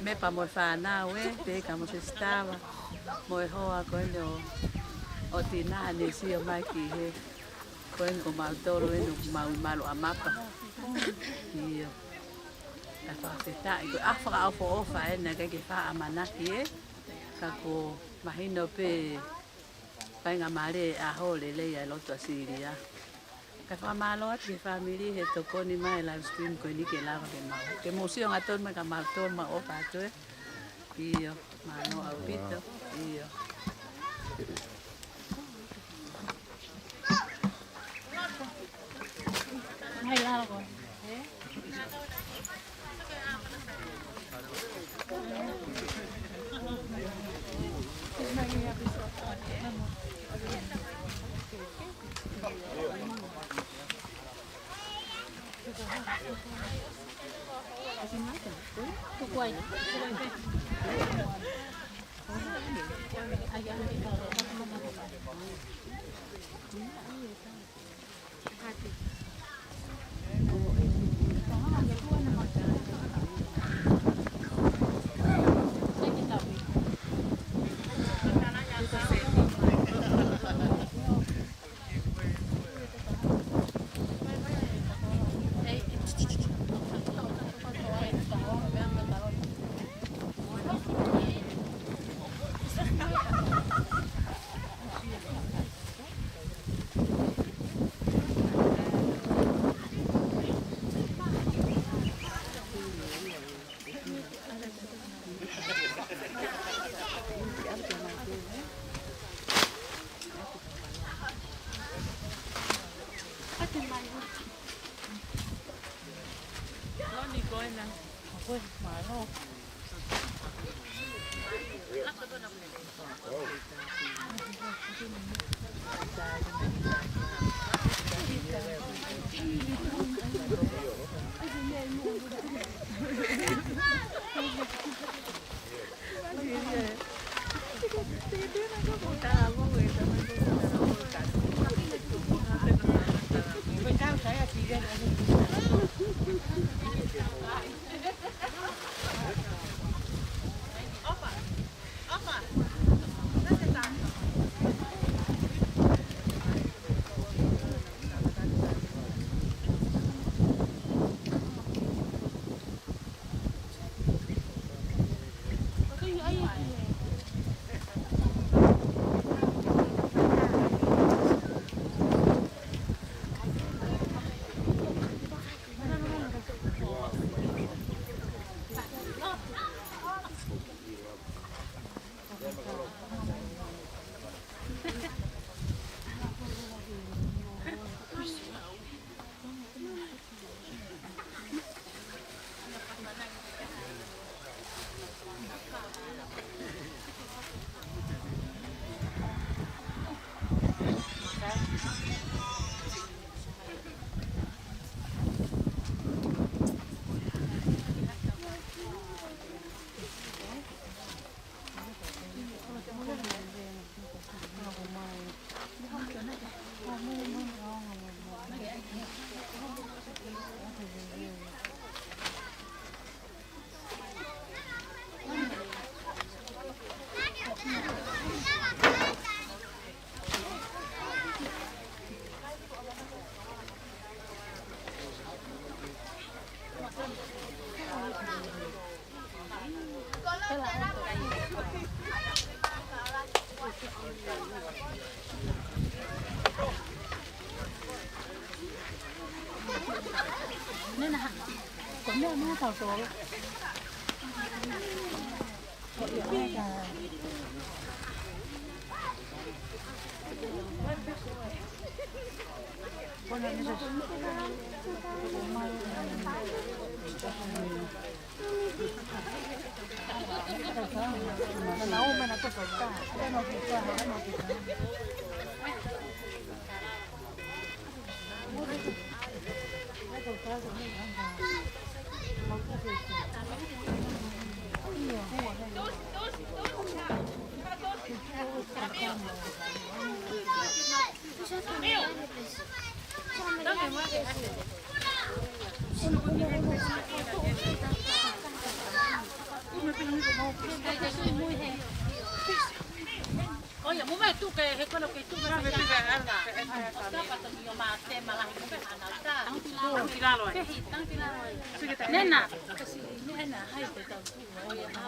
Me pa mo fa na we pe ka mo se stava mo ho a ko o tina ni si o mai ki he ko en ko mal toro en malo a mapa io la fa te ta ko a fa o fa en na ke fa amana ki e ka ko mahino pe pa nga mare a ho le ya lo to siria ka fa malo at ki family he to ko ni mai live stream ko ni ke lava ke mau ke museo ngaton ma ka mal to ma o pa to io ma no au pito io hay la con tu quay Pues, malo. Nên là cũng được nó thảo số. Oye, mo mai tu ke he kono ke tu ke ana. Sta pa to yo ma te mala he ko ana ta. Tang tilalo. Ke hi tang tilalo. Nena, kasi nena hai te tau. Oye, ha